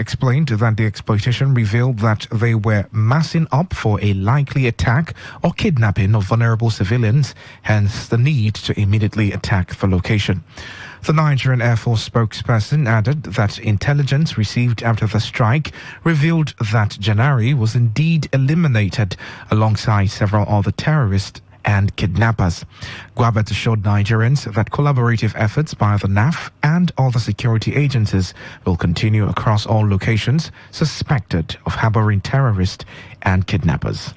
explained that the exploitation revealed that they were massing up for a likely attack or kidnapping of vulnerable civilians, hence the need to immediately attack the location. The Nigerian Air Force spokesperson added that intelligence received after the strike revealed that Janari was indeed eliminated alongside several other terrorists and kidnappers. Guabet assured Nigerians that collaborative efforts by the NAF and other security agencies will continue across all locations suspected of harboring terrorists and kidnappers.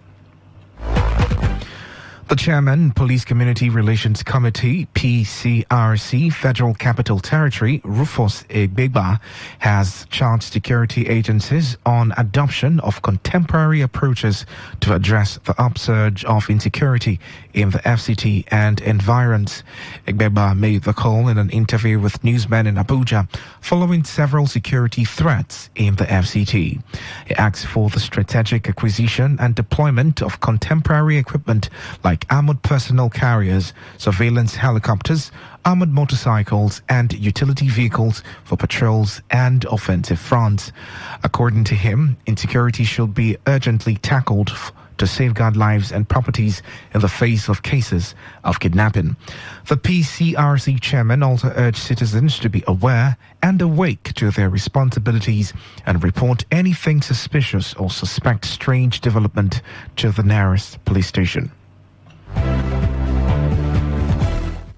The chairman, Police Community Relations Committee, PCRC, Federal Capital Territory, Rufus Egbegba, has charged security agencies on adoption of contemporary approaches to address the upsurge of insecurity in the FCT and environs. Egbegba made the call in an interview with newsmen in Abuja following several security threats in the FCT. He asked for the strategic acquisition and deployment of contemporary equipment like armored personnel carriers, surveillance helicopters, armored motorcycles and utility vehicles for patrols and offensive fronts. According to him, insecurity should be urgently tackled to safeguard lives and properties in the face of cases of kidnapping. The PCRC chairman also urged citizens to be aware and awake to their responsibilities and report anything suspicious or suspect strange development to the nearest police station.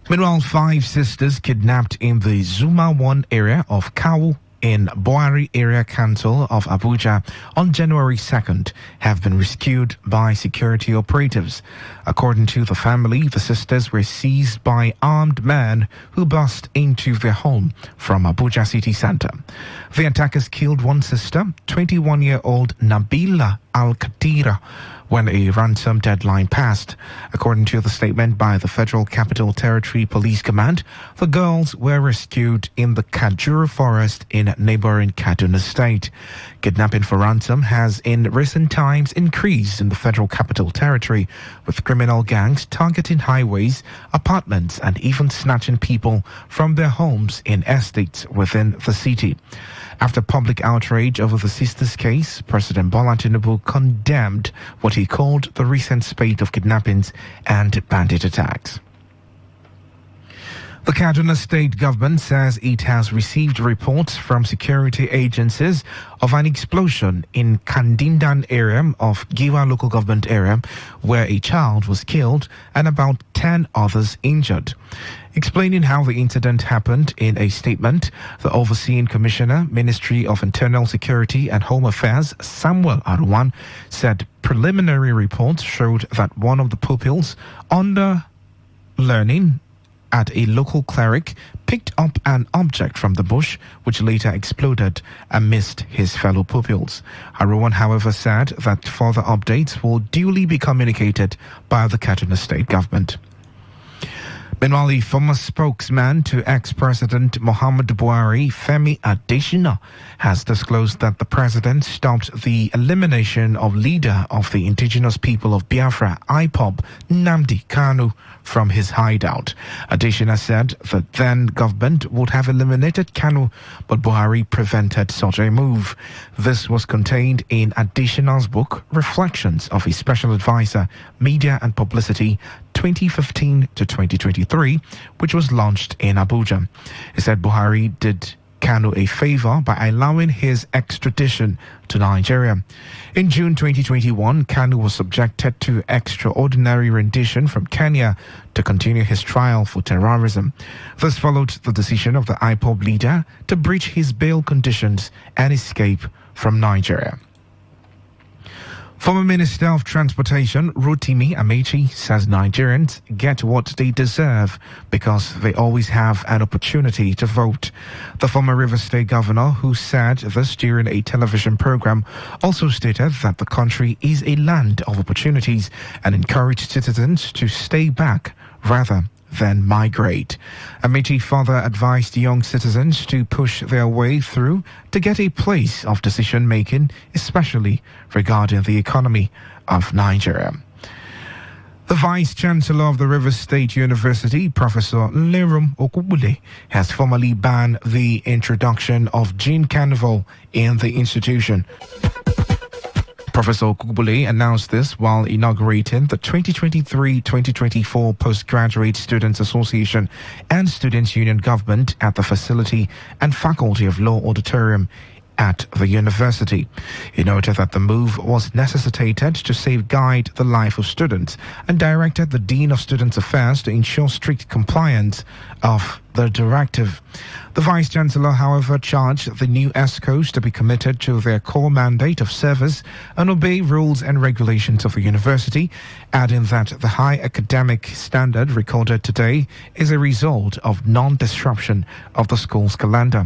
Meanwhile, 5 sisters kidnapped in the Zuma 1 area of Kawu in Boari Area Council of Abuja on January 2nd have been rescued by security operatives. According to the family, the sisters were seized by armed men who burst into their home from Abuja city center. The attackers killed one sister, 21-year-old Nabila Al-Qadira, when a ransom deadline passed. According to the statement by the Federal Capital Territory Police Command, the girls were rescued in the Kajuru forest in neighboring Kaduna State. Kidnapping for ransom has in recent times increased in the Federal Capital Territory, with criminal gangs targeting highways, apartments, and even snatching people from their homes in estates within the city. After public outrage over the sisters' case, President Bola Tinubu condemned what he called the recent spate of kidnappings and bandit attacks. The Kaduna State government says it has received reports from security agencies of an explosion in Kandindan area of Giwa local government area where a child was killed and about 10 others injured. Explaining how the incident happened in a statement, the overseeing commissioner, Ministry of Internal Security and Home Affairs, Samuel Aruwan, said preliminary reports showed that one of the pupils under learning at a local cleric picked up an object from the bush which later exploded and missed his fellow pupils. Aruwan, however, said that further updates will duly be communicated by the Kaduna State government. Meanwhile, the former spokesman to ex-President Muhammadu Buhari, Femi Adesina, has disclosed that the president stopped the elimination of leader of the indigenous people of Biafra, IPOB, Nnamdi Kanu, from his hideout. Adesina said the then government would have eliminated Kanu, but Buhari prevented such a move. This was contained in Adesina's book, Reflections of a Special Advisor, Media and Publicity, 2015 to 2023, which was launched in Abuja. He said Buhari did Kanu a favor by allowing his extradition to Nigeria. In June 2021, Kanu was subjected to extraordinary rendition from Kenya to continue his trial for terrorism. This followed the decision of the IPOB leader to breach his bail conditions and escape from Nigeria. Former Minister of Transportation Rotimi Amechi says Nigerians get what they deserve because they always have an opportunity to vote. The former Rivers State governor, who said this during a television program, also stated that the country is a land of opportunities and encouraged citizens to stay back rather than migrate. Amechi further advised young citizens to push their way through to get a place of decision-making, especially regarding the economy of Nigeria. The Vice-Chancellor of the Rivers State University, Professor Lerum Okubule, has formally banned the introduction of gene carnival in the institution. Professor Okubule announced this while inaugurating the 2023-2024 Postgraduate Students Association and Students' Union Government at the Facility and Faculty of Law Auditorium at the university. He noted that the move was necessitated to safeguard the life of students and directed the Dean of Students Affairs to ensure strict compliance of the directive. The Vice-Chancellor, however, charged the new ESCOs to be committed to their core mandate of service and obey rules and regulations of the university, adding that the high academic standard recorded today is a result of non-disruption of the school's calendar.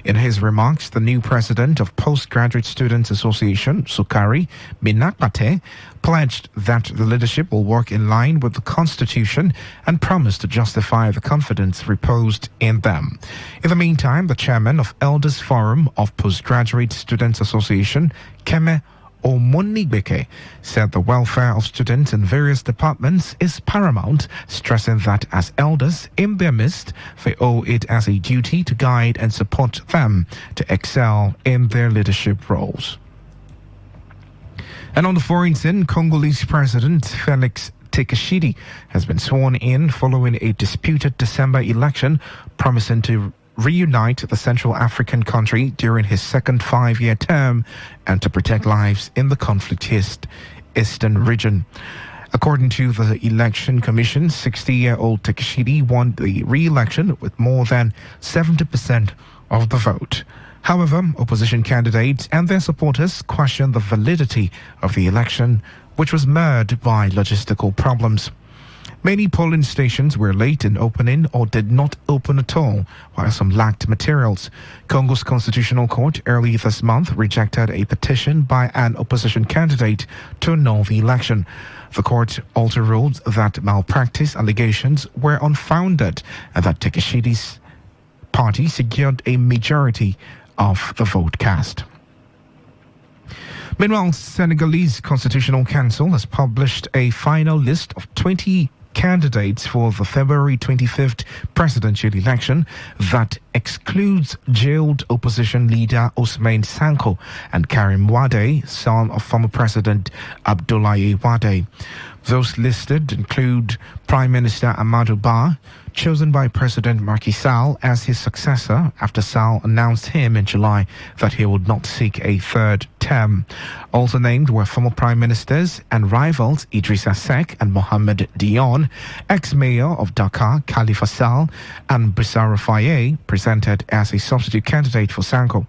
In his remarks, the new president of Postgraduate Students Association, Sukari Minakpate, pledged that the leadership will work in line with the Constitution and promised to justify the confidence reposed in them. In the meantime, the chairman of Elders Forum of Postgraduate Students Association, Keme Omonigbeke, said the welfare of students in various departments is paramount, stressing that as elders in their midst, they owe it as a duty to guide and support them to excel in their leadership roles. And on the foreign scene, Congolese President Felix Tshisekedi has been sworn in following a disputed December election, promising to reunite the Central African country during his second 5-year term and to protect lives in the conflict-hit eastern region. According to the Election Commission, 60-year-old Tshisekedi won the re-election with more than 70% of the vote. However, opposition candidates and their supporters questioned the validity of the election, which was marred by logistical problems. Many polling stations were late in opening or did not open at all, while some lacked materials. Congo's Constitutional Court early this month rejected a petition by an opposition candidate to annul the election. The court also ruled that malpractice allegations were unfounded and that Tshisekedi's party secured a majority of the vote cast. Meanwhile, Senegalese Constitutional Council has published a final list of 20 candidates for the February 25th presidential election that excludes jailed opposition leader Ousmane Sanko and Karim Wade, son of former President Abdoulaye Wade. Those listed include Prime Minister Amadou Ba, chosen by President Macky Sall as his successor after Sall announced him in July that he would not seek a third term. Also named were former prime ministers and rivals Idrissa Seck and Mohamed Dion, ex-mayor of Dakar Khalifa Sall, and Bissara Faye, presented as a substitute candidate for Sanko.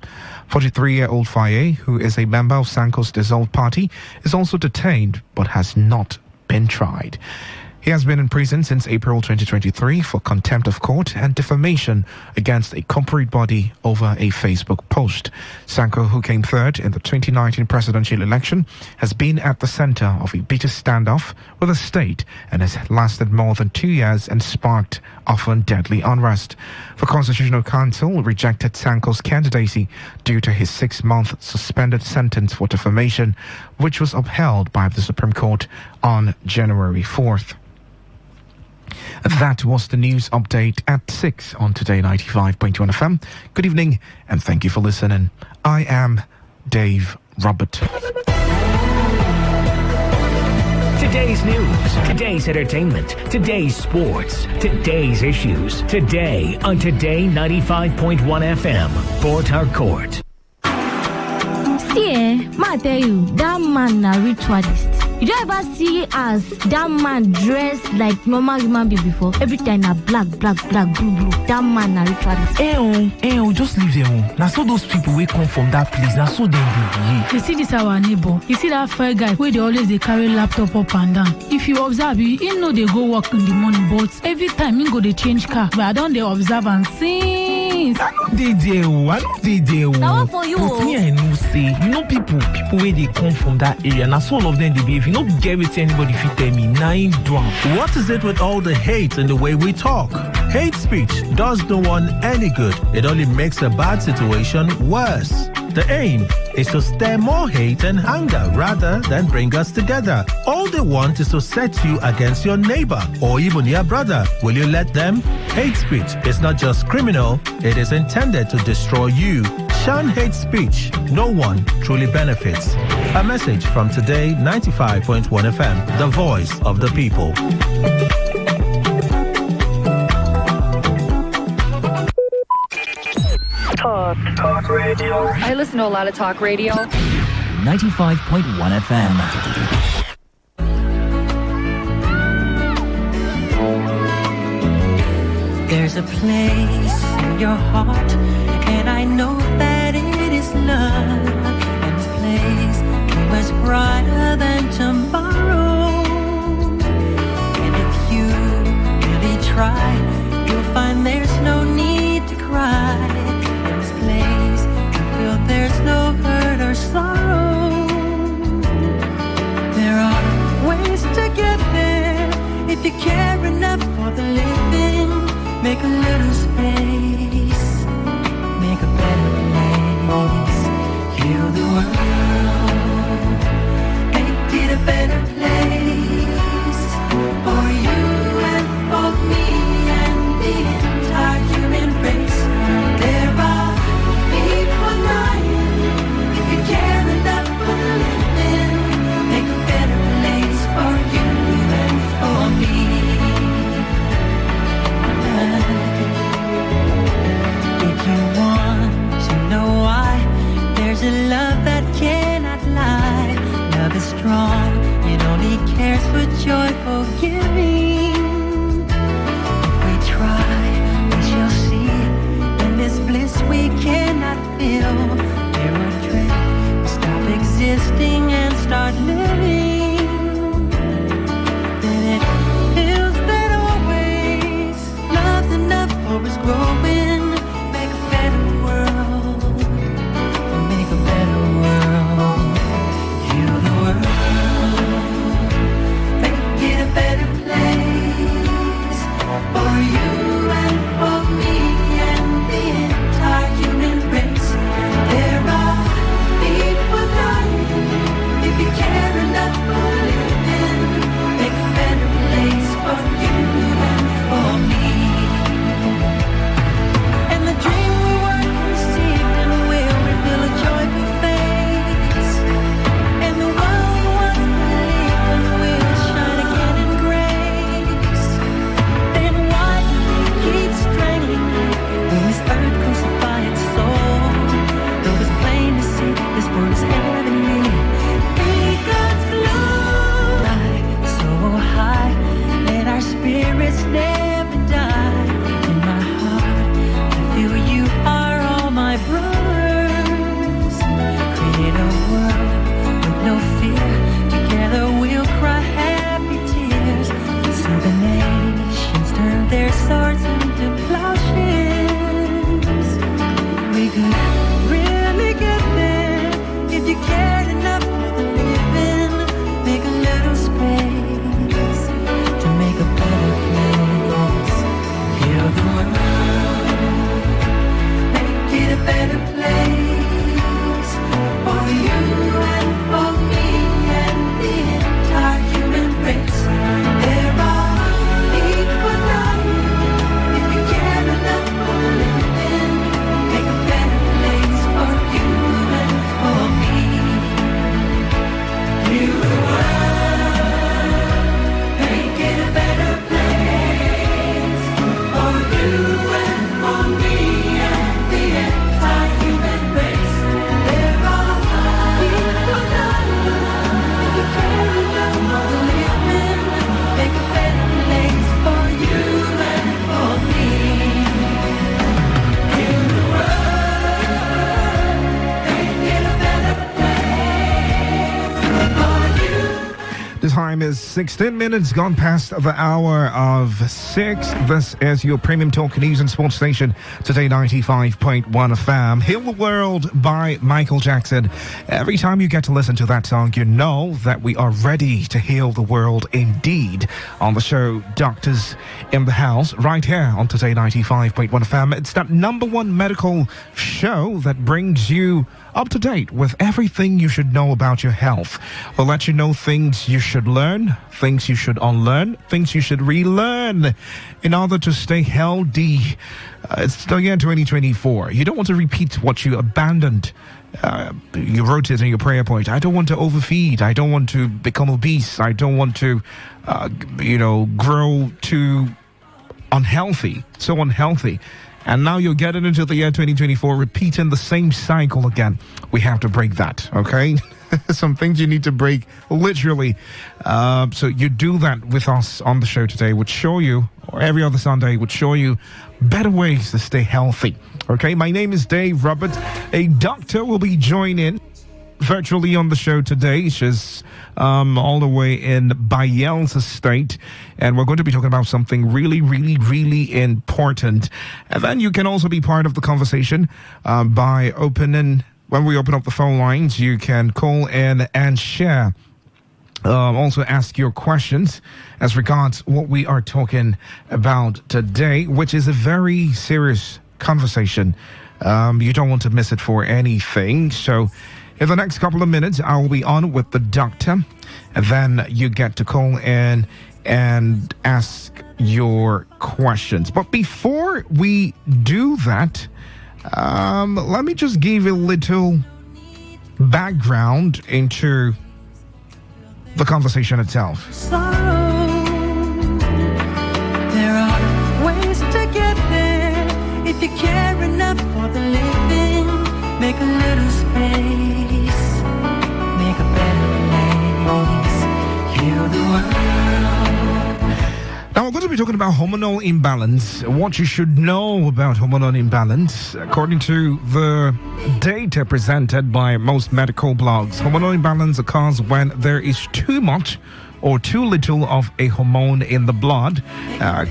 43-year-old Faye, who is a member of Sanko's dissolved party, is also detained but has not been tried. He has been in prison since April 2023 for contempt of court and defamation against a corporate body over a Facebook post. Sanko, who came third in the 2019 presidential election, has been at the center of a bitter standoff with the state and has lasted more than 2 years and sparked often deadly unrest. The Constitutional Council rejected Sanko's candidacy due to his 6-month suspended sentence for defamation, which was upheld by the Supreme Court on January 4th. That was the news update at 6 on Today 95.1 FM. Good evening and thank you for listening. I am Dave Robert. Today's news, today's entertainment, today's sports, today's issues. Today on Today 95.1 FM, Port Harcourt. See, ma tell you, that man a ritualist. You don't ever see as that man dressed like normal human being before. Every time a black, blue. That man a ritualist. Just leave them. Now so those people will come from that place. Now so they behave. You see this our neighbor. You see that fair guy where they always they carry laptop up and down. If you observe, you know they go work in the morning, but every time you go they change car. But I don't they observe and see. I know they there. Now what for you? But me I know say, you know people where they come from that area. Now so all of them they behave. You know get with anybody if you tell me 9 drunk. What is it with all the hate and the way we talk? Hate speech does no one any good. It only makes a bad situation worse. The aim is to stir more hate and anger rather than bring us together. All they want is to set you against your neighbor or even your brother. Will you let them? Hate speech is not just criminal, it is intended to destroy you. Shun hate speech. No one truly benefits. A message from Today 95.1 FM, the voice of the people. Talk radio. I listen to a lot of talk radio. 95.1 FM. There's a place in your heart, and I know that it is love. And this place is much brighter than tomorrow. And if you really try, you'll find there's no need to cry. In this place, you feel there's no hurt or sorrow. There are ways to get there if you care enough for the living. Make a little space, make a better place. Heal the world, make it a better place. For you and for me and the entire human race. There are people dying. If you care enough for the living, make a better place for you and for me. If you want to know why, there's a love that cannot lie. Love is strong, it only cares for joyful giving. If we try, we shall see. In this bliss we cannot feel. There are dread, we stop existing and start living. Then it feels that always love's enough for us growing. Make a better world, make a better world. Heal the world, make it a better place. For you and for me and the entire human race. There are people dying. If you care enough for living, make a better place for you and for me. And the dream we were conceived in will reveal a joyful face. And the world we once believed in will shine again in grace. Then why keep straining when this earth crucify its soul? Though it's plain to see this world is heavenly. Be God's glory so high, let our spirits never die. In my heart, I feel you are all my brothers. Create a world with no fear. Together we'll cry happy tears. So the nations turn their swords into plowshares. We could really get there if you cared enough for the living. Make a little space to make a better place. Heal the world, make it a better place. For you and for me and the entire human race. There are people dying. If you care enough for the living, make a better place for you and for me. Heal the world, make it a better place. For you and for me and the entire human race. There are people dying. If you care enough for the living, make a better place for you and for me. Heal the world, make it a better place for you. The time is 16 minutes gone past the hour of 6. This is your premium talk news and sports station, Today 95.1 FM. Heal the World by Michael Jackson. Every time you get to listen to that song, you know that we are ready to heal the world indeed. On the show, Doctors in the House, right here on Today 95.1 FM. It's that #1 medical show that brings you up to date with everything you should know about your health. We'll let you know things you should learn, things you should unlearn, things you should relearn in order to stay healthy. It's the year 2024. You don't want to repeat what you abandoned. You wrote it in your prayer point. I don't want to overfeed. I don't want to become obese. I don't want to, grow too unhealthy, so unhealthy. And now you're getting into the year 2024, repeating the same cycle again. We have to break that, okay? Some things you need to break, literally. So you do that with us on the show today, would show you, or every other Sunday, would show you better ways to stay healthy. Okay, my name is Dave Robert. A doctor will be joining virtually on the show today. She's all the way in Bayelsa State, and we're going to be talking about something really, really, really important. And then you can also be part of the conversation by opening, when we open up the phone lines, you can call in and share. Also ask your questions as regards what we are talking about today, which is a very serious conversation. You don't want to miss it for anything. So in the next couple of minutes, I will be on with the doctor, and then you get to call in and ask your questions. But before we do that, let me just give a little background into the conversation itself. So, there are ways to get there. If you care enough for the living, make a little space, make a better place, heal the world. Now we're going to be talking about hormonal imbalance, what you should know about hormonal imbalance. According to the data presented by most medical blogs, hormonal imbalance occurs when there is too much or too little of a hormone in the blood.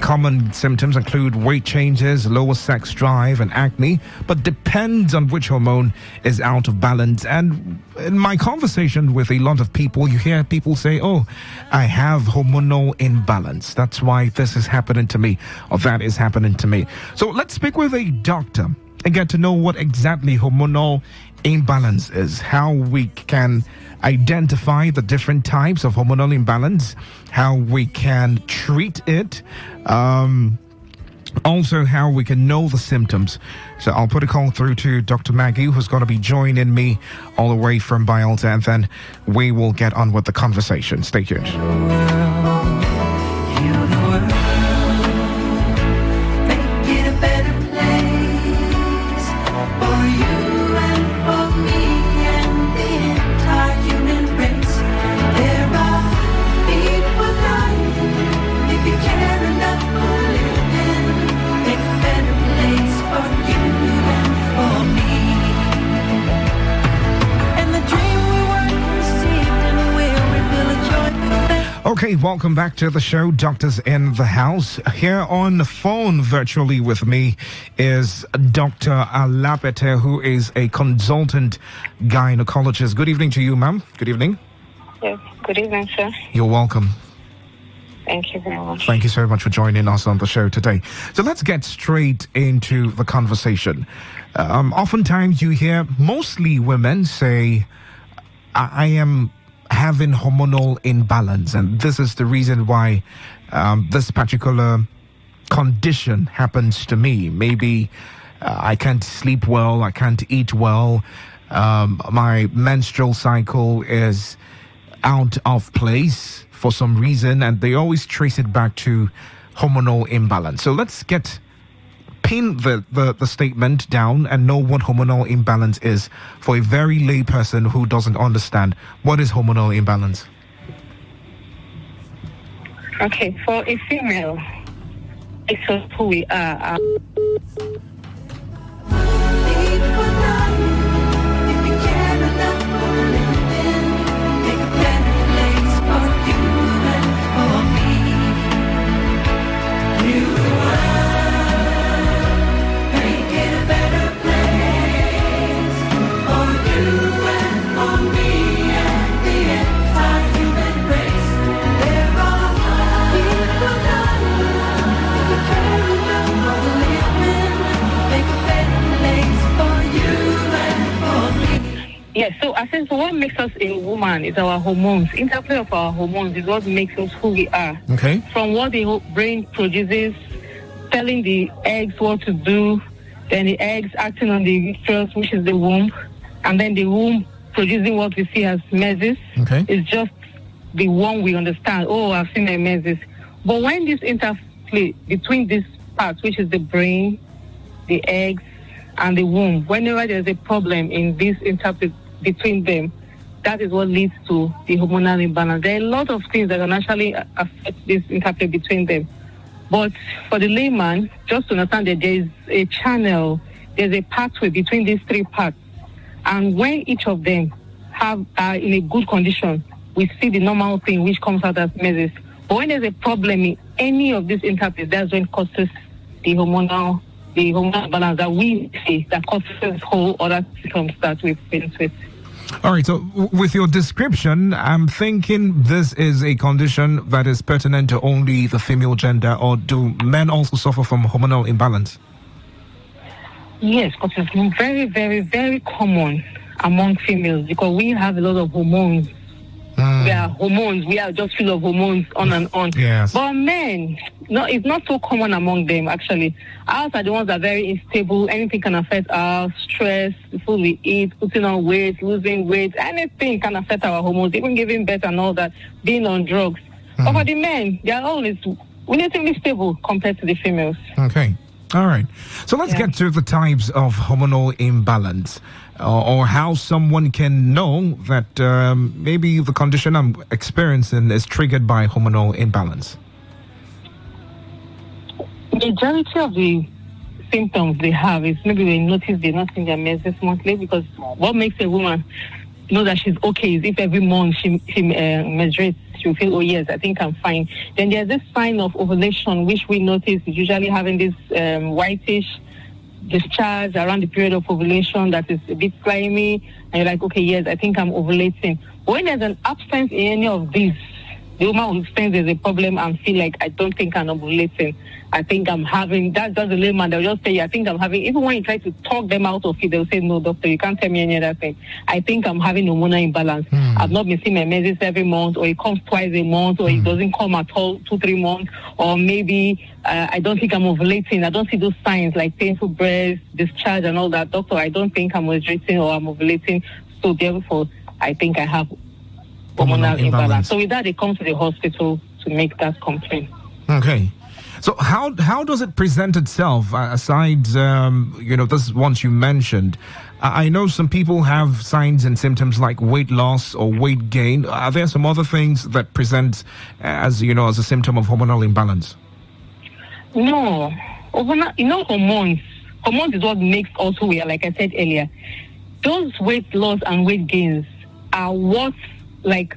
Common symptoms include weight changes, lower sex drive, and acne, but depends on which hormone is out of balance. And in my conversation with a lot of people, you hear people say, oh, I have hormonal imbalance. That's why this is happening to me, or that is happening to me. So let's speak with a doctor and get to know what exactly hormonal imbalance is, how we can identify the different types of hormonal imbalance, how we can treat it, also how we can know the symptoms. So I'll put a call through to Dr. Maggie, who's going to be joining me all the way from Bayelsa, and then we will get on with the conversation. Stay tuned. Okay, welcome back to the show. Doctors in the house. Here on the phone virtually with me is Dr. Alapete, who is a consultant gynecologist. Good evening to you, ma'am. Good evening. Yes, good evening, sir. You're welcome. Thank you very much. Thank you so much for joining us on the show today. So let's get straight into the conversation. Oftentimes you hear mostly women say, I am having hormonal imbalance, and this is the reason why this particular condition happens to me. Maybe I can't sleep well, I can't eat well, my menstrual cycle is out of place for some reason, and they always trace it back to hormonal imbalance. So let's pin the statement down and know what hormonal imbalance is for a very lay person who doesn't understand. What is hormonal imbalance? Okay, for a female, it's who we are. So I think what makes us a woman is our hormones. Interplay of our hormones is what makes us who we are. Okay. From what the brain produces, telling the eggs what to do, then the eggs acting on the uterus, which is the womb, and then the womb producing what we see as meses. Okay. It's just the one we understand. Oh, I've seen a meses. But when this interplay between these parts, which is the brain, the eggs, and the womb, whenever there's a problem in this interplay between them, that is what leads to the hormonal imbalance. There are a lot of things that can actually affect this interplay between them. But for the layman, just to understand that there is a channel, there's a pathway between these three parts. And when each of them are in a good condition, we see the normal thing which comes out as meses. But when there's a problem in any of these interplays, that's when it causes the hormonal balance that we see, that causes whole other symptoms that we've been with. All right, so with your description, I'm thinking this is a condition that is pertinent to only the female gender, or do men also suffer from hormonal imbalance? Yes, because it's very, very, very common among females because we have a lot of hormones. We are hormones. We are just full of hormones on and on. Yes. But men, no, it's not so common among them, actually. Ours are the ones that are very unstable. Anything can affect our stress, the food we eat, putting on weight, losing weight. Anything can affect our hormones, even giving birth and all that, being on drugs. But for the men, they are always relatively stable compared to the females. Okay. All right. So let's get to the types of hormonal imbalance, or how someone can know that maybe the condition I'm experiencing is triggered by hormonal imbalance. Majority of the symptoms they have is maybe they notice they're not seeing their menses monthly, because what makes a woman know that she's okay is if every month she menstruates, she'll feel, oh yes, I think I'm fine. Then there's this sign of ovulation, which we notice is usually having this whitish discharge around the period of ovulation that is a bit slimy, and you're like, okay, yes, I think I'm ovulating. But when there's an absence in any of these, the woman will sense there's a problem and feel like, I don't think I'm ovulating. I think I'm having, that's just the layman. They'll just say, I think I'm having, even when you try to talk them out of it, they'll say, no, doctor, you can't tell me any other thing. I think I'm having hormonal imbalance. I've not been seeing my menses every month, or it comes twice a month, or it doesn't come at all 2-3 months, or maybe I don't think I'm ovulating. I don't see those signs like painful breast, discharge and all that. Doctor, I don't think I'm ovulating or I'm ovulating. So therefore, I think I have hormonal imbalance. So with that, they come to the hospital to make that complaint. Okay. So how does it present itself, aside, this ones you mentioned? I know some people have signs and symptoms like weight loss or weight gain. Are there some other things that present as a symptom of hormonal imbalance? No. Hormones. Hormones is what makes us who we are, like I said earlier. Those weight loss and weight gains are what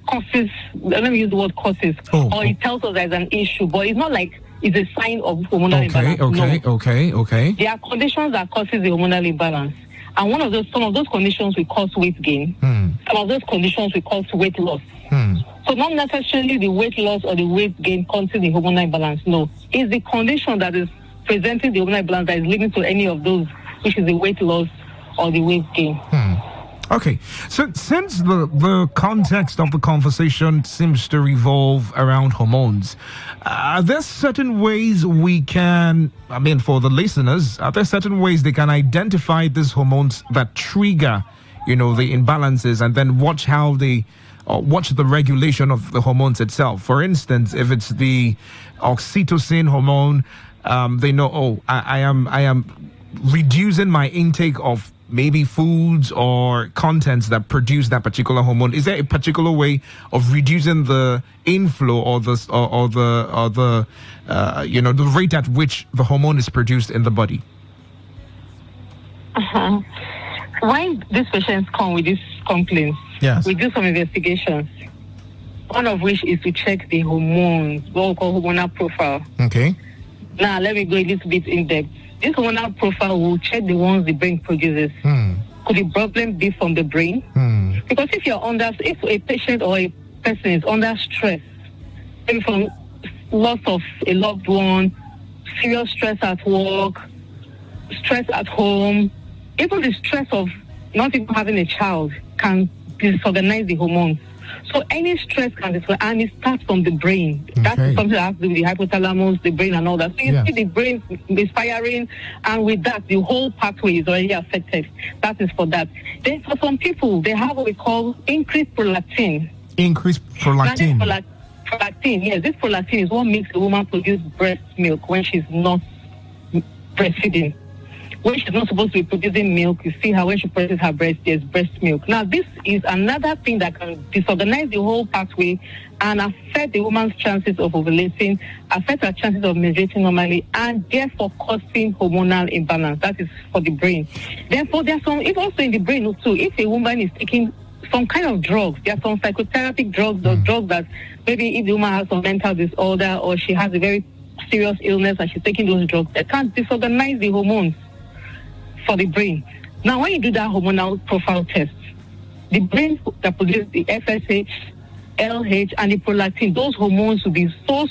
causes, let me use the word causes, or it tells us there's an issue, but it's not like it's a sign of hormonal imbalance. Okay. There are conditions that causes the hormonal imbalance. And some of those conditions will cause weight gain. Some of those conditions will cause weight loss. So not necessarily the weight loss or the weight gain causes the hormonal imbalance. No. It's the condition that is presenting the hormonal imbalance that is leading to any of those, which is the weight loss or the weight gain. Okay, so since the context of the conversation seems to revolve around hormones, are there certain ways we can, for the listeners, are there certain ways they can identify these hormones that trigger, the imbalances, and then watch the regulation of the hormones itself? For instance, if it's the oxytocin hormone, they know, I am reducing my intake of maybe foods or contents that produce that particular hormone. Is there a particular way of reducing the inflow or the rate at which the hormone is produced in the body? When these patients come with these complaints, we do some investigations. One of which is to check the hormones, what we call hormonal profile. Okay. Now let me go a little bit in depth. This hormonal profile will check the ones the brain produces. Could the problem be from the brain? Because if a patient or a person is under stress, maybe from loss of a loved one, serious stress at work, stress at home, even the stress of not even having a child can disorganize the hormones. So any stress can disorganize, and it starts from the brain. That's something that has to do with the hypothalamus, the brain, and all that. So you see the brain misfiring, and with that, the whole pathway is already affected. That is for that. Then for some people, they have what we call increased prolactin. Increased prolactin. Prolactin, yes. This prolactin is what makes a woman produce breast milk when she's not breastfeeding. When she's not supposed to be producing milk, you see how when she presses her breast, there's breast milk. Now, this is another thing that can disorganize the whole pathway and affect the woman's chances of ovulating, affect her chances of menstruating normally, and therefore causing hormonal imbalance. That is for the brain. Therefore, there's some, if also in the brain too, if a woman is taking some kind of drugs, there are some psychotherapeutic drugs or drugs that maybe if the woman has some mental disorder or she has a very serious illness and she's taking those drugs, that can disorganize the hormones for the brain. Now, when you do that hormonal profile test, the brain that produces the FSH, LH, and the prolactin, those hormones will be so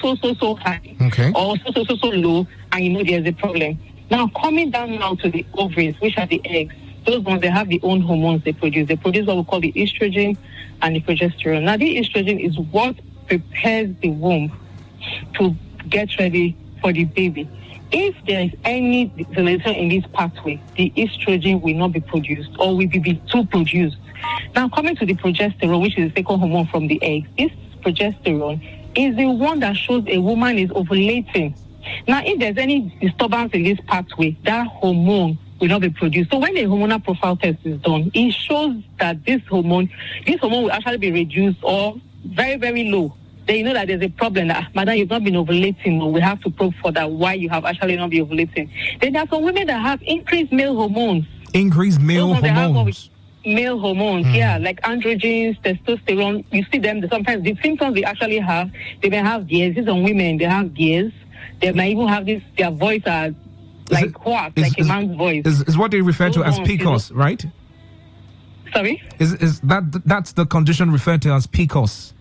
high, or so low, and you know there's a problem. Now, coming down now to the ovaries, which are the eggs, those ones, they have their own hormones they produce. They produce what we call the estrogen and the progesterone. Now, the estrogen is what prepares the womb to get ready for the baby. If there is any dilation in this pathway, the estrogen will not be produced or will be too produced. Now, coming to the progesterone, which is the second hormone from the eggs, this progesterone is the one that shows a woman is ovulating. Now, if there's any disturbance in this pathway, that hormone will not be produced. So when the hormonal profile test is done, it shows that this hormone will actually be reduced or very, very low. Then you know that there's a problem that, madam, you've not been ovulating, or we have to probe for that, why you have actually not been ovulating. Then there are some women that have increased male hormones. Increased male hormones. Male hormones, like androgens, testosterone. You see them, sometimes the symptoms they actually have, they may have gears. These are women, they have gears. They may even have this, their voice are like a man's voice. Is what they refer to as PCOS, right? Sorry? That's the condition referred to as PCOS?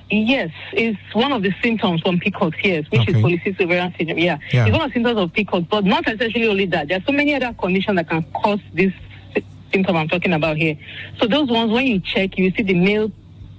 Yes, it's one of the symptoms from PCOS, yes, which is polycystic ovarian syndrome. Yeah. It's one of the symptoms of PCOS, but not essentially only that. There are so many other conditions that can cause this symptom I'm talking about here. So those ones, when you check, you see the male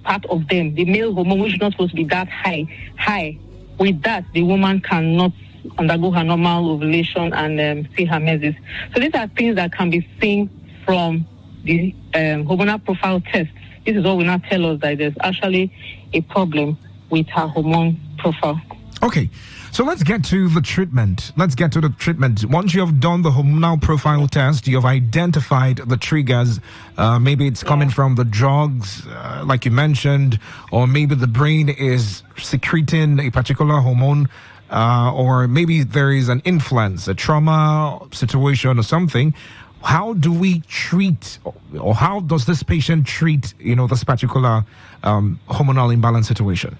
part of them, the male hormone, which is not supposed to be that high. With that, the woman cannot undergo her normal ovulation and see her menses. So these are things that can be seen from the hormonal profile tests. This is what will now tell us that there's actually a problem with her hormone profile. Okay, so let's get to the treatment. Once you have done the hormonal profile test, you have identified the triggers. Maybe it's coming from the drugs, like you mentioned, or maybe the brain is secreting a particular hormone, or maybe there is an influence, a trauma situation or something. How do we treat, or how does this patient treat, this particular hormonal imbalance situation?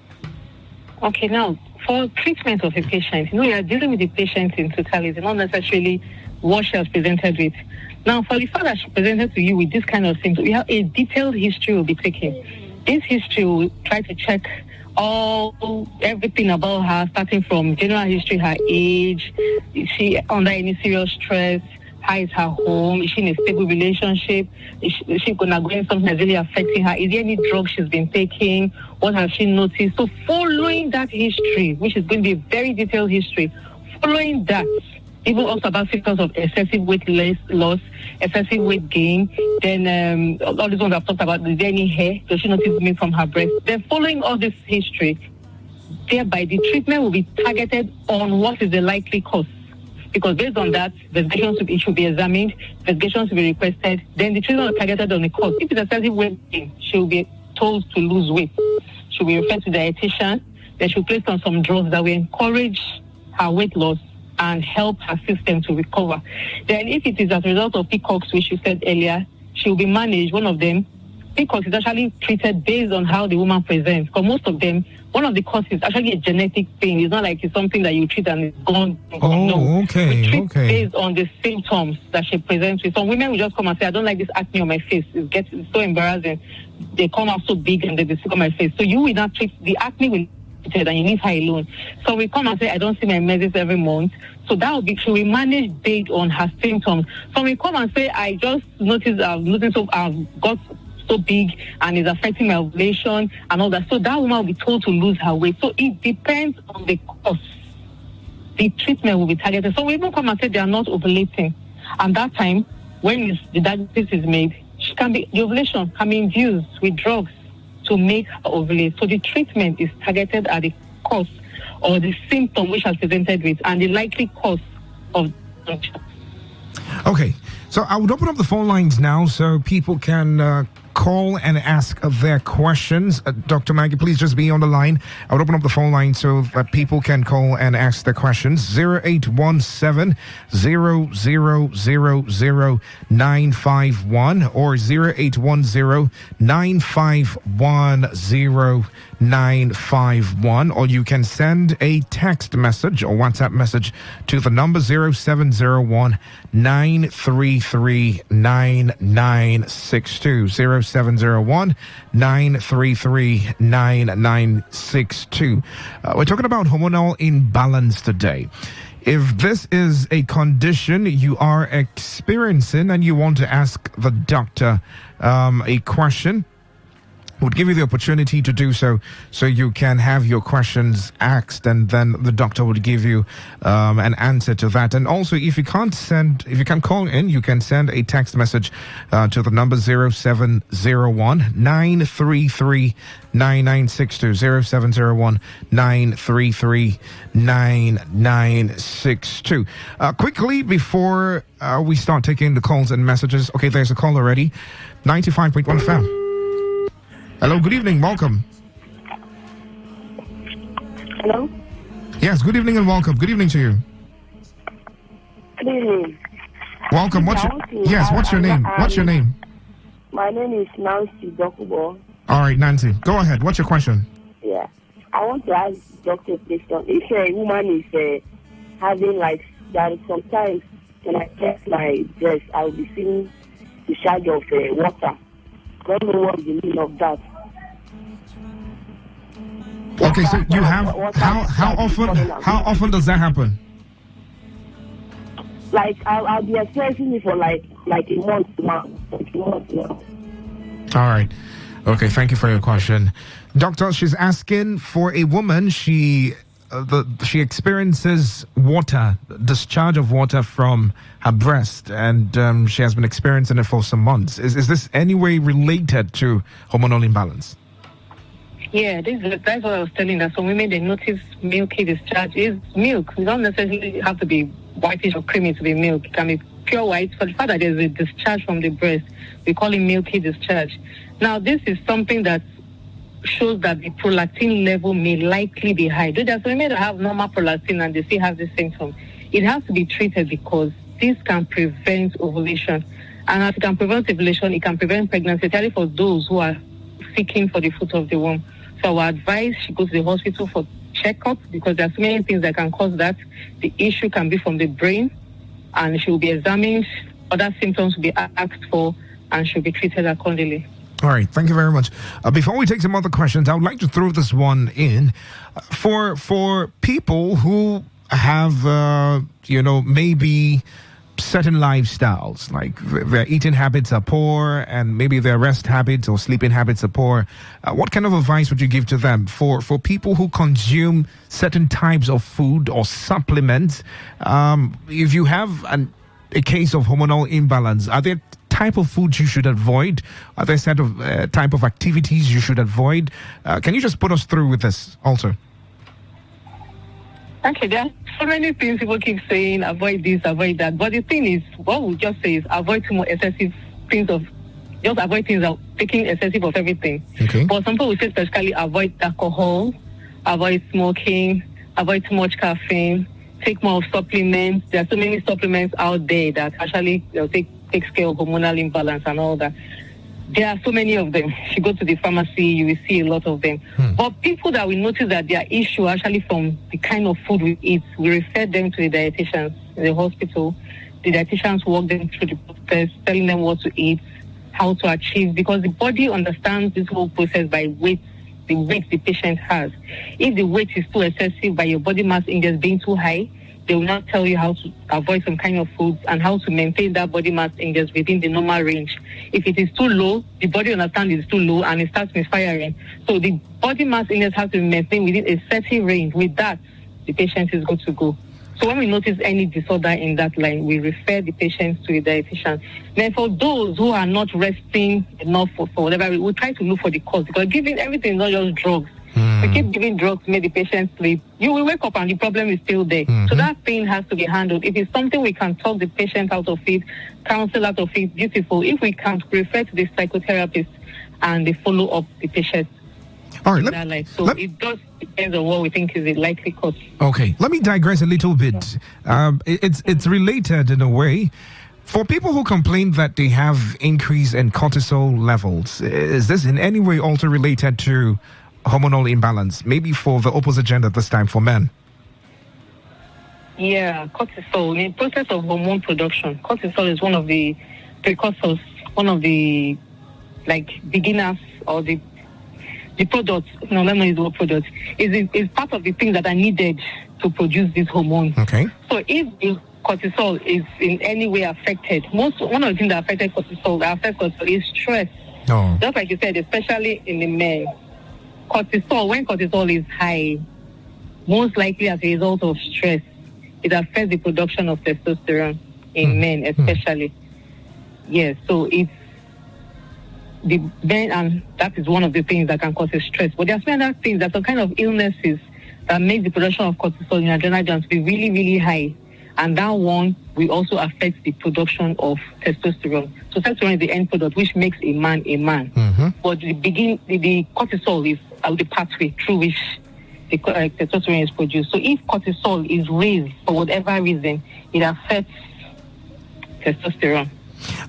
Okay, now, for treatment of a patient, you are dealing with the patient in totality, not necessarily what she has presented with. Now, for the fact that she presented to you with this kind of symptoms, we have a detailed history we'll be taking. This history will try to check everything about her, starting from general history, her age, is she under any serious stress, how is her home, is she in a stable relationship, is she gonna go in something that's really affecting her, is there any drugs she's been taking, what has she noticed? So following that history, which is going to be a very detailed history, following that, even also about symptoms of excessive weight loss, excessive weight gain, then all these ones I've talked about, is there any hair, does she notice me from her breast? Then following all this history, thereby the treatment will be targeted on what is the likely cause. Because based on that, investigations should be examined, investigations will be requested, then the treatment will be targeted on the cause. If it's excessive weight gain, she will be told to lose weight. She will be referred to the dietitian, then she will be placed on some drugs that will encourage her weight loss and help her system to recover. Then if it is as a result of PCOS, which you said earlier, she will be managed. One of them, PCOS is actually treated based on how the woman presents. For most of them, one of the causes is actually a genetic thing. It's not like it's something that you treat and it's gone. No. Okay. We treat based on the symptoms that she presents with. Some women will just come and say, I don't like this acne on my face. It's so embarrassing. They come out so big and they stick on my face. So you will not treat, the acne will and you leave her alone. So we come and say, I don't see my menses every month. So that will be, she will manage based on her symptoms. So we come and say, I just noticed I've got so big and it's affecting my ovulation and all that. So that woman will be told to lose her weight. So it depends on the cost. The treatment will be targeted. So we even come and say they are not ovulating. And that time, when the diagnosis is made, the ovulation can be induced with drugs to make her ovulate. So the treatment is targeted at the cause or the symptom which has presented with and the likely cause of dysfunction. Okay, so I would open up the phone lines now so people can call and ask their questions. Dr. Maggie, please just be on the line. I would open up the phone line so that people can call and ask their questions. 0817 0000951 or 0810 951 951, or you can send a text message or WhatsApp message to the number 0701 933 9962 0701 933 9962. We're talking about hormonal imbalance today. If this is a condition you are experiencing and you want to ask the doctor a question, would give you the opportunity to do so you can have your questions asked, and then the doctor would give you an answer to that. And also, if you can't call in, you can send a text message to the number 0701 933 9962 0701 933 9962. Quickly before we start taking the calls and messages. Okay, there's a call already. 95.1 FM. Hello, good evening, welcome. Hello? Yes, good evening and welcome. Good evening to you. Good evening. Welcome. What's your name? What's your name? My name is Nancy Dokubo. All right, Nancy, go ahead. What's your question? Yeah. I want to ask Dr. a question. If a woman is having that sometimes when I test my breast, I will be seeing the charge of water. I don't know what the meaning of that. Okay, so you have how often does that happen? I'll be experiencing it for like a month now. All right. Okay, thank you for your question. Doctor, she's asking for a woman. She experiences discharge of water from her breast, and she has been experiencing it for some months. Is this any way related to hormonal imbalance? Yeah, that's what I was telling that some women, they notice milky discharge is milk. You don't necessarily have to be whitish or creamy to be milk. It can be pure white. For the fact that there's a discharge from the breast, we call it milky discharge. Now, this is something that shows that the prolactin level may likely be high. Though there's women that have normal prolactin and they still have the symptom. It has to be treated because this can prevent ovulation. And as it can prevent ovulation, it can prevent pregnancy, especially for those who are seeking for the fruit of the womb. So our advice, she goes to the hospital for checkup because there are so many things that can cause that. The issue can be from the brain, and she will be examined. Other symptoms will be asked for, and she'll be treated accordingly. All right, thank you very much. Before we take some other questions, I would like to throw this one in. For people who have, maybe certain lifestyles, like their eating habits are poor and maybe their rest habits or sleeping habits are poor, what kind of advice would you give to them? For people who consume certain types of food or supplements, if you have a case of hormonal imbalance, are there type of foods you should avoid? Are there set of type of activities you should avoid? Can you just put us through with this also? Okay, there are so many things people keep saying, avoid this, avoid that. But the thing is, what we just say is avoid too much excessive things just avoid things of taking excessive of everything. Okay. For example, we say specifically avoid alcohol, avoid smoking, avoid too much caffeine, take more supplements. There are so many supplements out there that actually takes care of hormonal imbalance and all that. There are so many of them. If you go to the pharmacy, you will see a lot of them. But people that we notice that their issue actually from the kind of food we eat, we refer them to the dietitians in the hospital. The dietitians walk them through the process, telling them what to eat, how to achieve, because the body understands this whole process by weight the weight the patient has. If the weight is too excessive by your body mass index being too high, they will not tell you how to avoid some kind of foods and how to maintain that body mass index within the normal range. If it is too low, the body understands it's too low and it starts misfiring. So the body mass index has to be maintained within a certain range. With that, the patient is good to go. So when we notice any disorder in that line, we refer the patients to a dietitian. Then for those who are not resting enough for whatever, we try to look for the cause, because giving everything is not just drugs. We keep giving drugs to make the patient sleep. You will wake up and the problem is still there. So that thing has to be handled. If it's something we can talk the patient out of it, counsel out of it, beautiful. If we can't, refer to the psychotherapist and they follow up the patient. All right. It does depend on what we think is the likely cause. Okay. Let me digress a little bit. It's related in a way. For people who complain that they have increase in cortisol levels, is this in any way also related to hormonal imbalance? Maybe for the opposite gender this time, for men. Yeah, cortisol. In the process of hormone production, cortisol is one of the precursors, one of the beginners or the products. No, let me use the word product. Is part of the things that are needed to produce this hormone. Okay. So if the cortisol is in any way affected, one of the things that affects cortisol is stress. Oh. Just like you said, especially in the men. Cortisol, when cortisol is high, most likely as a result of stress, it affects the production of testosterone in men especially. Yes, so it's the men, and that is one of the things that can cause stress. But there are some other things, that are kind of illnesses that make the production of cortisol in adrenal glands be really, really high. And that one will also affect the production of testosterone. So testosterone is the end product, which makes a man a man. But the cortisol is the pathway through which the testosterone is produced. So if cortisol is raised for whatever reason, it affects testosterone.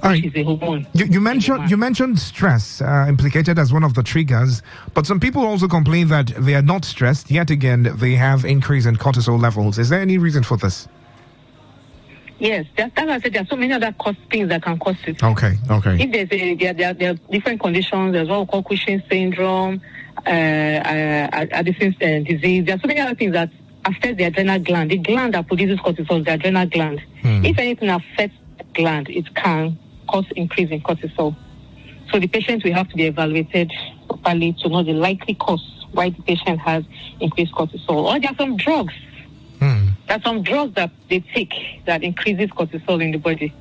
All right. Which is a hormone. You mentioned stress implicated as one of the triggers, but some people also complain that they are not stressed, yet again they have increase in cortisol levels. Is there any reason for this? Yes, that's why I said there are so many other things that can cause it. Okay. If there are different conditions, there's what we call Cushing syndrome, Addison's disease. There are so many other things that affect the adrenal gland. The gland that produces cortisol is the adrenal gland. If anything affects the gland, it can cause increase in cortisol. So the patient will have to be evaluated properly to know the likely cause why the patient has increased cortisol. Or there are some drugs. There are some drugs that they take that increases cortisol in the body.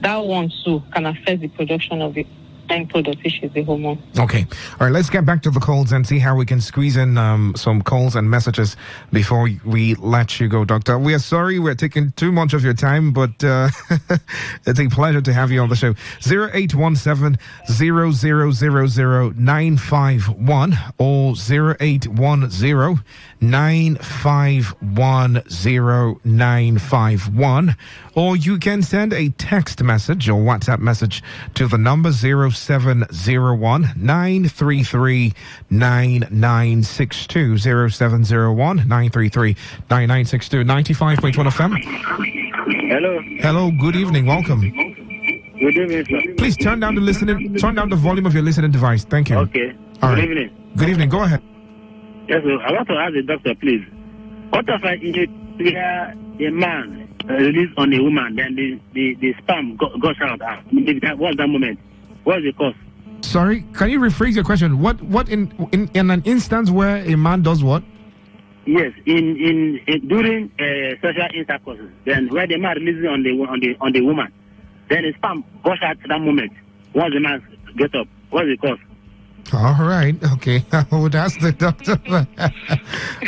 That one too can affect the production of the end product, which is the hormone. Okay. All right, let's get back to the calls and see how we can squeeze in some calls and messages before we let you go, Doctor. We are sorry we're taking too much of your time, but it's a pleasure to have you on the show. 0817 0000951 or 0810 9510951, or you can send a text message or WhatsApp message to the number 0701 933 9962 0701 933 9962. 95.1 FM. Hello, good evening, welcome. Good evening, sir. Please turn down the volume of your listening device. Thank you. Okay. All right. Good evening. Good evening, go ahead. Yes, sir. I want to ask the doctor, please. What if a man release on a woman, then the sperm goes out? What's that moment? What's the cause? Sorry, can you rephrase your question? What in an instance where a man does what? Yes, in during sexual intercourse, then where the man releases on the woman, then the sperm goes out at that moment. Once the man gets up, what's the cause? All right, okay. I would ask the doctor.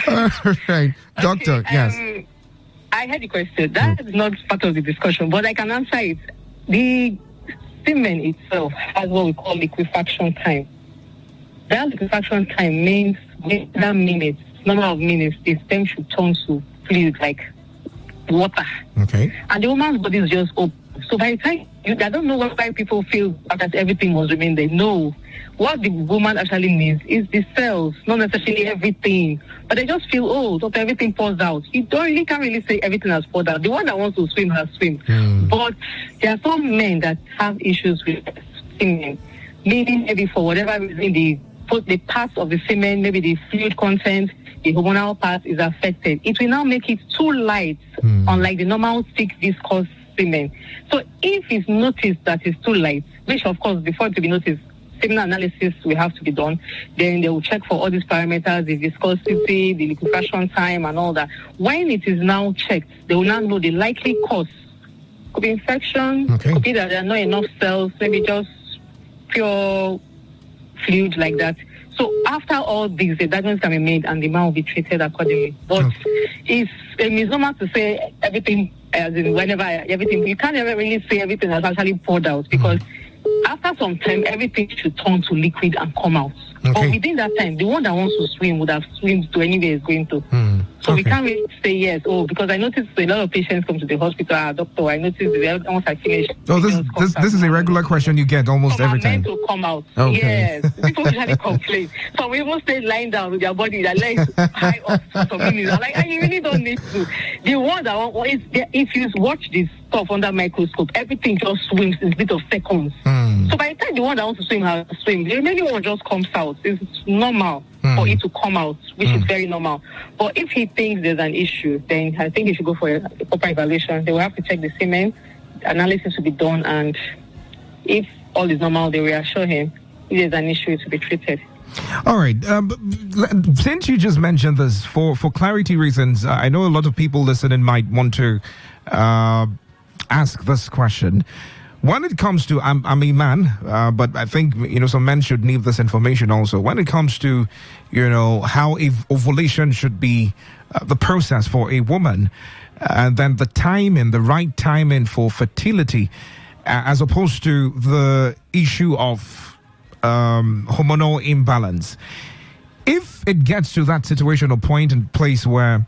All right, doctor. Okay, yes. I had a question. That is not part of the discussion, but I can answer it. The semen itself has what we call liquefaction time. That liquefaction time means that minutes, number of minutes, the sperm should turn to fluid like water. Okay. And the woman's body is just open. So by the time, I don't know why people feel that everything must remain there. No. What the woman actually needs is the cells, not necessarily everything. But they just feel, so everything pours out. You can't really say everything has poured out. The one that wants to swim has swim. But there are some men that have issues with swimming. Meaning maybe for whatever reason the the parts of the semen, maybe the fluid content, the hormonal part is affected, it will now make it too light, unlike the normal thick viscous semen. So if it's noticed that it's too light, which of course before it to be noticed, seminal analysis will have to be done. Then they will check for all these parameters, the viscosity, the liquefaction time, and all that. When it is now checked, they will now know the likely cause. Could be infection, could be that there are not enough cells, maybe just pure fluid like that. So after all these, the diagnosis can be made and the man will be treated accordingly. But it's a misnomer to say everything, as in whenever everything, you can't ever really say everything has actually poured out, because after some time, everything should turn to liquid and come out. But within that time, the one that wants to swim would have swum to anywhere it's going to. So we can't really say yes. Because I noticed a lot of patients come to the hospital. Doctor, I noticed once I finish. Oh, this is a regular question you get almost every time. To come out. Yes, people usually complain. So we even stay lying down with their body, their legs high up for some minutes. I'm like, you really don't need to. The one that is if you watch this stuff under microscope, everything just swims in a bit of seconds. So by the time the one that wants to swim has to swim, the remaining one just comes out. It's normal for it to come out, which is very normal. But if he thinks there's an issue, then I think he should go for a proper evaluation. They will have to check the semen, analysis will be done, and if all is normal, they reassure him. If there's an issue, to be treated. All right. Since you just mentioned this, for clarity reasons, I know a lot of people listening might want to ask this question. When it comes to, I'm a man, but I think, some men should need this information also. When it comes to, how ovulation should be the process for a woman, and then the right timing for fertility, as opposed to the issue of hormonal imbalance. If it gets to that situation or point and place where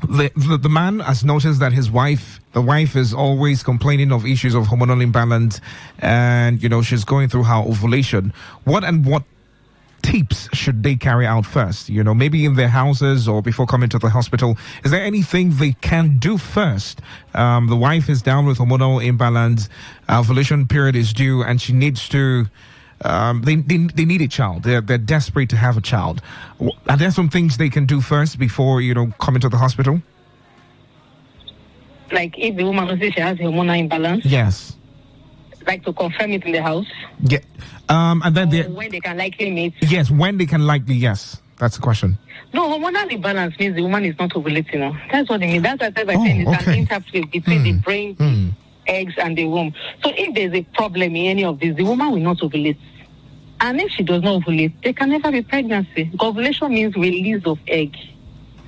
the man has noticed that the wife is always complaining of issues of hormonal imbalance, and she's going through her ovulation, what tips should they carry out first? Maybe in their houses or before coming to the hospital. Is there anything they can do first? The wife is down with hormonal imbalance, ovulation period is due, and she needs to they need a child. They're desperate to have a child. Are there some things they can do first before coming to the hospital? Like if the woman knows she has hormonal imbalance. Yes. Like to confirm it in the house. Yeah. And then when they can likely meet. Yes, when they can likely. Yes, that's the question. No, hormonal imbalance means the woman is not ovulating. That's what I mean. That's what I saying. It's an interplay between the brain, eggs, and the womb. So if there's a problem in any of this, the woman will not ovulate. And if she does not ovulate, there can never be pregnancy. Ovulation means release of egg.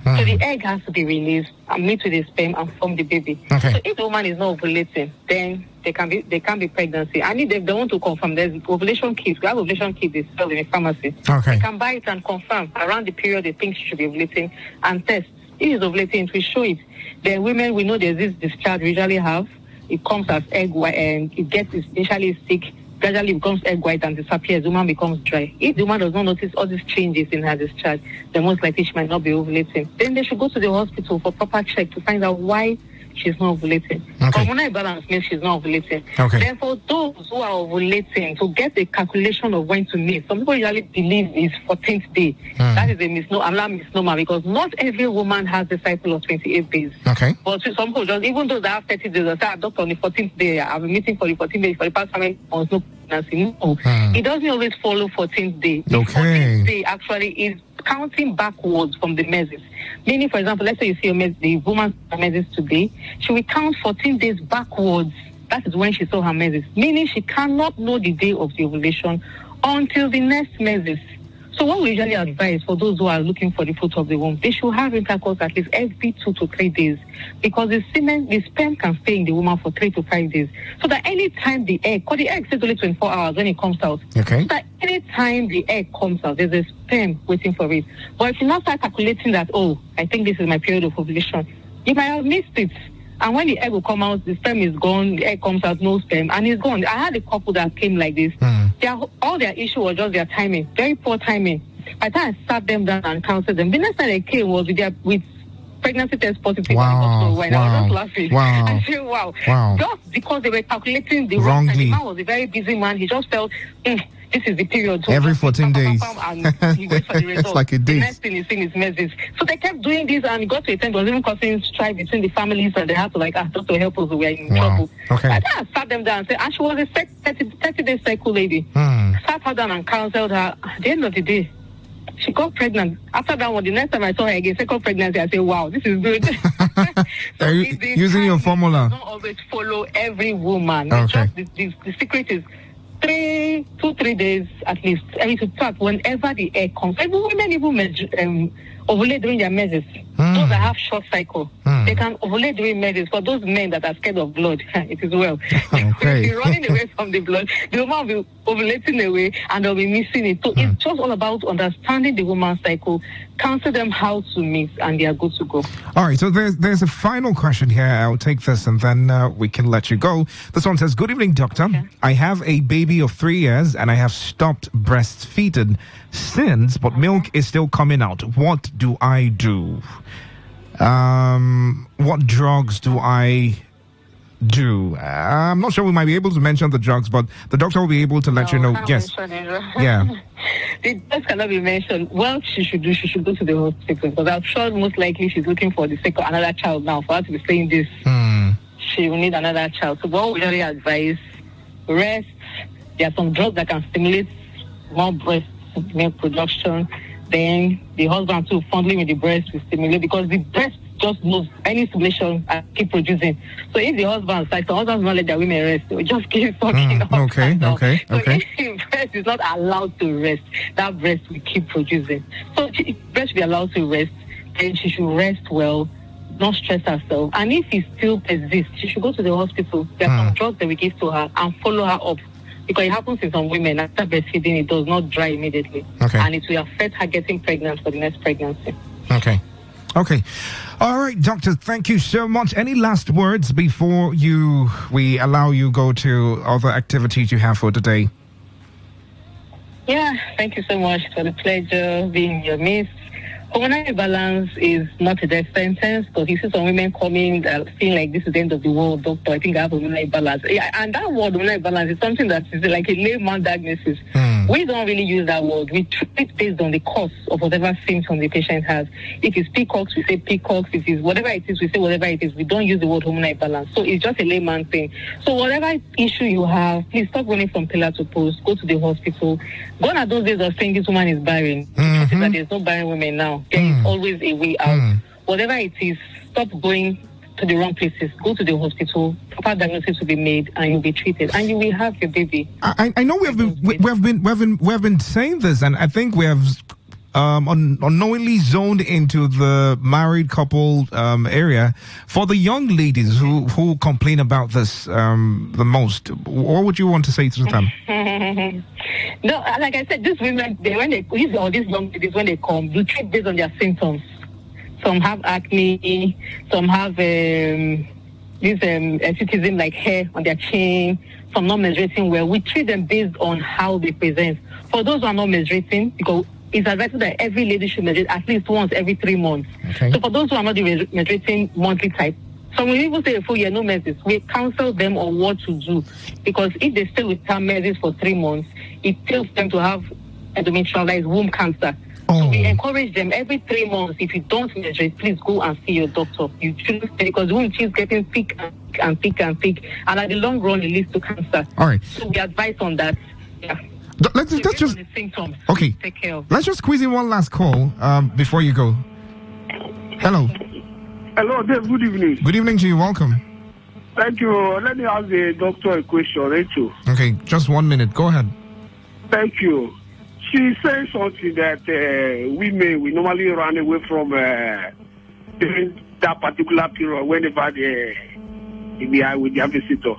So the egg has to be released and meet with the sperm and form the baby. So if the woman is not ovulating, then there can be pregnancy. And if they want to confirm, there's ovulation kits. We have ovulation kits they sell in a pharmacy. They can buy it and confirm around the period they think she should be ovulating and test. If it's ovulating, we show it. Then women, we know there's this discharge we usually have. It comes as egg white and it gets initially thick. Gradually becomes egg white and disappears. The woman becomes dry. If the woman does not notice all these changes in her discharge, then most likely she might not be ovulating. Then they should go to the hospital for proper check to find out why she's not ovulating. Hormonal imbalance means she's not ovulating. Therefore, those who are ovulating, to get a calculation of when to meet, some people usually believe it's 14th day. That is a misnomer, because not every woman has a cycle of 28 days. But some people just, even those that have 30 days, they say, doctor, on the 14th day, I've been meeting for the 14th day for the past 7 months, no pregnancy. No, it doesn't always follow 14th day. The 14th day actually is counting backwards from the meses. Meaning, for example, let's say you see the woman's meses today, she will count 14 days backwards. That is when she saw her meses. Meaning she cannot know the day of the ovulation until the next meses. So what we usually advise for those who are looking for the fruit of the womb, they should have intercourse at least every 2 to 3 days, because the sperm can stay in the woman for 3 to 5 days. So that any time the egg, because the egg stays only 24 hours when it comes out. So that any time the egg comes out, there's a sperm waiting for it. But if you now start calculating that, I think this is my period of ovulation, you might have missed it. And when the egg will come out, the sperm is gone, the egg comes out, no sperm, and it's gone. I had a couple that came like this. All their issue was just their timing, very poor timing. By the time I sat them down and counseled them, the next time they came was with pregnancy test positive. I was just laughing. I said, wow. Just because they were calculating the wrong time. The man was a very busy man. He just felt, this is the period. Every 14 days. And he waits for the result. It's like a The date. next thing he's seeing is menses. So they kept doing this, and it got to a time it was even causing strife between the families, and they had to doctor help us, we are in trouble. Okay. And I sat them down and said, and she was a 30-day cycle lady. Sat her down and counseled her. At the end of the day, she got pregnant. After that one, the next time I saw her again, second pregnancy, I said, wow, this is good. So using your formula. Don't always follow every woman. Okay. The secret is 2-3 days at least. I mean, to start whenever the air comes. Even women ovulate during their menses. Those that have short cycle, they can ovulate during menses. For those men that are scared of blood, it is well. Okay. If you're running away from the blood, the woman will be ovulating away and they'll be missing it. So it's just all about understanding the woman's cycle, counsel them how to mix, and they are good to go. All right, so there's a final question here. I'll take this and then we can let you go. This one says, good evening, doctor. Okay. I have a baby of 3 years and I have stopped breastfeeding since, but milk is still coming out. What do I do? What drugs do I do? I'm not sure we might be able to mention the drugs, but the doctor will be able to let you know. Yes. Yeah. The drugs cannot be mentioned. What she should do, she should go to the hospital, because I'm sure most likely she's looking for the second another child now. For her to be saying this, she will need another child. So what we really advise, rest. There are some drugs that can stimulate more breast milk production. Then the husband too, fondling with the breast will stimulate, because the breast just knows any stimulation and keep producing. So if the husband starts, the husband will not let their women rest. They will just keep talking. Okay. So if the breast is not allowed to rest, that breast will keep producing. So breast should be allowed to rest, and she should rest well, not stress herself. And if it still persists, she should go to the hospital. There are some drugs that we give to her and follow her up. Because it happens in some women, after breastfeeding, it does not dry immediately. Okay. And it will affect her getting pregnant for the next pregnancy. Okay. All right, doctor, thank you so much. Any last words before we allow you go to other activities you have for today? Yeah, thank you so much. For the pleasure being in your midst. Hormonal imbalance is not a death sentence, because you see some women coming that feel like this is the end of the world, doctor. I think I have hormonal imbalance. Yeah, and that word, hormonal imbalance, is something that is like a layman diagnosis. We don't really use that word. We treat based on the cause of whatever symptom the patient has. If it's peacocks, we say peacocks. If it's whatever it is, we say whatever it is. We don't use the word hormonal imbalance. So it's just a layman thing. So whatever issue you have, please stop running from pillar to post. Go to the hospital. Gone are those days of saying this woman is barren. That there's no barren women now. There is always a way out. Whatever it is, stop going to the wrong places. Go to the hospital. Proper diagnosis will be made, and you'll be treated, and you will have your baby. I know we have been saying this, and I think we have unknowingly zoned into the married couple area. For the young ladies who complain about this the most, what would you want to say to them? No, like I said, these women, these young ladies, when they come, you treat based on their symptoms. Some have acne, some have asceticism, like hair on their chin, some not menstruating well. We treat them based on how they present. For those who are not menstruating, because it's advised that every lady should menstruate at least once every 3 months. Okay. So for those who are not the menstruating monthly type, some will even say a full year, no menses. We counsel them on what to do, because if they stay with her menses for 3 months, it tells them to have endometrialized womb cancer. So we encourage them every 3 months, if you don't menstruate, please go and see your doctor. You shouldn't, because the womb keeps getting thick and thick and thick, and at the long run, it leads to cancer. All right. So we advise on that. Yeah. Let's just the symptoms. Okay. Take care of. Let's just squeeze in one last call before you go. Hello. Hello, Dave. Good evening. Good evening to you. Welcome. Thank you. Let me ask the doctor a question, Rachel. Okay, just 1 minute. Go ahead. Thank you. She said something that women we normally run away from during that particular period whenever they are with their visitor.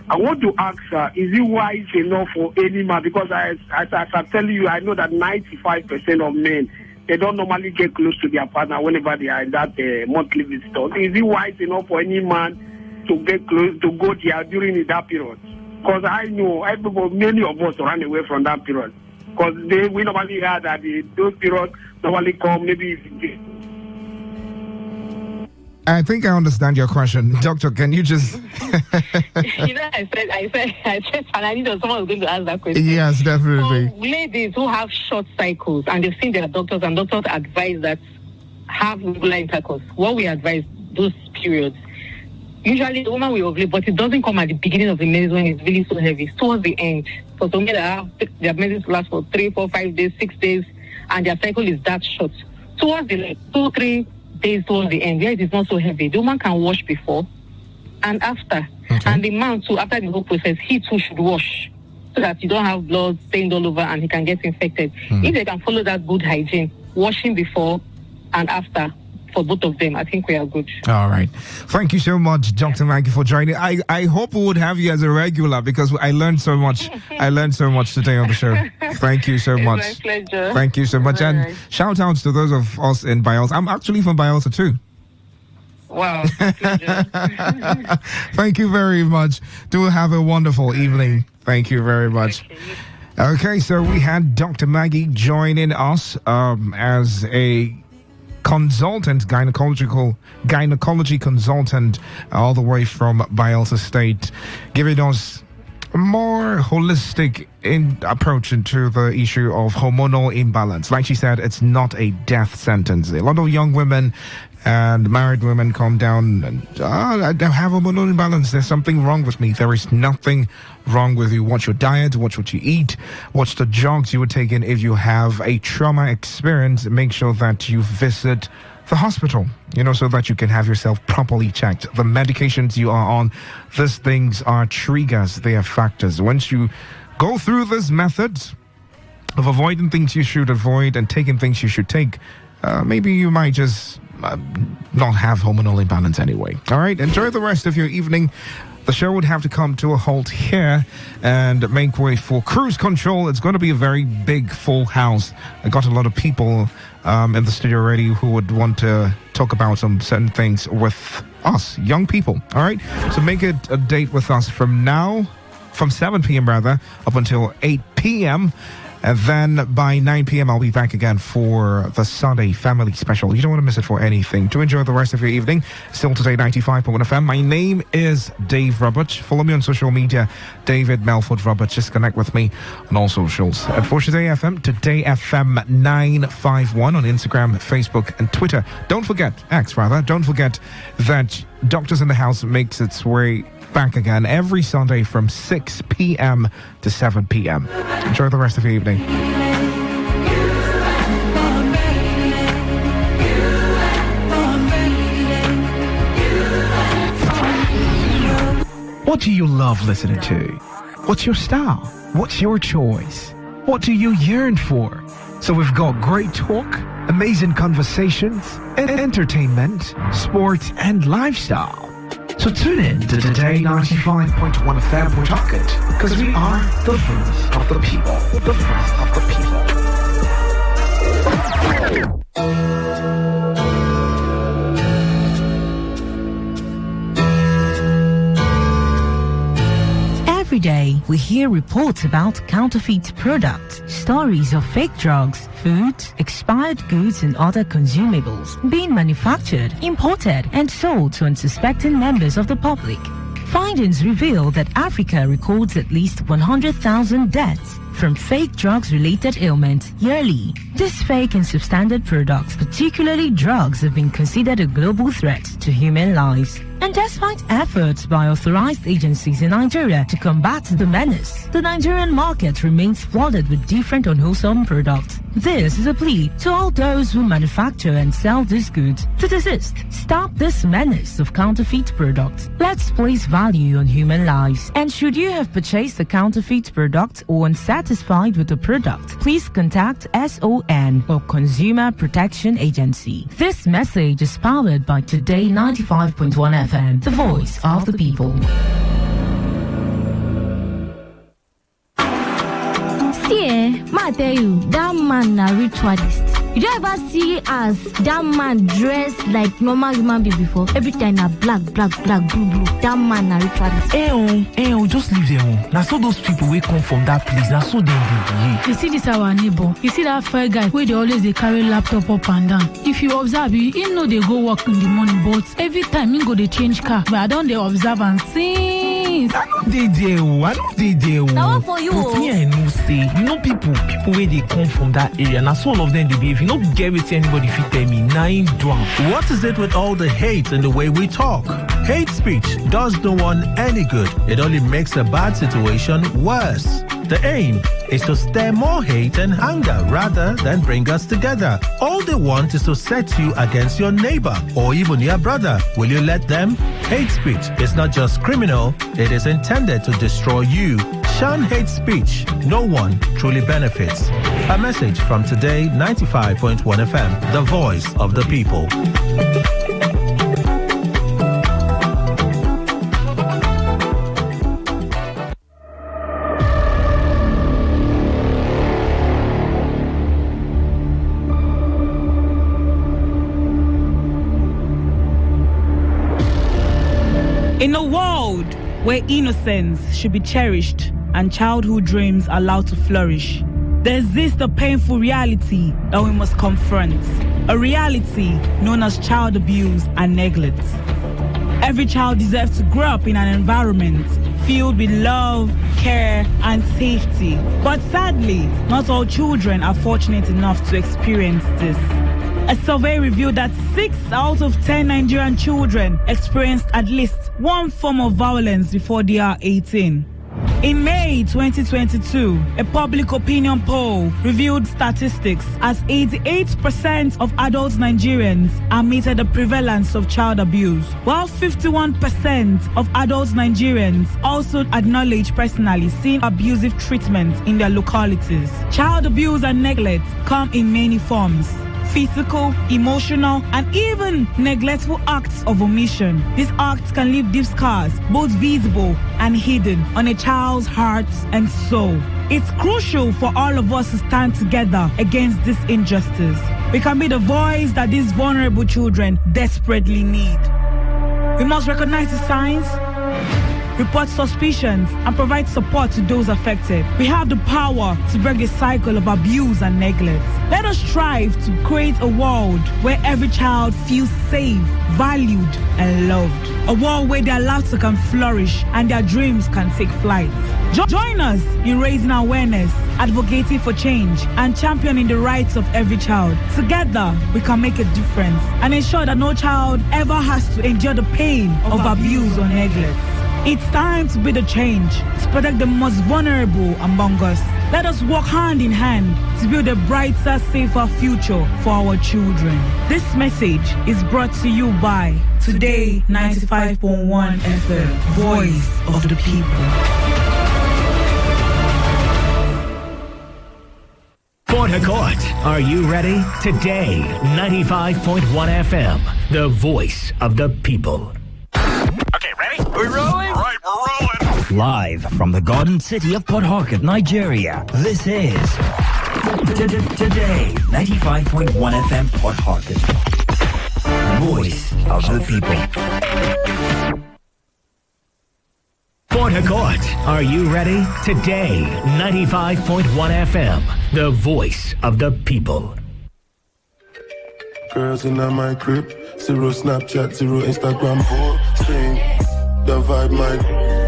I want to ask her, is it wise enough for any man? Because as I'm telling you, I know that 95% of men, they don't normally get close to their partner whenever they are in that monthly visitor. Is it wise enough for any man to get close, to go there during that period? Because I know many of us run away from that period. Because we normally hear that those periods normally come maybe. I think I understand your question. Doctor, can you just... I said, and I knew someone was going to ask that question. Yes, definitely. So ladies who have short cycles and they've seen their doctors and doctors advise that have regular intercourse, what we advise those periods, usually the woman will ovulate, but it doesn't come at the beginning of the menses when it's really so heavy. It's towards the end. So some women have their menses last for 3, 4, 5 days, 6 days, and their cycle is that short. Towards the 2, 3 days towards the end, where it is not so heavy, the woman can wash before and after. Okay. And the man too, after the whole process, he too should wash so that you don't have blood stained all over and he can get infected. If they can follow that good hygiene, washing before and after, for both of them, I think we are good. All right. Thank you so much, Dr. Maggie, for joining. I hope we would have you as a regular because I learned so much. I learned so much today on the show. Thank you so much. It's my pleasure. Thank you so much. All and right. shout outs to those of us in Bielsa. I'm actually from Bielsa too. Wow. Pleasure. Thank you very much. Do have a wonderful evening. Thank you very much. Okay, so we had Dr. Maggie joining us as a consultant, gynecology consultant, all the way from Bielsa State, giving us a more holistic approach into the issue of hormonal imbalance. Like she said, it's not a death sentence. A lot of young women and married women come down and I have hormonal imbalance. There's something wrong with me. There is nothing wrong with you. Watch your diet, watch what you eat, watch the drugs you would take in. If you have a trauma experience, make sure that you visit the hospital, so that you can have yourself properly checked. The medications you are on, these things are triggers, they are factors. Once you go through this method of avoiding things you should avoid and taking things you should take, maybe you might just not have hormonal imbalance anyway. All right, enjoy the rest of your evening. The show would have to come to a halt here and make way for cruise control. It's going to be a very big full house. I got a lot of people in the studio already who would want to talk about some certain things with us, young people. All right, so make it a date with us from 7 p.m. rather, up until 8 p.m. And then by 9 p.m. I'll be back again for the Sunday Family Special. You don't want to miss it for anything. To enjoy the rest of your evening, still Today95.1 FM. My name is Dave Roberts. Follow me on social media, David Melford Roberts. Just connect with me on all socials. And for Today FM, Today FM 951 on Instagram, Facebook, and Twitter. Don't forget that Doctors in the House makes its way back again every Sunday from 6 p.m. to 7 p.m. Enjoy the rest of your evening. What do you love listening to? What's your style? What's your choice? What do you yearn for? So we've got great talk, amazing conversations, and entertainment, sports, and lifestyle. So tune in to Today95.1 FM Pawtucket, because we are the voice of the people. The voice of the Every day, we hear reports about counterfeit products, stories of fake drugs, food, expired goods and other consumables being manufactured, imported and sold to unsuspecting members of the public. Findings reveal that Africa records at least 100,000 deaths from fake drugs-related ailments yearly. These fake and substandard products, particularly drugs, have been considered a global threat to human lives. And despite efforts by authorized agencies in Nigeria to combat the menace, the Nigerian market remains flooded with different unwholesome products. This is a plea to all those who manufacture and sell these goods to desist. Stop this menace of counterfeit products. Let's place value on human lives. And should you have purchased a counterfeit product or unsatisfied with the product, please contact SON or Consumer Protection Agency. This message is powered by Today95.1 FM, the voice of the people. See, ma tell you, that man a ritualist. You don't ever see as that man dressed like normal human being before. Every time na black, blue. That man na ritualist. Just leave them. Now so those people will come from that place. Now so they behave. You see this our neighbor. You see that fair guy where they always they carry laptop up and down. If you observe, you know they go work in the morning, but every time you go they change car. But I don't they observe and since. I know they do. Now for you. But me I know say, people where they come from that area. Now so all of them they behave. You don't get with anybody if you tell me. Nine drum. What is it with all the hate and the way we talk? Hate speech does no one any good. It only makes a bad situation worse. The aim is to stir more hate and anger rather than bring us together. All they want is to set you against your neighbor or even your brother. Will you let them? Hate speech is not just criminal, it is intended to destroy you. Shun hate speech. No one truly benefits. A message from Today95.1 FM, the voice of the people. In a world where innocence should be cherished and childhood dreams allowed to flourish, there exists a painful reality that we must confront. A reality known as child abuse and neglect. Every child deserves to grow up in an environment filled with love, care, and safety. But sadly, not all children are fortunate enough to experience this. A survey revealed that 6 out of 10 Nigerian children experienced at least one form of violence before they are 18. In May 2022, a public opinion poll revealed statistics as 88% of adult Nigerians admitted the prevalence of child abuse, while 51% of adult Nigerians also acknowledge personally seeing abusive treatment in their localities. Child abuse and neglect come in many forms: physical, emotional, and even neglectful acts of omission. These acts can leave deep scars, both visible and hidden, on a child's heart and soul. It's crucial for all of us to stand together against this injustice. We can be the voice that these vulnerable children desperately need. We must recognize the signs, report suspicions, and provide support to those affected. We have the power to break the cycle of abuse and neglect. Let us strive to create a world where every child feels safe, valued, and loved. A world where their laughter can flourish and their dreams can take flight. Join us in raising awareness, advocating for change, and championing the rights of every child. Together, we can make a difference and ensure that no child ever has to endure the pain of abuse or neglect. It's time to be the change, to protect the most vulnerable among us. Let us work hand in hand to build a brighter, safer future for our children. This message is brought to you by Today95.1 FM, Voice of the People. Port Harcourt, are you ready? Today, 95.1 FM, the voice of the people. Okay, ready? We're rolling? All right, we're rolling. Live from the Garden City of Port Harcourt, Nigeria, this is Today 95.1 FM Port Harcourt, voice of the people. Port Harcourt, are you ready? Today, 95.1 FM, the voice of the people. Girls in my crib, 0 Snapchat, 0 Instagram posting. The vibe might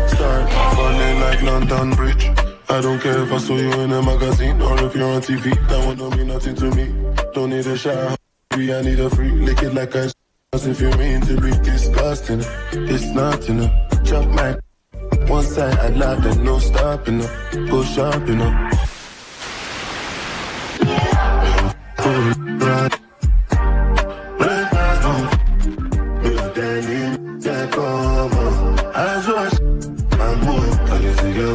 start falling like London Bridge. I don't care if I saw you in a magazine or if you're on TV. That one don't mean nothing to me. Don't need a shower, I need a free. Lick it like I if you mean to be disgusting. It's not enough. Chop my one side, I laugh and no stopping up. Go shopping up.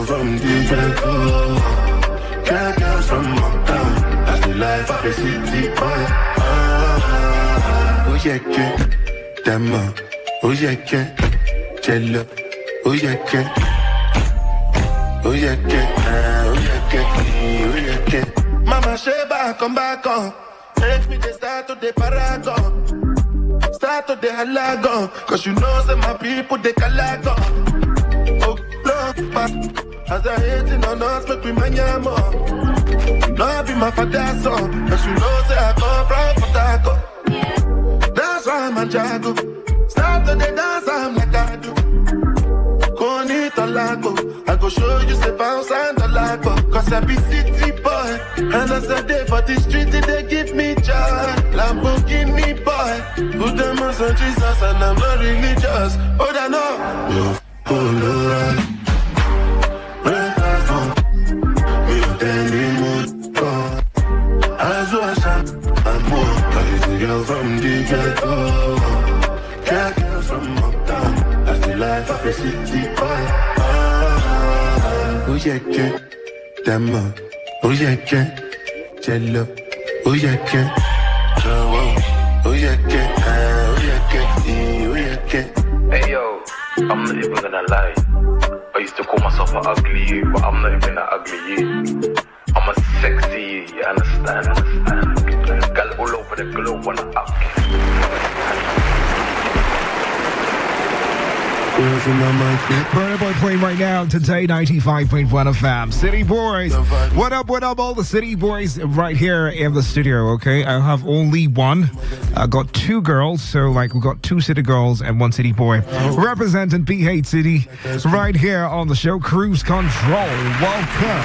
From DJ girls from uptown. That's the life of a city boy. Oh yeah, que dama. Oh yeah, que jello. Oh yeah, que. Oh yeah, que. Oh yeah, que. Oh yeah, que. Mama Sheba, come back on. Make me the start to the paragon. Start to the halagon. Cause you know say my people they calagon. Oh no, as I hating on us, make me manyamo. You know I be my father's son. Cause you know say I come from Potako. That's why I'm a jago. Start to the dance, I'm like I do. Koni Talago, I go show you the bounce and the lago. Cause I be city boy, and as I day for the street, they give me joy. Lamborghini boy, put them on Jesus and I'm not religious. Oh, I know. You Colorado, red phone, you tell me what. As I shot, I'm more. I used to girl from the ghetto, girl from uptown. That's the life of a city boy. Oh yeah, yeah, demo. Oh yeah, yeah, jello. Oh yeah, yeah, oh yeah, yeah, oh yeah, yeah. Hey yo, I'm not even gonna lie. I used to call myself an ugly you, but I'm not even an ugly you. I'm a sexy you, you understand? Girl all over the globe wanna up. Burner Boy playing right now, Today 95.1 FM. City Boys. What up, all the City Boys right here in the studio, okay? I have only one. I got two girls, so like we got two city girls and one city boy. Representing P8 City right here on the show. Cruise Control. Welcome.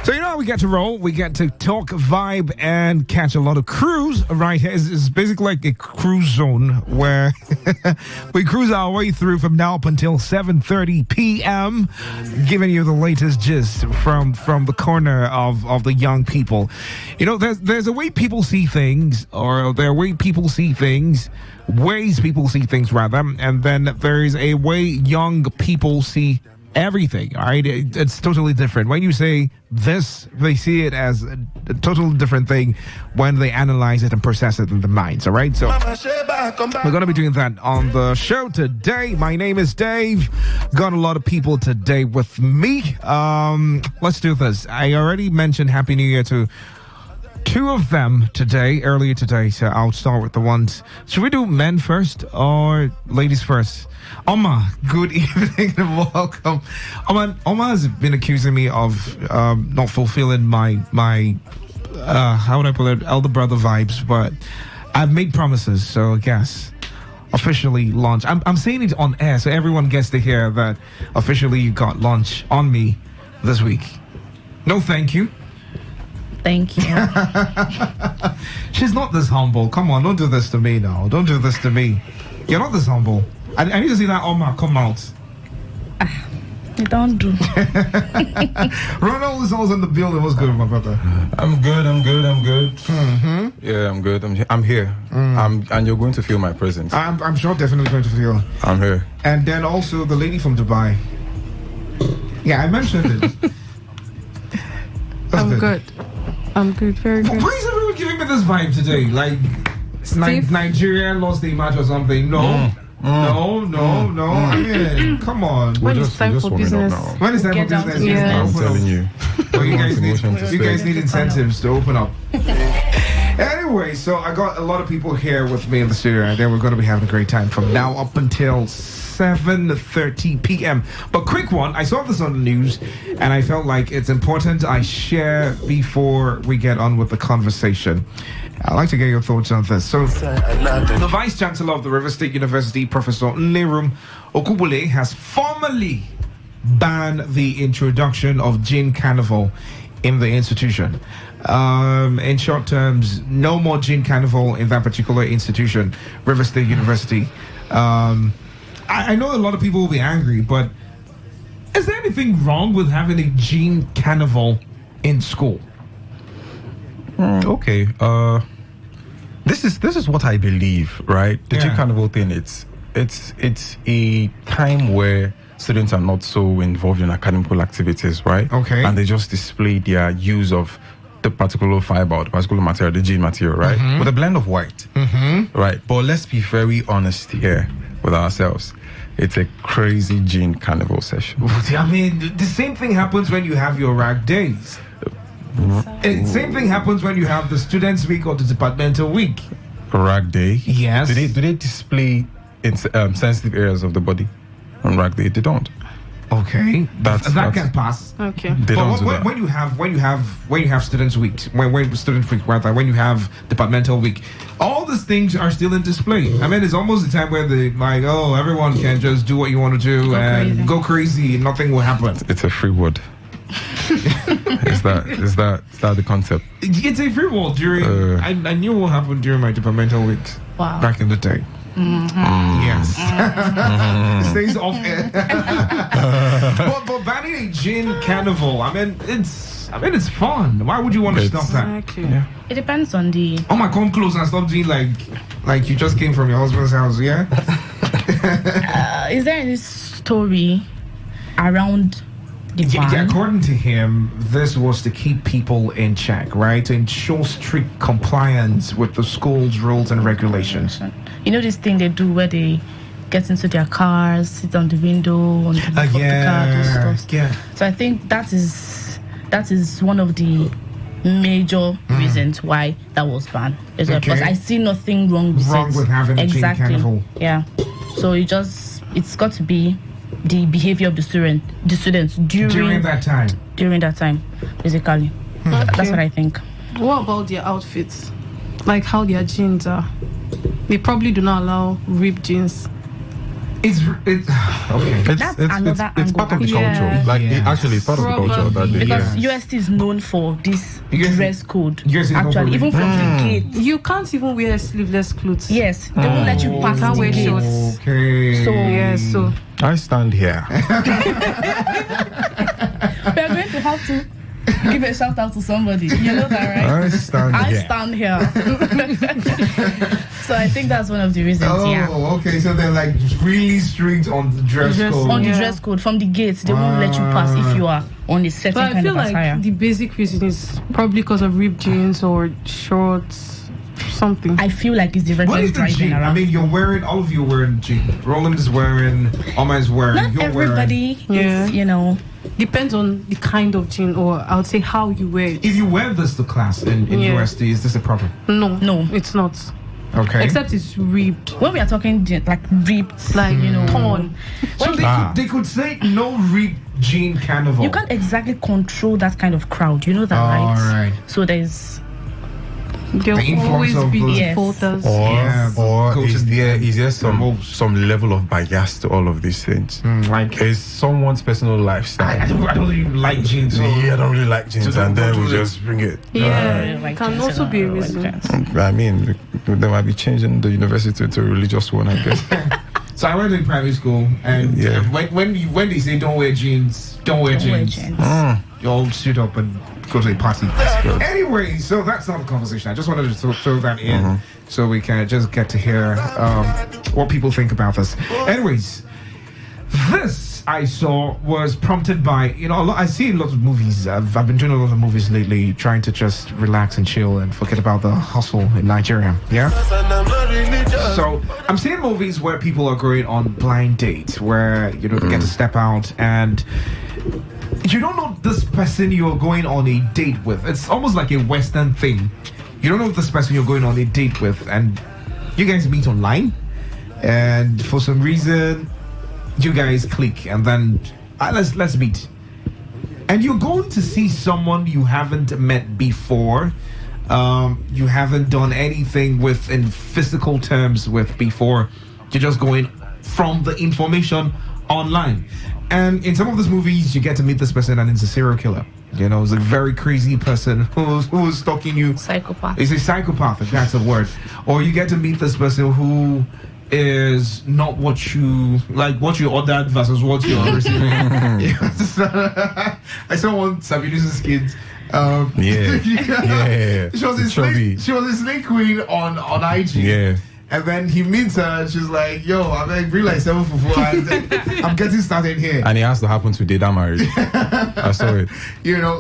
So you know how we get to roll? We get to talk, vibe, and catch a lot of cruise right here. It's basically like a cruise zone where we cruise our way through from now up until 7:30 p.m., giving you the latest gist from the corner of the young people. You know, there's a way people see things, or there are ways people see things, rather, and then there's a way young people see everything, all right? It's totally different. When you say this, they see it as a totally different thing when they analyze it and process it in their minds, all right? So we're going to be doing that on the show today. My name is Dave. Got a lot of people today with me. Let's do this. I already mentioned Happy New Year to two of them earlier today, so I'll start with the ones. Should we do men first or ladies first? Oma, good evening and welcome. Oma has been accusing me of not fulfilling my how would I put it, elder brother vibes, but I've made promises, so I guess officially launch. I'm saying it on air so everyone gets to hear that officially you got lunch on me this week. No thank you. Thank you. She's not this humble. Come on, don't do this to me now. Don't do this to me. You're not this humble. I need to see that Oma come out. You don't do. Ronald is also in the building. What's good, my brother? I'm good. Mm-hmm. Yeah, I'm good. I'm here. And you're going to feel my presence. I'm sure definitely going to feel. I'm here. And then also the lady from Dubai. Yeah, I mentioned it. I'm good. I'm good, very good. Why is everyone giving me this vibe today? Like, Nigeria lost the match or something? No. No. I mean, come on. When it's time for business. When it's time for business, yeah. I'm telling you. You guys need incentives to open up. Anyway, so I got a lot of people here with me in the studio, and then we're going to be having a great time from now up until 7:30 p.m. But quick one, I saw this on the news, and I felt like it's important I share before we get on with the conversation. I'd like to get your thoughts on this. So, the Vice Chancellor of the River State University, Professor Nnerum Okubule, has formally banned the introduction of gin carnival in the institution. In short terms, no more gin carnival in that particular institution, River State University. I know a lot of people will be angry, but is there anything wrong with having a gin carnival in school? Okay. This is what I believe, right? The gin carnival thing. It's a time where students are not so involved in academic activities, right? Okay. And they just display their use of the particular fiber, the particular material, the gin material, right? Mm-hmm. With a blend of white, right? But let's be very honest here with ourselves. It's a crazy gin carnival session. I mean, the same thing happens when you have your rag days. Same thing happens when you have the students' week or the departmental week. Rag day. Yes. Do they display in sensitive areas of the body on rag day? They don't. Okay, that can pass. Okay, they don't do that. When you have students' week, when student week rather, when you have departmental week, all these things are still in display. I mean, it's almost the time where they like, oh, everyone can just do what you want to do and go crazy. Nothing will happen. It's a free word. Is that the concept? It's a free word during. I knew what happened during my departmental week back in the day. Yes. Stays off air. but banning a gin carnival, I mean it's fun. Why would you want to stop that? Exactly. It depends on the. Oh my, come close and stop doing like you just came from your husband's house, yeah? Is there any story around the ban? According to him, this was to keep people in check, right? To ensure strict compliance with the school's rules and regulations. You know this thing they do where they get into their cars, sit on the window, on the roof of the car, those stuff. Yeah. So I think that is one of the major reasons why that was banned. Because I see nothing wrong with having a gin carnival. Yeah. So it's got to be the behavior of the students during that time. During that time, basically. That's what I think. What about their outfits? Like how their jeans are? They probably do not allow ripped jeans. It's okay. It's part of the culture. Like actually, it's part of the culture that they. Because UST is known for this dress code. Actually, even from the gate, you can't even wear sleeveless clothes. Yes, they won't let you pass the wear gate. shorts. Okay. So I stand here. We are going to have to give a shout out to somebody. You know that, right? I stand here. So I think that's one of the reasons. Okay. So they're like really strict on the dress code. On the dress code from the gates, they won't let you pass if you are on a certain kind of attire. I feel like the basic reason is probably because of ripped jeans or shorts. Something. I feel like it's the regular driving around. I mean, all of you are wearing jeans. Roland is wearing, Oma is wearing. Not everybody is, Depends on the kind of jean, or I would say how you wear it. If you wear this to class in USD, is this a problem? No, it's not. Okay. Except it's ripped. When we are talking like ripped, like torn. So they could say no ripped jean carnival. You can't exactly control that kind of crowd. You know that, right? All right. So there's. There'll always be defaulters. Or is there some level of bias to all of these things? Like is someone's personal lifestyle. I don't really like jeans. I don't really like jeans, so and then we just bring it. Can also be a reason. I mean, they might be changing the university to a religious one, I guess. So I went to primary school, and when they say don't wear jeans, don't wear jeans. You all stood up and go to a party. Anyway, so that's not the conversation. I just wanted to throw that in so we can just get to hear what people think about this. Anyways, this I saw was prompted by, I see a lot of movies. I've been doing a lot of movies lately, trying to just relax and chill and forget about the hustle in Nigeria. Yeah? So I'm seeing movies where people are going on blind dates, where, they get to step out and you don't know this person you're going on a date with. It's almost like a Western thing. You don't know this person you're going on a date with, and you guys meet online, and for some reason you guys click, and then let's meet. And you're going to see someone you haven't met before, you haven't done anything with in physical terms with before. You're just going from the information online. And in some of these movies, you get to meet this person, and it's a serial killer. It's a very crazy person who's stalking you. Psychopath. It's a psychopath, if that's a word. Or you get to meet this person who is not what you ordered versus what you're receiving. I saw one Sabinusi's kids. She was a snake queen on IG. Yeah. And then he meets her, and she's like, "Yo, I'm bring like 7 for 4. I'm getting started here." And it has to happen today. That marriage. I saw it.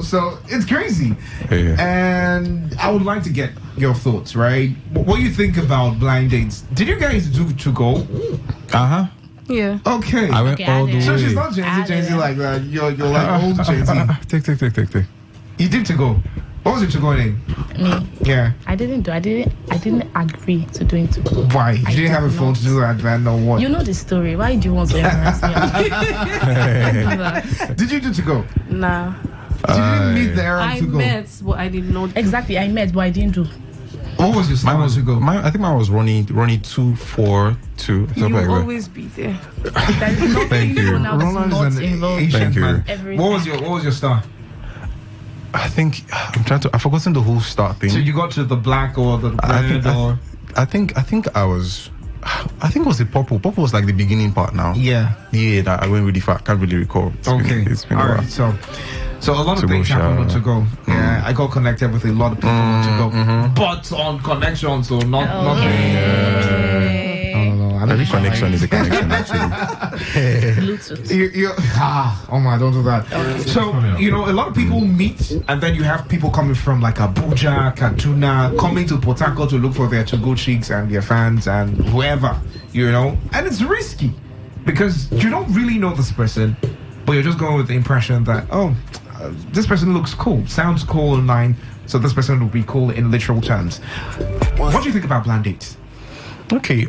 So it's crazy. Yeah. And I would like to get your thoughts, right? What do you think about blind dates? Did you guys do to go? Yeah. Okay. I went all the way. So she's not Gen Z like that. You're like old Gen Z. Take. You did to go. What was your to-go name? Me. Yeah. I didn't agree to doing to go. Why? You didn't have a phone to do that, then or what? You know the story. Why do you want to embarrass me? Did you do to go? Nah. You didn't meet the Arab I to go. met, but I did not. Exactly, I met, but I didn't do. What was your Mine was to go. I think mine was Ronnie 242. You will always be there. Thank you. Roland is an Asian Thank you. man. What was your star? I think I've forgotten the whole start thing. So you got to the black or the red or? I think it was the purple. Purple was like the beginning part now. Yeah. Yeah, that I went really far. I can't really recall. It's been all a while. right. So a lot of things happen on to go. Yeah, I got connected with a lot of people on to go, but on connection, so not. Every connection is a connection, actually. Oh my, don't do that. So, a lot of people meet, and then you have people coming from like Abuja, Kaduna, coming to Port Harcourt to look for their to-go chicks and their fans and whoever, and it's risky because you don't really know this person, but you're just going with the impression that, this person looks cool, sounds cool online, so this person will be cool in literal terms. What do you think about blind dates? Okay,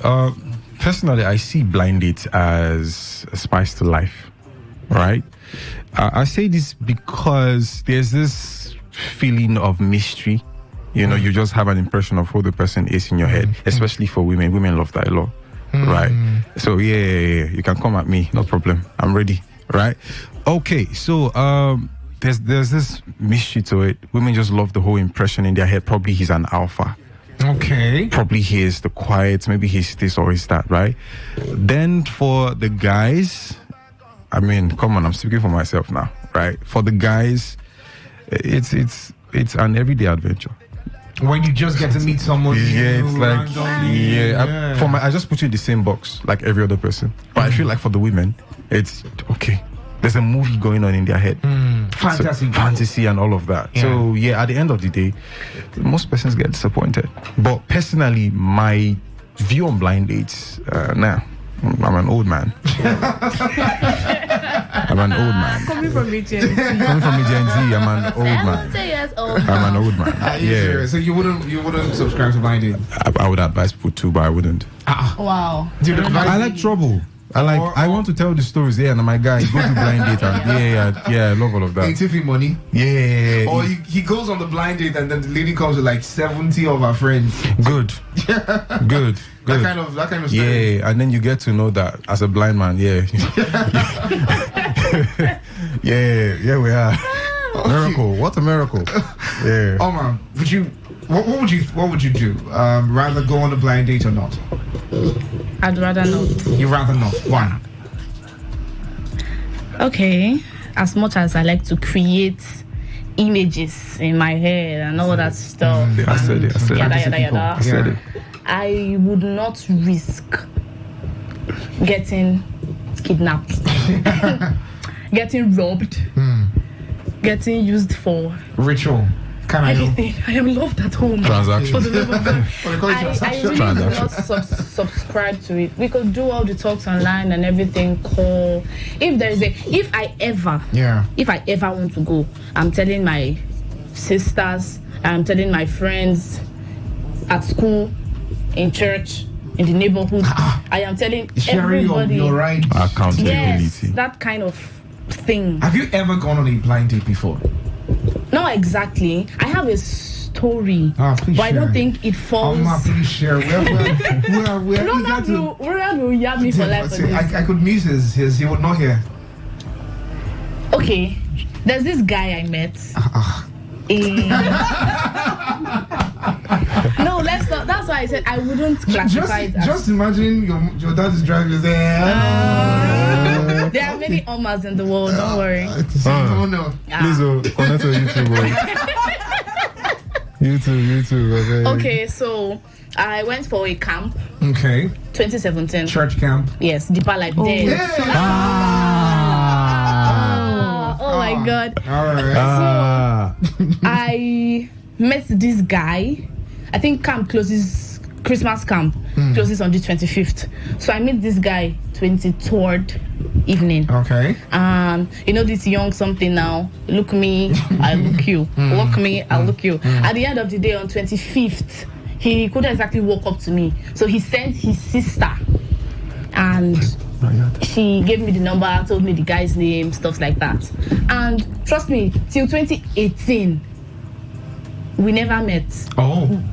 personally, I see blind dates as a spice to life, right? I say this because there's this feeling of mystery. You just have an impression of who the person is in your head, especially for women. Women love that a lot, right? So yeah, you can come at me, no problem. I'm ready, right? Okay, so there's this mystery to it. Women just love the whole impression in their head. Probably he's an alpha. Okay. Probably he's the quiet, maybe he's this or he's that, right? Then for the guys, I mean, come on, I'm speaking for myself now, right? For the guys, it's an everyday adventure. When you just get to meet someone, it's like, I just put you in the same box like every other person. But I feel like for the women, it's okay. There's a movie going on in their head. Fantasy and all of that. Yeah. So yeah, at the end of the day, most persons get disappointed. But personally, my view on blind dates, I'm an old man. I'm an old man. Coming from a Gen Z. Coming from a Gen Z, I'm an old man. I'm an old man. Yeah. So you wouldn't subscribe to blind dates? I would advise people to, but I wouldn't. Wow. Dude, I like trouble. I want to tell the stories. Yeah, and my guy go to blind date and I love all of that. Hey, Tiffy money. Yeah. Or he goes on the blind date and then the lady comes with like 70 of her friends. Good. That kind of story. Yeah, and then you get to know that as a blind man. Yeah. yeah, we are. Miracle. What a miracle. Yeah. Oh man, what would you do? Rather go on a blind date or not? I'd rather not. You'd rather not. Why? Okay, as much as I like to create images in my head and all that stuff, I said it. Yada. I said it. I would not risk getting kidnapped, getting robbed, getting used for ritual. Anything. I am loved at home. Transaction. For the love of God. I really do not subscribe to it. We could do all the talks online and everything. Call. If I ever want to go, I'm telling my sisters, I'm telling my friends at school, in church, in the neighborhood. I am telling everybody. Your right. Accountability. Yes, that kind of thing. Have you ever gone on a blind date before? Not exactly. I have a story, but I don't think it falls. Please share. We're will yab me for life. I could miss his. He would not hear. Okay, there's this guy I met. No, let's not. That's why I said I wouldn't classify it. Just imagine your dad is driving there. There are many Omas in the world. Don't worry. Please, connect to YouTube. YouTube. Okay, so I went for a camp. Okay. 2017. Church camp. Yes, Deeper Life Day. Oh my God. All right. So I met this guy. I think camp closes, Christmas camp. closes on the 25th. So I meet this guy 23rd evening. Okay. You know this young something now. Look me, I look you. Look me, I look you. At the end of the day, on 25th, he couldn't exactly walk up to me. So he sent his sister, and she gave me the number, told me the guy's name, stuff like that. And trust me, till 2018, we never met. Oh.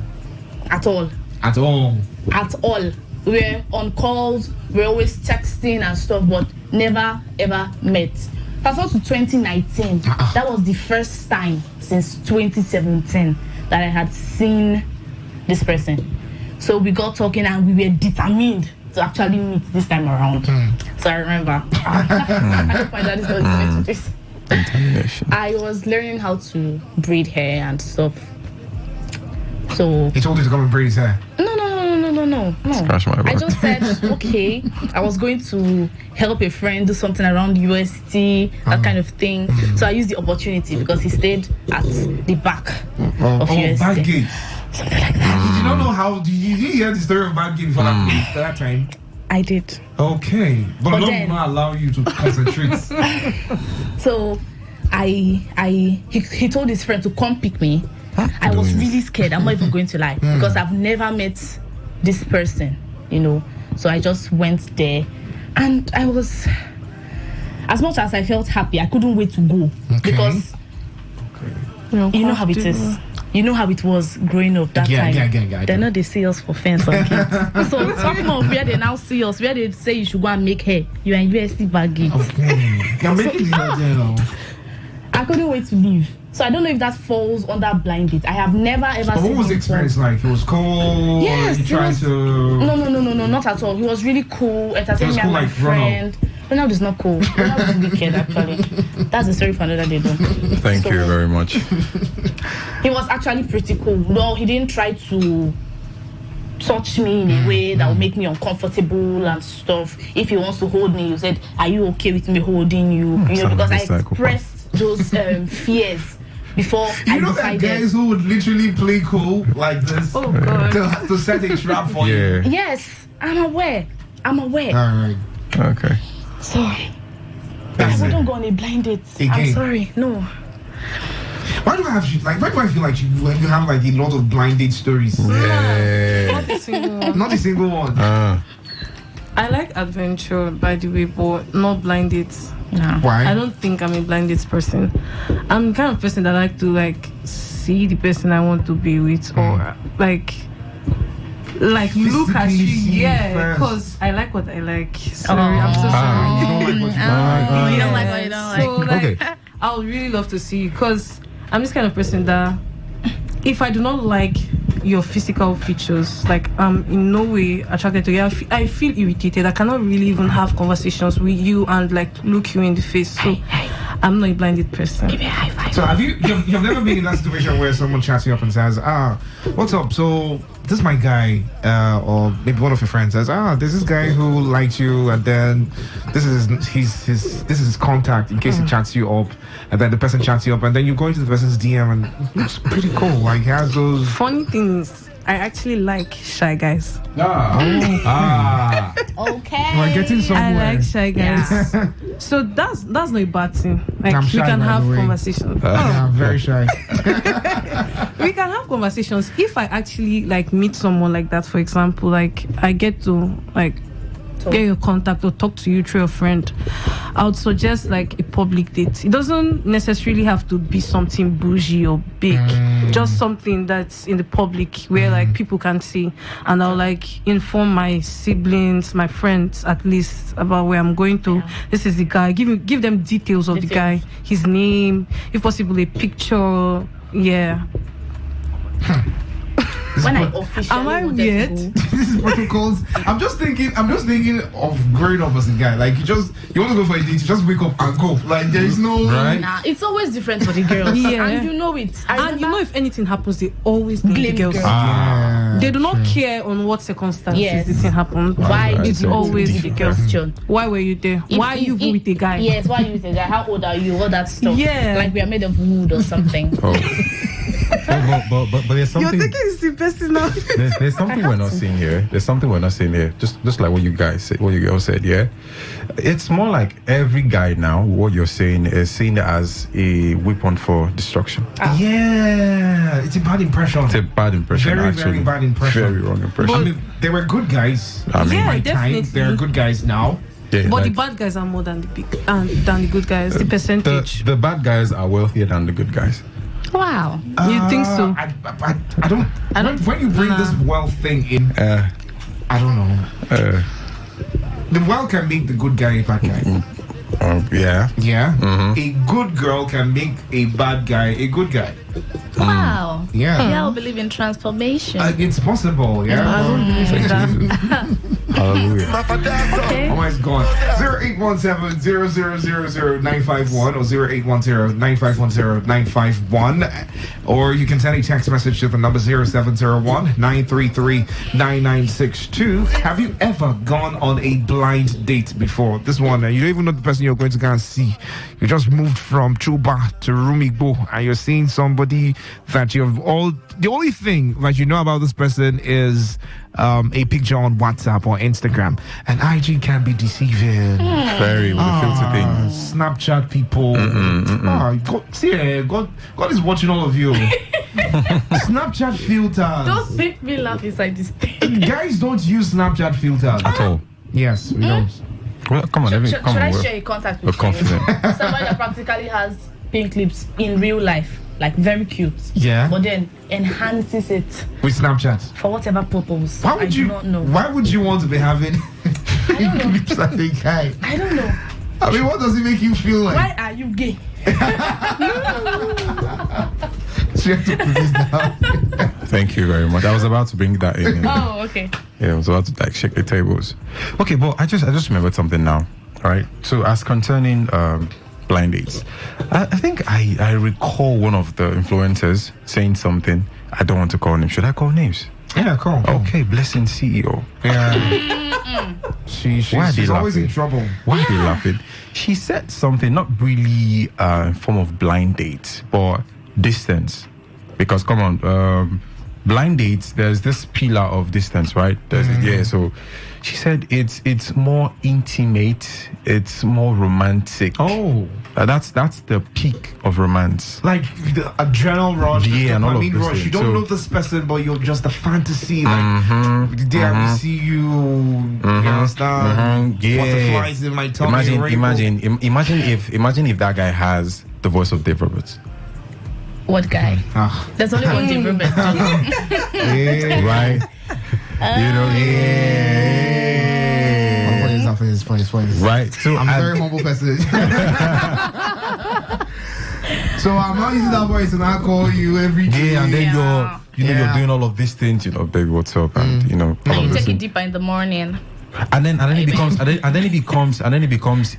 At all. At all. At all. We were on calls, we were always texting and stuff, but never ever met. Fast forward to 2019. That was the first time since 2017 that I had seen this person. So we got talking and we were determined to actually meet this time around. So I remember. I hope my dad is not listening to this. I was learning how to braid hair and stuff. So he told you to come and braid his hair? No. Scratch my back. I just said, okay, I was going to help a friend do something around UST, that kind of thing. So I used the opportunity because he stayed at the back of UST. Badgate. Something like that. Did you not know how? Did you hear the story of Badgate before that time? I did. Okay, but love will not allow you to concentrate. So he told his friend to come pick me. I was really scared. I'm not even going to lie because I've never met this person, you know. So I just went there, and I was, as much as I felt happy, I couldn't wait to go because you know how it is. You know how it was growing up that time. They know they see us for fence on kids. So talking of where they now see us, where they say you should go and make hair, you are in USC baggage. You're making it now. I couldn't wait to leave. So I don't know if that falls under blind date. I have never ever seen. What was the experience like? It was cool. Yes, you tried to. No, not at all. He was really cool, entertaining me and my friend. Ronald is not cool. Ronald is wicked, actually. That's a story for another day, though. Thank you very much. He was actually pretty cool. No, he didn't try to touch me in a way that would make me uncomfortable and stuff. If he wants to hold me, he said, "Are you okay with me holding you?" You know, because I expressed those fears before I decided. That guys who would literally play cool like this to set a trap for you. Yes, I'm aware. All right. Okay. So I wouldn't go on a blind date. I'm sorry. No. Why do I feel like you have like a lot of blind date stories? Yeah. Not a single one. Not a single one. I like adventure, by the way, but not blind dates. No. Why? I don't think I'm a blind dates person. I'm the kind of person that like to see the person I want to be with, or like look at you, because I like what I like. Sorry, I'm so sorry. You don't like what you like. You don't like what you don't like. So I would really love to see you, because I'm this kind of person that if I do not like your physical features, like I'm in no way attracted to you, I feel irritated. I cannot really even have conversations with you and like look you in the face. So I'm not a blinded person. Give me a high five. So you've never been in that situation where someone chats you up and says, what's up? So this is my guy, or maybe one of your friends says, there's this guy who likes you, and then this is his contact in case he chats you up, and then the person chats you up, and then you go into the person's DM and it looks pretty cool. Like he has those funny things. I actually like shy guys. Okay. We're getting somewhere. I like shy guys. Yeah. So that's not a bad thing. Like we can have conversations. I'm very shy. We can have conversations. If I actually like meet someone like that, for example, like I get to like get your contact or talk to you through a friend, I would suggest like a public date. It doesn't necessarily have to be something bougie or big, just something that's in the public where like people can see, and I'll like inform my siblings, my friends at least, about where I'm going to. This is the guy. Give them details of the guy, his name, if possible a picture. When I officially am I weird? This is protocols. I'm just thinking of growing up as a guy. Like you want to go for a date, you just wake up and go. Like there is no Nah, it's always different for the girls. And you know it. And you know if anything happens, they always blame the girls. They do not care on what circumstances the thing happened. Why it's always the girls. Question. Why were you there? Why are you with a guy? Yes, why are you with a guy? How old are you? All that stuff. Yeah. Like we are made of wood or something. But there's something. You're taking this personal. There's something we're not seeing here. There's something we're not seeing here. Just like what you guys said, what you girls said. Yeah, it's more like every guy now. What you're saying is seen as a weapon for destruction. Yeah, it's a bad impression. It's a bad impression. Very, actually. very bad impression. Very wrong impression. I mean, they were good guys. Yeah, definitely. They're good guys now. Yeah, but the bad guys are more than the than the good guys. The percentage. The bad guys are wealthier than the good guys. Wow. You think so? I don't. When you bring this wealth thing in, I don't know. The wealth can make the good guy a bad guy. Yeah. Yeah. A good girl can make a bad guy a good guy. Wow. Yeah. Yeah, I believe in transformation. It's possible. Yeah. I don't believe in that. Hallelujah. Okay. Oh my God. 0817-0000-951 or 0810-9510-951. Or you can send a text message to the number 0701-933-9962. Have you ever gone on a blind date before? This one, you don't even know the person you're going to go and see. You just moved from Chuba to Rumigbo and you're seeing somebody that the only thing that you know about this person is a picture on WhatsApp or Instagram. And IG can be deceiving. Very with the filter thing. Snapchat people. God is watching all of you. Snapchat filters. Don't make me laugh inside this thing. Guys don't use Snapchat filters at all. Yes, we don't. Well, come on, Should I share a contact with you? Confident. Somebody that practically has pink lips in real life, like very cute. Yeah. But then enhances it with Snapchat for whatever purpose. Why would you do not know? Why would you want to be having pink lips like a guy? I don't know. I mean, what does it make you feel like? Why are you gay? Thank you very much. I was about to bring that in. Oh, okay. Yeah, I was about to shake the tables. Okay, but I just remembered something now. All right. So as concerning blind dates, I think I recall one of the influencers saying something. I don't want to call names. Should I call names? Yeah, call. Okay, Blessing CEO. Yeah. She's always in trouble. Why are they laughing? She said something, not really in form of blind date, but distance. Because come on, blind dates, there's this pillar of distance, right? Yeah, so she said it's more intimate, it's more romantic. Oh. That's the peak of romance. Like the adrenaline rush, yeah, and all of rush. those You don't know this person, but you're just a fantasy. Like the day I will see you, you understand? Yeah. Butterflies in my tummy. Imagine if that guy has the voice of Dave Roberts. What guy? There's only one Dave Roberts. Right. You know, It's funny. Right. So I'm a very humble person. So I'm not using that voice and I call you every day. Yeah, and then you're doing all of these things, baby, what's up? And And you take it deeper in the morning. And then it becomes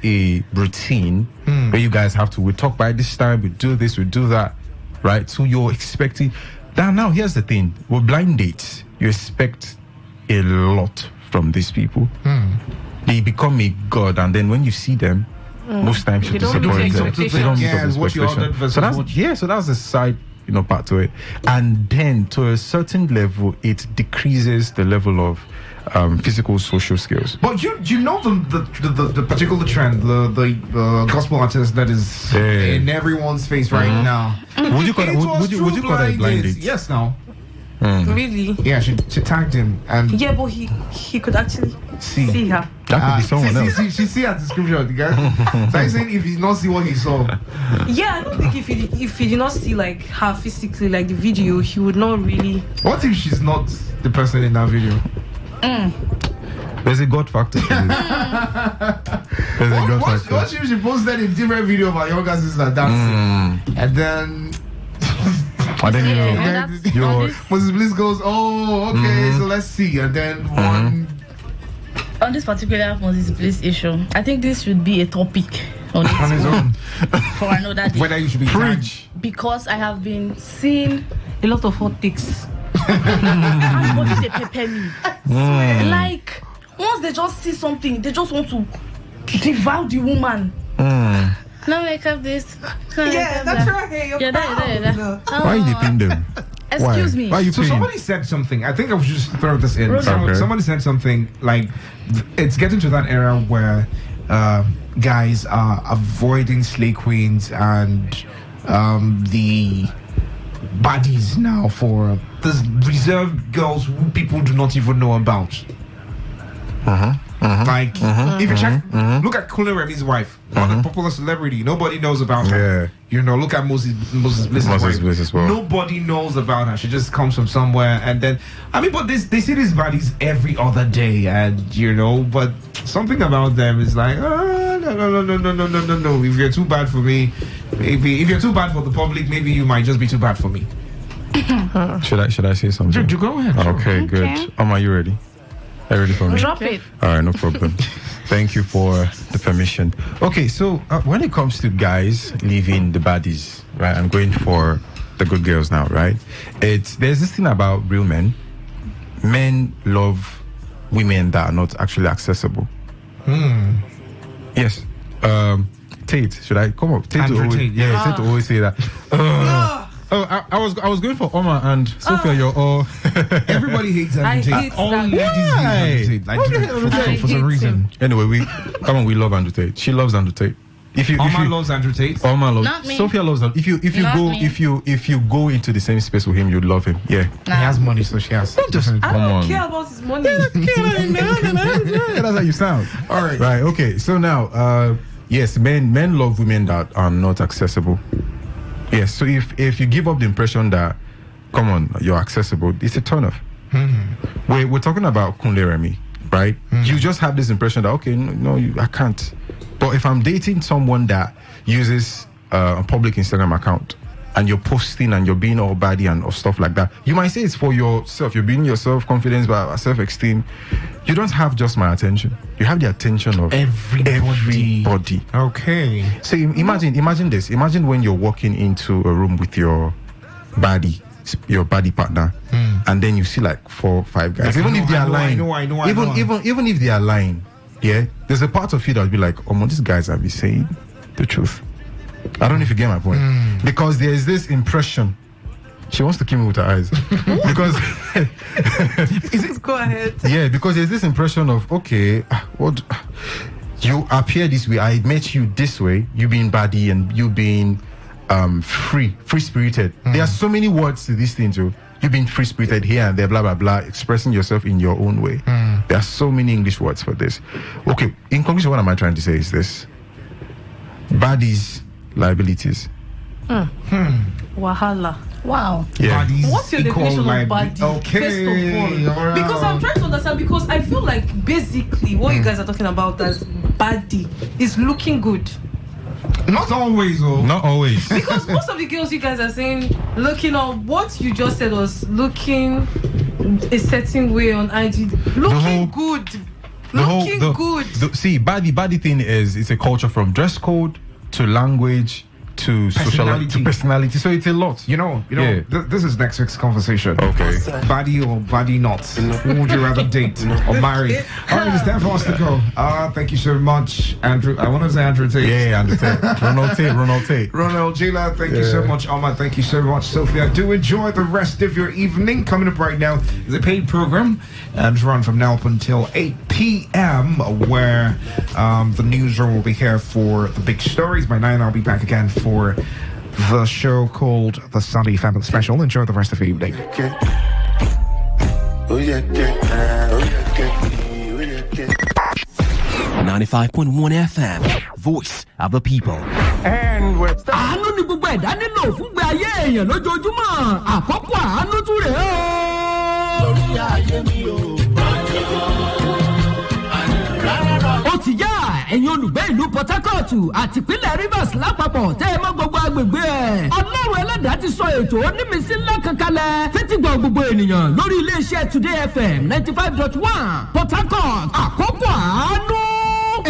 a routine where you guys have to, we talk by this time, we do this, we do that, right? So you're expecting that. Now here's the thing, with blind dates, you expect a lot from these people. They become a god, and then when you see them, most times you disappoint them. They don't meet up expectations. So that's the side, part to it. And then to a certain level, it decreases the level of physical social skills. But you know the particular trend, the gospel artist that is in everyone's face right now. Would you call that a blind date? Yes, now. Really? Yeah, she tagged him and but he could actually see her. That could be someone else. She see her description, guys. So I'm saying if he did not see what he saw. Yeah, I don't think if he did not see like her physically, like the video, he would not really. What if she's not the person in that video? There's a God factor to this. What if she posted a different video of her younger sister dancing, and then Moses Bliss goes, oh, okay, so let's see, and then one. On this particular Moses Bliss issue, I think this should be a topic on its own for another day. Whether you should be preach, because I have been seeing a lot of hot takes. Everybody they prepare me. Like once they just see something, they just want to devour the woman. No makeup this. Yeah, that's right. Hey, you're proud. Why are you paying them? Excuse me. Why are you So paying? somebody said something. I think I was just throw this in. Okay. Somebody said something like it's getting to that era where guys are avoiding slay queens and the baddies now for this reserved girls who people do not even know about. If you check, look at Kule Remi's wife, one popular celebrity. Nobody knows about her. You know, look at Moses Bliss's wife. Nobody knows about her. She just comes from somewhere, and then but they see these baddies every other day, and you know, but something about them is like, no. If you're too bad for me, maybe if you're too bad for the public, maybe you might just be too bad for me. Should I say something? Go ahead. Okay, good. Are you ready? Are you ready for me? Drop it. All right, no problem. Thank you for the permission. Okay, so when it comes to guys leaving the baddies, right? I'm going for the good girls now, right? There's this thing about real men. Men love women that are not actually accessible. Yes. Tate, should I come up? Tate to always say that. I was going for Omar and Sophia. You're all. Everybody hates Andrew Tate. All ladies hate Andrew Tate. For some reason. Anyway, we love Andrew Tate. She loves Andrew Tate. Omar loves Andrew Tate. Omar loves. Not me. Sophia loves him. If you go into the same space with him, you'd love him. Yeah. He has money, so she has. I don't care about his money. That's how you sound. All right. Right. Okay. So now, yes, men love women that are not accessible. Yes, so if you give up the impression that, come on, you're accessible, it's a turn off. We're talking about Kunle Remi, right? You just have this impression that, okay, I can't. But if I'm dating someone that uses a public Instagram account and you're posting and you're being all baddie and stuff like that, you might say it's for yourself. You're building your self-confidence, self-esteem. You don't have just my attention. You have the attention of everybody. Okay. So imagine this. Imagine when you're walking into a room with your body partner, and then you see like 4 or 5 guys. Even if they are lying, even if they are lying, yeah, there's a part of you that will be like, oh, these guys are be saying the truth. I don't know if you get my point. Because there is this impression. She wants to kill me with her eyes. Because go ahead. Yeah, because there's this impression of, okay, what you appear this way, I met you this way, you being baddie and you being free-spirited. There are so many words to this thing too. You being free-spirited here and there, blah blah blah, expressing yourself in your own way. There are so many English words for this. Okay, in conclusion, what am I trying to say is this: baddies, liabilities. Wahala. Wow. Yeah. Bodies What's your definition of body? Okay. First of all, because I'm trying to understand. Because I feel like basically what you guys are talking about as body is looking good. Not always, though. Not always. Because most of the girls you guys are saying looking on what you just said was looking a certain way on IG, looking good. See, body thing it's a culture from dress code to language to personality. So it's a lot. You know. Yeah. This is next week's conversation. Okay. Body or body not? Who would you rather date or marry? All right, it's time for us to go. Thank you so much, Andrew. I want to say Andrew Tate. Yeah, Andrew Tate. Ronald Tate. Ronald Jila, thank you so much. Omar, thank you so much. Sophia, do enjoy the rest of your evening. Coming up right now is a paid program and run from now up until 8 p.m. where the newsroom will be here for the big stories. By 9, I'll be back again for the show called The Sunday Family Special. Enjoy the rest of the evening. 95.1 FM, voice of the people. And we're àánú ni gbogbo ẹ̀dá nílò fún gbé ayé èèyàn lójoojúmọ́. Àkọ́kọ́ àánú tún rèé o. Lórí ayé mi o. Ó ti yá ẹ̀yin olùgbé ìlú Port Harcourt àti ìpínlẹ̀ Rivers lápapọ̀ tẹ́ ẹ mọ́ gbogbo agbègbè ẹ̀. Ọlọ́run ẹlẹ́dàá ti sọ ètò onímísí ńlá kan kalẹ̀ fẹ́tìgbọ̀ gbogbo ènìyàn lórí iléeṣẹ́ Today FM 95.1 Port Harcourt. Àkọ́kọ́ àánú.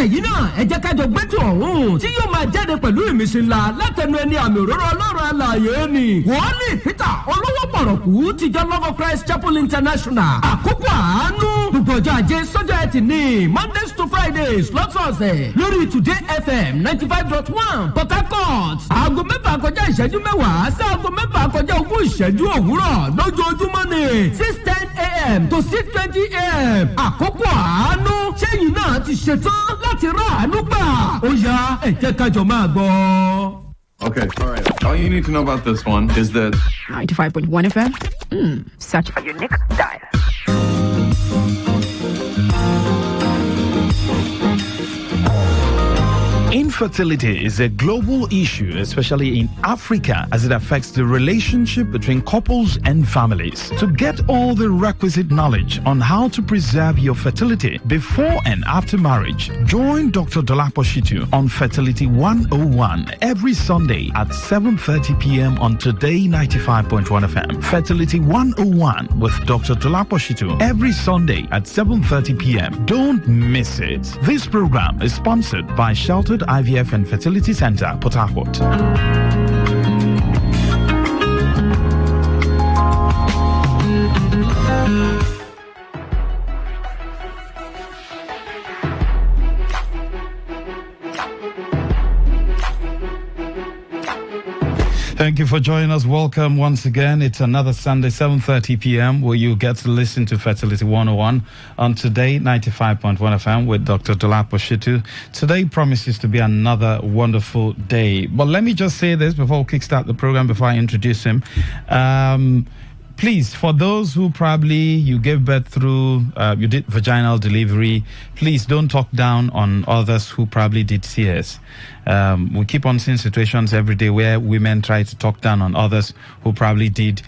ẹ̀yin náà ẹ jẹ́ ká jọ gbẹ́tò ọ̀hún tí yóò máa jáde pẹ̀lú ìmísí ńlá látẹnu ẹni àmì òróró ọlọ́run alààyè ni wòlíì Peter olówó pọ̀rọ̀kù tìjọ Love of Christ Chapel International. àkókò àánú gbogbo ọjọ́ ajé sọ́jọ́ ẹtì ní Mondays to Fridays lọ́sọ̀ọ̀sẹ̀ lórí Today FM 95.1 Port Harcourt. aago mẹ́fà kọjá ìṣẹ́jú mẹ́wàá sí aago mẹ́fà kọjá ogún ìṣẹ́jú òwúrọ̀ lójoojúmọ́ ni 6:10 a.m. to 6:20 a.m. àkókò àánú ṣẹ́yìn náà ti ṣetán láti rà àánú gbà. ó yá ẹ jẹ́ ká jọ máa gbọ́. Okay, all right. All you need to know about this one is that 95.1 FM. Such a unique dial. Infertility is a global issue, especially in Africa, as it affects the relationship between couples and families. To get all the requisite knowledge on how to preserve your fertility before and after marriage, join Dr. Dolapo Shitu on Fertility 101 every Sunday at 7:30 p.m. on Today 95.1 FM. Fertility 101 with Dr. Dolapo Shitu every Sunday at 7:30 p.m. Don't miss it. This program is sponsored by Sheltered IVF and Fertility Center, Port Harcourt. Thank you for joining us. Welcome once again. It's another Sunday, 7:30 p.m., where you get to listen to Fertility 101 on Today 95.1 FM with Dr. Dolapo Shitu. Today promises to be another wonderful day. But let me just say this before we kickstart the program, before I introduce him. Please, for those who probably you gave birth through, you did vaginal delivery, please don't talk down on others who probably did CS. We keep on seeing situations every day where women try to talk down on others who probably did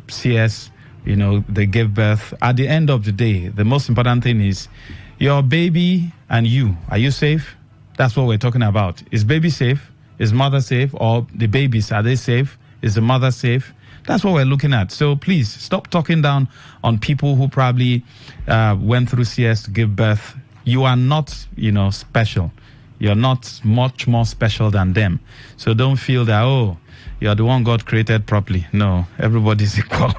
CS. You know, they gave birth. At the end of the day, the most important thing is your baby and you. Are you safe? That's what we're talking about. Is baby safe? Is mother safe? Or the babies, are they safe? Is the mother safe? That's what we're looking at. So please stop talking down on people who probably went through CS to give birth. You are not, special. You're not much more special than them. So don't feel that, you're the one God created properly. No, everybody's equal.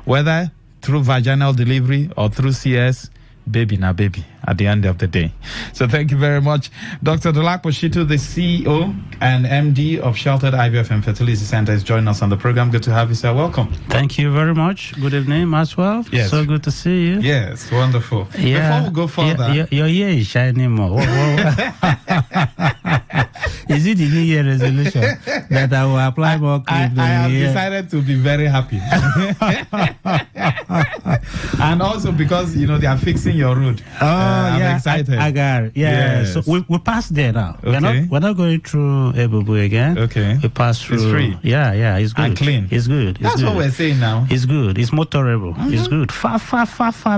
Whether through vaginal delivery or through CS, baby na baby at the end of the day. So thank you very much. Dr. Dolapo Shitu, the CEO and MD of Sheltered IVF and Fertility Center, is joining us on the program. Good to have you, sir. Welcome. Thank you very much. Good evening as well. Yes. So good to see you. Yes, wonderful. Yeah. Before we go further. Your ear is shining more. Is it the New Year resolution that I will apply more cream? I have decided to be very happy. And also because, they are fixing your road. I'm excited. I got it. Yeah. Yes. So we passed there now. Okay. We're not going through Ebubu again. Okay. We passed through. It's free. Yeah. It's good. And clean. It's good. That's good. what we're saying now. It's good. It's motorable. Mm-hmm. It's good. Far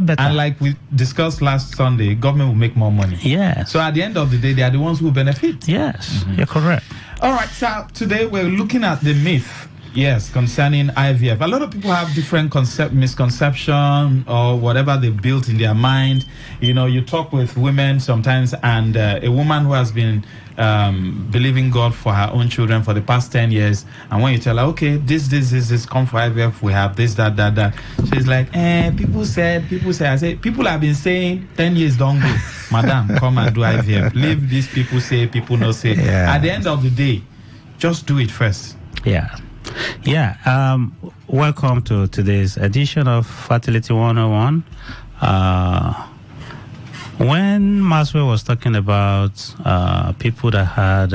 better. And like we discussed last Sunday, government will make more money. Yeah. So at the end of the day, they are the ones who benefit. Yes. Mm-hmm. You're correct. All right. So today we're looking at the myth. Yes, concerning IVF. A lot of people have different misconception or whatever they built in their mind. You talk with women sometimes, and a woman who has been believing God for her own children for the past 10 years, and when you tell her, okay, this, come for IVF, we have this, that. She's like, people say. I say, people have been saying 10 years don't go. Madam, come and do IVF. Leave these people say, people no say. Yeah. At the end of the day, just do it first. Yeah. Welcome to today's edition of Fertility 101. When Maswell was talking about people that had,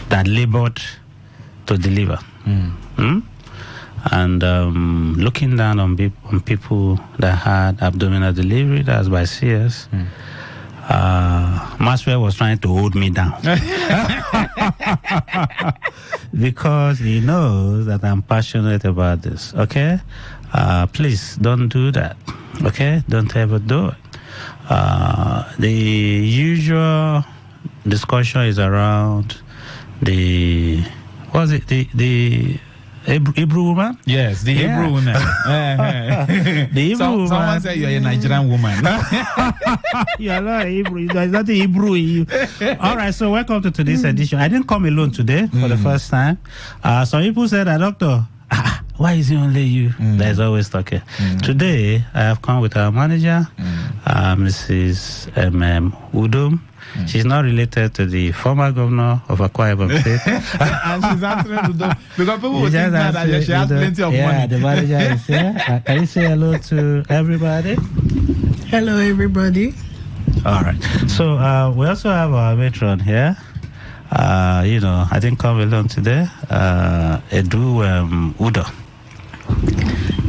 that labored to deliver, and looking down on people that had abdominal delivery, that's by CS, Maswell was trying to hold me down. Because he knows that I'm passionate about this, okay? Please don't do that, okay? Don't ever do it. The usual discussion is around the Hebrew woman? Yes, the Hebrew woman. The Hebrew woman. Someone said you're a Nigerian woman. You are not Hebrew. There's nothing Hebrew in you. All right, so welcome to today's edition. I didn't come alone today for the first time. Some people said, Doctor, why is it only you? There's always talking. Today, I have come with our manager, Mrs. Udom. She's not related to the former governor of Akwa Ibom State. And she's answering Udom because people will think that she has plenty of money. Yeah, the manager is here. Can you say hello to everybody? Hello, everybody. All right. So we also have our matron here. I didn't come alone today. Edu Udo.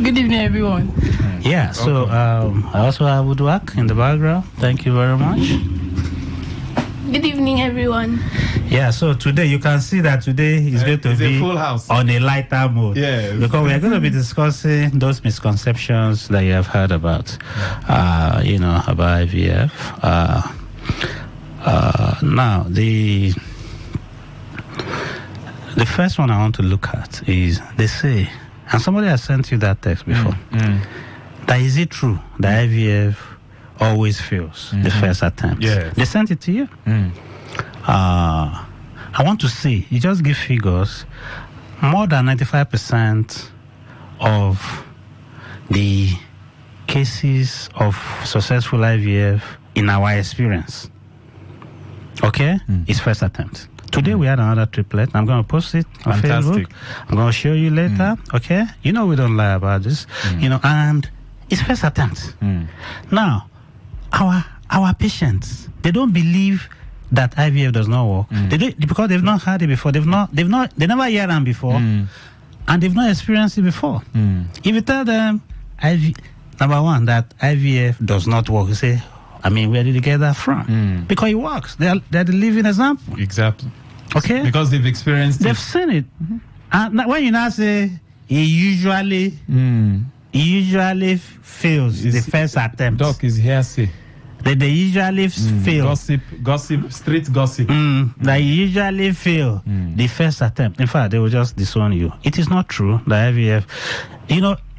Good evening, everyone. Yeah, so I also have Uduak in the background. Thank you very much. Good evening, everyone. Yeah, so today you can see that today is going to be a full house. On a lighter mode. Yes. Because we are going to be discussing those misconceptions that you have heard about, about IVF. Now, the first one I want to look at is they say, and somebody has sent you that text before, that is it true that IVF always fails the first attempt? Yeah. They sent it to you. I want to see, you just give figures, more than 95% of the cases of successful IVF in our experience, is first attempt. Today we had another triplet. I'm going to post it on Facebook. I'm going to show you later. Okay? We don't lie about this. And it's first attempt. Now, our patients, they don't believe that IVF does not work. Because they've not heard it before. They never heard them before, and they've not experienced it before. If you tell them, number one, that IVF does not work, you say, where did you get that from? Because it works. They're the living example. Exactly. Okay? Because they've experienced it. They've seen it. And when you now say, it usually fails the first attempt. Doc is hearsay. They usually fail. Gossip, street gossip. They usually fail the first attempt. In fact, they will just disown you. It is not true, the IVF.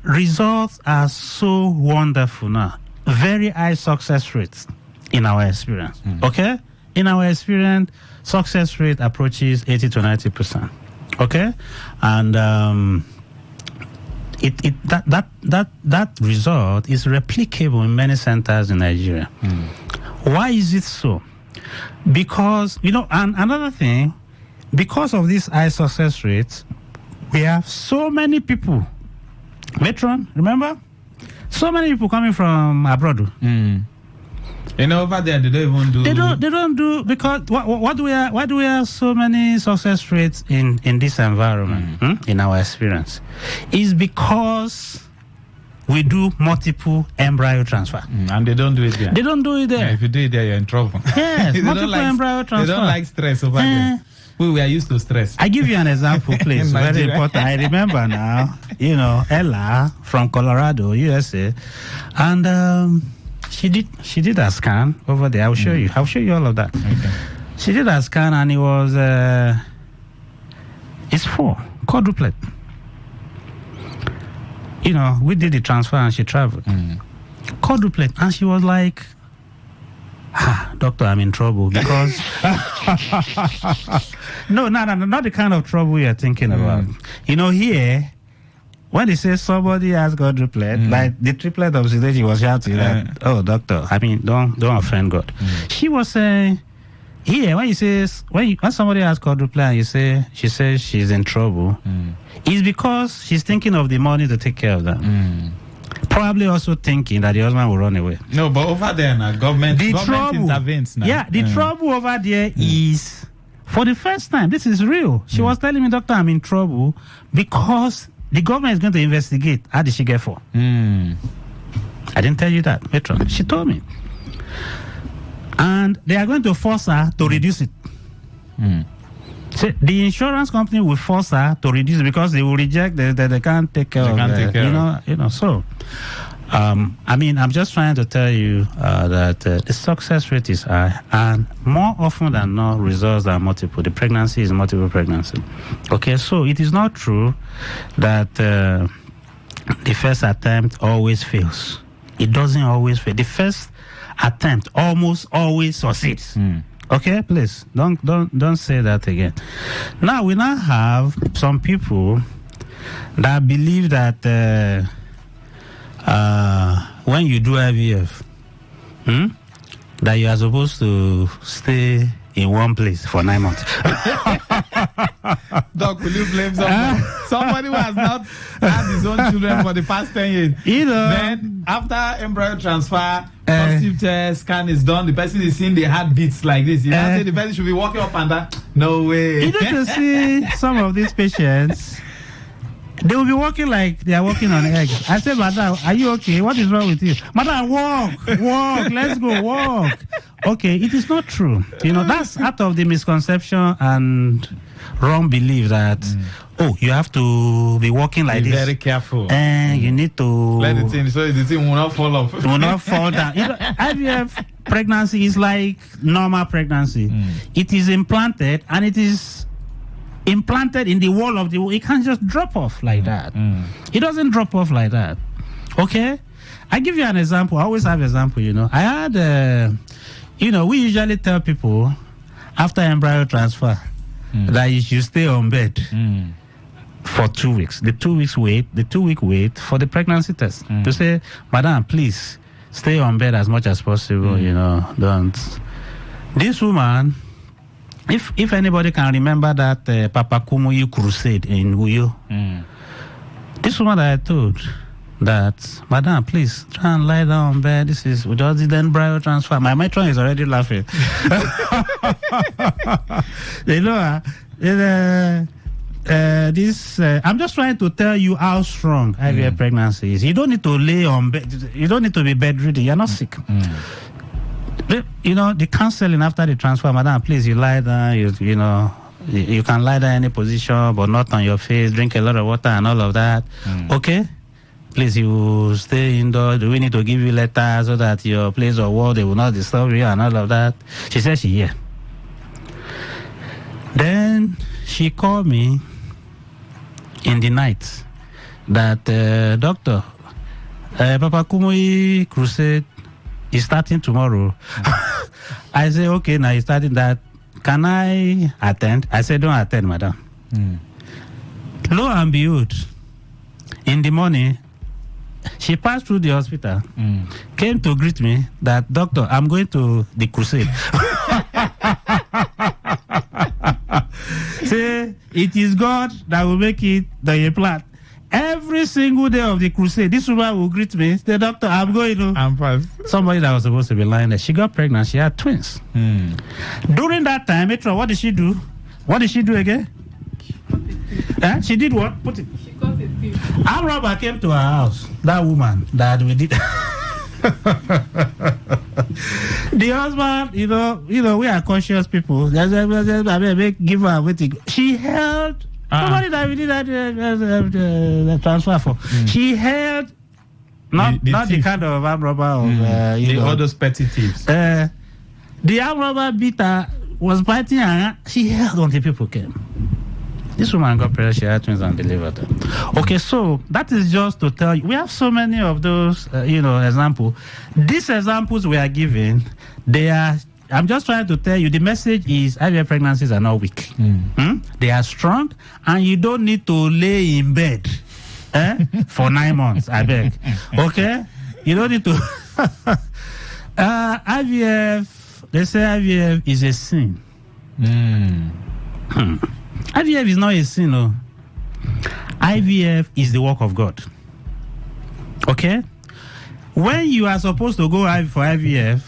Results are so wonderful now. Very high success rates in our experience. Okay? In our experience, success rate approaches 80 to 90%. Okay? And that result is replicable in many centers in Nigeria. Why is it so? Because, and another thing, because of this high success rates, we have so many people. Metron, remember? So many people coming from abroad. Over there, they don't even do. They don't do, because why do we have so many success rates in this environment, in our experience? Is because we do multiple embryo transfer. And they don't do it there. They don't do it there. Yeah, if you do it there, you're in trouble. Yes, multiple embryo transfer. They don't like stress over there. We are used to stress. I give you an example, please. Very important. I remember now, Ella from Colorado, USA, and she did a scan over there. I'll show you. I'll show you all of that. Okay. She did a scan, and it was it's 4 quadruplet. We did the transfer, and she traveled. Quadruplet, and she was like, doctor, I'm in trouble because no, not the kind of trouble you're thinking about. Here, when they say somebody has got quadruplet, like the triplet of the she was shouting, oh, doctor, don't offend God. She was saying, here, when somebody has quadruplet, she says she's in trouble, it's because she's thinking of the money to take care of that. Probably also thinking that the husband will run away. No, but over there now, government intervenes now. Yeah, the trouble over there is, for the first time, this is real. She was telling me, doctor, I'm in trouble because the government is going to investigate. How did she get 4? I didn't tell you that, Metro. She told me. And they are going to force her to reduce it. So the insurance company will force her to reduce it because they will reject they can't take care of it. So I mean, I'm just trying to tell you that the success rate is high, and more often than not, results are multiple. The pregnancy is multiple pregnancy. Okay, so it is not true that the first attempt always fails. It doesn't always fail. The first attempt almost always succeeds. Okay, please don't say that again. Now we now have some people that believe that when you do IVF, that you are supposed to stay in one place for 9 months. Doc, will you blame somebody? Somebody who has not had his own children for the past 10 years. Then, after embryo transfer, positive test scan is done, the person is seeing the heartbeats like this. You know, say the person should be walking up and down. No way. You need to see some of these patients. They will be walking like they are walking on eggs. I said, Madam, are you okay? What is wrong with you? Madam, walk, let's go, walk. Okay, it is not true. You know, that's out of the misconception and wrong belief that, you have to be walking like this. Be very careful. And you need to... Let the thing, so the thing will not fall off. Will not fall down. You know, IVF pregnancy is like normal pregnancy. It is implanted, and it is implanted in the wall of the womb. It can't just drop off like that. It doesn't drop off like that. Okay? I give you an example. I always have an example, you know. I had, we usually tell people after embryo transfer that you should stay on bed for 2 weeks. The 2 week wait for the pregnancy test. To say, Madam, please stay on bed as much as possible, you know, don't. This woman, if anybody can remember that Papa Kumuyi crusade in Uyo, this woman that I told that, Madam, please try and lie down on bed. This is without the embryo transfer. My matron is already laughing. You know, I'm just trying to tell you how strong IVF pregnancy is. You don't need to lay on bed. You don't need to be bedridden. You're not sick. You know, the counseling after the transfer, Madam, please, you lie down, you can lie down in any position, but not on your face, drink a lot of water and all of that. Okay? Please, you stay indoors. Do we need to give you letters so that your place of work, they will not disturb you and all of that? She said yeah. Then she called me in the night that, Doctor, Papa Kumuyi crusade is starting tomorrow. I said, okay, now it's starting that. Can I attend? I said, don't attend, Madam. Lo and behold, in the morning, she passed through the hospital, came to greet me that, Doctor, I'm going to the crusade. Say, it is God that will make it the implant. Every single day of the crusade, this woman will greet me. Say, Doctor, I'm going to... I'm fast. Somebody that was supposed to be lying there. She got pregnant. She had twins. During that time, what did she do? What did she do again? She did what? Put it. She got a thief. Our robber came to her house. That woman that we did. The husband, you know, we are conscious people. Give her everything. She held... Somebody that we did that transfer for. She held not the kind of arm robber of the other petty thieves. The arm robber beater was biting her. She held until people came. This woman got pregnant. She had twins and delivered them. Okay, so that is just to tell you. We have so many of those, examples. These examples we are giving, they are. I'm just trying to tell you, the message is IVF pregnancies are not weak. They are strong, and you don't need to lay in bed for 9 months, I beg. Okay? You don't need to... IVF, they say IVF is a sin. IVF is not a sin, no. IVF is the work of God. Okay? When you are supposed to go for IVF,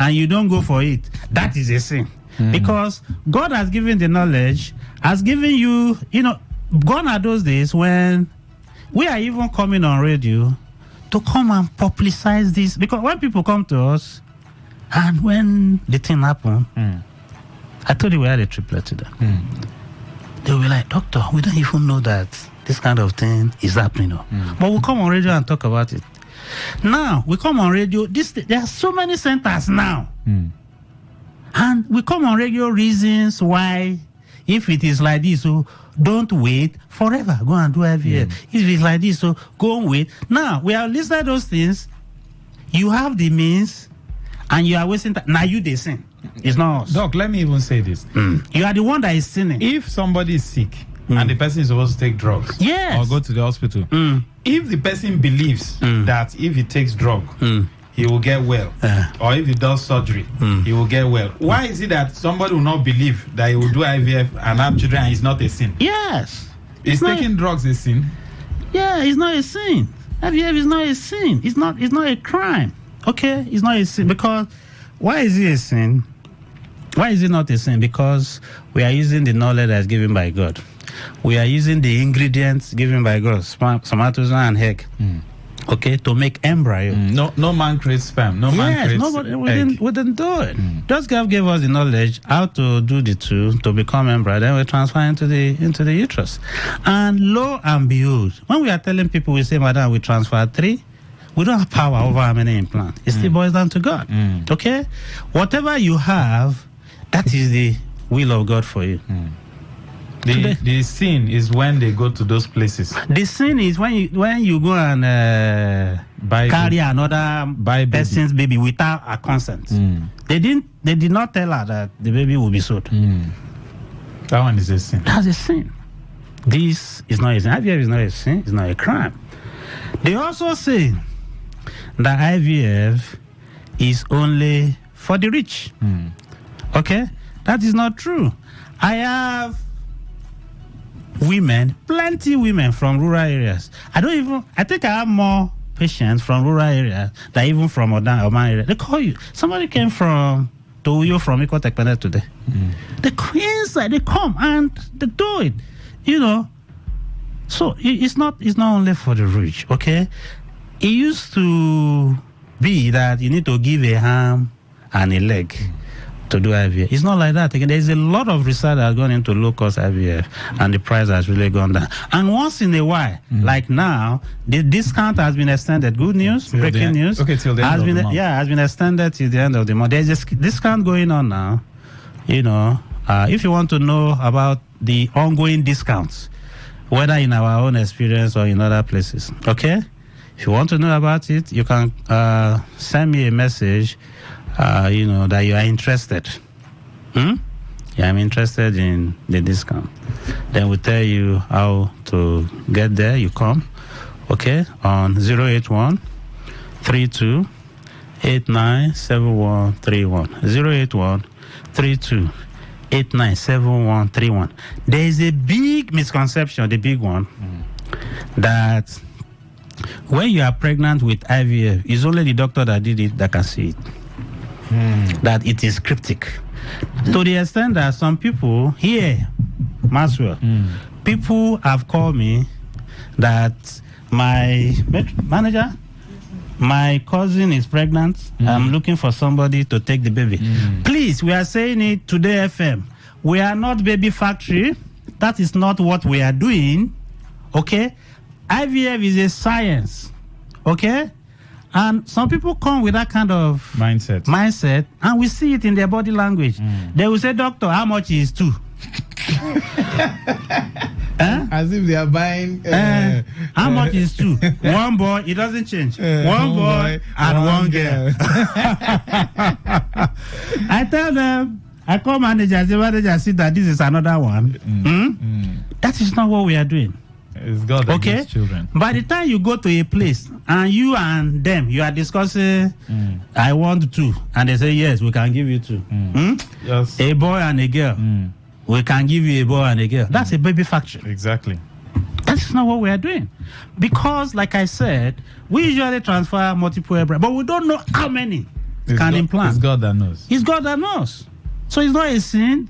and you don't go for it, that is a sin. Because God has given the knowledge, has given you, gone are those days when we are even coming on radio to come and publicize this. Because when people come to us, and when the thing happened, I told you we had a triplet to them. They will be like, Doctor, we don't even know that this kind of thing is happening. But we'll come on radio and talk about it. Now we come on radio. There are so many centers now, and we come on radio reasons why. If it is like this, so don't wait forever. Go and do IVF. If it's like this, so go and wait. Now we have listed those things. You have the means, and you are wasting time. Now you they sin. It's not us. Doc, let me even say this. You are the one that is sinning. If somebody is sick and the person is supposed to take drugs, or go to the hospital, if the person believes that if he takes drug, he will get well, or if he does surgery, he will get well. Why is it that somebody will not believe that he will do IVF and have children and it's not a sin? Yes. Is taking drugs a sin? Yeah, it's not a sin. IVF is not a sin. It's not a crime. Okay? It's not a sin. Because why is it a sin? Why is it not a sin? Because we are using the knowledge that's given by God. We are using the ingredients given by God, spermatozoa and egg. Okay, to make embryo. No man creates sperm. No man creates nobody, we didn't do it. Just God gave us the knowledge how to do the two to become embryo. Then we transfer into the uterus. And lo and behold, when we are telling people, we say, Madam, we transfer 3. We don't have power over how many implants. It still boils down to God. Okay, whatever you have, that is the will of God for you. The sin is when they go to those places. The sin is when you go and carry another person's baby without a consent. They did not tell her that the baby will be sold. That one is a sin. That's a sin. This is not a sin. IVF is not a sin. It's not a crime. They also say that IVF is only for the rich. Okay, that is not true. I have plenty women from rural areas. I think I have more patients from rural areas than even from urban area. They call you. Somebody came from Toyo from Ikotekpene today. They come inside, they come and they do it. You know. So it's not only for the rich, okay? It used to be that you need to give a arm and a leg to do IVF. It's not like that. Again, there's a lot of research that has gone into low-cost IVF, and the price has really gone down. And once in a while, like now, the discount has been extended. Good news, breaking news. Okay, till the end of the month. Yeah, has been extended till the end of the month. There's a discount going on now. You know, if you want to know about the ongoing discounts, whether in our own experience or in other places, okay? If you want to know about it, you can send me a message. You know, that you are interested. Yeah, I'm interested in the discount. Then we'll tell you how to get there. You come, okay, on 081 32 89 7131. 081 32 89 7131. There is a big misconception, the big one, that when you are pregnant with IVF, it's only the doctor that did it that can see it. That it is cryptic. To the extent that some people here, Maxwell, people have called me that my manager, my cousin is pregnant. I'm looking for somebody to take the baby. Please, we are saying it Today FM. We are not baby factory. That is not what we are doing. Okay? IVF is a science. Okay? And some people come with that kind of mindset, and we see it in their body language. They will say, Doctor, how much is 2? As if they are buying. How much is 2? One boy, it doesn't change. One boy and one girl. I tell them, I call manager, I say, manager, see that this is another one. That is not what we are doing. It's God that gives children. By the time you go to a place and you and them, you are discussing, I want 2. And they say, yes, we can give you 2. Yes. A boy and a girl. We can give you a boy and a girl. That's a baby factory. Exactly. That's not what we are doing. Because, like I said, we usually transfer multiple embryos, but we don't know how many can implant. It's God that knows. It's God that knows. So it's not a sin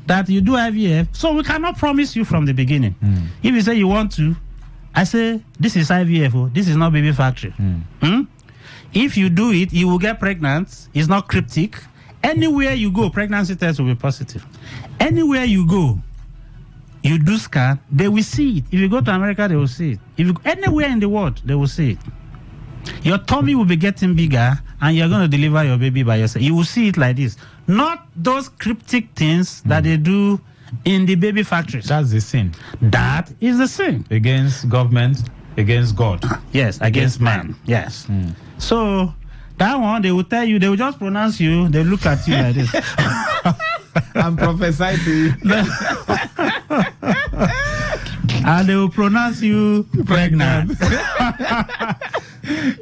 that you do IVF, so we cannot promise you from the beginning. If you say you want to, I say, this is IVF, oh, this is not baby factory. If you do it, you will get pregnant. It's not cryptic. Anywhere you go, pregnancy test will be positive. Anywhere you go, you do scan, they will see it. If you go to America, they will see it. If you go anywhere in the world, they will see it. Your tummy will be getting bigger, and you're going to deliver your baby by yourself. You will see it like this. Not those cryptic things that they do in the baby factories. That's the sin. That is the sin. Against government, against God. Yes, against man. Yes. So, that one, they will tell you, they will just pronounce you, they look at you like this. And prophesy to you. And they will pronounce you pregnant.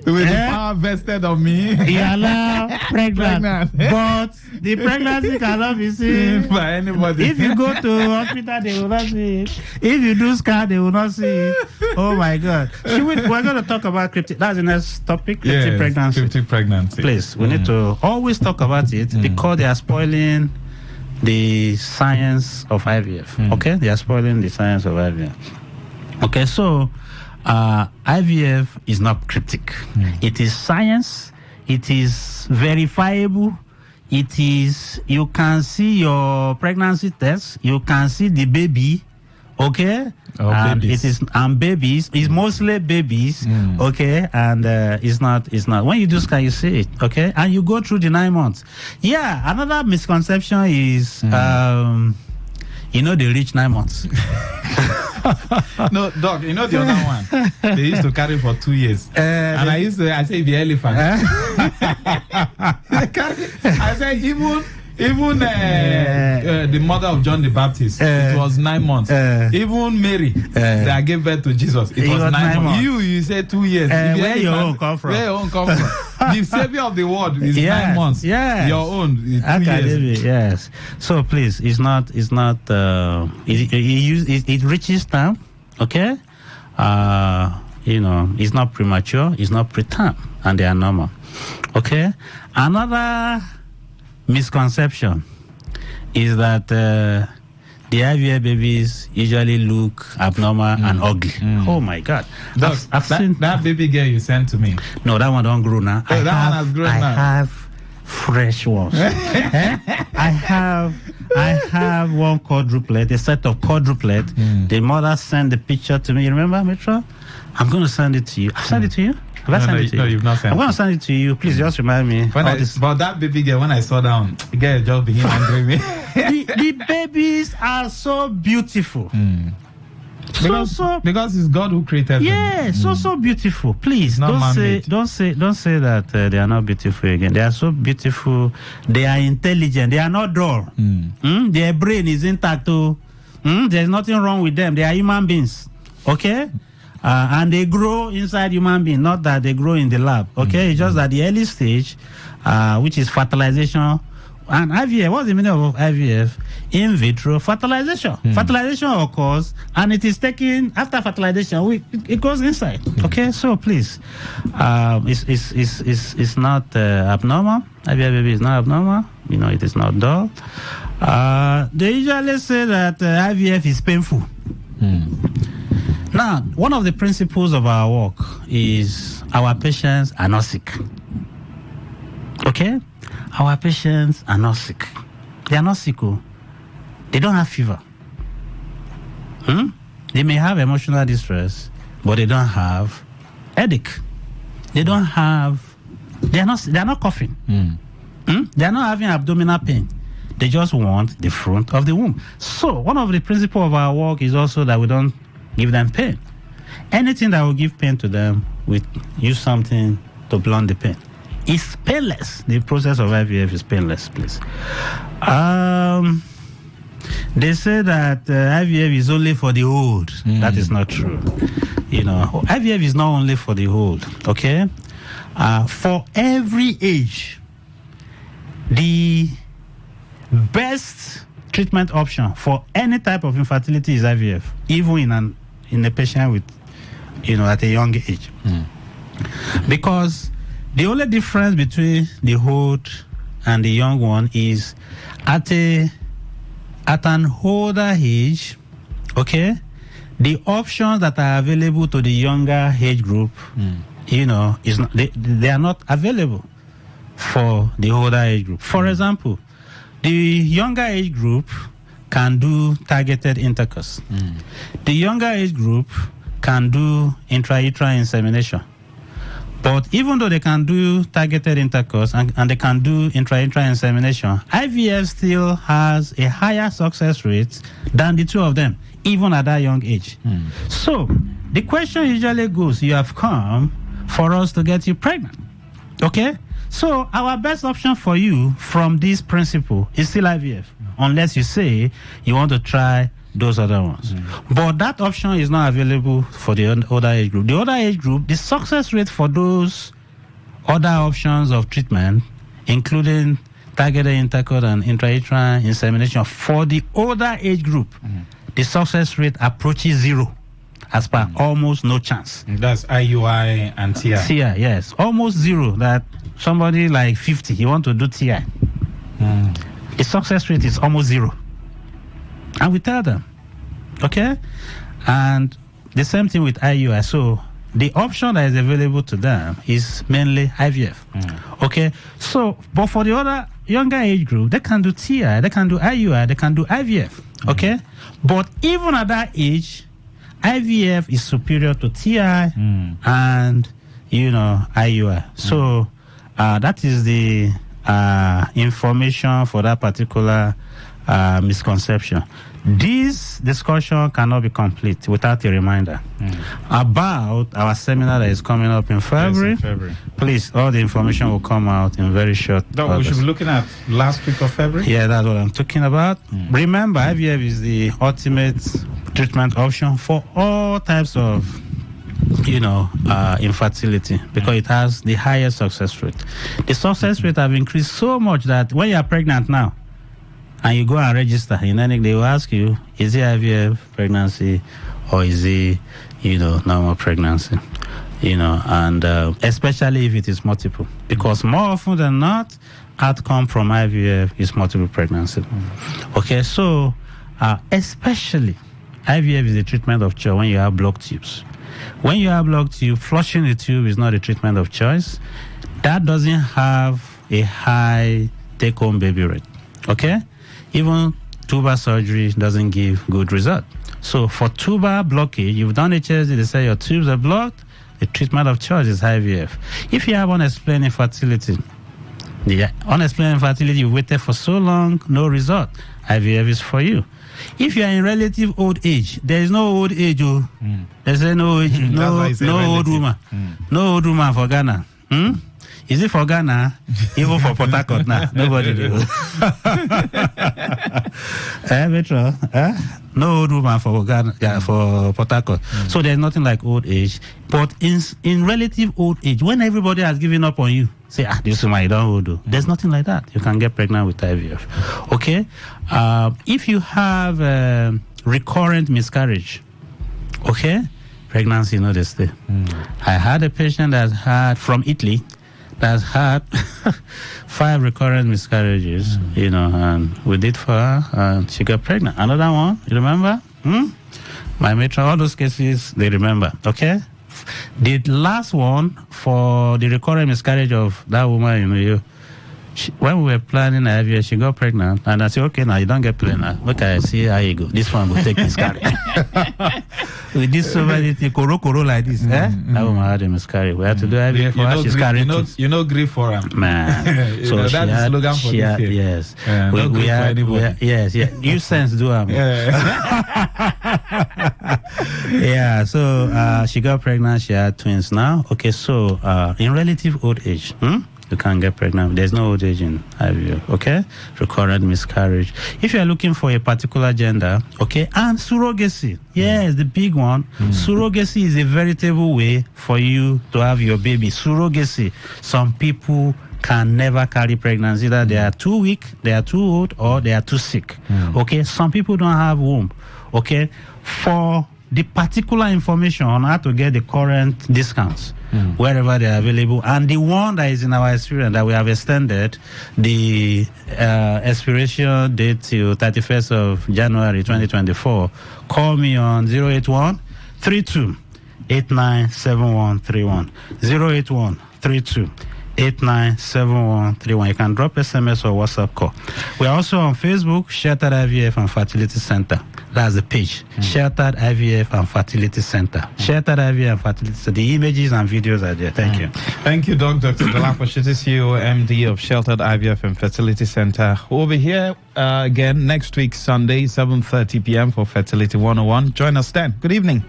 With the power vested on me. Yala, pregnant. But the pregnancy cannot be seen by anybody. If you go to hospital, they will not see it. If you do scan, they will not see it. Oh my God. We're going to talk about cryptic. That's the next topic, cryptic pregnancy. Cryptic pregnancy. Please, we need to always talk about it because they are spoiling the science of IVF. Okay? They are spoiling the science of IVF. Okay, so IVF is not cryptic. It is science. It is verifiable. It is, you can see your pregnancy test. You can see the baby. Okay? Babies. It is, and babies. It's mostly babies. Okay? And it's not. When you do scan, you see it. Okay? And you go through the 9 months. Yeah, another misconception is, the reach 9 months. No, Doc, the other one they used to carry for 2 years. And I say the elephant. I said even the mother of John the Baptist, it was 9 months. Even Mary, that gave birth to Jesus, it was 9 months. You say 2 years. Where your own come from? The savior of the world is 9 months. Yes. Your own is 2 years. Yes. So please, it reaches time. Okay. It's not premature. It's not preterm, and they are normal. Okay. Another misconception is that the IVF babies usually look abnormal and ugly. Oh my God! I've seen that baby girl you sent to me. No, that one don't grow now. That one has grown now. I have fresh ones. I have one quadruplet, a set of quadruplet. The mother sent the picture to me. You remember, Metro? I'm going to send it to you. I'll send it to you. No, you've not sent it. I'm going to send it to you. Please just remind me. But that baby girl, when I saw down, the girl just began angering me. The babies are so beautiful. Because it's God who created them. Yeah, so beautiful. Please don't say that they are not beautiful again. They are so beautiful. They are intelligent. They are not dull. Their brain is intact too. There's nothing wrong with them. They are human beings. Okay? And they grow inside human being, not that they grow in the lab. Okay? It's just that the early stage, which is fertilization. And IVF, what's the meaning of IVF? In vitro fertilization. Fertilization occurs, and it is taken after fertilization. It goes inside. Okay, so please, it's not abnormal. IVF baby is not abnormal. It is not dull. They usually say that IVF is painful. Now, one of the principles of our work is our patients are not sick. Okay? Our patients are not sick. They are not sick. They don't have fever. They may have emotional distress, but they don't have headache. They are not coughing. They are not having abdominal pain. They just want the front of the womb. So one of the principles of our work is also that we don't give them pain. Anything that will give pain to them, we use something to blunt the pain. It's painless. The process of IVF is painless, please. They say that IVF is only for the old. That is not true. IVF is not only for the old, okay? For every age, the best treatment option for any type of infertility is IVF, even in a patient with, at a young age. Because the only difference between the old and the young one is at an older age, okay, the options that are available to the younger age group, is not, they are not available for the older age group. For example, the younger age group can do targeted intercourse. The younger age group can do intrauterine insemination. But even though they can do targeted intercourse and they can do intra-intra insemination, IVF still has a higher success rate than the two of them, even at that young age. So the question usually goes, you have come for us to get you pregnant. Okay? So our best option for you from this principle is still IVF, unless you say you want to try those other ones. But that option is not available for the older age group. The older age group, the success rate for those other options of treatment, including targeted intercourse and intra-intra insemination, for the older age group, the success rate approaches 0, as per almost no chance. That's IUI and TI. TI, yes. Almost 0. That somebody like 50, you want to do TI. The success rate is almost 0. And we tell them, okay? And the same thing with IUI. So the option that is available to them is mainly IVF. Okay? So, but for the other younger age group, they can do TI, they can do IUI, they can do IVF. Okay? But even at that age, IVF is superior to TI and, IUI. So that is the information for that particular misconception. This discussion cannot be complete without a reminder about our seminar that is coming up in February. Yes, in February. Please, all the information will come out in very short. No, we should be looking at last week of February. Yeah, that's what I'm talking about. Remember, IVF is the ultimate treatment option for all types of infertility, because it has the highest success rate. The success rate have increased so much that when you are pregnant now and you go and register, they will ask you, is it IVF pregnancy or is it, normal pregnancy? And especially if it is multiple, because more often than not, outcome from IVF is multiple pregnancy. Okay, so especially IVF is the treatment of choice when you have blocked tubes. When you have blocked tube, flushing the tube is not a treatment of choice. That doesn't have a high take-home baby rate. Okay? Even tuber surgery doesn't give good result. So for tuber blockage, you've done HSD, they say your tubes are blocked, the treatment of choice is IVF. If you have unexplained infertility, you've waited for so long, no result, IVF is for you. If you are in relative old age, there is no old age. There's no age, no old woman. No old woman for Ghana. Is it for Ghana? Even for Port Harcourt now? Nobody knows. Metro? No old woman for Ghana, for Port Harcourt. So there's nothing like old age. But in relative old age, when everybody has given up on you, say, this woman, you don't old. There's nothing like that. You can get pregnant with IVF. Okay? If you have recurrent miscarriage, okay, pregnancy, they stay. I had a patient that had, from Italy, that had 5 recurrent miscarriages, and we did for her, and she got pregnant. Another one, you remember? My matron, all those cases, they remember, okay? The last one for the recurrent miscarriage of that woman, when we were planning IVF, she got pregnant, and I said, okay, now you don't get pregnant. Okay, see how you go. This one will take miscarriage. We did so many things, koro like this. That woman had a miscarriage. We had to do IVF for her. She's carrying grief for her. Man. So that's the slogan for this year. Yes. We had, yes. You sense do them. Yeah, so she got pregnant. She had twins now. Okay, so in relative old age, you can get pregnant. There's no old age in IVF, okay? Recurrent miscarriage. If you are looking for a particular gender, okay, and surrogacy. Yes, the big one. Surrogacy is a veritable way for you to have your baby. Surrogacy. Some people can never carry pregnancy. Either they are too weak, they are too old, or they are too sick. Okay, some people don't have womb. Okay, for the particular information on how to get the current discounts, wherever they are available, and the one that is in our experience that we have extended the expiration date to 31st of January 2024, call me on 081 32 897131 081 32 897131. You can drop SMS or WhatsApp call. We are also on Facebook, Sheltered IVF and Fertility Center. That's the page. Sheltered IVF and Fertility Center. Sheltered IVF and Fertility Center. The images and videos are there. Thank you. Thank you, Dr. Dolapo CEO, MD of Sheltered IVF and Fertility Center. We'll be here again next week, Sunday, 7:30 p.m. for Fertility 101. Join us then. Good evening.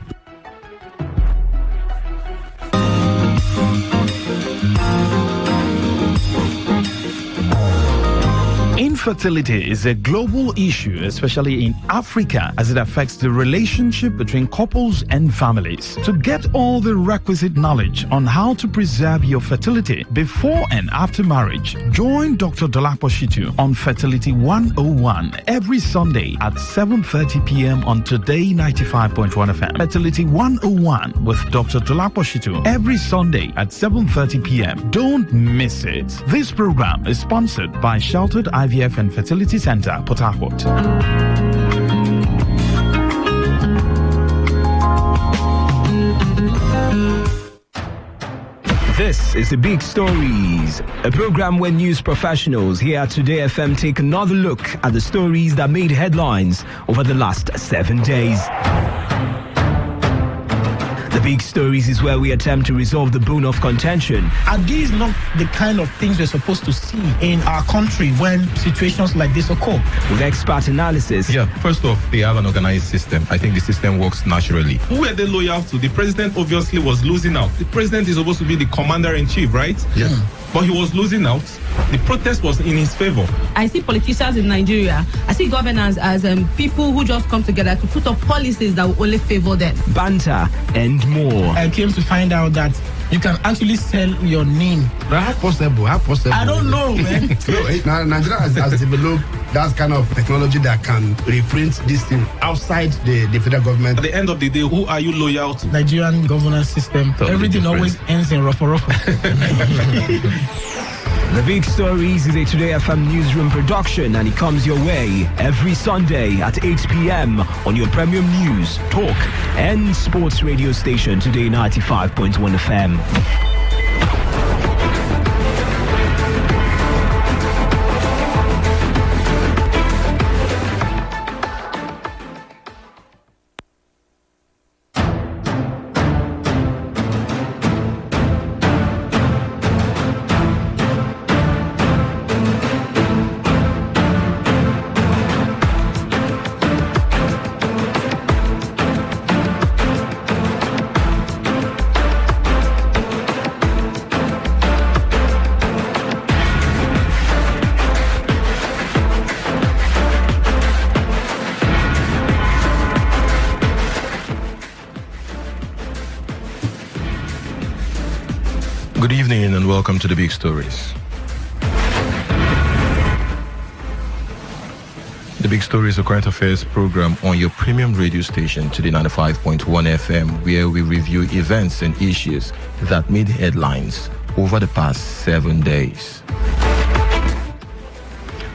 Infertility is a global issue, especially in Africa, as it affects the relationship between couples and families. To get all the requisite knowledge on how to preserve your fertility before and after marriage, join Dr. Dolapo Shitu on Fertility 101 every Sunday at 7:30 p.m. on Today95.1 FM. Fertility 101 with Dr. Dolapo Shitu every Sunday at 7:30 p.m. Don't miss it. This program is sponsored by Sheltered IVF and Fertility Center, Port Harcourt. This is The Big Stories, a program where news professionals here at Today FM take another look at the stories that made headlines over the last 7 days. The Big Stories is where we attempt to resolve the bone of contention. Are these not the kind of things we're supposed to see in our country when situations like this occur? With expert analysis. Yeah, first off, they have an organized system. I think the system works naturally. Who were they loyal to? The president obviously was losing out. The president is supposed to be the commander-in-chief, right? Yes. But he was losing out. The protest was in his favor. I see politicians in Nigeria, I see governance as people who just come together to put up policies that will only favor them. Banter and more. I came to find out that you can actually sell your name. But how possible? How possible? I don't know, man. No, Nigeria has developed that kind of technology that can reprint this thing outside the federal government. At the end of the day, who are you loyal to? Nigerian governance system. Totally everything different. always ends in rough. The Big Stories is a Today FM newsroom production, and it comes your way every Sunday at 8 p.m. on your premium news, talk, and sports radio station, Today 95.1 FM. Good evening and welcome to The Big Stories. The Big Story is a current affairs program on your premium radio station, Today 95.1 FM, where we review events and issues that made headlines over the past 7 days.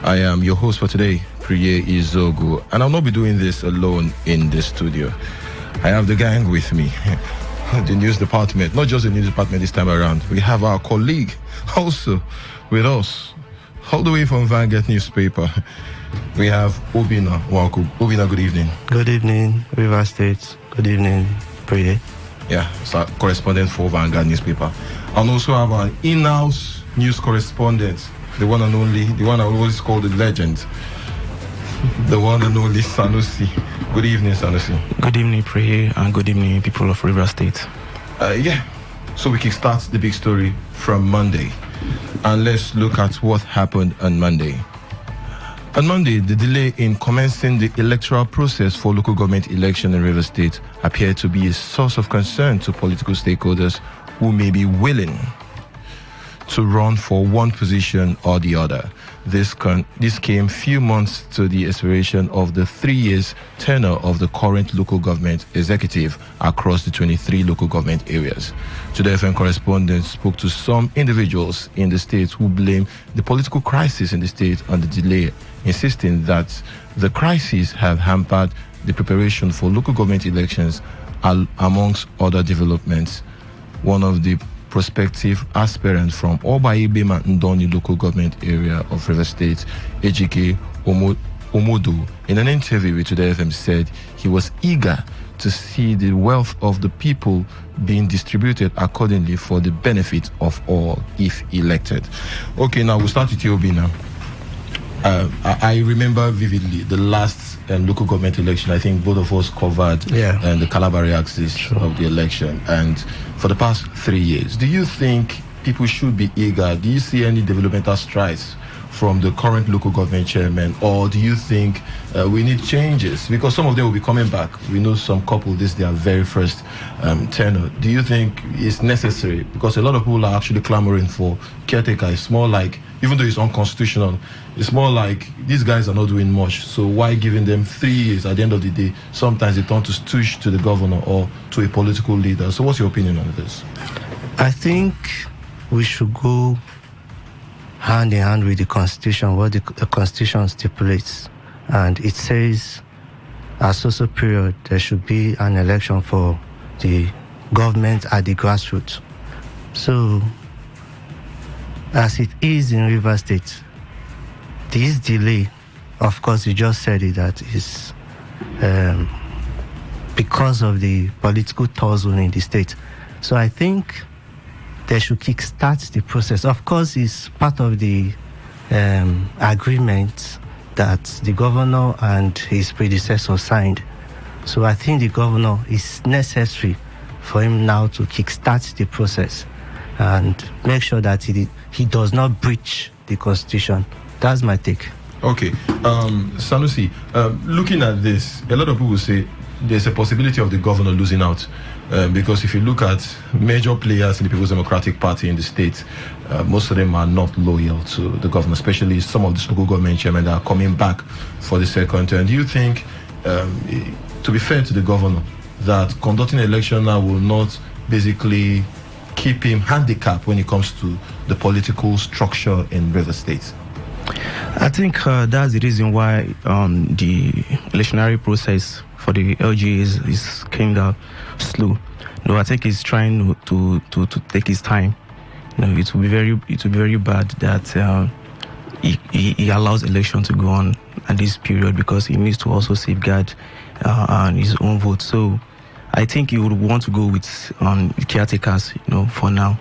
I am your host for today, Priye Izogu, and I'll not be doing this alone in the studio. I have the gang with me. The news department, not just the news department this time around. We have our colleague also with us, all the way from Vanguard newspaper. We have Obina Waku. Obina, good evening. Good evening, River State. Good evening, Priye. Yeah, so correspondent for Vanguard newspaper. And also have an in-house news correspondent, the one and only, the one I always call the legend, the one and only Sanusi. Good evening, Sanusi. Good evening, Priye, and good evening, people of River State. So we can start the big story from Monday. And let's look at what happened on Monday. On Monday, the delay in commencing the electoral process for local government election in River State appeared to be a source of concern to political stakeholders who may be willing to run for one position or the other. This came few months to the expiration of the 3 years tenure of the current local government executive across the 23 local government areas. Today FM correspondent spoke to some individuals in the state who blame the political crisis in the state on the delay, insisting that the crisis have hampered the preparation for local government elections amongst other developments. One of the prospective aspirant from Obaibema Ndoni local government area of River State, Ejike Omodu, in an interview with Today FM said he was eager to see the wealth of the people being distributed accordingly for the benefit of all if elected. Okay, now we'll start with you, Obi now. I remember vividly the last local government election. I think both of us covered the Calabari axis of the election. And for the past 3 years, do you think people should be eager? Do you see any developmental strides from the current local government chairman, or do you think we need changes? Because some of them will be coming back. We know some couple, this is their very first tenure. Do you think it's necessary? Because a lot of people are actually clamoring for caretaker. It's more like, even though it's unconstitutional, it's more like these guys are not doing much. So why giving them 3 years? At the end of the day, sometimes they turn to stooge to the governor or to a political leader. So what's your opinion on this? I think we should go hand in hand with the Constitution, what the Constitution stipulates. And it says, at social period, there should be an election for the government at the grassroots. So, as it is in River State, this delay, of course, you just said it, that is because of the political tussle in the state. So I think they should kickstart the process. Of course, it's part of the agreement that the governor and his predecessor signed. So I think the governor is necessary for him now to kickstart the process and make sure that he does not breach the Constitution. That's my take. Okay. Sanusi, looking at this, a lot of people say there's a possibility of the governor losing out. Because if you look at major players in the People's Democratic Party in the state, most of them are not loyal to the governor, especially some of the local government chairmen that are coming back for the second term. Do you think, to be fair to the governor, that conducting an election now will not basically keep him handicapped when it comes to the political structure in River State? I think that's the reason why the electionary process for the LG is kind of slow. No, I think he's trying to take his time. You know, it will be very bad that he allows election to go on at this period, because he needs to also safeguard his own vote. So I think he would want to go with caretakers, for now.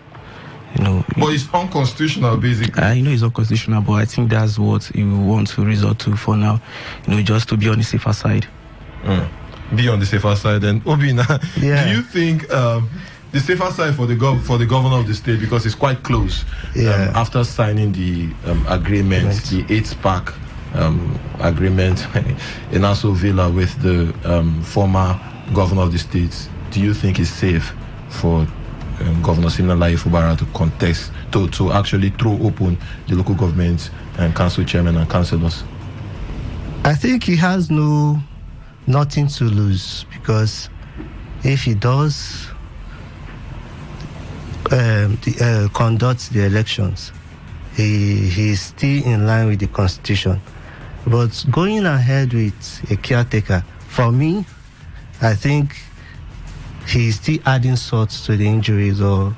But it's unconstitutional, basically. I know it's unconstitutional, but I think that's what he will want to resort to for now. Just to be on the safer side. Be on the safer side. And Obina, do you think the safer side for the governor of the state, because it's quite close, after signing the agreement, the 8-pack agreement in Aso Villa with the former governor of the state, do you think it's safe for Governor Siminalayi Fubara to contest, to actually throw open the local government and council chairman and councillors? I think he has nothing to lose, because if he does conduct the elections, he is still in line with the Constitution. But going ahead with a caretaker, for me, I think he's still adding salt to the injuries, or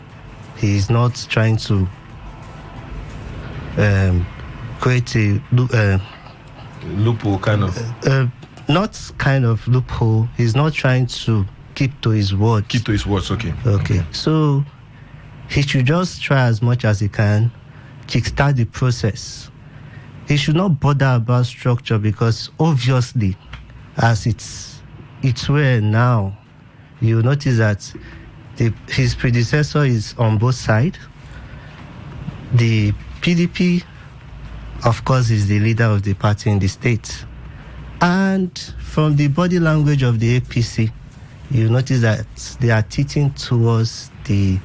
he's not trying to create a loophole, kind of. Not kind of loophole. He's not trying to keep to his word. Keep to his words, okay. Okay. So he should just try as much as he can, kickstart the process. He should not bother about structure, because obviously, as it's where now, you notice that his predecessor is on both sides. The PDP, of course, is the leader of the party in the state. And from the body language of the APC, you notice that they are tilting towards the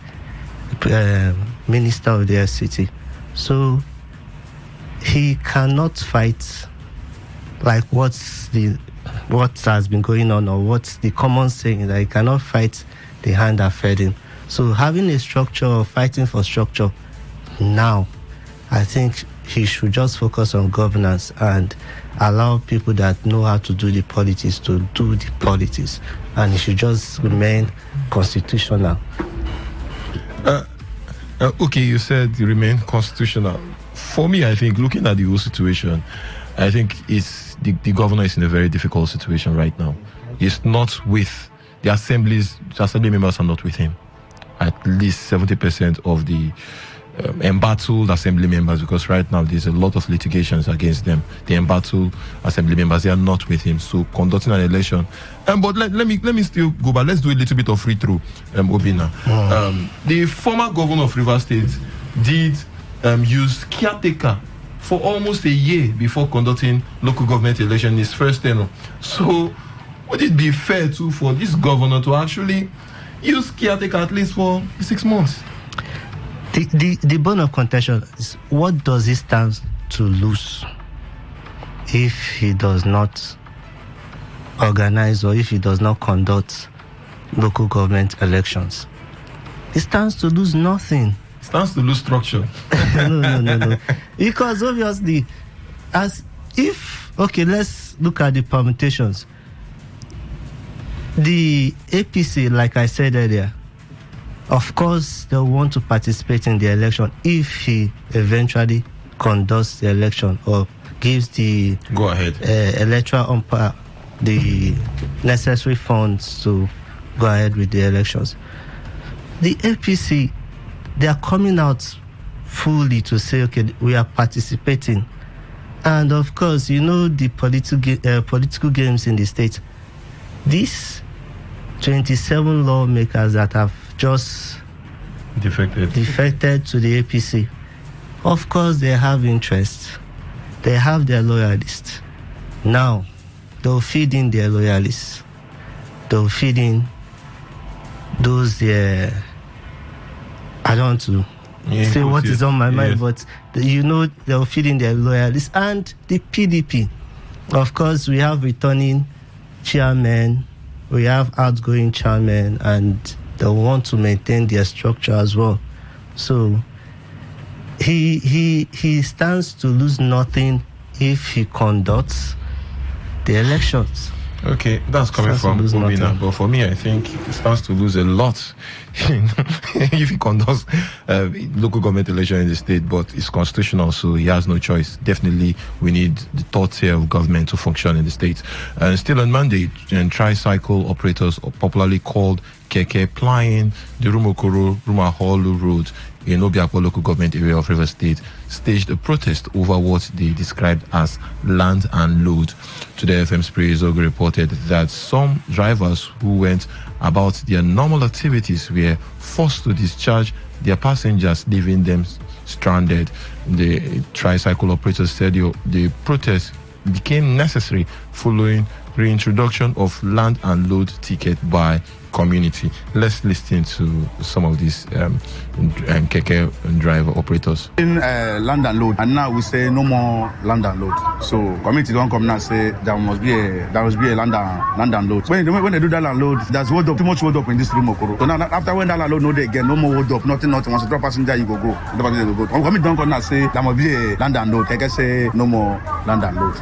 minister of the FCT. So he cannot fight like what has been going on, or what's the common saying, that he cannot fight the hand that fed him. So having a structure, or fighting for structure now, I think he should just focus on governance and allow people that know how to do the politics to do the politics, and he should just remain constitutional. Okay, you said remain constitutional. For me, I think, looking at the whole situation, I think the governor is in a very difficult situation right now. He's not with the assembly members are not with him. At least 70% of the embattled assembly members, because right now there's a lot of litigations against them. The embattled assembly members, they are not with him. So conducting an election. But let me still go back. Let's do a little bit of free-through, Obina. The former governor of Rivers State did use caretaker for almost a year before conducting local government election in his first tenure. So would it be fair for this governor to actually use caretaker at least for 6 months? The bone of contention is, what does he stand to lose if he does not organize or if he does not conduct local government elections? He stands to lose nothing. Stands to lose structure. No. Because obviously, let's look at the permutations. The APC, like I said earlier, of course, they'll want to participate in the election if he eventually conducts the election or gives the electoral umpire the necessary funds to go ahead with the elections. The APC, they are coming out fully to say, okay, we are participating. And of course, the political games in the state. These 27 lawmakers that have just defected to the APC. Of course, they have interest. They have their loyalists. Now, they'll feed in their loyalists. They'll feed in those I don't want to say what is on my mind, but they'll feed in their loyalists. And the PDP, of course, we have returning chairmen, we have outgoing chairmen, and they want to maintain their structure as well. So he stands to lose nothing if he conducts the elections. Okay, that's coming from Obina. But for me, I think he stands to lose a lot if he conducts local government election in the state. But it's constitutional, so he has no choice. Definitely, we need the third tier of government to function in the state. And still on Monday, tricycle operators, popularly called Keke, plying the Rumaholu Road in Obiakpo local government area of Rivers State, staged a protest over what they described as land and load. Today, FM Spirit Zogo reported that some drivers who went about their normal activities were forced to discharge their passengers, leaving them stranded. The tricycle operators said the protest became necessary following reintroduction of land and load ticket by community. Let's listen to some of these Keke driver operators. In land and load, and now we say no more land and load. So community don't come now and say there must be a land and load. When they do that land load, there's hold up, too much hold up in this room. So now after when that land load, no day again, no more hold up, nothing. Once you drop passenger, you go. Community don't come now and say there must be a land and load. Keke say no more land and load.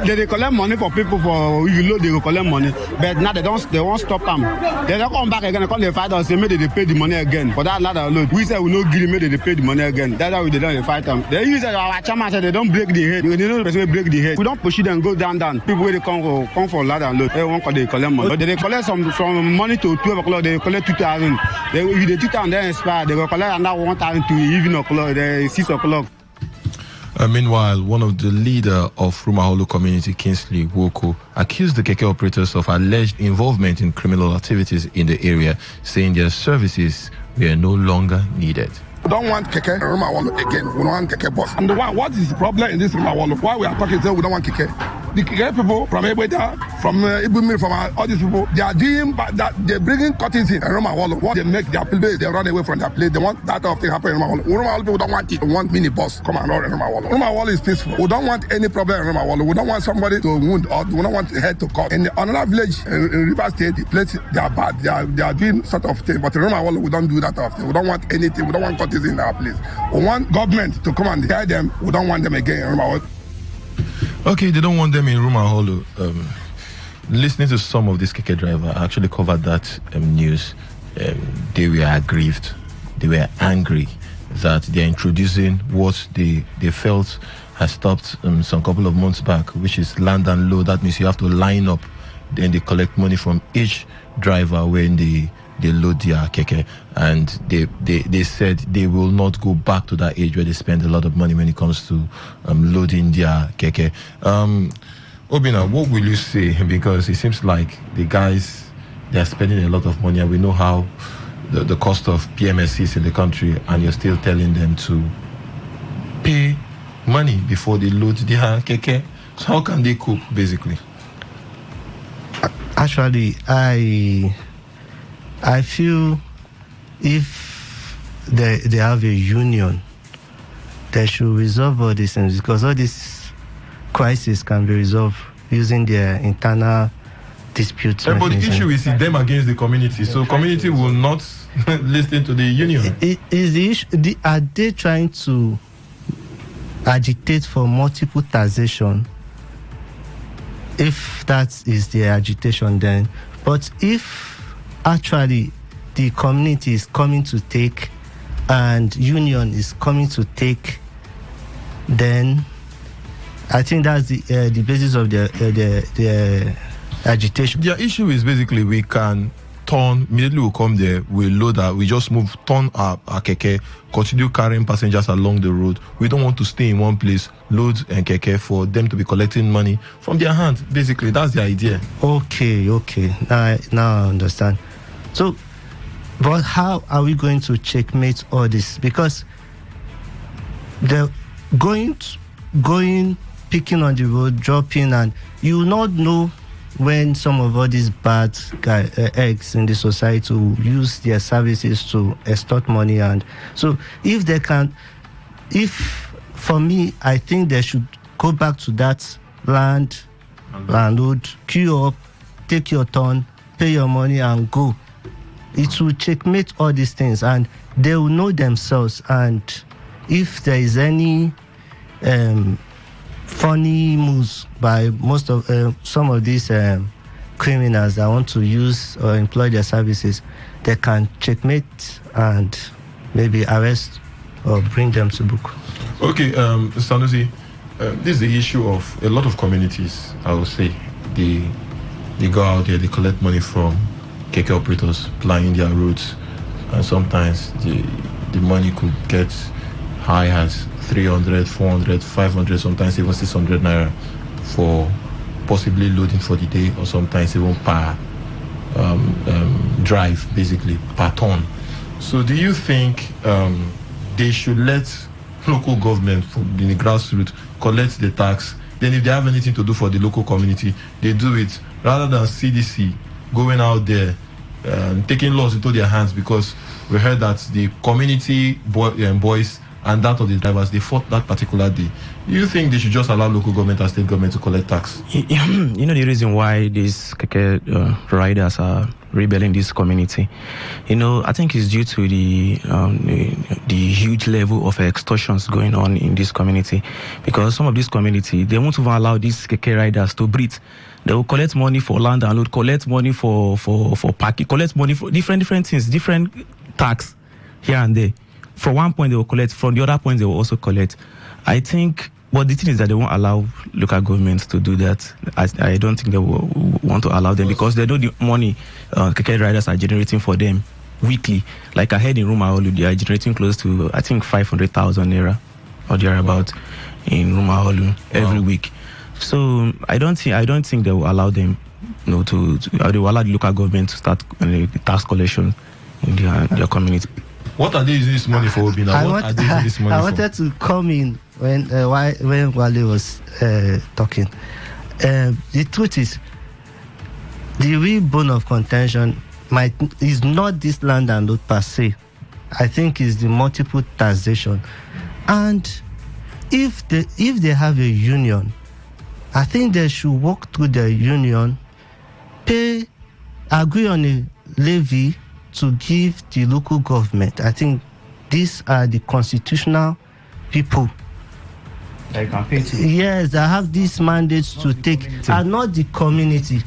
They collect money for people for you load. They will collect money, but now they won't stop them. They don't come back again and call the fight us say maybe they pay the money again for that land and load. We say we no agree, maybe they pay the money again. That's how we don't fight them. They use our chairman say they don't break the head. They know the person break the head. We don't push it and go down. People where they come for land and load. They won't call they collect money. But they collect from money to 12 o'clock. They collect 2,000. If the 2,000 then expire, they will collect another 1,000 to evening o'clock. 6 o'clock. Meanwhile, one of the leader of Rumaholu community, Kingsley Woko, accused the Keke operators of alleged involvement in criminal activities in the area, saying their services were no longer needed. We don't want Keke Rumaholu again. We don't want Keke boss. And what is the problem in this Rumaholu? Why we are talking say we don't want Keke? The Keke people from Ebeda, from Ibumi, from all these people, they are doing that. They're bringing cuttings in Rumaholu. What they make their place, they run away from their place. They want that of thing happen in Rumaholu. Rumaholu people don't want it. They want mini boss come and run in Rumaholu. Rumaholu is peaceful. We don't want any problem in Rumaholu. We don't want somebody to wound or we don't want the head to cut. In another village in River State, the place they are bad. They are doing sort of thing. But in Rumaholu, we don't do that of thing. We don't want anything. We don't want cuttings in our place. We want government to come and guide them. We don't want them again in Rumaholu. Okay, they don't want them in Rumaholu. Listening to some of this Keke driver, I actually covered that news. They were aggrieved. They were angry that they're introducing what they felt has stopped some couple of months back, which is land and load. That means you have to line up, then they collect money from each driver when they load their keke, and they said they will not go back to that age where they spend a lot of money when it comes to loading their keke. Obina, what will you say? Because it seems like the guys, they're spending a lot of money, and we know how the cost of PMSC is in the country, and you're still telling them to pay money before they load their keke. So how can they cope, basically? Actually, I feel if they have a union, they should resolve all these things, because all these crises can be resolved using their internal disputes. But the issue is them against the community, so community will not listen to the union. Is the issue? Are they trying to agitate for multiple taxation? If that is their agitation, then. But if actually the community is coming to take and union is coming to take, then I think that's the basis of the agitation. Their issue is basically we can turn, immediately we come there, we load our, we just move, turn our keke, continue carrying passengers along the road. We don't want to stay in one place, load and keke for them to be collecting money from their hands. Basically, that's the idea. Okay. Now I understand. So, but how are we going to checkmate all this? Because they're going, picking on the road, dropping, and you will not know when some of all these bad eggs in the society will use their services to extort money. And so for me, I think they should go back to that landlord, queue up, take your turn, pay your money and go. It will checkmate all these things, and they will know themselves. And if there is any funny moves by most of some of these criminals that want to use or employ their services, they can checkmate and maybe arrest or bring them to book. Okay, Sanusi, this is the issue of a lot of communities. I would say they go out there, they collect money from keke operators plying their routes, and sometimes the money could get high as 300, 400, 500, sometimes even 600 naira for possibly loading for the day, or sometimes even per drive, basically per ton. So do you think they should let local government in the grassroots collect the tax? Then if they have anything to do for the local community, they do it, rather than CDC going out there taking laws into their hands, because we heard that the community boys and that of the drivers, they fought that particular day. Do you think they should just allow local government and state government to collect tax? You know the reason why these keke riders are rebelling this community? I think it's due to the huge level of extortions going on in this community. Because some of this community, they won't even allow these keke riders to breathe. They will collect money for land and load, collect money for parking, collect money for different things, different tax here and there. From one point they will collect, from the other point they will also collect. I think, but the thing is that they won't allow local governments to do that. I don't think they will want to allow them, because they know the money keke riders are generating for them weekly. Like I heard in Rumaolu, they are generating close to, I think, 500,000 naira or thereabout in Rumaolu every week. So I don't think they will allow them, they will allow the local government to start tax collection in their community. What are they using this money for, Obina? I wanted to come in when Wale was talking. The truth is, the real bone of contention is not this land and load per se. I think it's the multiple taxation. And if they have a union, I think they should work through the union, agree on a levy to give the local government. I think these are the constitutional people. They can pay to. Yes, they have these mandates to take, and not the community.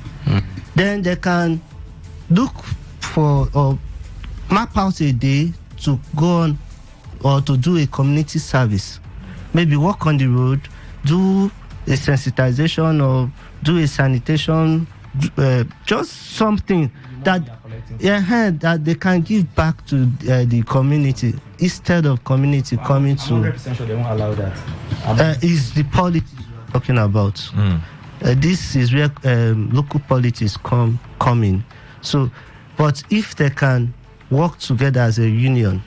Then they can look for or map out a day to go on or to do a community service. Maybe walk on the road, do a sensitization or do a sanitation, just something that they can give back to the community instead of community coming to. 100% sure they won't allow that. Is the politics we're talking about? This is where local politics come in. So, but if they can work together as a union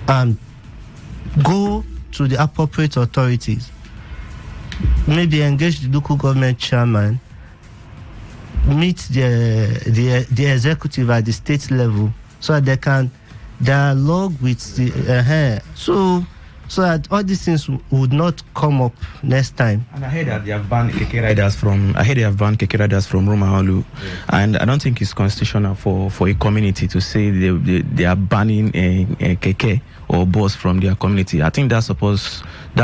and go to the appropriate authorities, maybe engage the local government chairman, meet the executive at the state level, so that they can dialogue with the so that all these things would not come up next time. And I heard that they have banned keke riders from Rumaolu, and I don't think it's constitutional for a community to say they are banning a keke or bus from their community. I think that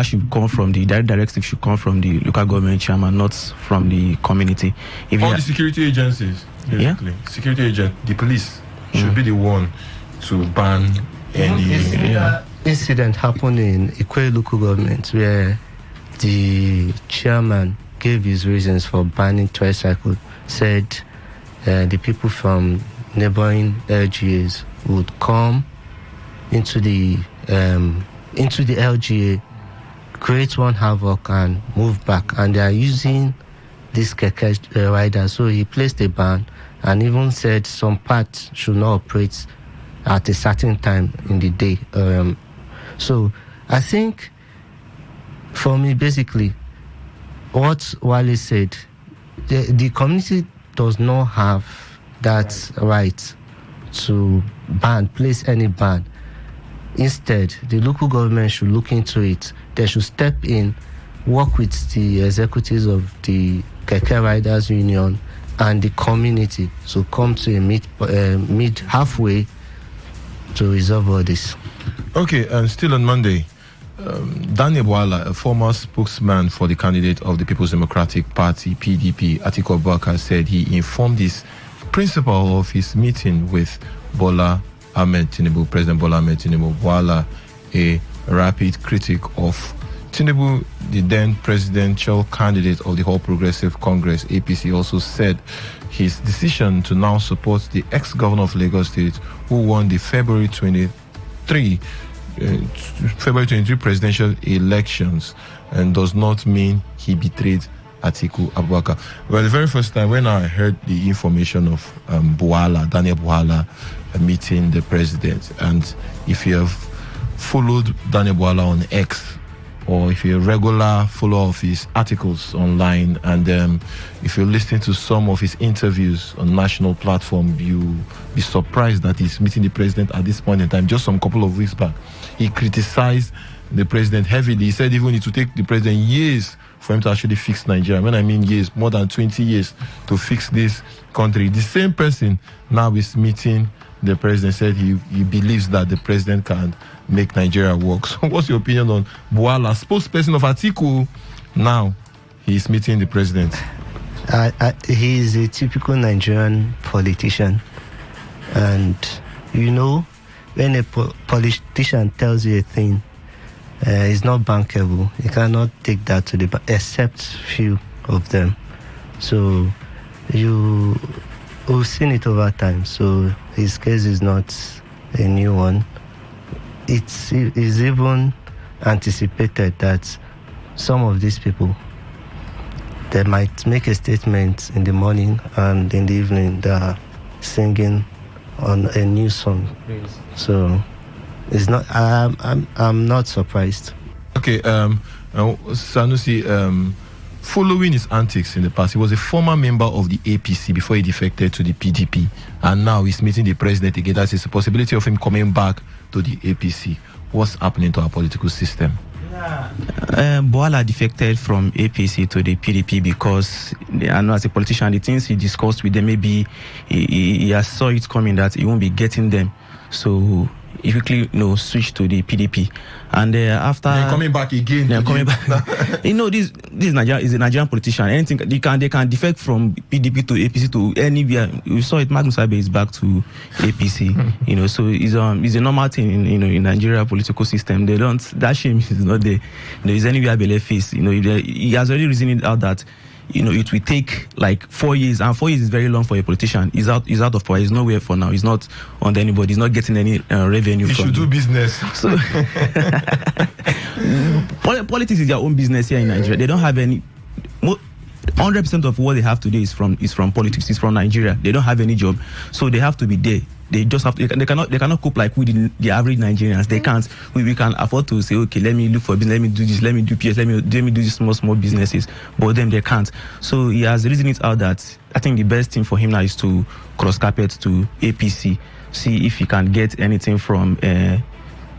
should come from the directive should come from the local government chairman, not from the community. All the security agencies, basically, security agent, the police should be the one to ban any. Incident happened in Ikwe local government where the chairman gave his reasons for banning tricycle. Said the people from neighboring LGAs would come into the LGA, create one havoc and move back, and they are using this keke rider. So he placed a ban and even said some parts should not operate at a certain time in the day. So I think, for me, basically, what Wale said, the community does not have that right to place any ban. Instead, the local government should look into it. They should step in, work with the executives of the Keke Riders Union and the community to come to a meet halfway to resolve all this. Okay, and still on Monday, Daniel Bwala, a former spokesman for the candidate of the People's Democratic Party, PDP, Atiku Abubakar, said he informed his principal of his meeting with Bola Ahmed Tinubu, President Bola Ahmed Tinubu. Bwala, a rapid critic of Tinubu, the then presidential candidate of the All Progressive Congress, APC, also said his decision to now support the ex-governor of Lagos State, who won the February 23 presidential elections, and does not mean he betrayed Atiku Abubakar. Well, the very first time when I heard the information of Daniel Bwala meeting the president, and if you have followed Daniel Bwala on X, or if you're a regular follower of his articles online, and if you're listening to some of his interviews on national platform, you'll be surprised that he's meeting the president at this point in time. Just some couple of weeks back, he criticized the president heavily. He said even it would take the president years for him to actually fix Nigeria. When I mean years, more than 20 years to fix this country. The same person now is meeting the president, said he believes that the president can make Nigeria work. So what's your opinion on Bwala, spokesperson of Atiku? Now he's meeting the president. He is a typical Nigerian politician, and when a politician tells you a thing, it's not bankable. You cannot take that to the bank, except few of them. So we've seen it over time. So his case is not a new one. It is even anticipated that some of these people, they might make a statement in the morning, and in the evening they are singing on a new song. So it's not. I'm not surprised. Okay, Sanusi, following his antics in the past, he was a former member of the APC before he defected to the PDP, and now he's meeting the president again. That's a possibility of him coming back to the APC. What's happening to our political system? Bwala defected from APC to the PDP because I know as a politician, the things he discussed with them, maybe he saw it coming that he won't be getting them. So he quickly switched to the PDP, and after they're coming back again. They're coming back. This Nigeria is a Nigerian politician. Anything they can defect from PDP to APC to anywhere. We saw it. Magnus Abe is back to APC. So it's a normal thing in Nigeria political system. That shame is not there. There is anywhere Abele face. He has already reasoned it out that it will take like 4 years, and 4 years is very long for a politician. He's out of power. He's nowhere for now. He's not under anybody. He's not getting any revenue. He should do business. So politics is their own business here in Nigeria. They don't have any. 100% of what they have today is from politics. It's from Nigeria. They don't have any job, so they have to be there. They just have to. They cannot cope like we the average Nigerians. They can't. We can afford to say, okay, let me look for business, let me do this, let me do PS, let me do these small businesses. But them, they can't. So he has reasoned it out that I think the best thing for him now is to cross carpet to APC, see if he can get anything from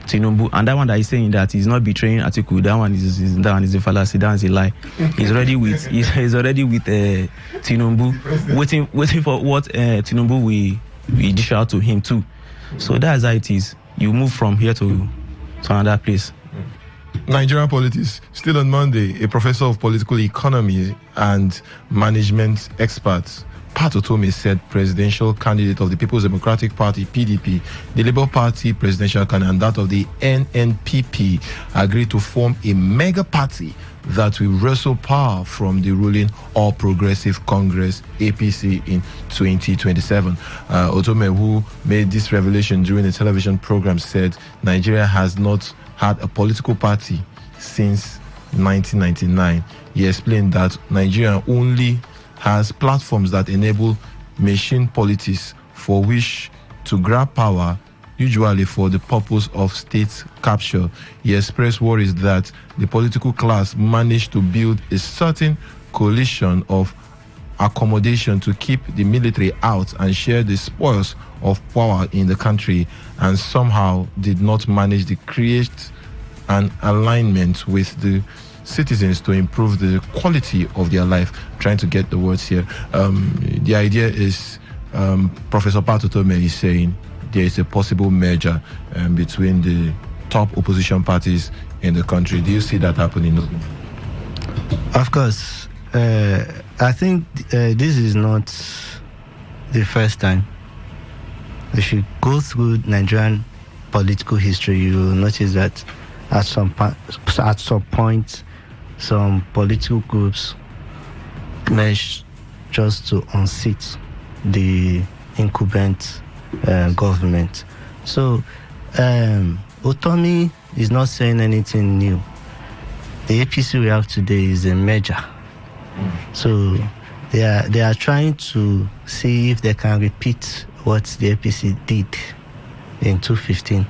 Tinubu. And that one that he's saying that he's not betraying Atiku, that one is a fallacy, that is a lie. He's already with Tinubu, waiting for what Tinubu we dish out to him too. So that's how it is. You move from here to another place. Nigerian politics. Still on Monday, a professor of political economy and management experts, Pat Otome, said presidential candidate of the People's Democratic Party, PDP, the Labour Party presidential candidate, and that of the NNPP agreed to form a mega party that will wrestle power from the ruling All Progressive Congress, APC, in 2027. Otome, who made this revelation during a television program, said Nigeria has not had a political party since 1999. He explained that Nigeria only has platforms that enable machine politics for which to grab power, usually for the purpose of state capture. He expressed worries that the political class managed to build a certain coalition of accommodation to keep the military out and share the spoils of power in the country, and somehow did not manage to create an alignment with the citizens to improve the quality of their life. Trying to get the words here. The idea is, Professor Pat Otome is saying there is a possible merger between the top opposition parties in the country. Do you see that happening? Of course. I think this is not the first time. If you go through Nigerian political history, you will notice that at some point, some political groups managed just to unseat the incumbent government. So Otome is not saying anything new. The APC we have today is a merger. So they are trying to see if they can repeat what the APC did in 2015,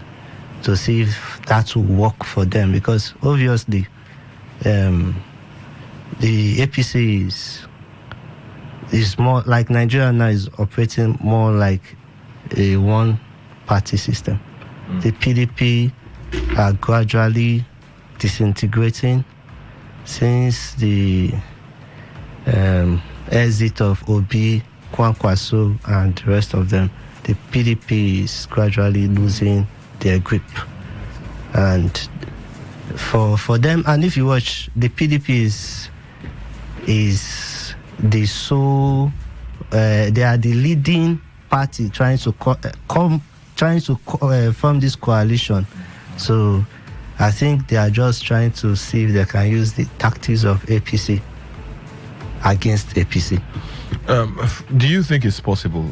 to see if that will work for them, because obviously the APC is more like Nigeria now, is operating more like a one-party system. The PDP are gradually disintegrating since the exit of Obi, Kwankwaso, and the rest of them. The PDP is gradually losing their grip, and for them, and if you watch, the PDP is the sole, they are the leading party trying to form this coalition. So I think they are just trying to see if they can use the tactics of APC against APC. Do you think it's possible?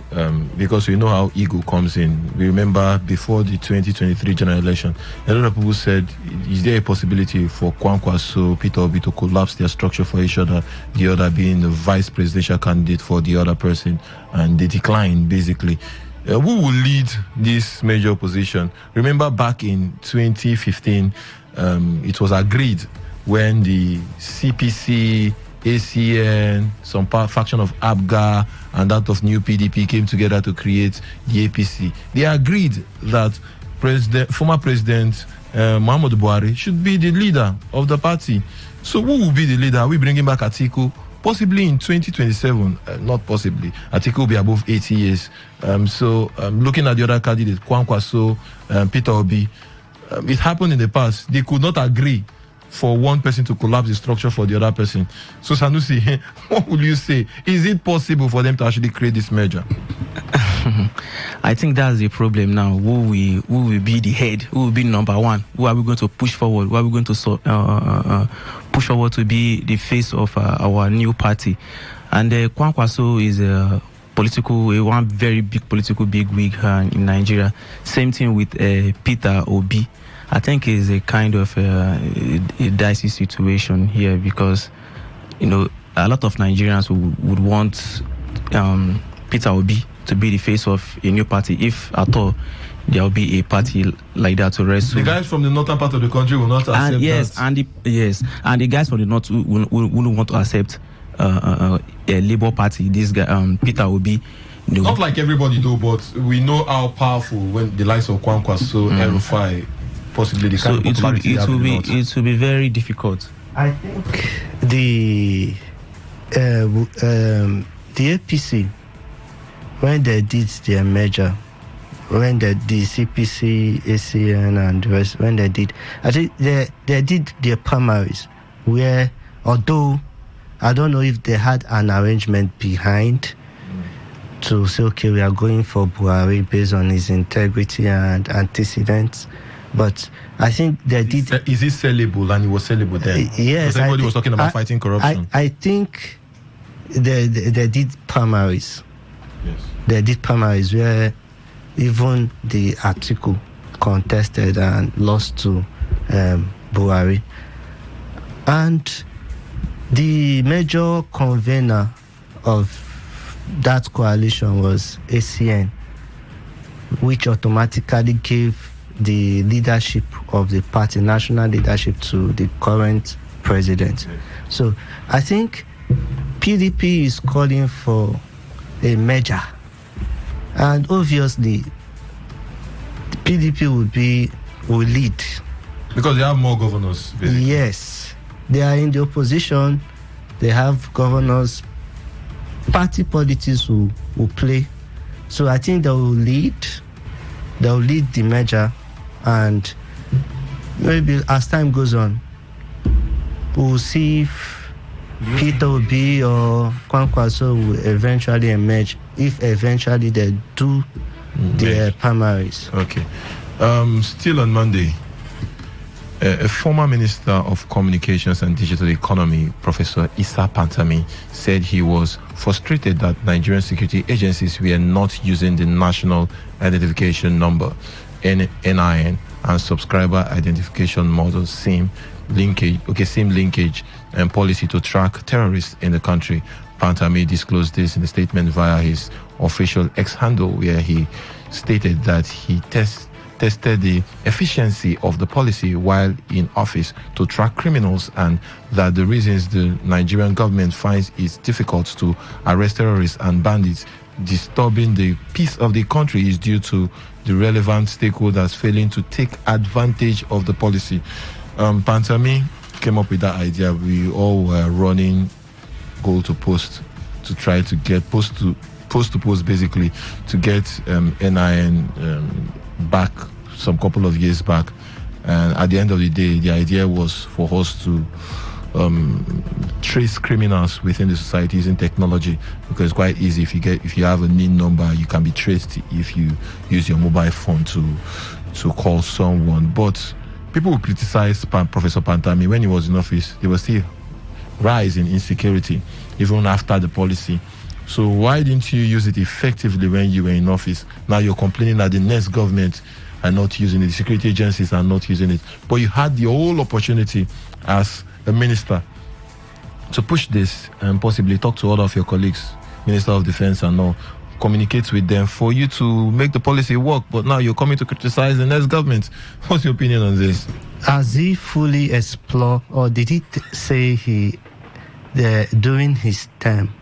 Because we know how ego comes in. We remember before the 2023 general election, a lot of people said, is there a possibility for Kwankwaso, Peter Obi to collapse their structure for each other, the other being the vice presidential candidate for the other person, and they declined, basically. Who will lead this major opposition? Remember back in 2015, it was agreed when the CPC, ACN, some faction of ABGA, and that of New PDP came together to create the APC. They agreed that former President Muhammadu Buhari should be the leader of the party. So who will be the leader? Are we bringing back Atiku? Possibly in 2027, not possibly. Atiku will be above 80 years. Looking at the other candidates, Kwankwaso, Peter Obi, it happened in the past. They could not agree for one person to collapse the structure for the other person. So Sanusi, what would you say? Is it possible for them to actually create this merger? I think that's the problem now. Who will be the head? Who will be number one? Who are we going to push forward? Who are we going to push forward to be the face of our new party. And Kwankwaso is one very big political bigwig in Nigeria. Same thing with Peter Obi. I think is a kind of a dicey situation here because, a lot of Nigerians would want Peter Obi to be the face of a new party, if at all there will be a party like that to rest. The guys from the northern part of the country will not accept that. And the guys from the north will want to accept a Labour Party. This guy, Peter Obi. Not like everybody though, but we know how powerful when the likes of Kwankwaso, El-Rufai, possibly the kind of popularity it will be very difficult. I think the APC, when they did their merger, when they did CPC, ACN, and the rest, when they did, I think they did their primaries, where, although I don't know if they had an arrangement behind to say, okay, we are going for Buhari based on his integrity and antecedents, but I think they did. Is it sellable? And it was sellable then? Yes. Because everybody was talking about fighting corruption. I think they did primaries. Yes. They did primaries where even the article contested and lost to Buhari. And the major convener of that coalition was ACN, which automatically gave the leadership of the party, national leadership, to the current president. So I think PDP is calling for a merger, and obviously PDP will lead because they have more governors, basically. Yes, they are in the opposition, they have governors, party politics will play. So I think they will lead the merger, and maybe as time goes on, we'll see if Peter Obi or Kwankwaso will eventually emerge, if eventually they do their primaries. Okay. Still on Monday, a former Minister of Communications and Digital Economy, Professor Issa Pantami, said he was frustrated that Nigerian security agencies were not using the National Identification Number, NIN, and Subscriber Identification Model, SIM linkage and policy to track terrorists in the country. Pantami disclosed this in a statement via his official X handle, where he stated that he tested the efficiency of the policy while in office to track criminals, and that the reasons the Nigerian government finds it difficult to arrest terrorists and bandits disturbing the peace of the country is due to the relevant stakeholders failing to take advantage of the policy. Pantami came up with that idea. We all were running goal to post to try to get post to post basically to get NIN back some couple of years back, and at the end of the day the idea was for us to trace criminals within the society using technology, because it's quite easy. If you have a NIN number, you can be traced if you use your mobile phone to call someone. But people will criticize Professor Pantami. When he was in office, there was still rise in insecurity even after the policy. So why didn't you use it effectively when you were in office? Now you're complaining that the next government are not using it, the security agencies are not using it. But you had the whole opportunity as a minister to push this and possibly talk to all of your colleagues, Minister of Defense and all, communicate with them for you to make the policy work. But now you're coming to criticize the next government. What's your opinion on this? Has he fully explored, or did he say during his term,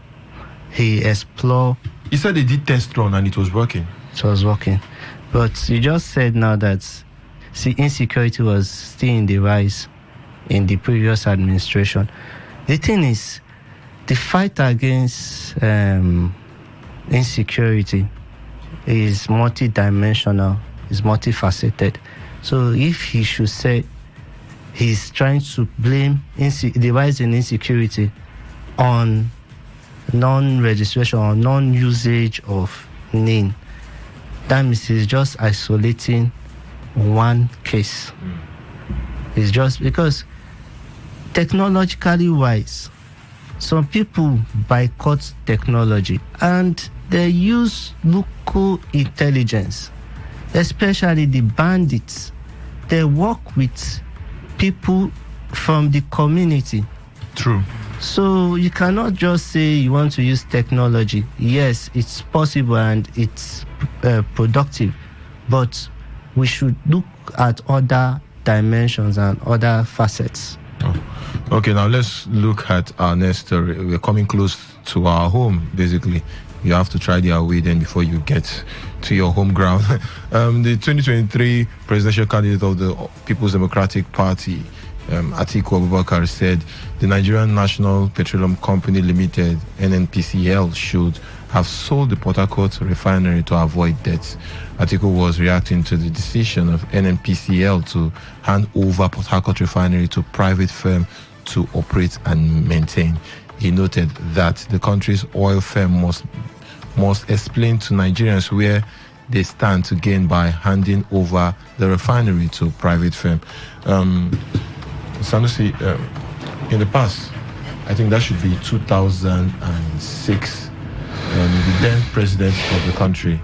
he explored? He said they did test run and it was working. It was working. But you just said now that insecurity was still in the rise in the previous administration. The thing is, the fight against insecurity is multidimensional, is multifaceted. So if he should say he's trying to blame the rise in insecurity on non-registration or non-usage of NIN, that means he's just isolating one case. It's just because technologically wise, some people boycott technology and they use local intelligence, especially the bandits. They work with people from the community. True. So you cannot just say you want to use technology. Yes, it's possible and it's productive, but we should look at other dimensions and other facets. Okay, now let's look at our next story. We're coming close to our home, basically. You have to try their way then before you get to your home ground. The 2023 presidential candidate of the People's Democratic Party, Atiku Abubakar, said the Nigerian National Petroleum Company Limited, NNPCL, should have sold the Port Harcourt refinery to avoid debt. Atiku was reacting to the decision of NNPCL to hand over Port Harcourt refinery to private firm to operate and maintain. He noted that the country's oil firm must explain to Nigerians where they stand to gain by handing over the refinery to private firm. Sanusi, in the past, I think that should be 2006, the then president of the country,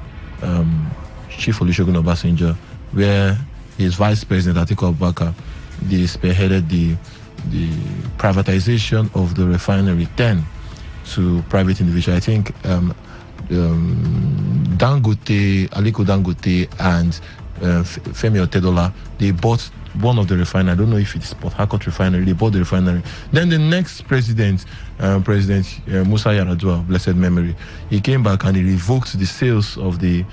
Chief Olusegun Obasanjo, where his vice president Atiku Abubakar, they spearheaded the privatization of the refinery then to private individuals. I think Dangote, Aliko Dangote, and Femi Otedola, they bought one of the refinery. I don't know if it's Port Harcourt refinery. They bought the refinery. Then the next president, President Musa Yar'Adua, blessed memory, he came back and he revoked the sales of the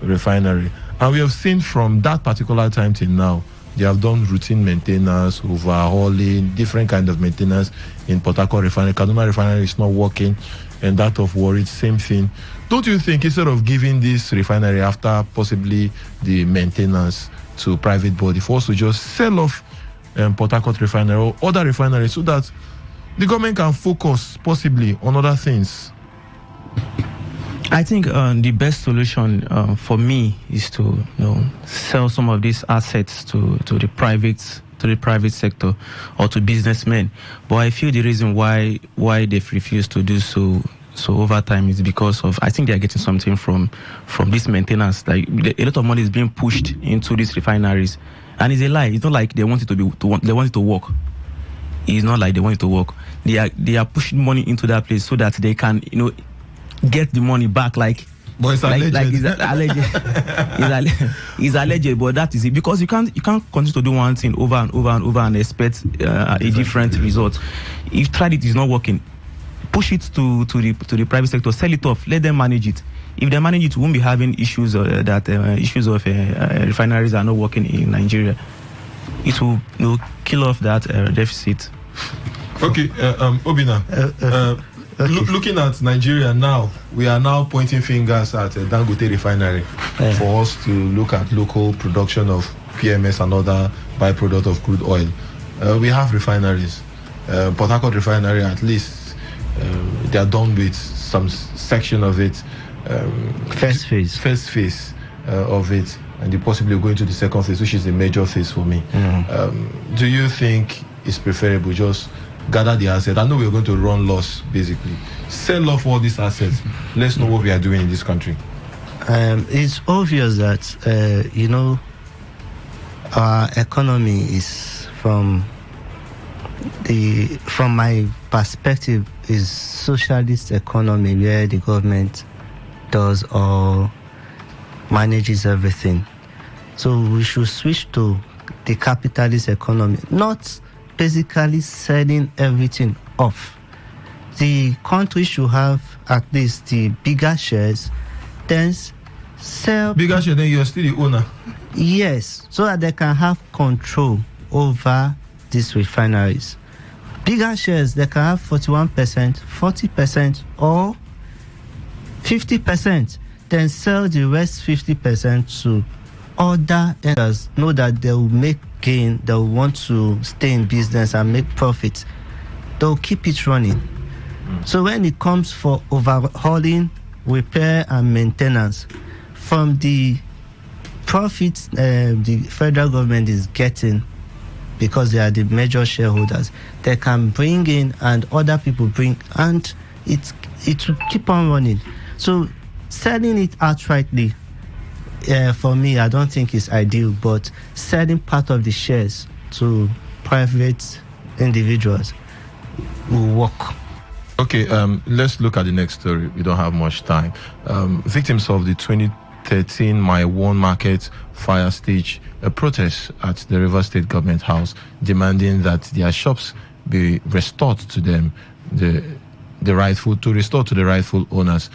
refinery. And we have seen from that particular time till now, they have done routine maintenance, overhauling, different kind of maintenance in Port Harcourt refinery. Kaduna refinery is not working, and that of Warri, same thing. Don't you think instead of giving this refinery after possibly the maintenance to private body, for us to just sell off Port Harcourt refinery or other refineries so that the government can focus possibly on other things? I think the best solution for me is to sell some of these assets to the private sector or to businessmen. But I feel the reason why they've refused to do so over time is because of, I think they are getting something from this maintenance. Like a lot of money is being pushed into these refineries, and it's a lie. It's not like they want it they want it to work. It's not like they want it to work. They are pushing money into that place so that they can get the money back. But it's alleged. It's alleged, but that is it, because you can't continue to do one thing over and over and over and expect a different result. If you tried it's not working, push it to the private sector, sell it off, let them manage it. If they manage it, we won't be having issues issues of refineries are not working in Nigeria. It will kill off that deficit. Okay, Obina. Looking at Nigeria now, we are now pointing fingers at Dangote refinery for us to look at local production of PMS and other byproduct of crude oil. We have refineries. Port Harcourt refinery, at least, they are done with some section of it. First phase of it, and they possibly going to the second phase, which is the major phase for me. Do you think it's preferable just gather the assets? I know we're going to run loss, basically. Sell off all these assets. Let's know what we are doing in this country. It's obvious that, our economy is, from my perspective, is socialist economy where the government does or manages everything. So we should switch to the capitalist economy, not basically selling everything off. The country should have at least the bigger shares, then sell bigger shares, then you're still the owner. Yes, so that they can have control over these refineries. Bigger shares, they can have 41%, 40%, or 50%. Then sell the rest 50% to other vendors. Know that they will make gain, they will want to stay in business and make profit. They'll keep it running. So when it comes for overhauling, repair and maintenance, from the profits the federal government is getting, because they are the major shareholders. They can bring in and other people bring, and it will keep on running. So selling it outrightly, for me, I don't think it's ideal, but selling part of the shares to private individuals will work. Okay, let's look at the next story. We don't have much time. Victims of the 2013 My One Market fire stage a protest at the Rivers State Government House, demanding that their shops be restored to them, restore to the rightful owners.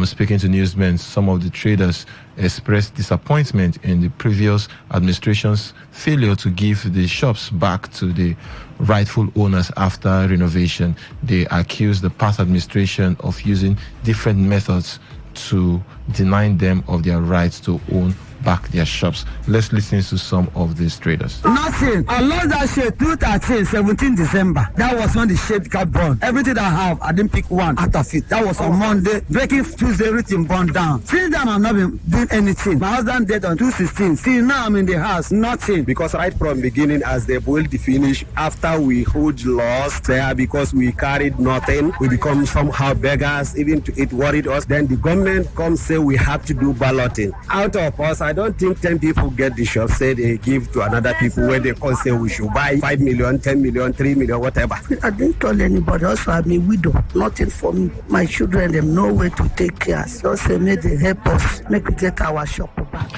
Speaking to newsmen, some of the traders expressed disappointment in the previous administration's failure to give the shops back to the rightful owners after renovation. They accused the past administration of using different methods to deny them of their rights to own back their shops. Let's listen to some of these traders. Nothing. I lost that shade 2013, 17 December. That was when the shade got burned. Everything I have, I didn't pick one out of it. That was on Monday. Breaking Tuesday, everything burned down. Since then, I've not been doing anything. My husband died on 2016. See, now I'm in the house. Nothing. Because right from beginning, as they build the finish, after we hold lost there because we carried nothing, we become somehow beggars. Even it worried us. Then the government comes say we have to do balloting. Out of us, I don't think 10 people get the shop, say they give to another people where they come say we should buy 5 million, 10 million, 3 million, whatever. I didn't tell anybody. Also, I'm a widow. Nothing for me. My children, them no way to take care. So say, may they help us, make we get our shop back.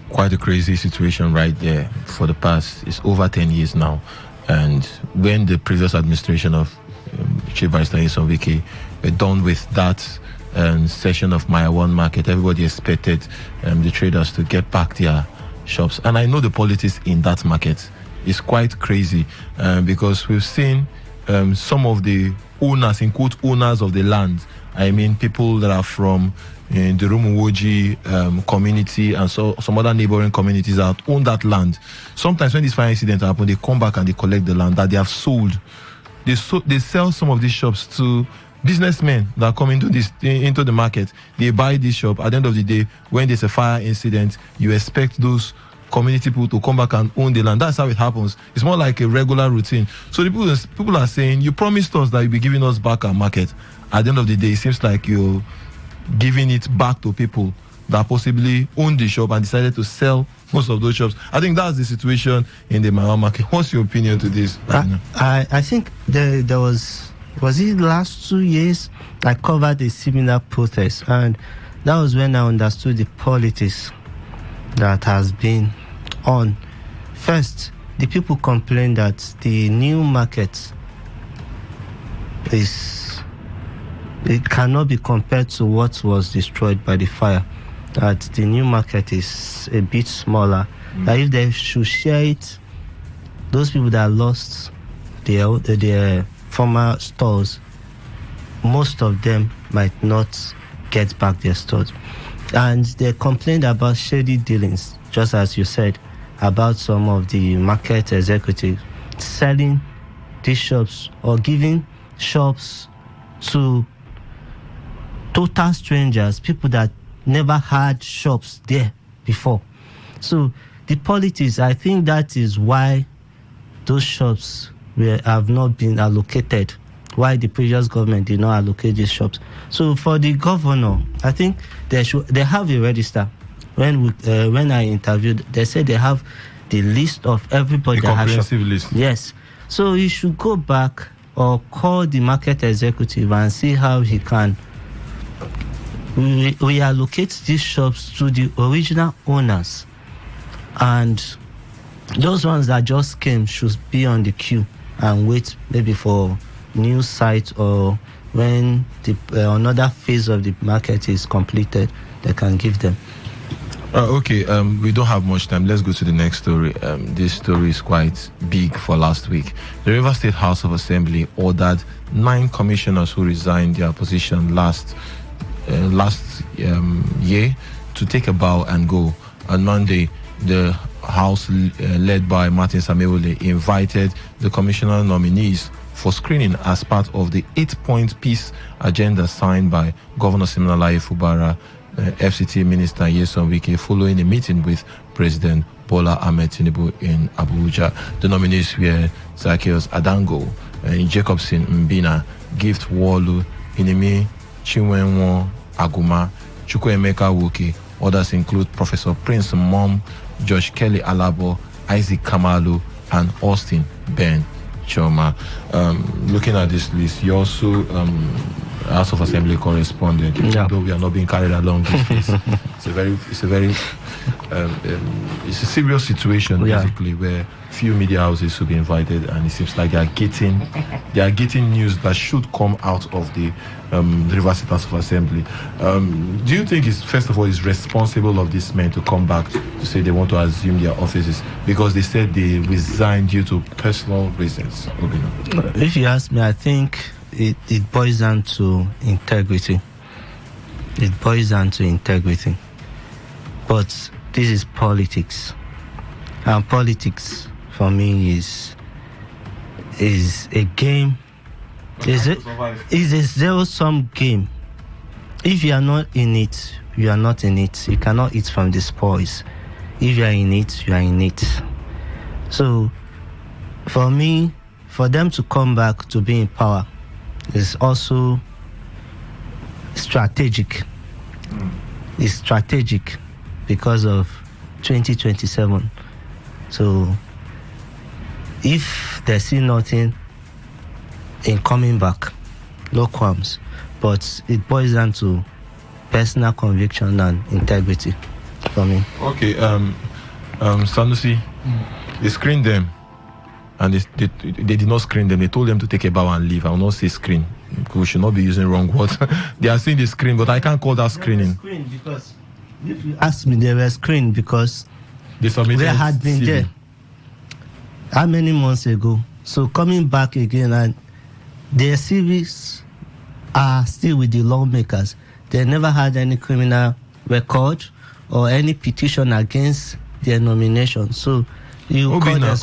Quite a crazy situation right there. For the past, it's over 10 years now. And when the previous administration of Chief Barrister Nyesom Wike were done with that session of My One Market, everybody expected the traders to get back their shops. And I know the politics in that market is quite crazy because we've seen some of the owners, in quote, owners of the land. I mean, people that are from the Rumuwoji community and so some other neighboring communities that own that land. Sometimes when these fire incidents happen, they come back and they collect the land that they have sold. They sell some of these shops to businessmen that come into the market. They buy this shop. At the end of the day, when there's a fire incident, you expect those community people to come back and own the land. That's how it happens. It's more like a regular routine. So the people are saying, you promised us that you'll be giving us back our market. At the end of the day, it seems like you're giving it back to people that possibly own the shop and decided to sell most of those shops. I think that's the situation in the My One Market. What's your opinion to this? I think there was it last 2 years I covered a similar protest, and that was when I understood the politics that has been on. First, the people complained that the new market it cannot be compared to what was destroyed by the fire. That the new market is a bit smaller. That if they should share it, those people that lost their former stores, most of them might not get back their stores. And they complained about shady dealings, just as you said, about some of the market executives selling these shops or giving shops to total strangers, people that never had shops there before. So the politics, I think that is why those shops have not been allocated, why the previous government did not allocate these shops. So for the governor, I think they have a register. When I interviewed, they said they have the list of everybody that has shops. List. Yes. So he should go back or call the market executive and see how he can reallocate these shops to the original owners, and those ones that just came should be on the queue and wait maybe for new sites, or when the another phase of the market is completed, they can give them. Okay, we don't have much time. Let's go to the next story. This story is quite big for last week. The Rivers State House of Assembly ordered 9 commissioners who resigned their position last year to take a bow and go. On Monday, the House, led by Martin Samewole, invited the commissioner nominees for screening as part of the 8-point peace agenda signed by Governor Siminalayi Fubara, FCT Minister Nyesom Wike, following a meeting with President Bola Ahmed Tinubu in Abuja. The nominees were Zacchaeus Adango, Jacobson Mbina, Gift Wolu, Inimi Chinwenwo Aguma, Chukwuemeka Woki. Others include Professor Prince Mom, Josh Kelly Alabo, Isaac Kamalu, and Austin Ben Choma. Looking at this list, you also House of Assembly correspondent. Though we are not being carried along this list. It's a serious situation basically, where few media houses will be invited, and it seems like they are getting news that should come out of the Rivers State House of Assembly. Do you think it's, first of all, is responsible of these men to come back to say they want to assume their offices because they said they resigned due to personal reasons? If you ask me, I think it boils down to integrity. It boils down to integrity. But this is politics. And politics, for me, is a game. Is a zero-sum game. If you are not in it, you are not in it. You cannot eat from the spoils. If you are in it, you are in it. So, for me, for them to come back to be in power is also strategic. It's strategic because of 2027. So, if they see nothing in coming back, no qualms, but it boils down to personal conviction and integrity for me. Okay, Sanusi, they screened them, and they did not screen them. They told them to take a bow and leave. I will not say screen. We should not be using wrong words. They are saying the screen, but I can't call that screening. Because if you ask me, they were screened because they had been there. How many months ago? So coming back again, and their CVs are still with the lawmakers. They never had any criminal record or any petition against their nomination. So you Obina,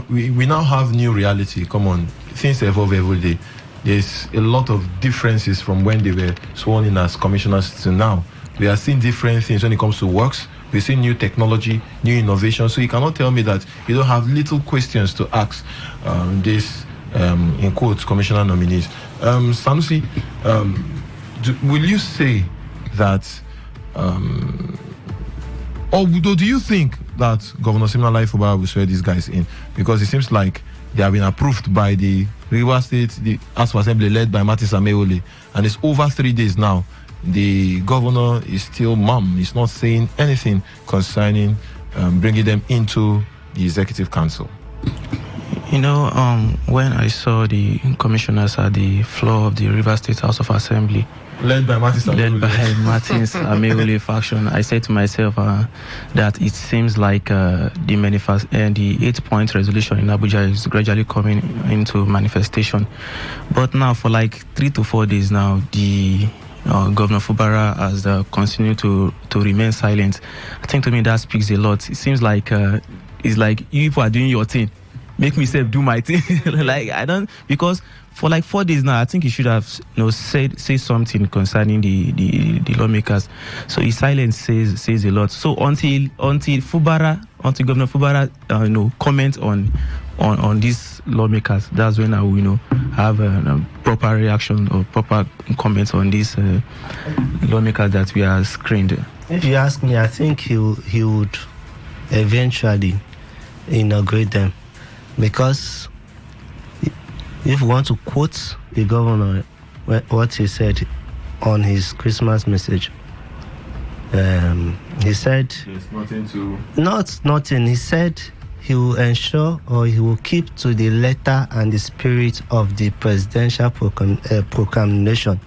we now have new reality. Come on, things evolve every day. There's a lot of differences from when they were sworn in as commissioners to now. We are seeing different things when it comes to works. We see new technology, new innovation. So you cannot tell me that you don't have little questions to ask in quotes, commissioner nominees. Sanusi, will you say that, or do you think that Governor Siminalayi Fubara will swear these guys in? Because it seems like they have been approved by the Rivers State, the House of Assembly led by Martin Sameole, and it's over 3 days now. The governor is still mum. He's not saying anything concerning bringing them into the Executive Council. You know, when I saw the commissioners at the floor of the Rivers State House of Assembly, led by Martin Sameole faction, I said to myself that it seems like the 8-point resolution in Abuja is gradually coming into manifestation. But now, for like 3 to 4 days now, the Governor Fubara has continued to remain silent. I think to me that speaks a lot. It seems like it's like you people are doing your thing, make me do my thing. Like I don't, because for like 4 days now, I think he should have said something concerning the lawmakers. So his silence says a lot. So until Governor Fubara comment on these lawmakers, that's when I will have a proper reaction or proper comments on these lawmakers that we are screened. If you ask me, I think he would eventually inaugurate them, because if you want to quote the governor, what he said on his Christmas message, he said there's nothing to... Nothing. He said he will ensure, or he will keep to the letter and the spirit of the presidential proclamation.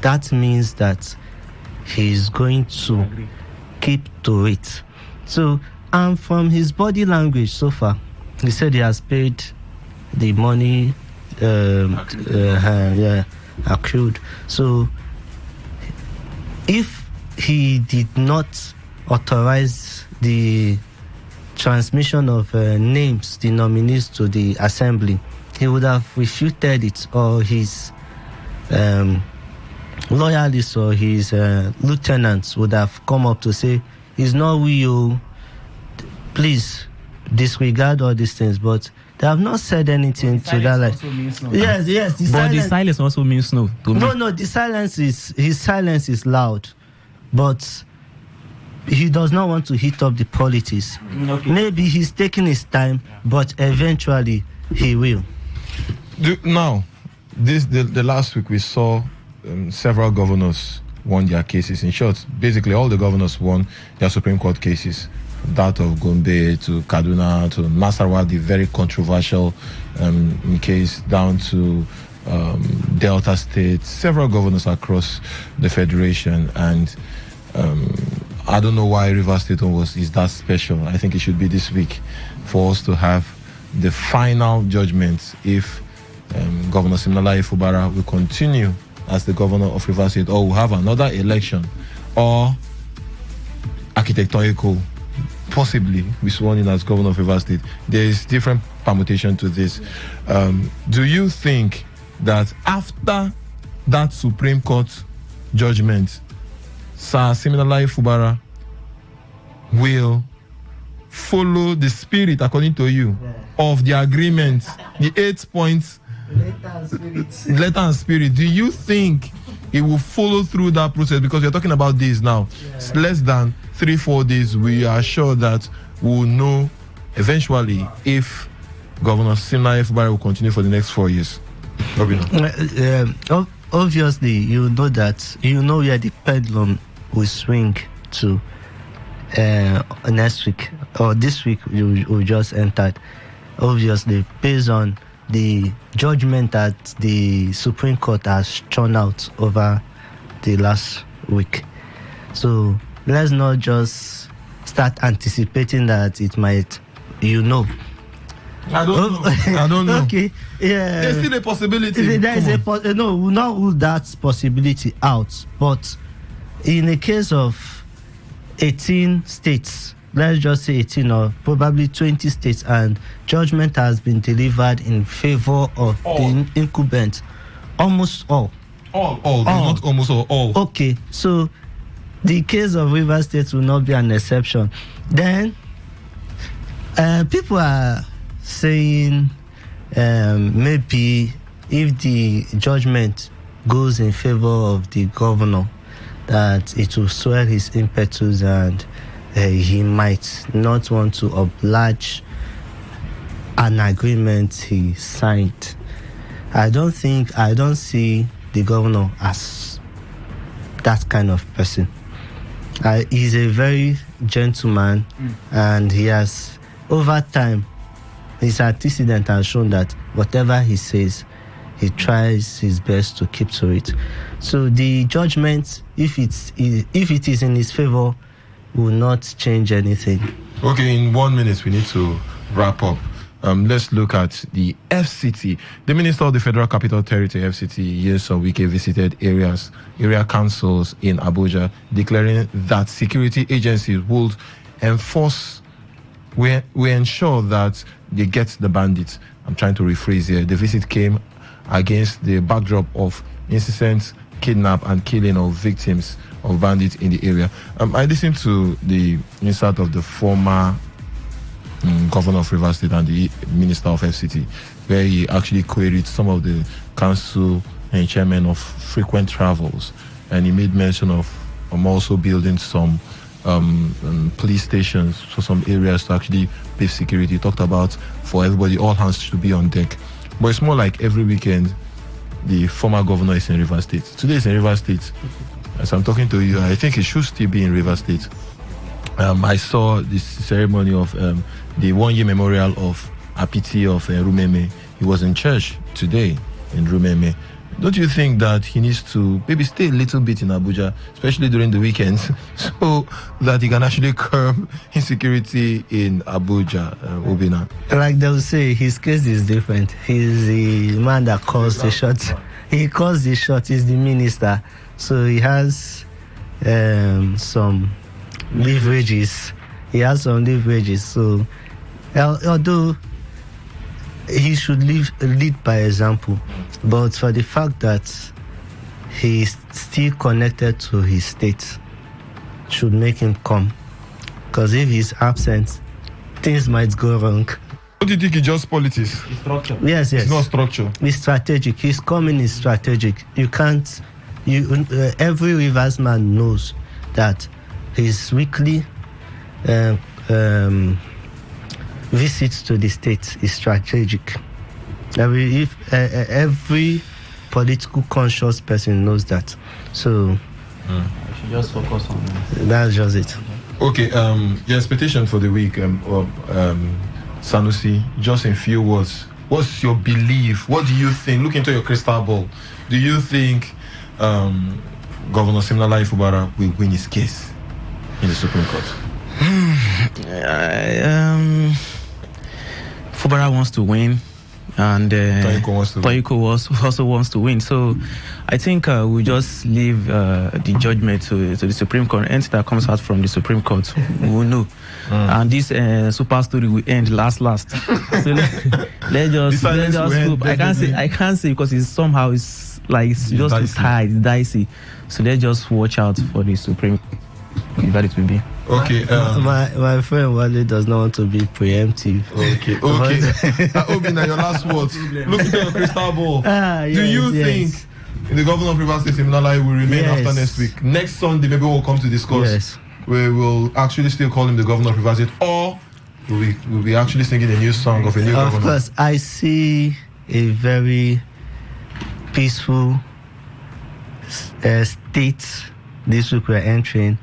That means that he is going to keep to it. So, and from his body language so far, he said he has paid the money accrued. So, if he did not authorize the transmission of names, the nominees to the assembly, he would have refuted it, or his loyalists or his lieutenants would have come up to say it's not we. Please disregard all these things, but they have not said anything to that. Like, yes, The silence also means no. No, his silence is loud, but he does not want to heat up the politics. Okay. Maybe he's taking his time, but eventually he will. Now, the last week we saw several governors won their cases. In short, basically all the governors won their Supreme Court cases. That of Gombe to Kaduna to Nasarawa, the very controversial case, down to Delta State, several governors across the federation. And I don't know why Rivers State is that special. I think it should be this week for us to have the final judgment if Governor Siminalayi Fubara will continue as the governor of Rivers State, or will have another election, or Architect Toyeko possibly be sworn in as governor of Rivers State. There is different permutation to this. Do you think that after that Supreme Court judgment, Sir Siminalayi Fubara will follow the spirit, according to you, of the agreement, the 8 points, letter and spirit? Do you think he will follow through that process? Because we're talking about this now. It's less than 3-4 days. We are sure that we'll know eventually if Governor Siminalayi Fubara will continue for the next 4 years. Obviously, you know where the pendulum will swing to next week or this week we just entered. Obviously, based on the judgment that the Supreme Court has churned out over the last week. So let's not just start anticipating that it might, I don't know. Okay. Yeah. There's still a possibility. There is no, we'll not rule that possibility out. But in the case of 18 states, let's just say 18 or probably 20 states, and judgment has been delivered in favor of the incumbent, almost all. Not almost all. Okay, so the case of Rivers State will not be an exception. Then people are saying maybe if the judgment goes in favor of the governor, that it will swell his impetus and he might not want to oblige an agreement he signed. I don't see the governor as that kind of person. He's a very gentleman, and he has, over time, his antecedent has shown that whatever he says, he tries his best to keep to it. So the judgment, if it is in his favor, will not change anything. Okay, in 1 minute we need to wrap up. Let's look at the FCT. The Minister of the Federal Capital Territory, FCT, Nyesom Wike, visited area councils in Abuja, declaring that security agencies would ensure that they get the bandits. I'm trying to rephrase here. The visit came against the backdrop of incessant kidnap and killing of victims of bandits in the area. I listened to the insert of the former governor of Rivers State and the minister of FCT, where he actually queried some of the council and chairmen of frequent travels, and he made mention of also building some police stations for some areas to actually pay security. He talked about for everybody, all hands should be on deck. But it's more like every weekend the former governor is in Rivers State. Today is in Rivers State. As I'm talking to you, I think he should still be in Rivers State. I saw this ceremony of the 1 year memorial of Apiti of Rumeme. He was in church today in Rumeme. Don't you think that he needs to maybe stay a little bit in Abuja, especially during the weekends, so that he can actually curb insecurity in Abuja, Obina? Like they'll say, his case is different. He's the man that calls the shots. He calls the shots. He's the minister. So he has some leverages. So although he should lead by example, but for the fact that he is still connected to his state should make him come because if he's absent, things might go wrong. What do you think is just politics? It's structure. Yes. It's not structure. It's strategic. His coming is strategic. You can't. Every Rivers man knows that his weekly visits to the state is strategic. Every political conscious person knows that. So we should just focus on that. That's just it. Okay. Your expectation for the week, Sanusi, just in few words, what's your belief? What do you think? Look into your crystal ball. Do you think Governor Siminalayi Fubara will win his case in the Supreme Court? Fubara wants to win, and Toyiko also wants to win. So I think we just leave the judgment to the Supreme Court. Anything that comes out from the Supreme Court, we will know. And this super story will end last. So let's just hope. I can't say because it's somehow it's just too tight, it's dicey. So let's just watch out for the Supreme Court. That it will be. Okay. My friend Wale does not want to be preemptive. Okay. Obina, your last words. Look into your crystal ball. Do you think the governor of Rivers State, Siminalayi, will remain after next week? Next Sunday, maybe we'll come to discuss. Yes. We will actually still call him the governor of Rivers State, or we'll be actually singing a new song of a new governor. Of course, I see a very peaceful state this week we're entering.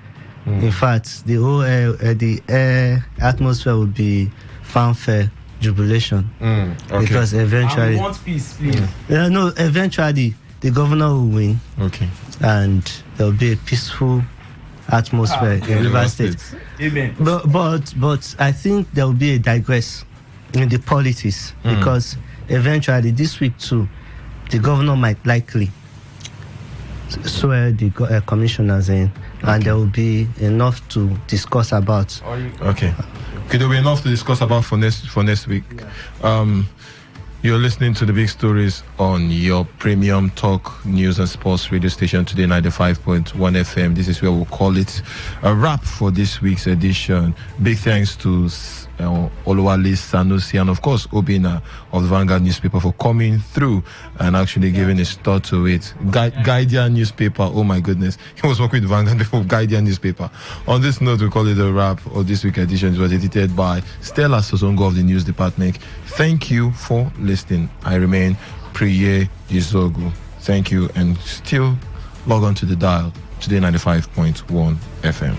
In fact, the whole air atmosphere will be fanfare, jubilation. Because eventually, I want peace, please. Eventually the governor will win. Okay. And there will be a peaceful atmosphere in Rivers State. Amen. But I think there will be a digress in the politics because eventually this week too, the governor might likely swear the commissioners in, and there will be enough to discuss about. Okay, there will be enough to discuss about for next week. You're listening to the big stories on your premium talk news and sports radio station, Today 95.1 FM. This is where we'll call it a wrap for this week's edition. Big thanks to Oluwale Sanusi and of course Obina of the Vanguard newspaper for coming through and actually giving his thought to it. Guardian newspaper, oh my goodness, he was working with the Vanguard before Guardian newspaper. On this note, we call it a wrap of this week's edition. It was edited by Stella Sosongo of the news department. Thank you for listening. I remain Priye Izogu. Thank you, and still log on to the dial, Today 95.1 FM.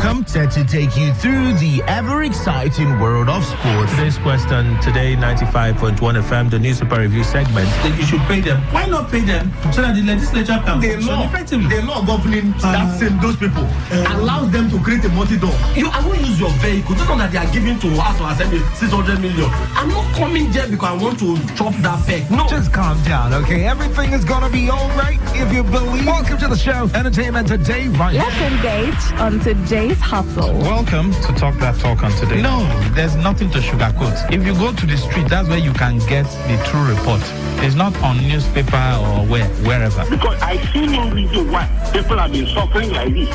Welcome, set to take you through the ever-exciting world of sports. Today's question, today 95.1 FM, the newspaper review segment. That you should pay them. Why not pay them so that the legislature can function effectively? The law governing those people allows them to create a multi-door. I won't use your vehicle. Just not that they are giving to us to assembly 600 million. I'm not coming there because I want to chop that peg. No. Just calm down, okay? Everything is gonna be alright if you believe. Welcome to the show, Entertainment Today, right? Let's engage on today's hustle. Welcome to Talk That Talk on Today. No, there's nothing to sugarcoat. If you go to the street, that's where you can get the true report. It's not on newspaper or wherever. Because I see no reason why people have been suffering like this.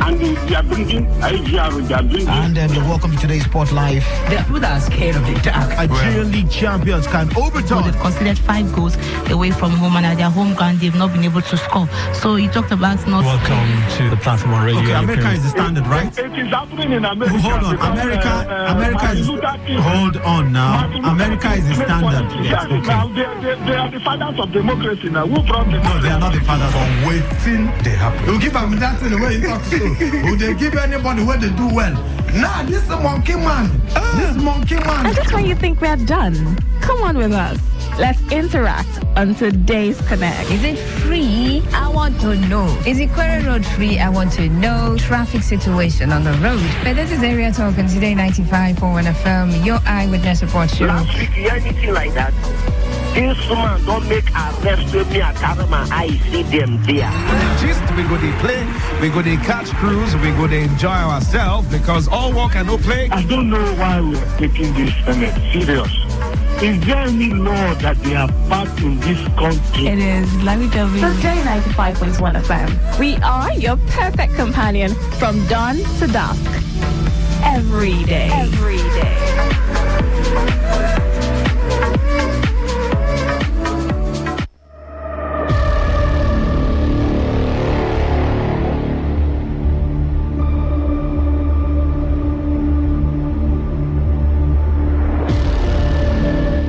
And they are bringing IGR, they are bringing... And you're welcome to today's Sport Life. There are people that are scared of the dark. Nigerian League champions can overturn. They've considered 5 goals away from home, and at their home ground, they've not been able to score. So he talked about not... Welcome to the platform on radio. Okay, America is the standard, right? It is happening in America. Hold on, America is... Hold on now. America is the standard. Yes, okay. Now, they are the fathers of democracy now. Who brought them? No, they are not the fathers of waiting. They happen. You give them that in the way you talk to so. Would they give anybody where they do well? Nah, this is a monkey man. This monkey man. And just when you think we're done, come on with us. Let's interact on today's Connect. Is it free? I want to know. Is Ikwere Road free? I want to know. Traffic situation on the road. But this is Area Talk on Today 95.1 FM. Your eyewitness report show. Last week, you anything like that? This woman don't make arrest with me at Karama. I see them there. Just we go to play, we go to catch cruise, we go to enjoy ourselves because all work and no play. I don't know why we are taking this serious. Is there any law that they have passed in this country? It is. Let me tell you. Today 95.1 FM. We are your perfect companion from dawn to dusk. Every day. Every day.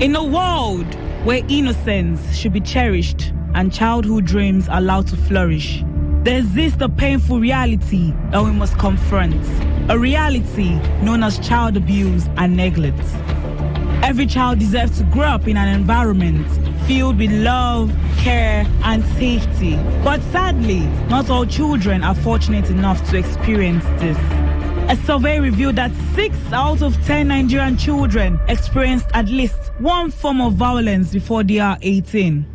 In a world where innocence should be cherished and childhood dreams allowed to flourish, there exists a painful reality that we must confront. A reality known as child abuse and neglect. Every child deserves to grow up in an environment filled with love, care, and safety. But sadly, not all children are fortunate enough to experience this. A survey revealed that 6 out of 10 Nigerian children experienced at least one form of violence before they are 18.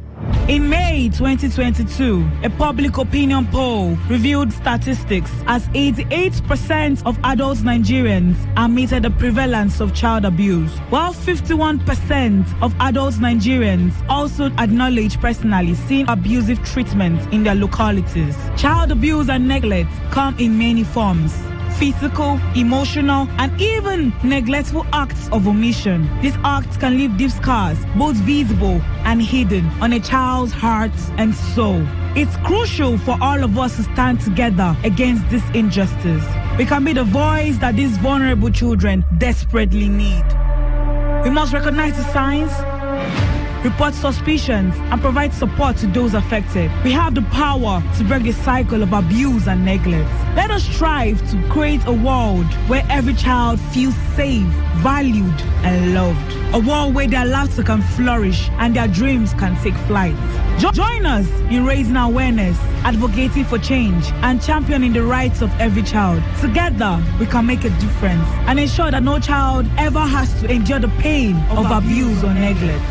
In May 2022, a public opinion poll revealed statistics as 88% of adult Nigerians admitted the prevalence of child abuse, while 51% of adult Nigerians also acknowledge personally seeing abusive treatment in their localities. Child abuse and neglect come in many forms: physical, emotional, and even neglectful acts of omission. These acts can leave deep scars, both visible and hidden, on a child's heart and soul. It's crucial for all of us to stand together against this injustice. We can be the voice that these vulnerable children desperately need. We must recognize the signs, report suspicions, and provide support to those affected. We have the power to break the cycle of abuse and neglect. Let us strive to create a world where every child feels safe, valued, and loved. A world where their laughter can flourish and their dreams can take flight. Join us in raising awareness, advocating for change, and championing the rights of every child. Together, we can make a difference and ensure that no child ever has to endure the pain of abuse or neglect.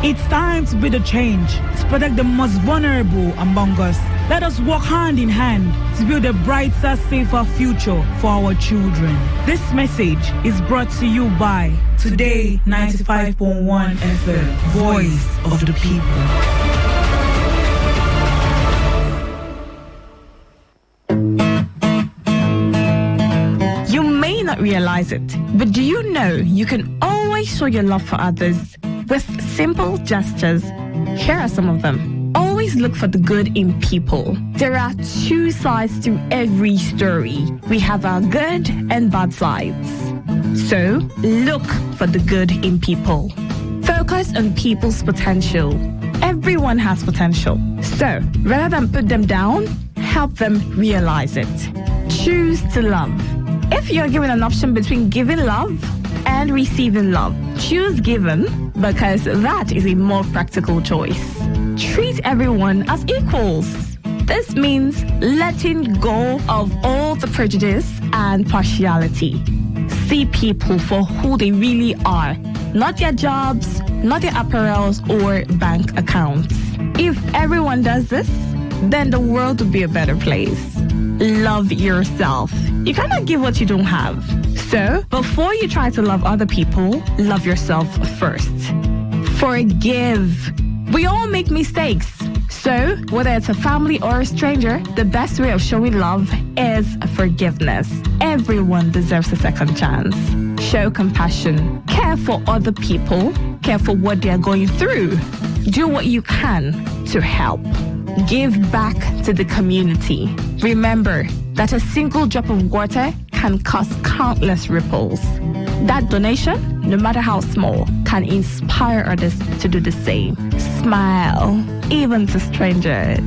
It's time to be the change, to protect the most vulnerable among us. Let us work hand in hand to build a brighter, safer future for our children. This message is brought to you by Today 95.1 FM, Voice of the People. You may not realize it, but do you know you can always show your love for others with simple gestures? Here are some of them. Always look for the good in people. There are 2 sides to every story. We have our good and bad sides. So, look for the good in people. Focus on people's potential. Everyone has potential. So, rather than put them down, help them realize it. Choose to love. If you're given an option between giving love and receiving love, choose giving because that is a more practical choice. Treat everyone as equals. This means letting go of all the prejudice and partiality. See people for who they really are, not their jobs, not their apparels or bank accounts. If everyone does this, then the world would be a better place. Love yourself. You cannot give what you don't have. So, before you try to love other people, love yourself first. Forgive. We all make mistakes. So, whether it's a family or a stranger, the best way of showing love is forgiveness. Everyone deserves a second chance. Show compassion. Care for other people. Care for what they are going through. Do what you can to help. Give back to the community. Remember that a single drop of water can cause countless ripples. That donation, no matter how small, can inspire others to do the same. Smile, even to strangers.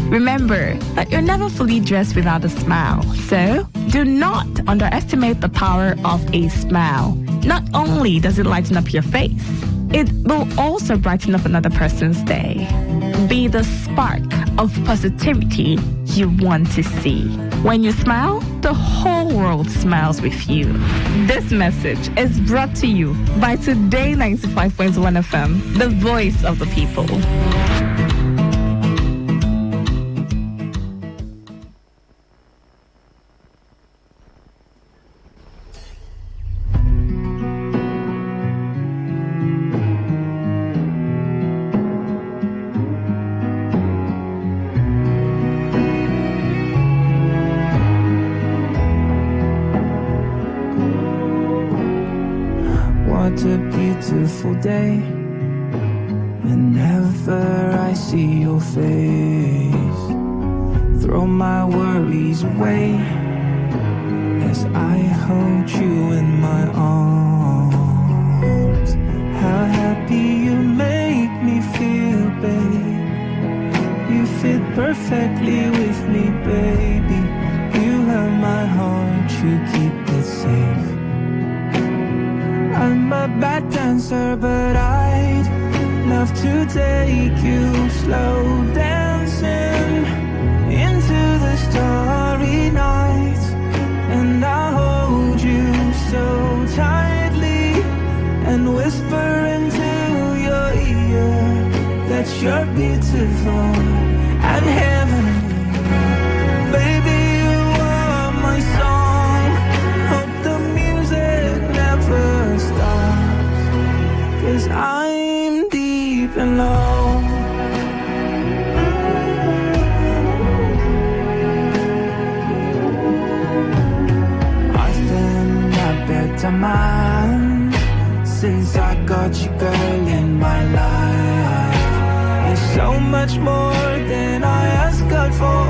Remember that you're never fully dressed without a smile. So, do not underestimate the power of a smile. Not only does it lighten up your face, it will also brighten up another person's day. Be the spark of positivity you want to see. When you smile, the whole world smiles with you. This message is brought to you by Today 95.1 FM, the voice of the people. What a beautiful day. Whenever I see your face, throw my worries away as I hold you in my arms. How happy you make me feel, babe. You fit perfectly with me, baby. You have my heart, you keep it safe. I'm a bad dancer, but I'd love to take you slow dancing into the starry night. And I'll hold you so tightly and whisper into your ear that you're beautiful and heavenly. Baby, you are my song. Hope the music never stops, 'cause I'm deep in love. I've been a better man since I got you, girl, in my life. It's so much more than I asked God for.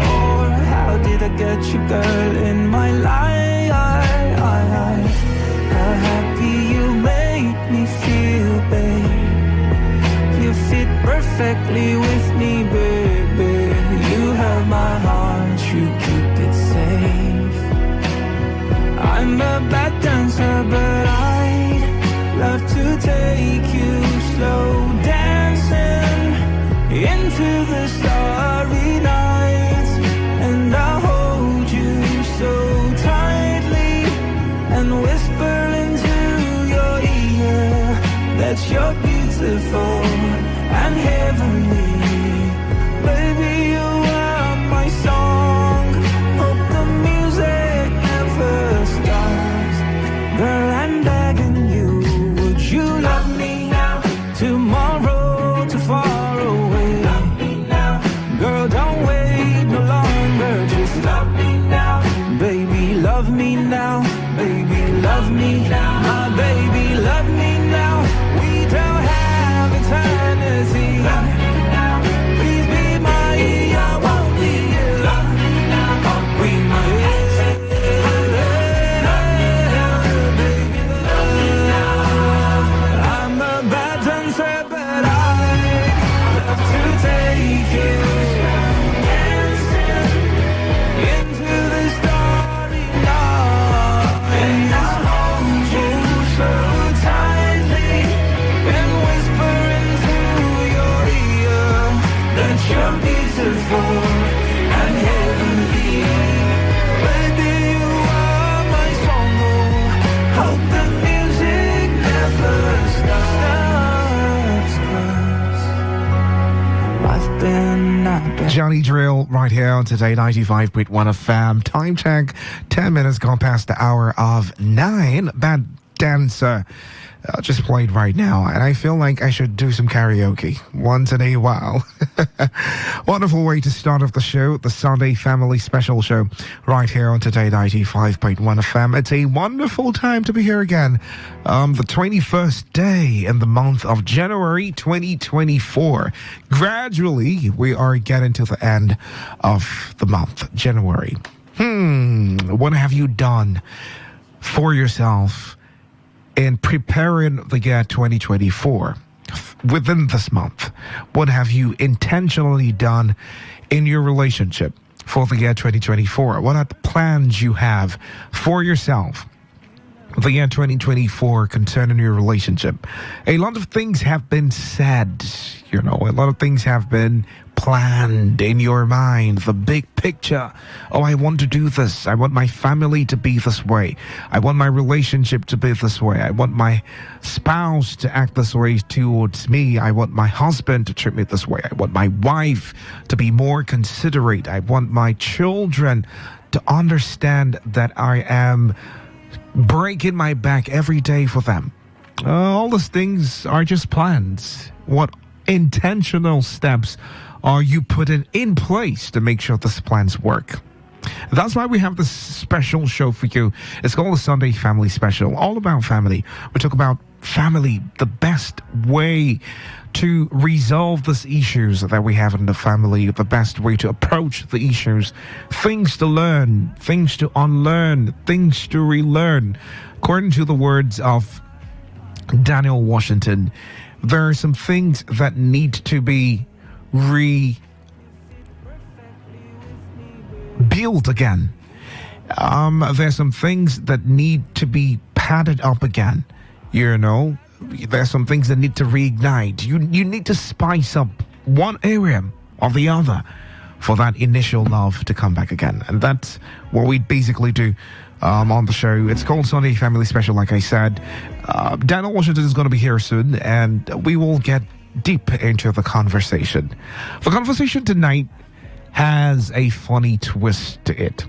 How did I get you, girl, in my life? How happy you make me feel, babe. You fit perfectly with me, baby. You have my heart, you keep it safe. I'm a bad dancer, but I'd love to take you slow dancing into the starry night. And I'll hold you so tightly and whisper into your ear that you're beautiful and heavenly. Baby, you are my song. Hope the music never stops. Girl, I'm begging you, would you love me now? Tomorrow too far away. Love me now. Girl, don't wait no longer, just love me now. Baby, love me now. Baby, love me now. My baby, love me now. We don't have eternity. Love me now. Please be my, I won't be you. Love me now. I'll be my baby, love me now. I'm a bad dancer, but I love to take you dancing into the starry night. Johnny Drill right here on Today 95.1 FM. Time check, 10 minutes gone past the hour of 9. Bad Dancer just played right now, and I feel like I should do some karaoke once in a while. Wonderful way to start off the show, the Sunday Family Special Show, right here on Today 95.1 FM. It's a wonderful time to be here again. The 21st day in the month of January 2024. Gradually, we are getting to the end of the month, January. What have you done for yourself in preparing the year 2024 within this month? What have you intentionally done in your relationship for the year 2024? What are the plans you have for yourself the year 2024 concerning your relationship? A lot of things have been said, a lot of things have been planned in your mind, the big picture. Oh, I want to do this. I want my family to be this way. I want my relationship to be this way. I want my spouse to act this way towards me. I want my husband to treat me this way. I want my wife to be more considerate. I want my children to understand that I am breaking my back every day for them. All those things are just plans. What intentional steps are you putting in place to make sure these plans work? That's why we have this special show for you. It's called the Sunday Family Special, all about family. We talk about family, the best way to resolve these issues that we have in the family, the best way to approach the issues, things to learn, things to unlearn, things to relearn. According to the words of Daniel Washington, there are some things that need to be rebuilt again. There's some things that need to be padded up again. There's some things that need to reignite. You need to spice up one area or the other for that initial love to come back again. And that's what we basically do on the show. It's called Sunday Family Special, like I said. Daniel Washington is going to be here soon, and we will get deep into the conversation. The conversation tonight has a funny twist to it.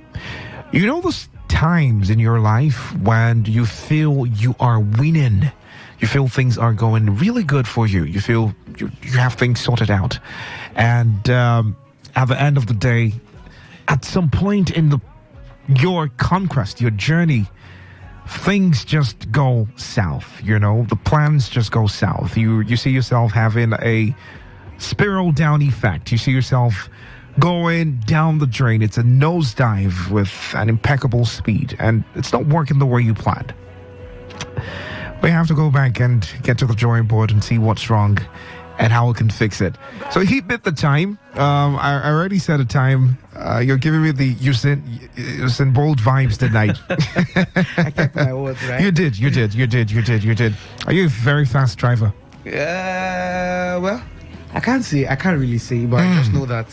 Those times in your life when you feel you are winning, you feel things are going really good for you, you feel you have things sorted out, and at the end of the day, at some point in your conquest, your journey, things just go south. The plans just go south. You see yourself having a spiral down effect. You see yourself going down the drain. It's a nosedive with an impeccable speed, and it's not working the way you planned. We have to go back and get to the drawing board and see what's wrong and how we can fix it. So he bit the time. I already said a time. You're giving me the Usain Bolt vibes tonight. I kept my words, right? You did. Are you a very fast driver? Well, I can't really say, but I just know that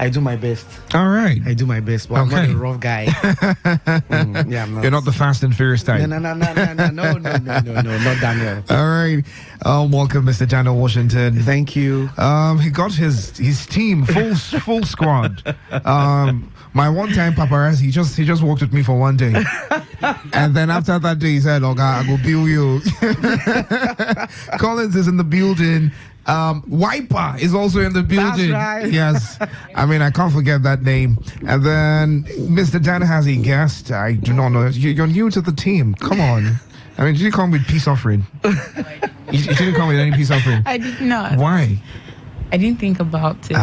I do my best. All right. I do my best, but okay. I'm not a rough guy. Yeah, I'm not. You're not the Fast and Furious type. No, not Daniel. All right. Welcome, Mr. Daniel Washington. Thank you. He got his team full squad. My one-time paparazzi, he just worked with me for one day, and then after that day, he said, "Oh God, I go bill you." Collins is in the building. Wiper is also in the building. That's right. Yes. I can't forget that name. And then Mr. Dan has a guest. I do not know. You're new to the team. Come on. Did you come with peace offering? You didn't come with any peace offering? I did not. Why? I didn't think about it.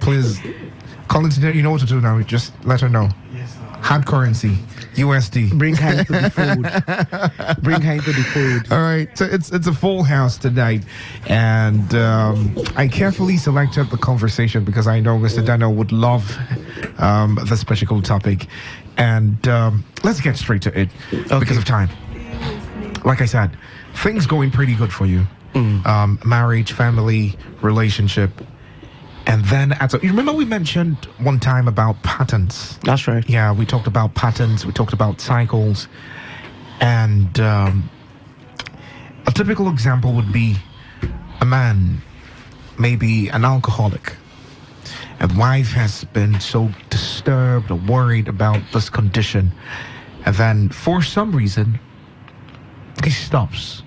Please. Collins, you know what to do now. Just let her know. Yes. Hard currency. USD. Bring her into the fold. All right. So it's a full house tonight. And I carefully selected the conversation because I know Mr. Daniel would love this particular topic. And let's get straight to it because of time. Like I said, things going pretty good for you. Marriage, family, relationship. And then, you remember we mentioned one time about patterns? That's right. Yeah, we talked about patterns, we talked about cycles. And a typical example would be a man, maybe an alcoholic. And wife has been so disturbed or worried about this condition. And then for some reason, he stops.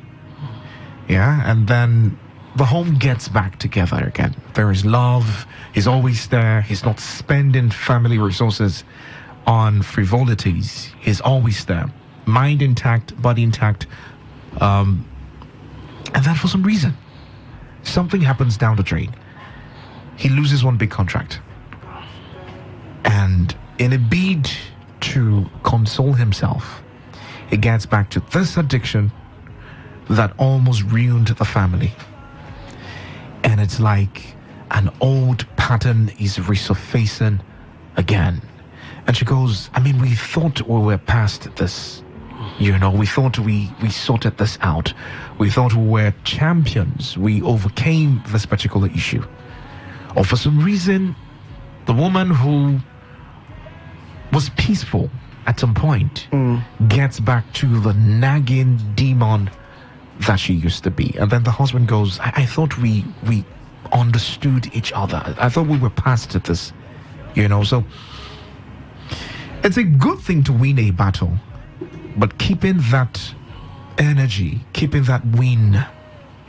Yeah, and then the home gets back together again. There is love. He's always there. He's not spending family resources on frivolities. He's always there. Mind intact, body intact. And then for some reason, something happens down the drain. He loses one big contract. And in a bid to console himself, he gets back to this addiction that almost ruined the family. And it's like an old pattern is resurfacing again. And she goes, I mean, we thought we were past this. You know, we thought we sorted this out. We thought we were champions. We overcame this particular issue. Or for some reason, the woman who was peaceful at some point gets back to the nagging demon that she used to be. And then the husband goes, I thought we understood each other. I thought we were past this. You know, so it's a good thing to win a battle, but keeping that energy, keeping that win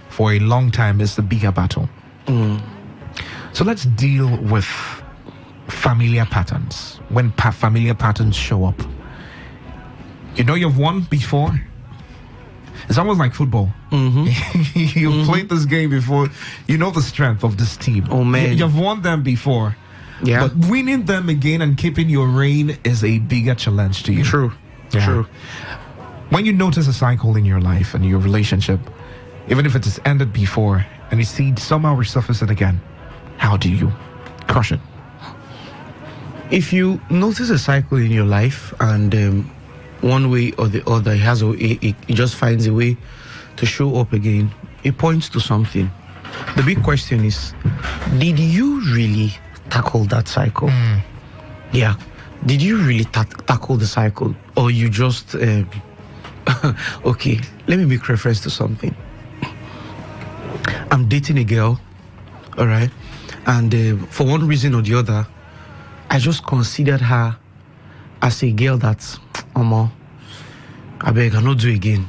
for a long time is the bigger battle. So let's deal with familiar patterns. When familiar patterns show up, you know you've won before. It's almost like football. You've played this game before. You know the strength of this team. Oh man, you've won them before. Yeah, but winning them again and keeping your reign is a bigger challenge to you. True. When you notice a cycle in your life and your relationship, even if it has ended before, and you see it somehow resurfacing again, how do you crush it? If you notice a cycle in your life and one way or the other, it just finds a way to show up again, it points to something. The big question is, did you really tackle that cycle? Yeah. Did you really tackle the cycle? Or you just... okay, let me make reference to something. I'm dating a girl, all right? And for one reason or the other, I just considered her as a girl that's, I beg, I not do again.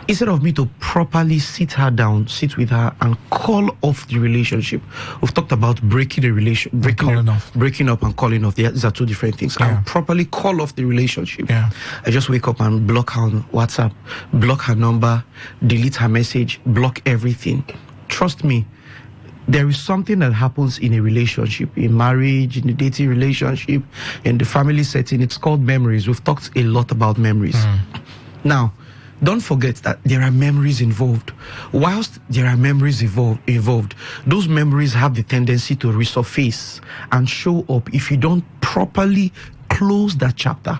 Instead of me to properly sit with her and call off the relationship. We've talked about breaking up and calling off. These are two different things. Yeah. And properly call off the relationship. Yeah. I just wake up and block her on WhatsApp, block her number, delete her message, block everything. Trust me, there is something that happens in a relationship, in marriage, in a dating relationship, in the family setting. It's called memories. We've talked a lot about memories. Now, don't forget that there are memories involved. Whilst there are memories involved, those memories have the tendency to resurface and show up if you don't properly close that chapter.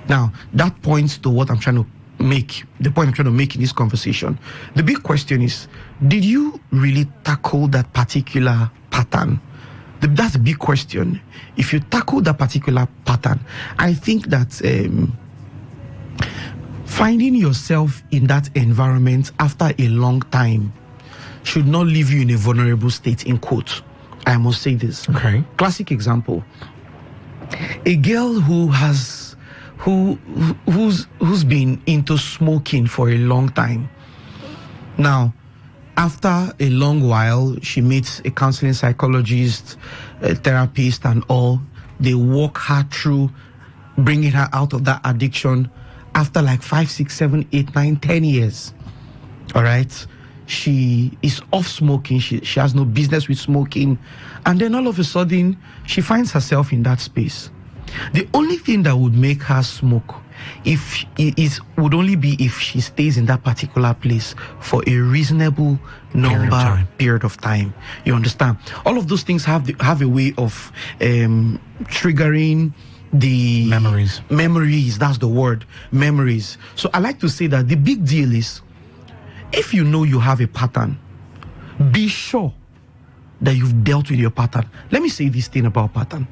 Now, that points to what I'm trying to make, the point I'm trying to make in this conversation. The big question is, did you really tackle that particular pattern? That's a big question. If you tackle that particular pattern, I think that finding yourself in that environment after a long time should not leave you in a vulnerable state, in quotes. I must say this. Okay. Classic example. A girl who's been into smoking for a long time. Now, after a long while, she meets a counseling psychologist, a therapist and all. They walk her through bringing her out of that addiction after like 5, 6, 7, 8, 9, 10 years. All right. She is off smoking. She has no business with smoking. And then all of a sudden, she finds herself in that space. The only thing that would make her smoke would only be if she stays in that particular place for a reasonable period of time. You understand? All of those things have a way of triggering the memories. That's the word, memories. So I like to say that the big deal is, if you know you have a pattern, be sure that you've dealt with your pattern. Let me say this thing about pattern.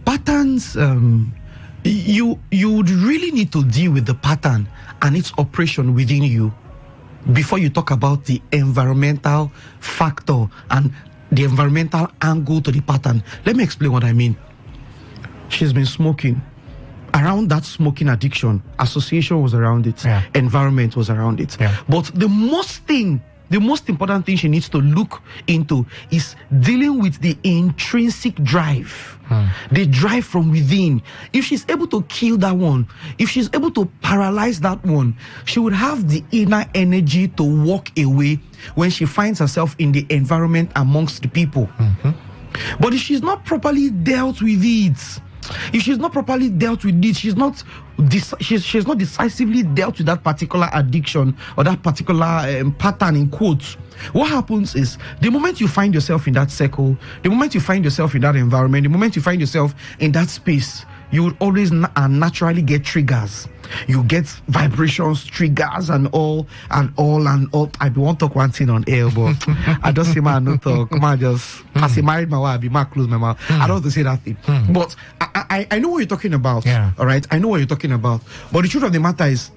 Patterns, you would really need to deal with the pattern and its operation within you before you talk about the environmental factor and the environmental angle to the pattern. Let me explain what I mean. She's been smoking. Around that smoking addiction, association was around it, environment was around it. But the most important thing she needs to look into is dealing with the intrinsic drive, the drive from within. If she's able to kill that one, if she's able to paralyze that one, she would have the inner energy to walk away when she finds herself in the environment amongst the people. But if she's not properly dealt with it, she's not decisively dealt with that particular addiction or that particular pattern in quotes, what happens is the moment you find yourself in that circle, the moment you find yourself in that environment, the moment you find yourself in that space, you would always naturally get triggers. You get vibrations, triggers, and all. I won't talk one thing on air, but I just say man no talk. Man just as he married my wife, I be man close my mouth. I don't want to say that thing, but I know what you're talking about. All right, I know what you're talking about. But the truth of the matter is,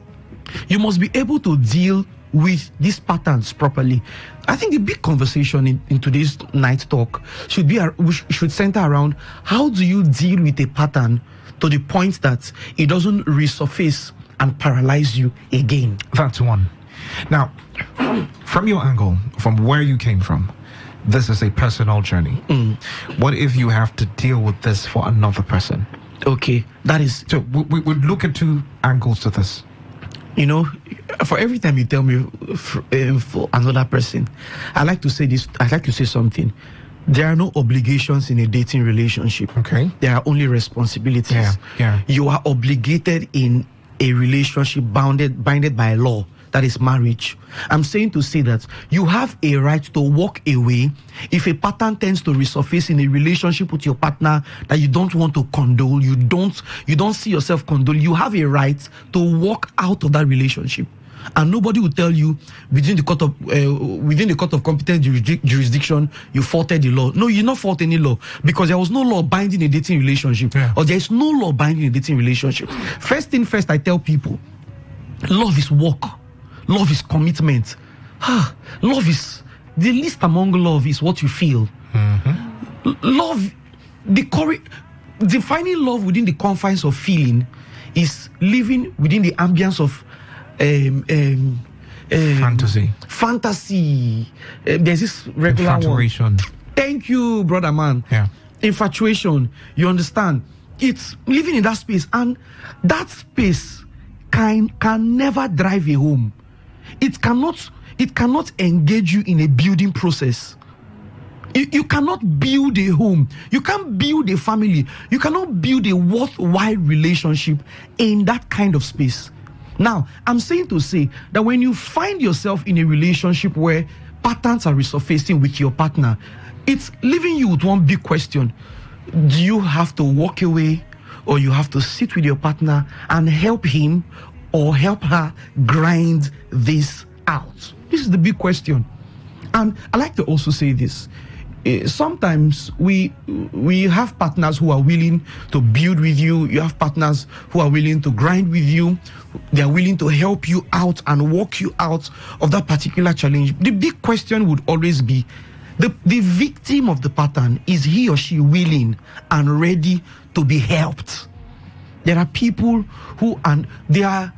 you must be able to deal with these patterns properly. I think the big conversation in today's night talk should center around how do you deal with a pattern to the point that it doesn't resurface and paralyze you again. That's one. Now, from your angle, from where you came from, this is a personal journey. What if you have to deal with this for another person? Okay, that is... So we would look at two angles to this. You know, for every time you tell me for another person, I like to say this, I like to say something. There are no obligations in a dating relationship. Okay. There are only responsibilities. You are obligated in a relationship bounded by law. That is marriage. I'm saying to say that you have a right to walk away if a pattern tends to resurface in a relationship with your partner that you don't want to condole. You don't see yourself condole. You have a right to walk out of that relationship. And nobody will tell you within the court of competent jurisdiction you faulted the law. No, you not fault any law, because there was no law binding a dating relationship, or there is no law binding a dating relationship. First thing first, I tell people, love is work, love is commitment. Love is the least among love is what you feel. Love, defining love within the confines of feeling is living within the ambience of fantasy. There's this regular infatuation. Thank you, brother man. Infatuation. You understand? It's living in that space, and that space can never drive a home. It cannot engage you in a building process. You cannot build a home. You can't build a family. You cannot build a worthwhile relationship in that kind of space. Now, I'm saying to say that when you find yourself in a relationship where patterns are resurfacing with your partner, it's leaving you with one big question. Do you have to walk away, or you have to sit with your partner and help him or help her grind this out? This is the big question. And I like to also say this. Sometimes we have partners who are willing to build with you. You have partners who are willing to grind with you. They are willing to help you out and walk you out of that particular challenge. The big question would always be, the victim of the pattern, is he or she willing and ready to be helped? There are people who, and they are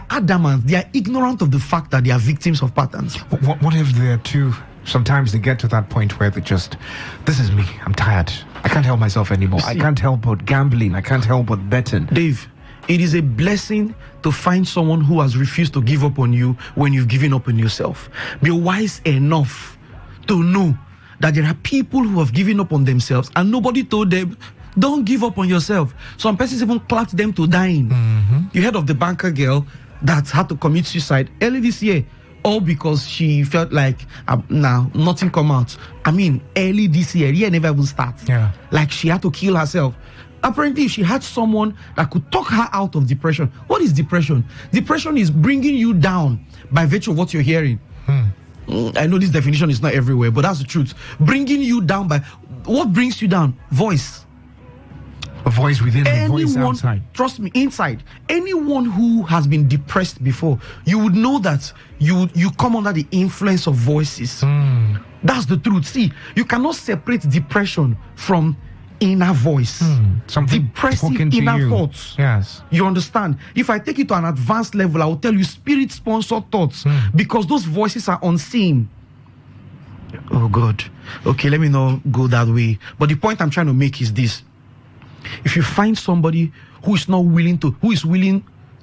adamant, they are ignorant of the fact that they are victims of patterns. What if they're too... Sometimes they get to that point where they just, this is me, I'm tired. I can't help myself anymore. I can't help but gambling. I can't help but betting. Dave, it is a blessing to find someone who has refused to give up on you when you've given up on yourself. Be wise enough to know that there are people who have given up on themselves and nobody told them, don't give up on yourself. Some persons even clapped them to dying. You heard of the banker girl that had to commit suicide early this year, all because she felt like now nothing come out. I mean, early this year never even starts. Like she had to kill herself. Apparently, if she had someone that could talk her out of depression. What is depression? Depression is bringing you down by virtue of what you're hearing. I know this definition is not everywhere, but that's the truth. Bringing you down by what brings you down? Voice. A voice within, a voice outside. Trust me, inside. Anyone who has been depressed before, you would know that you come under the influence of voices. That's the truth. See, you cannot separate depression from inner voice. Something depressive inner thoughts. Yes. You understand? If I take it to an advanced level, I will tell you spirit-sponsored thoughts because those voices are unseen. Oh God. Okay, let me not go that way. But the point I'm trying to make is this. If you find somebody who is willing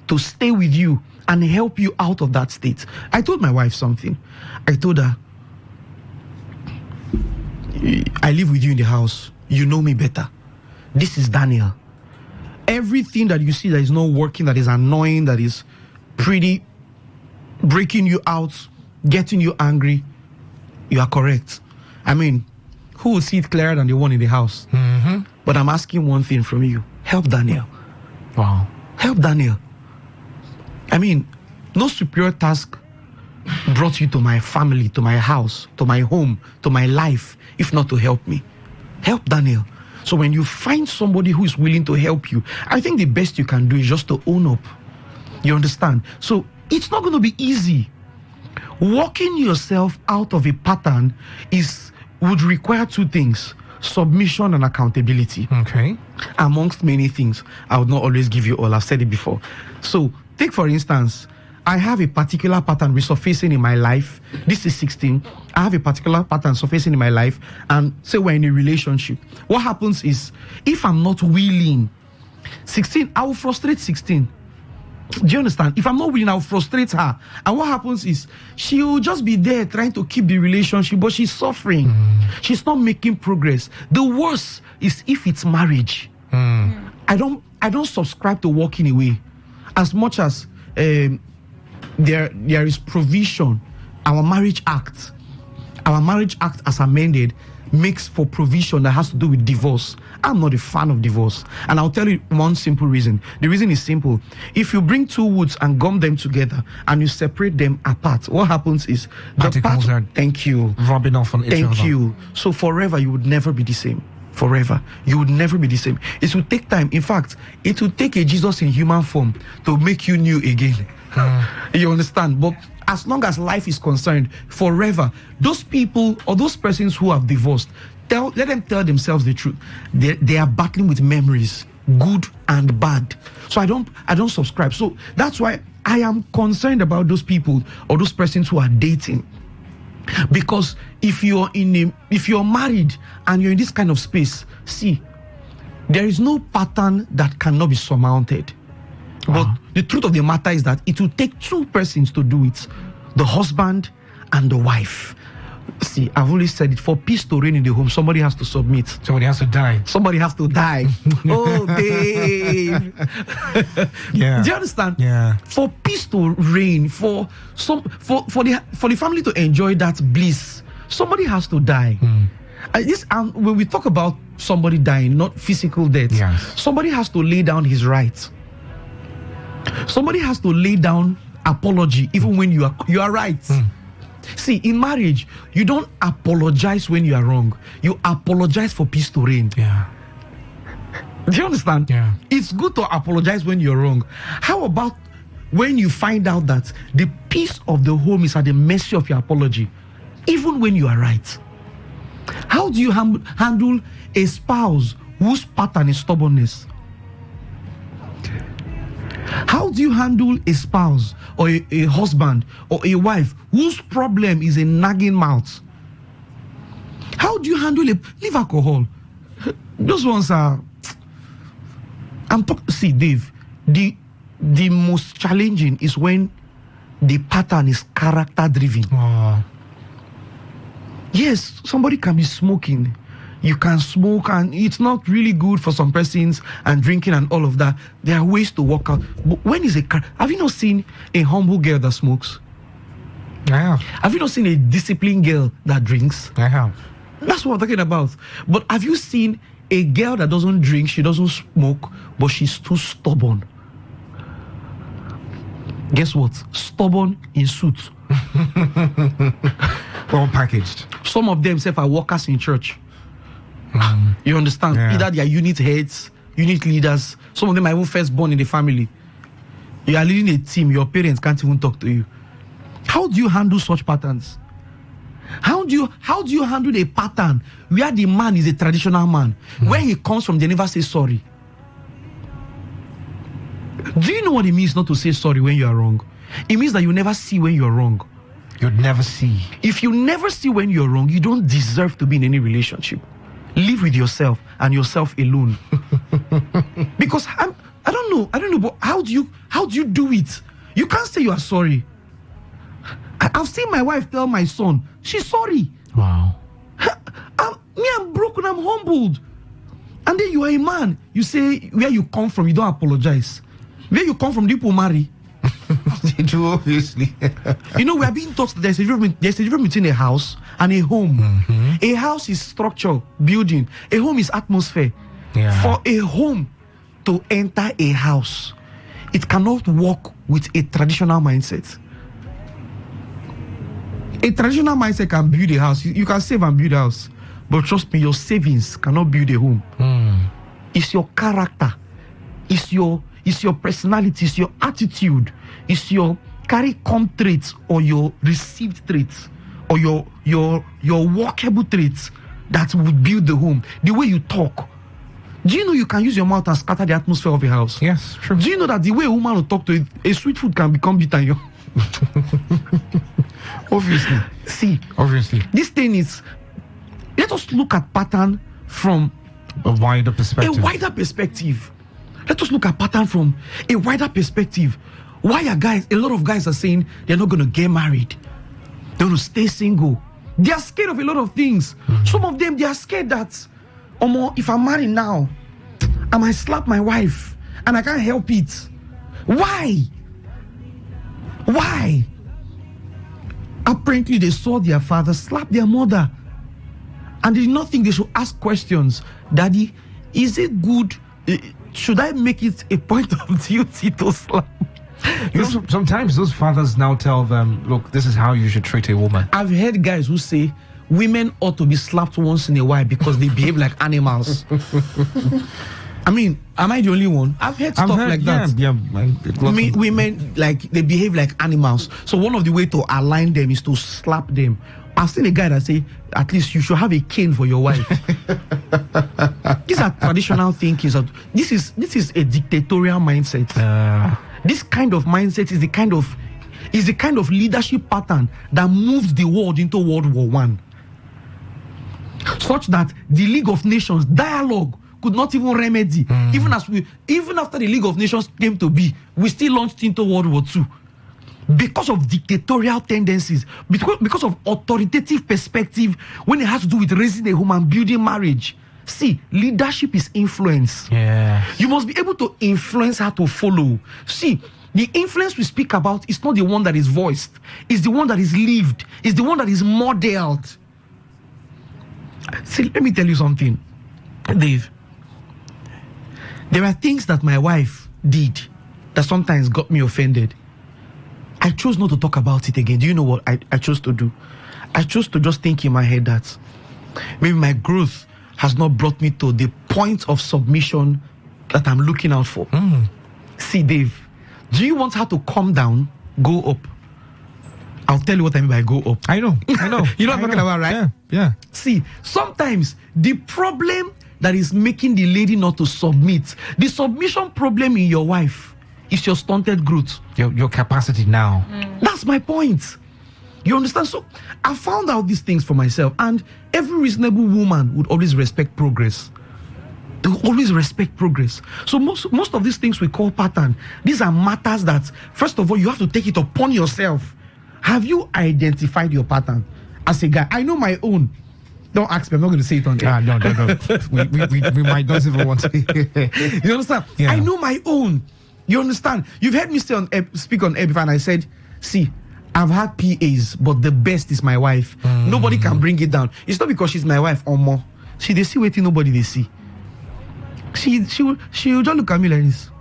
to stay with you and help you out of that state. I told my wife something. I told her, I live with you in the house. You know me better. This is Daniel. Everything that you see that is not working, that is annoying, that is pretty breaking you out, getting you angry, you are correct. I mean, who will see it clearer than the one in the house? But I'm asking one thing from you. Help Daniel. Wow. Help Daniel. I mean, no superior task brought you to my family, to my house, to my home, to my life, if not to help me. Help Daniel. So when you find somebody who is willing to help you, I think the best you can do is just to own up. You understand? So it's not going to be easy. Walking yourself out of a pattern would require two things: submission and accountability. Okay. Amongst many things. I would not always give you all. I've said it before. So take, for instance, I have a particular pattern resurfacing in my life. This is 16. I have a particular pattern surfacing in my life, and say we're in a relationship. What happens is, if I'm not willing, 16, I will frustrate 16. Do you understand? If I'm not willing, I'll frustrate her. And what happens is, she will just be there trying to keep the relationship, but she's suffering. She's not making progress. The worst is if it's marriage. I don't subscribe to walking away. As much as there is provision, our marriage act as amended makes for provision that has to do with divorce. I'm not a fan of divorce, and I'll tell you one simple reason. The reason is simple. If you bring two woods and gum them together and you separate them apart, what happens is particles are thank you rubbing off on each other. Thank you. So forever you would never be the same. Forever you would never be the same. It will take time. In fact, it will take a Jesus in human form to make you new again. You understand? But as long as life is concerned, forever, those people or those persons who have divorced, let them tell themselves the truth. They are battling with memories, good and bad. So I don't subscribe. So that's why I am concerned about those people or those persons who are dating. Because if you're married and you're in this kind of space, see, there is no pattern that cannot be surmounted. But the truth of the matter is that it will take two persons to do it: the husband and the wife. See, I've always said it, for peace to reign in the home, somebody has to submit. Somebody has to die. Somebody has to die. Oh, Dave. Yeah. Do you understand? Yeah. For peace to reign, for the family to enjoy that bliss, somebody has to die. When we talk about somebody dying, not physical death, somebody has to lay down his rights. Somebody has to lay down apology even when you are right. See, in marriage, you don't apologize when you are wrong. You apologize for peace to reign. Yeah. Do you understand? Yeah. It's good to apologize when you're wrong. How about when you find out that the peace of the home is at the mercy of your apology, even when you are right? How do you handle a spouse whose pattern is stubbornness? How do you handle a spouse or a husband or a wife whose problem is a nagging mouth? How do you handle leave alcohol? Those ones are... See, Dave, the most challenging is when the pattern is character driven. Yes, somebody can be smoking. You can smoke and it's not really good for some persons, and drinking and all of that. There are ways to work out. But when is have you not seen a humble girl that smokes? I have. Have you not seen a disciplined girl that drinks? I have. That's what I'm talking about. But have you seen a girl that doesn't drink, she doesn't smoke, but she's too stubborn? Guess what? Stubborn in suit. All packaged. Some of them are workers in church. You understand? Yeah. Either their unit heads unit leaders. Some of them are even firstborn in the family. You are leading a team. Your parents can't even talk to you. How do you handle such patterns? How do you handle a pattern where the man is a traditional man? When he comes from, they never say sorry. Do you know what it means not to say sorry when you are wrong? It means that you never see when you're wrong. You'd never see. If you never see when you're wrong, you don't deserve to be in any relationship. Live with yourself and yourself alone. Because I don't know, but how do you do it? You can't say you are sorry. I've seen my wife tell my son, she's sorry. Wow. I'm broken, I'm humbled. And then you are a man. You say where you come from, you don't apologize. Where you come from, people marry. They do, obviously. You know, we are being taught that there's a difference between a house and a home. A house is structure, building. A home is atmosphere. Yeah. For a home to enter a house, it cannot work with a traditional mindset. A traditional mindset can build a house. You can save and build a house. But trust me, your savings cannot build a home. It's your character. It's your personality. It's your attitude. It's your carry-come traits or your received traits or your workable traits that will build the home. The way you talk. Do you know you can use your mouth and scatter the atmosphere of a house? Yes, true. Do you know that the way a woman will talk to it, a sweet food can become bitter in your Obviously. See, obviously. This thing is, let us look at pattern from a wider perspective. Let us look at pattern from a wider perspective. Why are a lot of guys are saying they're not going to get married. They're going to stay single. They are scared of a lot of things. Some of them, they are scared that, if I'm married now, I might slap my wife and I can't help it. Why? Apparently, they saw their father slap their mother. And they did not think they should ask questions. Daddy, is it good? Should I make it a point of duty to slap? You know, sometimes those fathers now tell them, look, this is how you should treat a woman. I've heard guys who say women ought to be slapped once in a while because they behave like animals. I mean, am I the only one? I've heard stuff like that. Women, like, they behave like animals. So one of the way to align them is to slap them. I've seen a guy that say, at least you should have a cane for your wife. These are traditional thinking. This is a dictatorial mindset. This kind of mindset is the kind of leadership pattern that moved the world into World War I. Such that the League of Nations dialogue could not even remedy. Even after the League of Nations came to be, we still launched into World War II. Because of dictatorial tendencies, because of authoritative perspective when it has to do with raising a home and building marriage. See, leadership is influence. Yeah. You must be able to influence how to follow. See, the influence we speak about is not the one that is voiced. It's the one that is lived. It's the one that is modeled. See, let me tell you something, Dave. There are things that my wife did that sometimes got me offended. I chose not to talk about it again. Do you know what I chose to do? I chose to just think in my head that maybe my growth has not brought me to the point of submission that I'm looking out for. See, Dave, do you want her to calm down, go up? I'll tell you what I mean by go up. I know. You know what I'm talking about, right? Yeah. See, sometimes the problem that is making the lady not to submit, the submission problem in your wife is your stunted growth. Your capacity now. That's my point. You understand? So I found out these things for myself, and every reasonable woman would always respect progress. They will always respect progress. So most of these things we call pattern, these are matters that, first of all, you have to take it upon yourself. Have you identified your pattern? As a guy, I know my own. Don't ask me, I'm not going to say it on air. No. we might not even want to. You understand? Yeah. I know my own. You understand? You've heard me speak on air before, and I said, see, I've had PAs, but the best is my wife. Nobody can bring it down. It's not because she's my wife or more. They see waiting, nobody they see. She will just look at me like this.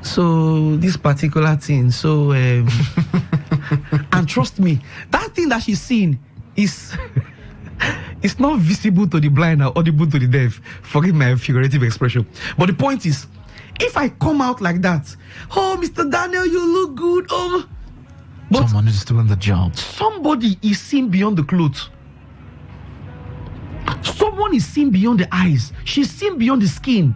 So this particular thing, and trust me, that thing that she's seeing is it's not visible to the blind or audible to the deaf. Forgive my figurative expression. But the point is, if I come out like that, oh, Mr. Daniel, you look good. Oh, but someone is doing the job. Somebody is seen beyond the clothes. Someone is seen beyond the eyes. She's seen beyond the skin.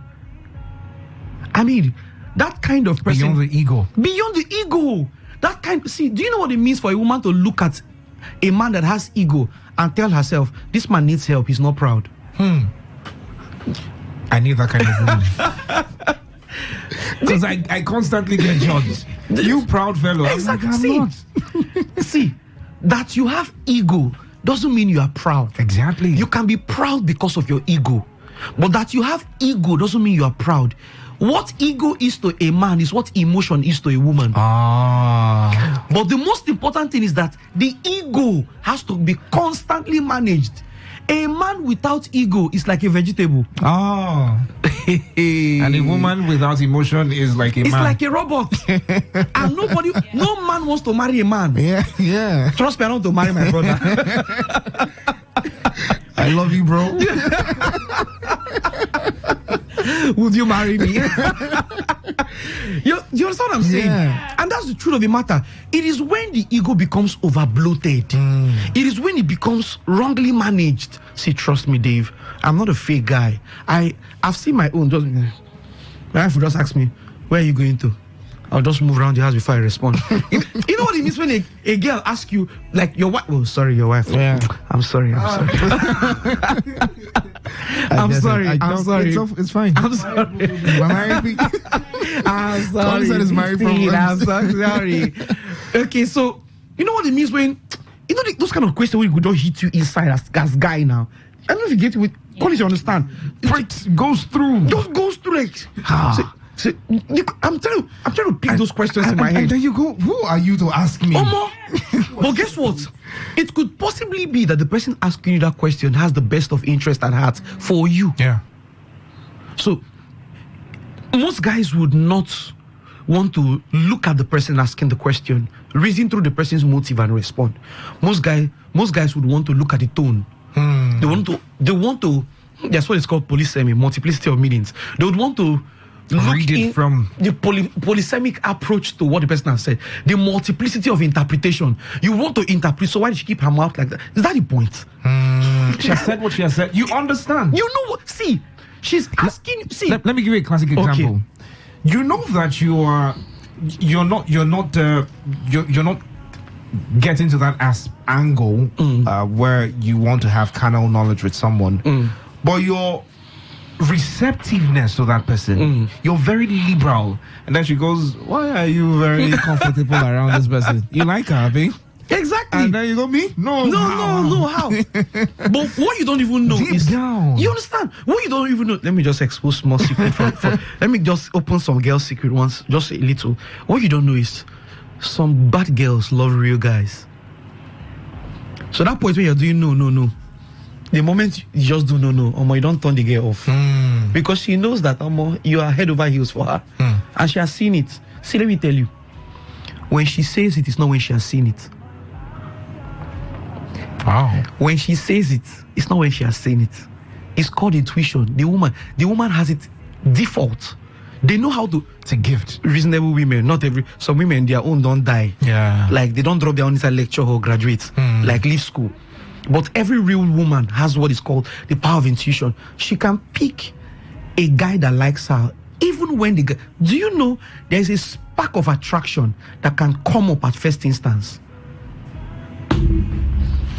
I mean, that kind of person. Beyond the ego. Beyond the ego. That kind. See, do you know what it means for a woman to look at a man that has ego and tell herself, this man needs help, he's not proud? I need that kind of woman. Because I constantly get judged. You proud fellow. Exactly. I'm not. See, that you have ego doesn't mean you are proud. Exactly. You can be proud because of your ego. But that you have ego doesn't mean you are proud. What ego is to a man is what emotion is to a woman. But the most important thing is that the ego has to be constantly managed. A man without ego is like a vegetable. And a woman without emotion is like a man. It's like a robot. And no man wants to marry a man. Yeah. Trust me, I don't want to marry my brother. I love you, bro. Would you marry me? you understand what I'm saying? Yeah. And that's the truth of the matter. It is when the ego becomes over bloated. It is when it becomes wrongly managed. See, trust me, Dave, I'm not a fake guy. I've seen my own. My wife will just ask me, where are you going to? I'll just move around the house before I respond. You know what it means when a girl asks you, like, your wife? Oh, sorry, your wife. Yeah. I'm sorry. I'm sorry. I'm sorry. It's fine. I'm sorry. I'm sorry. I'm so sorry. Okay, so you know what it means when those kind of questions when you don't hit you inside as guy now. I don't know if you get it with college, you understand. It goes through. Just goes through like. So, I'm trying to pick those questions in my head. And then you go, who are you to ask me? But guess what? It could possibly be that the person asking you that question has the best of interest at heart for you. Yeah. So, most guys would not want to look at the person asking the question, reason through the person's motive and respond. Most guys would want to look at the tone. They want to. That's what it's called multiplicity of meanings. They would want to read it from the polysemic approach to what the person has said, the multiplicity of interpretation. You want to interpret, so why did she keep her mouth like that? Is that the point? She has said what she has said. You understand? You know what? See, she's asking. See, let me give you a classic example. Okay. You know that you're not getting to that angle where you want to have carnal knowledge with someone, but your receptiveness to that person, you're very liberal, and then she goes, why are you very comfortable around this person? You like her, Abby? Exactly. And then you go, me? No, how? But what you don't even know is down. You understand? What you don't even know. Let me just expose small secret let me just open some girl secret once, just a little. What you don't know is some bad girls love real guys. So that point when you're doing no, the moment you just do no, you don't turn the girl off. Because she knows that you are head over heels for her. And she has seen it. See, let me tell you. When she says it's not when she has seen it. Wow. When she says it, it's not when she has seen it. It's called intuition. The woman has it default. They know how to. It's a gift. Reasonable women, not every. Some women, their own don't die. Yeah. Like they don't drop their own inside lecture or graduate. Like leave school. But every real woman has what is called the power of intuition. She can pick a guy that likes her, even when the guy. Do you know there's a spark of attraction that can come up at first instance?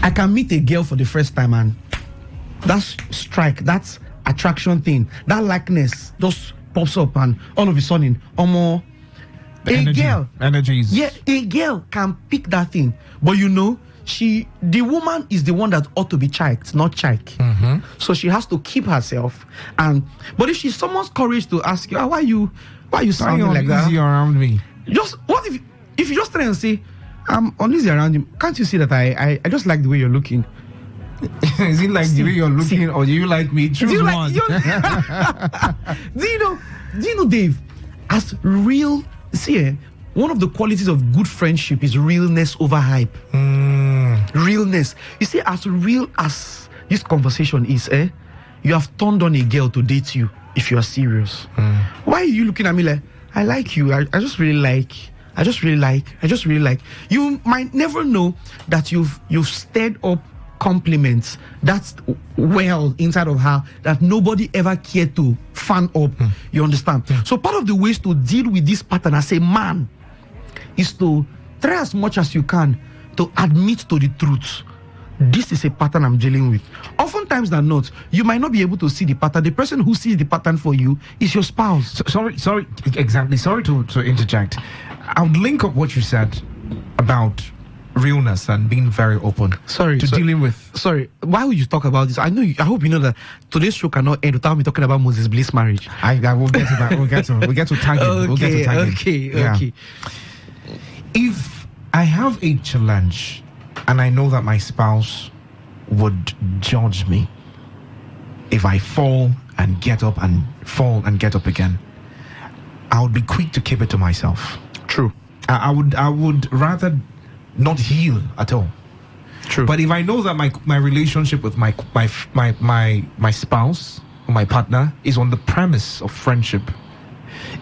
I can meet a girl for the first time and that's strike, that's attraction thing, that likeness just pops up and all of a sudden, energies. Yeah, a girl can pick that thing, but the woman is the one that ought to be chiked, not chike. So she has to keep herself. But if she's someone's courage to ask you, why are you sounding like that? Easy around me. Just what if you just try and say, I'm uneasy around him. Can't you see that I just like the way you're looking? Is it like the way you're looking, or do you like me? Choose one. Do you know, Dave? As real, one of the qualities of good friendship is realness over hype. Realness. You see, as real as this conversation is, you have turned on a girl to date you if you are serious. Why are you looking at me like, I like you, I just really like, I just really like. You might never know that you've stirred up compliments that's well inside of her that nobody ever cared to fan up. You understand? So part of the ways to deal with this pattern as a man is to try as much as you can to admit to the truth. This is a pattern I'm dealing with. Oftentimes than not, you might not be able to see the pattern. The person who sees the pattern for you is your spouse. Sorry, exactly. Sorry to interject. I would link up what you said about realness and being very open. Dealing with. Sorry, why would you talk about this? I hope you know that today's show cannot end without me talking about Moses Bliss marriage. I will get to that. We'll get to tagging. Okay. If I have a challenge and I know that my spouse would judge me if I fall and get up and fall and get up again, I would be quick to keep it to myself. True. I would rather not heal at all. True. But if I know that my relationship with my spouse or my partner is on the premise of friendship,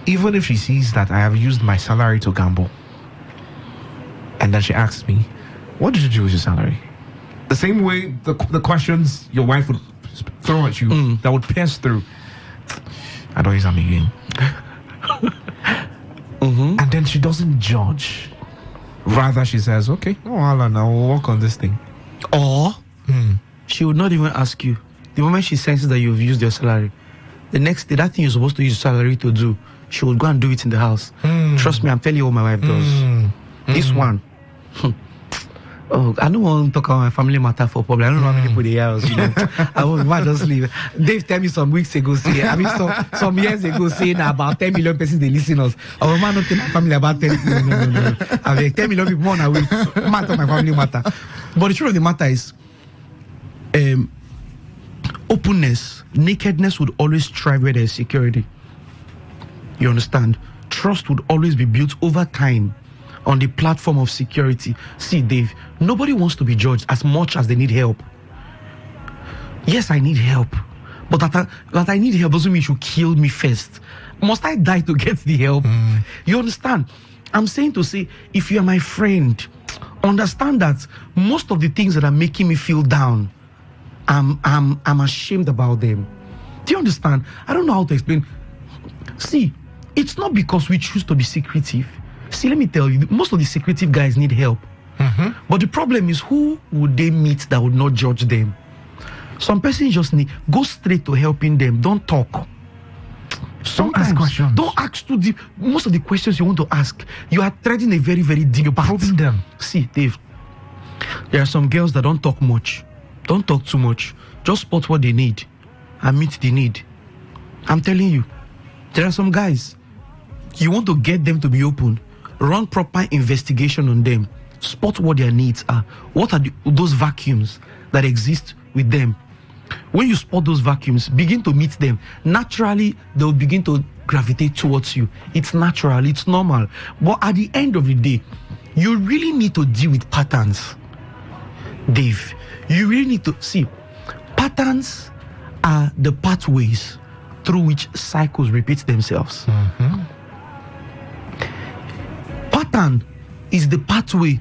even if she sees that I have used my salary to gamble, and then she asks me, what did you do with your salary? The same way the questions your wife would throw at you that would pierce through. I don't use them again. And then she doesn't judge. Rather, she says, okay, Alan, I will work on this thing. Or she would not even ask you. The moment she senses that you've used your salary, the next day, that thing you're supposed to use your salary to do, she would go and do it in the house. Trust me, I'm telling you what my wife does. This one. I don't want to talk about my family matter for problem. I don't know how many people they are. I might just leave. Dave tell me some weeks ago, some years ago, saying about 10 million persons they listen us. Our man not tell my family about 10 million. No. I mean, 10 million people on our way. Matter my family matter. But the truth of the matter is, openness, nakedness would always thrive where there is security. You understand? Trust would always be built over time on the platform of security. See, Dave, nobody wants to be judged as much as they need help. Yes, I need help. But that I need help doesn't mean you should kill me first. Must I die to get the help? You understand? I'm saying to say, if you are my friend, understand that most of the things that are making me feel down, I'm ashamed about them. Do you understand? I don't know how to explain. See, it's not because we choose to be secretive. See, let me tell you, most of the secretive guys need help. But the problem is, who would they meet that would not judge them? Some persons just need, go straight to helping them. Don't talk. Don't ask questions. Don't ask too deep. Most of the questions you want to ask, you are treading a very, very deep path. Probing them. See, Dave, there are some girls that don't talk much. Don't talk too much. Just spot what they need and meet the need. I'm telling you, there are some guys, you want to get them to be open. Run proper investigation on them. Spot what their needs are. What are those vacuums that exist with them? When you spot those vacuums, begin to meet them. Naturally, they'll begin to gravitate towards you. It's natural, it's normal. But at the end of the day, you really need to deal with patterns. Dave, you really need to see, patterns are the pathways through which cycles repeat themselves. Pattern is the pathway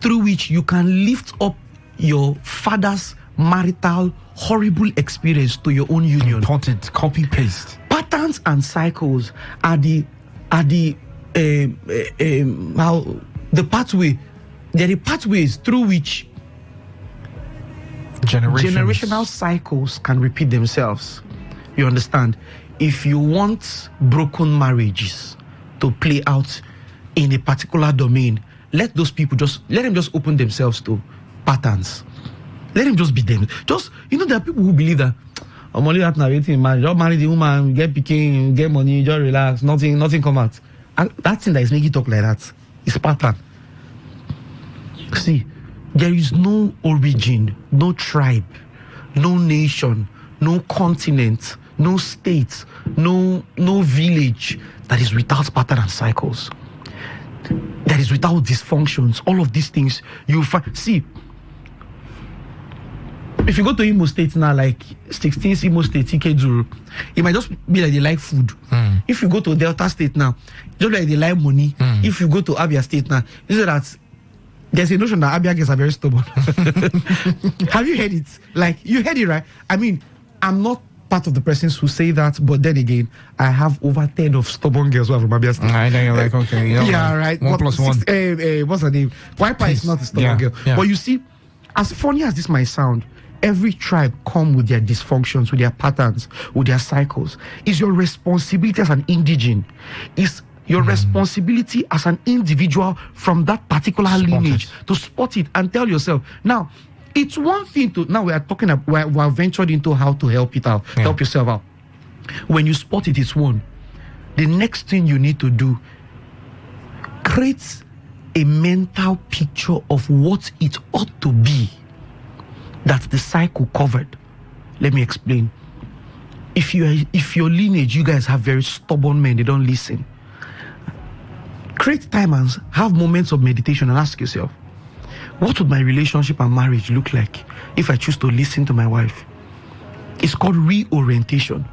through which you can lift up your father's marital horrible experience to your own union. Important, copy paste. Patterns and cycles are the pathway. They're the pathways through which generational cycles can repeat themselves. You understand? If you want broken marriages to play out in a particular domain, let those people let them just open themselves to patterns. Let them just be them. There are people who believe that I'm only that narrating marriage. Just marry the woman, get picking, get money, just relax, nothing come out. And that thing that is making you talk like that is pattern. See, there is no origin, no tribe, no nation, no continent, no state, no village that is without pattern and cycles. That is without dysfunctions. All of these things you find. See, If you go to Imo State now, like 16th Imo State, Ikeduru, it might just be like they like food. If you go to Delta State now, just like they like money. If you go to Abia State now, you say that there's a notion that Abia girls are very stubborn. Have you heard it? Like, you heard it, right? I mean, I'm not part of the persons who say that, but then again, I have over 10 of stubborn girls who are from Abia State. I know you're like, okay, you know, yeah, right. 1 plus 1. What's her name? Wiper is not a stubborn girl. Yeah. But you see, as funny as this might sound, every tribe come with their dysfunctions, with their patterns, with their cycles. It's your responsibility as an indigene. It's your responsibility as an individual from that particular lineage to spot it and tell yourself. Now, it's one thing to, now we are talking about, we're ventured into how to help it out, help yourself out. When you spot it, it's one. The next thing you need to do, create a mental picture of what it ought to be that the cycle covered. Let me explain. If your lineage, you guys have very stubborn men, they don't listen. Create time and have moments of meditation and ask yourself, what would my relationship and marriage look like if I choose to listen to my wife? It's called reorientation.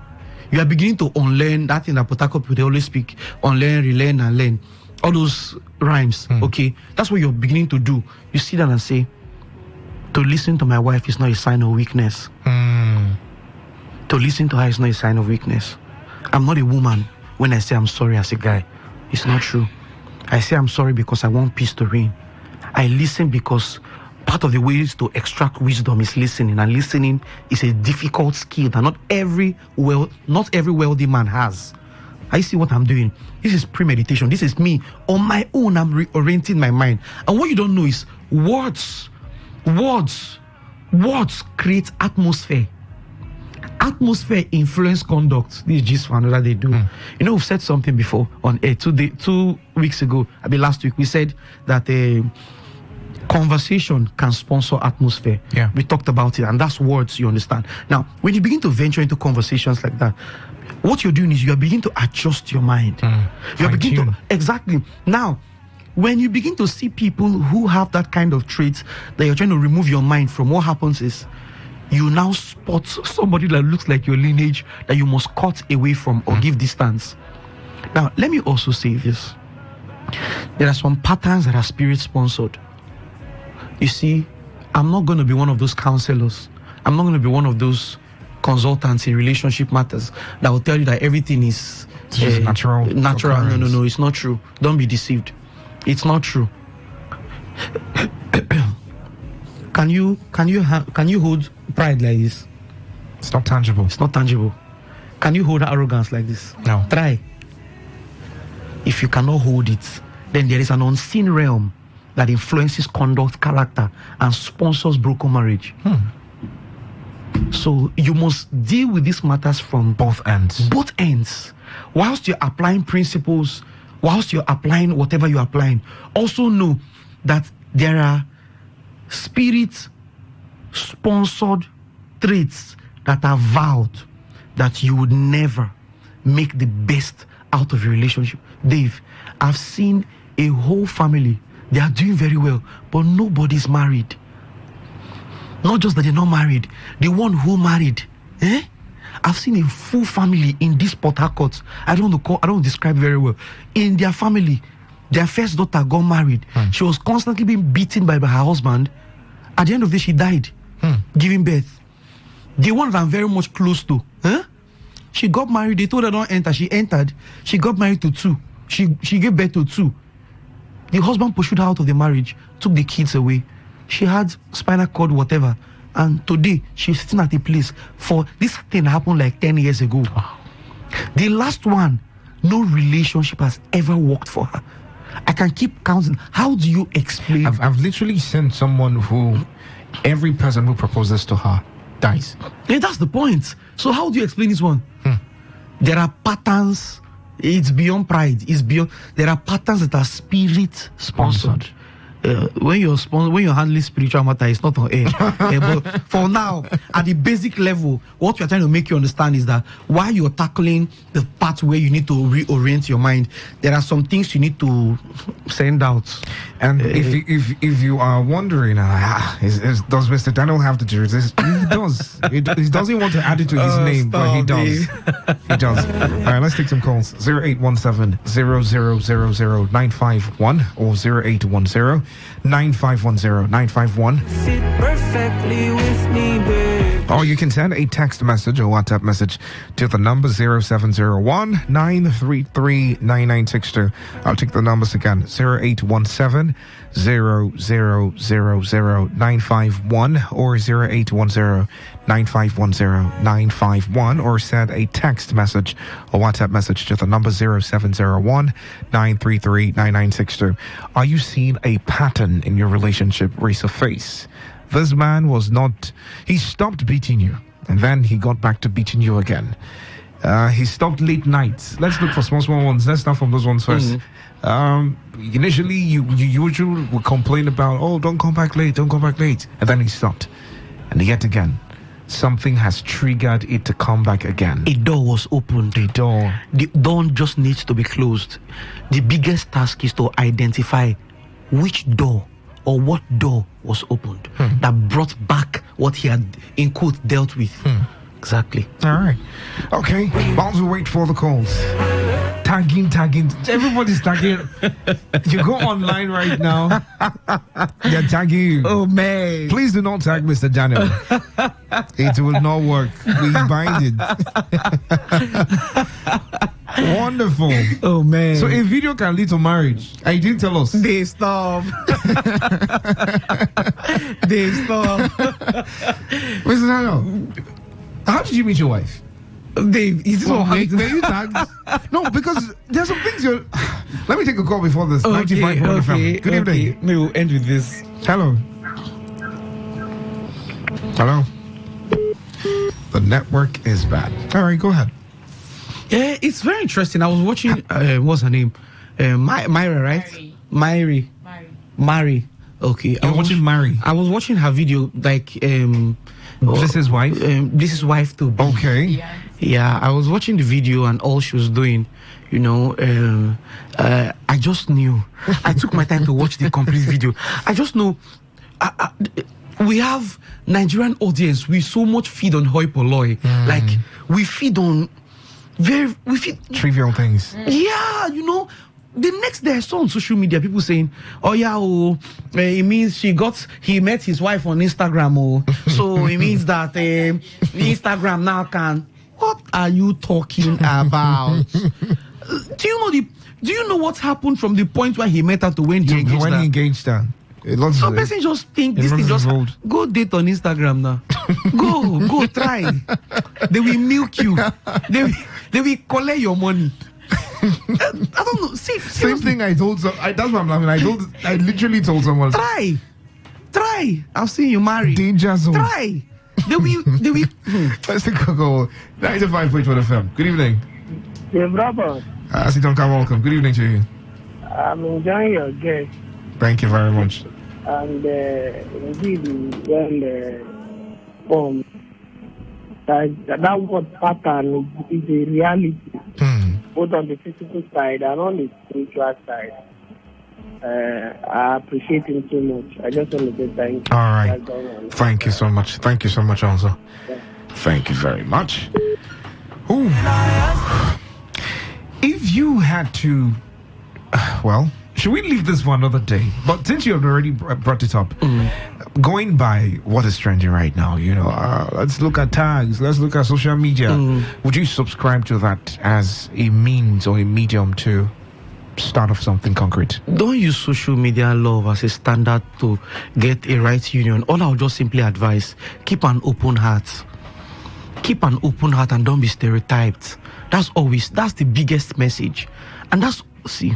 You are beginning to unlearn that thing that Potako people they always speak, unlearn, relearn, and learn. All those rhymes, okay? That's what you're beginning to do. You sit down and say, to listen to my wife is not a sign of weakness. To listen to her is not a sign of weakness. I'm not a woman when I say I'm sorry as a guy. It's not true. I say I'm sorry because I want peace to reign. I listen because part of the ways to extract wisdom is listening, and listening is a difficult skill that not every wealthy man has. I see what I'm doing. This is premeditation. This is me on my own. I'm reorienting my mind. And what you don't know is words create atmosphere. Atmosphere influence conduct. This is just for another day. Do you know, we've said something before on air 2 weeks ago. I mean, last week we said that conversation can sponsor atmosphere. Yeah, we talked about it, and that's words. You understand? Now, when you begin to venture into conversations like that, what you're doing is you are beginning to adjust your mind. You are beginning to exactly now. When you begin to see people who have that kind of traits that you're trying to remove your mind from, what happens is you now spot somebody that looks like your lineage that you must cut away from or give distance. Now, let me also say this. There are some patterns that are spirit sponsored. You see, I'm not going to be one of those counselors. I'm not going to be one of those consultants in relationship matters that will tell you that everything is natural. No, it's not true. Don't be deceived. It's not true. Can you hold pride like this? It's not tangible. It's not tangible. Can you hold arrogance like this? No. Try. If you cannot hold it, then there is an unseen realm that influences conduct, character, and sponsors broken marriage. So you must deal with these matters from both ends. Both ends. Whilst you're applying principles, whilst you're applying whatever you're applying, also know that there are spirit-sponsored traits that are vowed that you would never make the best out of your relationship. Dave, I've seen a whole family, they are doing very well, but nobody's married. Not just that they're not married, the one who married, I've seen a full family in this Port Harcourt. I don't describe very well. In their family, their first daughter got married. She was constantly being beaten by her husband. At the end of the day, she died, giving birth. The one that I'm very much close to, she got married. They told her don't enter. She entered. She got married to 2. She gave birth to 2. The husband pursued her out of the marriage, took the kids away. She had spinal cord, whatever. And today, she's sitting at a place for this thing happened like 10 years ago. The last one, no relationship has ever worked for her. I can keep counting. How do you explain? I've literally seen someone who, every person who proposes to her dies. Yeah, that's the point. So how do you explain this one? There are patterns. It's beyond pride. It's beyond. There are patterns that are spirit sponsored. when you're handling spiritual matter, it's not on air. But for now, at the basic level, what we're trying to make you understand is that while you're tackling the part where you need to reorient your mind, there are some things you need to send out. And if you are wondering, does Mr. Daniel have the jersey? He does. He doesn't want to add it to his name, but he does. He does. All right, let's take some calls. 0817-0000-951 or 0810-951-0951. Fit perfectly with me, babe. Or you can send a text message or WhatsApp message to the number 0701-933-9962. I'll take the numbers again. 0817-0000-951 or 0810-951-0951, or send a text message or WhatsApp message to the number 0701-933-9962. Are you seeing a pattern in your relationship resurface? This man he stopped beating you, and then he got back to beating you again. He stopped late nights. Let's look for small ones. Let's start from those ones first. Initially, you usually would complain about, don't come back late, and then he stopped. And yet again, something has triggered it to come back again. A door was opened. The door just needs to be closed. The biggest task is to identify which door or what door was opened that brought back what he had, in quote, dealt with. Exactly. All right. Okay. While we wait for the calls. Tagging. Everybody's tagging. You go online right now. They're tagging you. Oh, man. Please do not tag Mr. Daniel. It will not work. We bind it. Wonderful. Oh, man. So a video can lead to marriage. And you didn't tell us. They stop. Mr. Daniel, how did you meet your wife? Dave, is this were you tagged? No, because there's some things you're... Let me take a call before this. 95.1fm. Good evening. We will end with this. Hello. The network is bad. All right, go ahead. Yeah, it's very interesting. I was watching... what's her name? Myra, right? Mary. Okay. You're watching Mary? I was watching her video, like... Bliss's wife? Bliss's wife too. Okay. Yeah, I was watching the video and all she was doing, I just knew. I took my time to watch the complete video. I just know we have Nigerian audience. We so much feed on hoi polloi. Like, we feed on trivial things. Yeah, the next day I saw on social media people saying, it means he met his wife on Instagram, so it means that Instagram now can. What are you talking about? Do you know what happened from the point where he met her to when he engaged her? Some person just think this thing just go date on Instagram now. Go try. They will milk you. They will collect your money. I don't know. Same thing I told that's what I'm laughing. I literally told someone. Try. I've seen you marry. Danger zone. Try. They will. Let's take a call. 95.1fm. Good evening. Yeah, brother. Asitonka, welcome. Good evening to you. I'm enjoying your guest. Thank you very much. And indeed, when that word pattern is a reality, both on the physical side and on the spiritual side. I appreciate him so much. I just want to say thank you. All right. Thank you so much. Thank you so much, also. Yeah. Thank you very much. Ooh. If you had to, should we leave this for another day? But since you have already brought it up, going by what is trending right now, let's look at tags, let's look at social media. Would you subscribe to that as a means or a medium to start off something concrete? Don't use social media love as a standard to get a right union. All I'll just simply advise, keep an open heart. Keep an open heart and don't be stereotyped. That's the biggest message. And that's the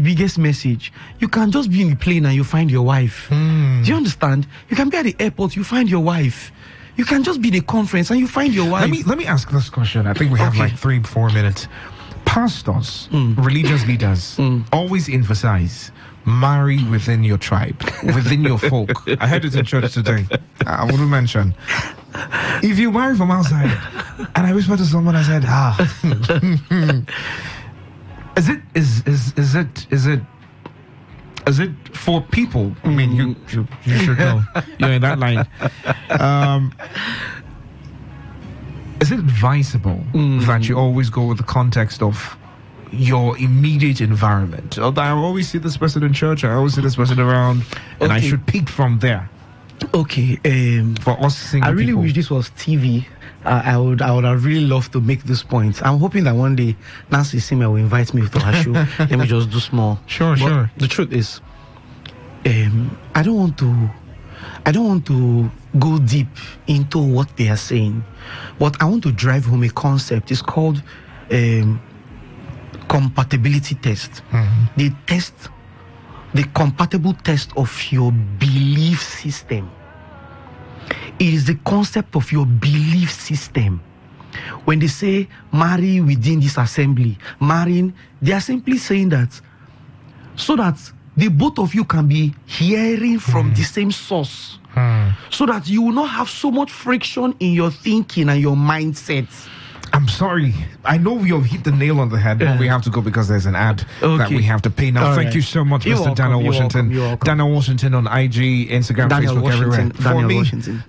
biggest message. You can just be in the plane and you find your wife. Do you understand? You can be at the airport, you find your wife. You can just be in a conference and you find your wife. Let me ask this question. I think we have like 3-4 minutes. pastors, religious leaders always emphasize marry within your tribe, within your folk. I heard it in church today. I wouldn't mention. If you marry from outside, and I whispered to someone, I said, is it for people? I mean, you should know. You're in that line. Is it advisable that you always go with the context of your immediate environment? I always see this person in church, I always see this person around, and I should pick from there. Okay. For us single I really people. wish this was TV. I would have really loved to make this point. I'm hoping that one day Nancy Sima will invite me to her show. Let me just do small. Sure. The truth is, I don't want to go deep into what they are saying, but I want to drive home a concept. It's called compatibility test. They test the compatible test of your belief system. It is the concept of your belief system. When they say marry within this assembly, marrying, they are simply saying that so that the both of you can be hearing from the same source, so that you will not have so much friction in your thinking and your mindset. I'm sorry. I know you've hit the nail on the head, but we have to go because there's an ad that we have to pay now. Thank you so much, Mr. Daniel Washington. Daniel Washington on IG, Instagram, Facebook, everywhere. For me,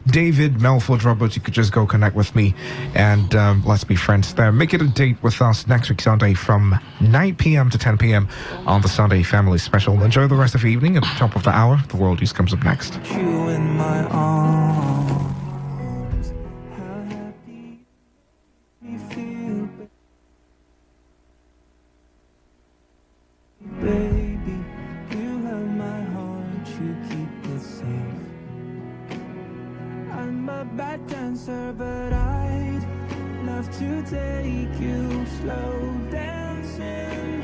David Melford Roberts, you could just go connect with me and let's be friends there. Make it a date with us next week Sunday from 9 p.m. to 10 p.m. on the Sunday Family Special. Enjoy the rest of the evening. At the top of the hour, the world news comes up next. You in my arms. Baby, you have my heart, you keep it safe. I'm a bad dancer, but I'd love to take you slow dancing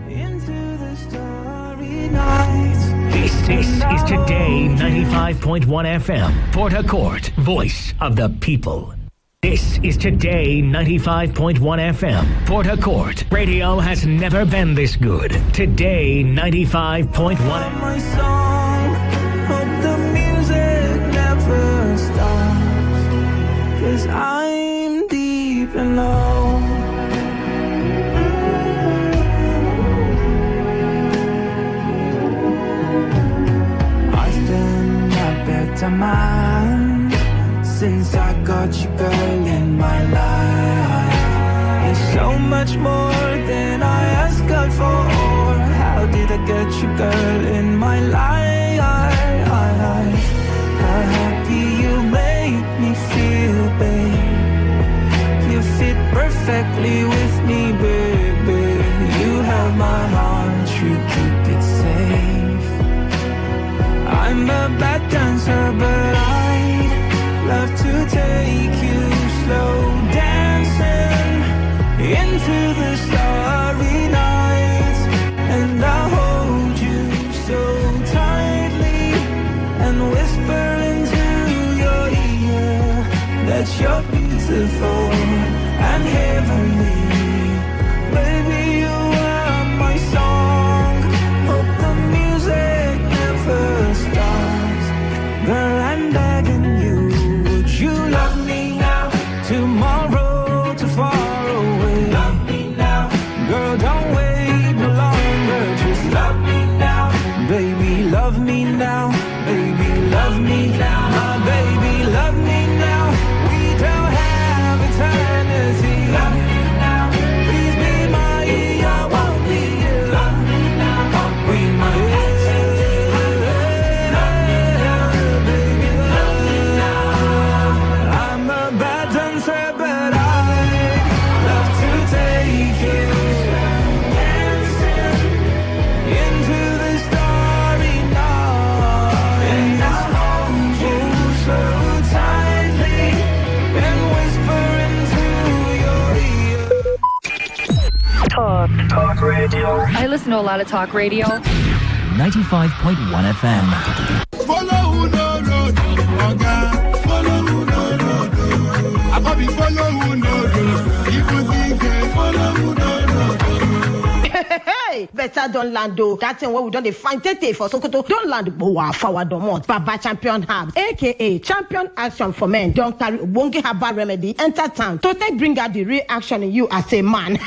into the starry night. This is Today 95.1 FM, Port Harcourt, voice of the people. This is Today 95.1 FM, Port Harcourt. Radio has never been this good. Today 95.1 FM. My song, hope the music never stops, 'cause I'm deep in love. I've been a better man since I got you, girl, in my life. It's so much more than I asked God for. How did I get you, girl, in my life? How happy you make me feel, babe. You fit perfectly with me, baby. You have my heart, you keep it safe. I'm a bad dancer, but I'd love to take you slow dancing into the starry night, and I'll hold you so tightly and whisper into your ear that you're beautiful and heavenly. Baby, you are my song. Hope the music never stops. Girl, I'm begging you, would you love me now? Tomorrow too far away. Love me now. Girl, don't wait no longer. Just love me now. Baby, love me now. Baby, love me now. My baby, love me now. We don't have eternity. Love me now. Please be my, I won't be you. Love me now. Be my Talk radio. I listen to a lot of talk radio. 95.1 FM. Follow who no road, Oga. Follow who no road. I follow who no road. People think follow who no road. better don't land though. That thing where we don't find tete for Sokoto. Don't land boa forward domot. Baba Champion Herbs, aka Champion Action for Men. Don't carry wongi haba remedy. Enter town to take bring out the real action in you as a man.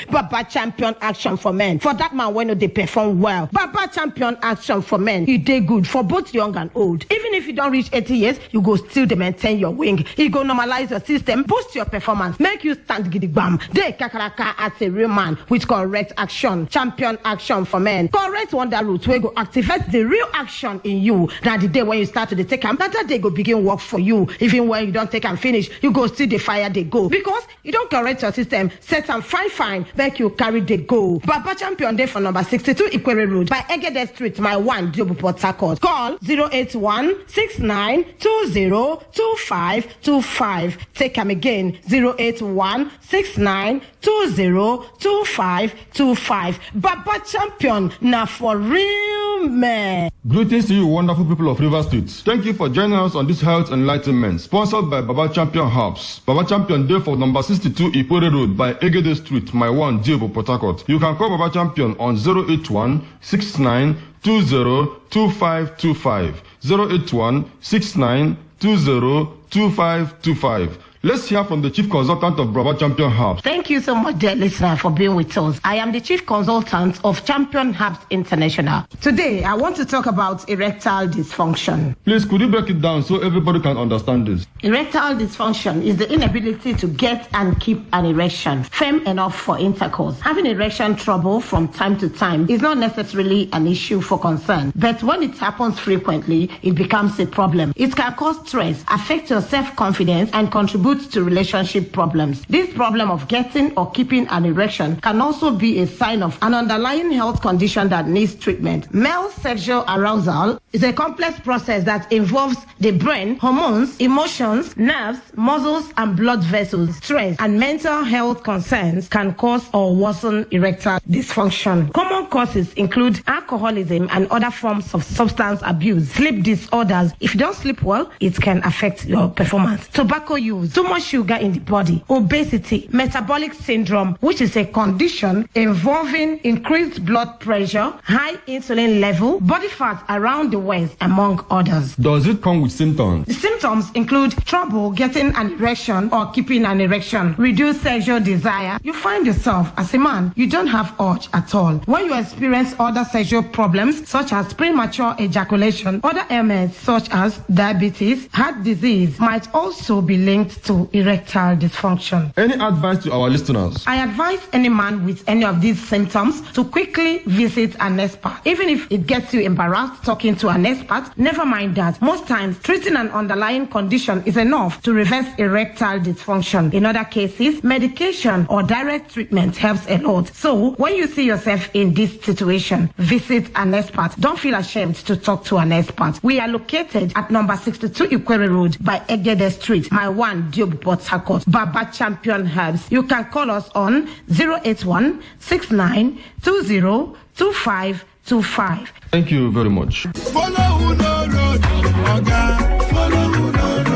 Baba Champion Action for Men. For that man when they perform well. Baba Champion Action for Men. He did good for both young and old. Even if you don't reach 80 years, you go still maintain your wing. He go normalize your system, boost your performance, make you stand gidigbam. They kakaraka as a real man with correct action. Champion Action for Men. Correct wonder route where go activate the real action in you. Now the day when you start to take them, that day go begin work for you. Even when you don't take and finish, you go still the fire they go. Because you don't correct your system, set and fine, make you carry the go. Baba Champion Day for number 62 Ikwere Road by Egede Street, my one Jobu Port Harcourt. Call 081-6920-2525. Take them again, 081-6920-2525. Baba Champion, now for real man. Greetings to you, wonderful people of River State. Thank you for joining us on this health enlightenment, sponsored by Baba Champion Herbs. Baba Champion Day for number 62 Ikwere Road by Egede Street, my one Jobu Port Harcourt. You can call Baba Champion on 081-6920-2525. 081-6920-2525. Let's hear from the Chief Consultant of Baba Champion Herbs. Thank you so much, dear listener, for being with us. I am the Chief Consultant of Champion Herbs International. Today, I want to talk about erectile dysfunction. Please, could you break it down so everybody can understand this? Erectile dysfunction is the inability to get and keep an erection firm enough for intercourse. Having erection trouble from time to time is not necessarily an issue for concern, but when it happens frequently, it becomes a problem. It can cause stress, affect your self-confidence, and contribute to relationship problems. This problem of getting or keeping an erection can also be a sign of an underlying health condition that needs treatment. Male sexual arousal is a complex process that involves the brain, hormones, emotions, nerves, muscles, and blood vessels. Stress and mental health concerns can cause or worsen erectile dysfunction. Common causes include alcoholism and other forms of substance abuse, sleep disorders. If you don't sleep well, it can affect your performance. Tobacco use, too much sugar in the body, obesity, metabolic syndrome, which is a condition involving increased blood pressure, high insulin level, body fat around the waist, among others. Does it come with symptoms? The symptoms include trouble getting an erection or keeping an erection, reduced sexual desire. You find yourself as a man, you don't have urge at all. When you experience other sexual problems such as premature ejaculation, other ailments such as diabetes, heart disease might also be linked to erectile dysfunction. Any advice to our listeners? I advise any man with any of these symptoms to quickly visit an expert. Even if it gets you embarrassed talking to an expert, never mind that. Most times, treating an underlying condition is enough to reverse erectile dysfunction. In other cases, medication or direct treatment helps a lot. So, when you see yourself in this situation, visit an expert. Don't feel ashamed to talk to an expert. We are located at number 62 Ikwere Road by Egede Street, my one Jobu Port Harcourt. Baba Champion Herbs. You can call us on 081-6920-2525. Thank you very much. Follow no road, Oga. Follow no road.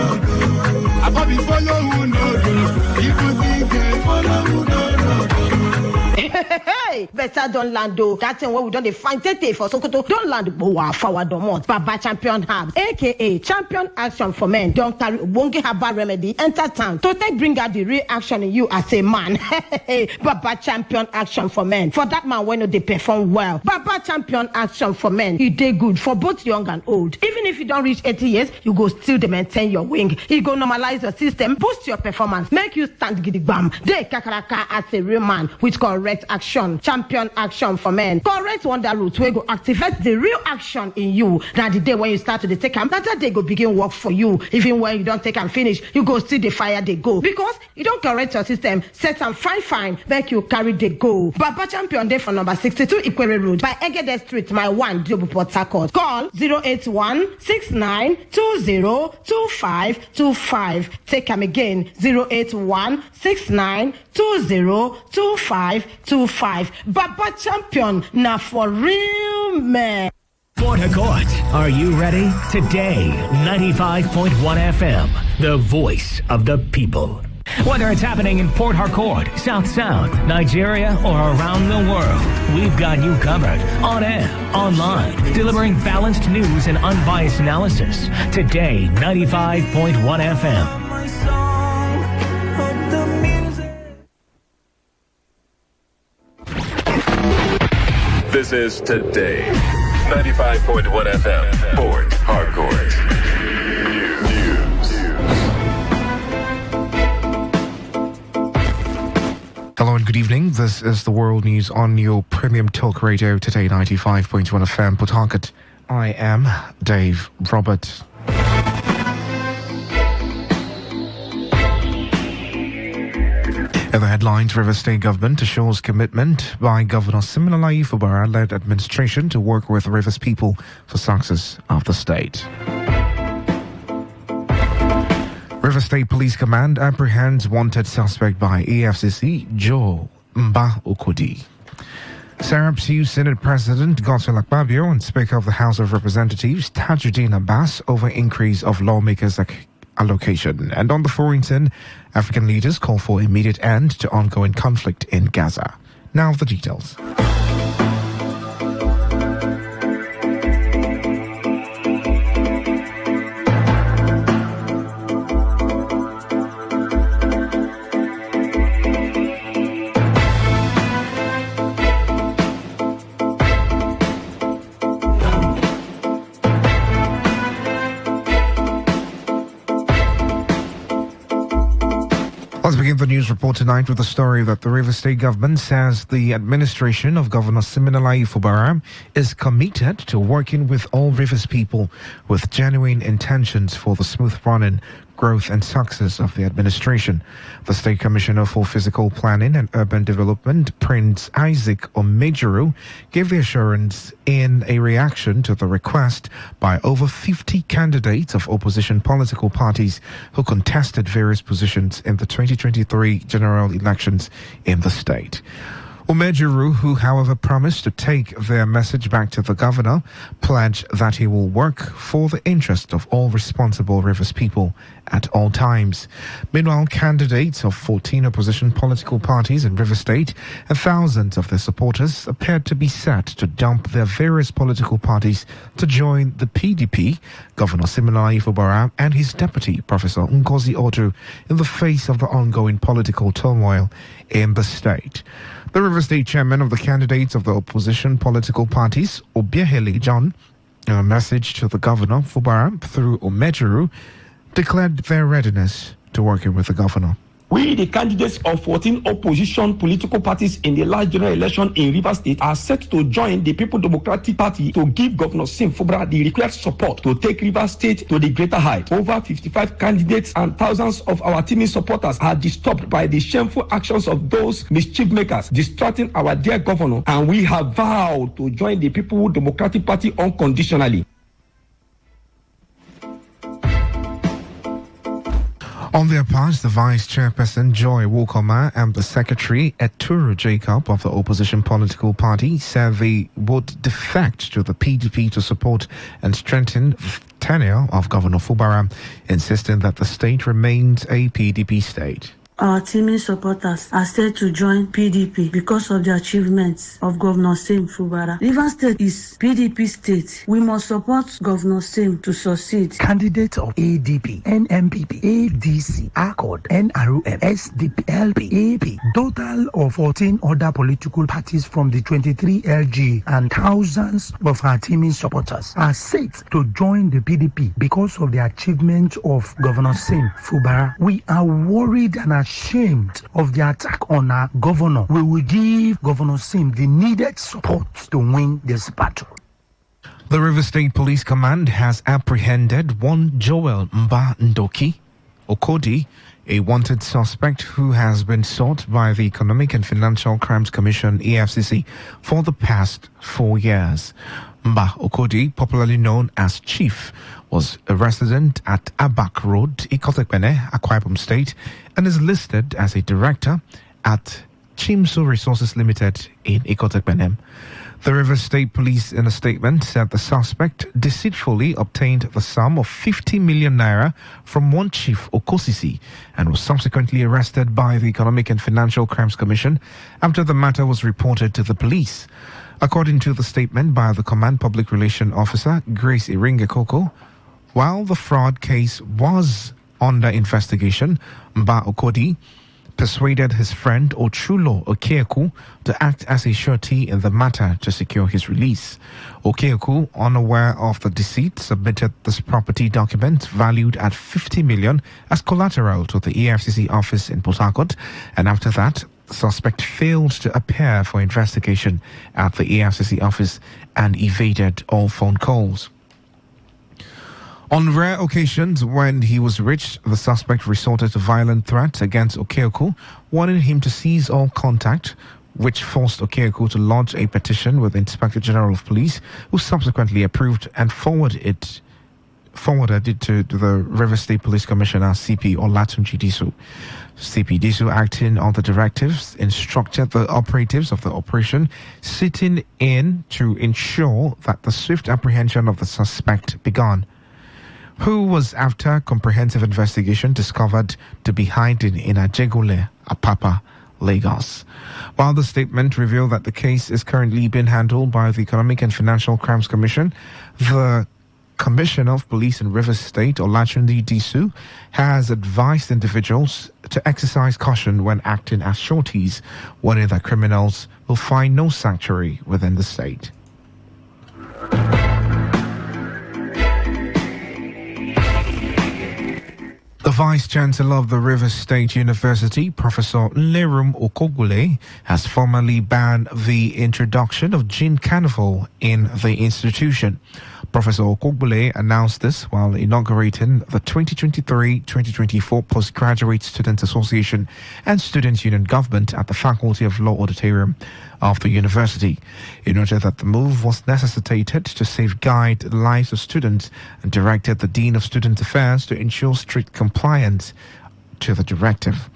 I probably follow no road. People think follow no road. Hey, better don't land though. That thing where we don't find tete for Sokoto. Don't land boa forward domot. Baba Champion Herbs, aka Champion Action for Men. Don't carry wongi haba remedy. Enter town to take bring out the real action in you as a man. Baba Champion Action for Men. For that man when they perform well. Baba Champion Action for Men. He did good for both young and old. Even if you don't reach 80 years, you go still maintain your wing. He go normalize your system, boost your performance, make you stand gidigbam. They kakaraka as a real man with correct action. Champion Action for Men. Correct wonder route where go activate the real action in you. Now the day when you start to take them, that day go begin work for you. Even when you don't take and finish, you go still the fire they go. Because you don't correct your system, set and fine, make you carry the go. Baba Champion Day for number 62 Ikwere Road by Egede Street, my one Jobu Port Harcourt. Call 081-6920-2525. Take them again, 081-6920-2525. Baba Champion, now for real man. Port Harcourt, are you ready? Today, 95.1 FM, the voice of the people. Whether it's happening in Port Harcourt, South South, Nigeria, or around the world, we've got you covered. On air, online, delivering balanced news and unbiased analysis. Today, 95.1 FM. This is Today, 95.1 FM, Port Harcourt. News. Hello and good evening. This is the World News on your premium talk radio, Today 95.1 FM, Port Harcourt. I am Dave Robert. In the headlines, River State government assures commitment by Governor Siminalayi Fubara-led administration to work with Rivers people for success of the state. River State Police Command apprehends wanted suspect by EFCC, Joe Mba Okodi. Sarap's Senate President Godswill Akpabio and Speaker of the House of Representatives Tajuddin Abbas over increase of lawmakers' allocation. And on the foreign scene, African leaders call for immediate end to ongoing conflict in Gaza. Now the details. Let's begin the news report tonight with a story that the River State government says the administration of Governor Siminalayi Fubara is committed to working with all Rivers people with genuine intentions for the smooth running, growth and success of the administration. The State Commissioner for Physical Planning and Urban Development, Prince Isaac Omejuru, gave the assurance in a reaction to the request by over 50 candidates of opposition political parties who contested various positions in the 2023 general elections in the state. Omejuru, who however promised to take their message back to the governor, pledged that he will work for the interest of all responsible Rivers people at all times. Meanwhile, candidates of 14 opposition political parties in River State and thousands of their supporters appeared to be set to dump their various political parties to join the PDP, Governor Siminalayi Fubara and his deputy, Professor Ngozi Otu, in the face of the ongoing political turmoil in the state. The River State chairman of the candidates of the opposition political parties, Obiehele John, in a message to the governor, Fubara, through Omejuru, declared their readiness to working with the governor. We, the candidates of 14 opposition political parties in the last general election in Rivers State, are set to join the People Democratic Party to give Governor Sim Fubara the required support to take Rivers State to the greater height. Over 55 candidates and thousands of our teaming supporters are disturbed by the shameful actions of those mischief makers distracting our dear governor, and we have vowed to join the People Democratic Party unconditionally. On their part, the Vice Chairperson Joy Wokoma and the Secretary Eturu Jacob of the opposition political party said they would defect to the PDP to support and strengthen the tenure of Governor Fubara, insisting that the state remains a PDP state. Our teaming supporters are set to join PDP because of the achievements of Governor Sim Fubara. Rivers State is PDP state. We must support Governor Sim to succeed. Candidates of ADP, NMPP, ADC, ACORD, NRM, SDP, LP, AP, total of 14 other political parties from the 23 LG and thousands of our teaming supporters are set to join the PDP because of the achievements of Governor Sim Fubara. We are worried and ashamed of the attack on our governor. We will give Governor Sim the needed support to win this battle. The River State Police Command has apprehended one Joel Mba Okodi, a wanted suspect who has been sought by the Economic and Financial Crimes Commission (EFCC) for the past 4 years. Mba Okodi, popularly known as Chief, was a resident at Abak Road, Ikotekpene, Akwa Ibom State, and is listed as a director at Chimso Resources Limited in Ikotekpene. The Rivers State Police, in a statement, said the suspect deceitfully obtained the sum of 50 million naira from one chief Okosisi and was subsequently arrested by the Economic and Financial Crimes Commission after the matter was reported to the police. According to the statement by the Command Public Relations Officer, Grace Iringekoko, while the fraud case was under investigation, Mba Okodi persuaded his friend Ochulo Okieku to act as a surety in the matter to secure his release. Okieku, unaware of the deceit, submitted this property document valued at 50 million as collateral to the EFCC office in Port Harcourt, and after that, the suspect failed to appear for investigation at the EFCC office and evaded all phone calls. On rare occasions, when he was reached, the suspect resorted to violent threats against Okieku, warning him to cease all contact, which forced Okieku to lodge a petition with the Inspector General of Police, who subsequently approved and forwarded it to the River State Police Commissioner, CP Olatunji Disu. CP Disu, acting on the directives, instructed the operatives of the operation sitting in to ensure that the swift apprehension of the suspect began, who was, after comprehensive investigation, discovered to be hiding in Ajegule, Apapa, Lagos. While the statement revealed that the case is currently being handled by the Economic and Financial Crimes Commission, the Commissioner of Police in Rivers State, Olatunji Disu, has advised individuals to exercise caution when acting as sureties, warning that criminals will find no sanctuary within the state. The Vice-Chancellor of the Rivers State University, Professor Nlerum Okogule, has formally banned the introduction of gin carnival in the institution. Professor Okogule announced this while inaugurating the 2023-2024 Postgraduate Students Association and Students' Union Government at the Faculty of Law Auditorium of the university. He noted that the move was necessitated to safeguard the lives of students and directed the Dean of Student Affairs to ensure strict compliance to the directive.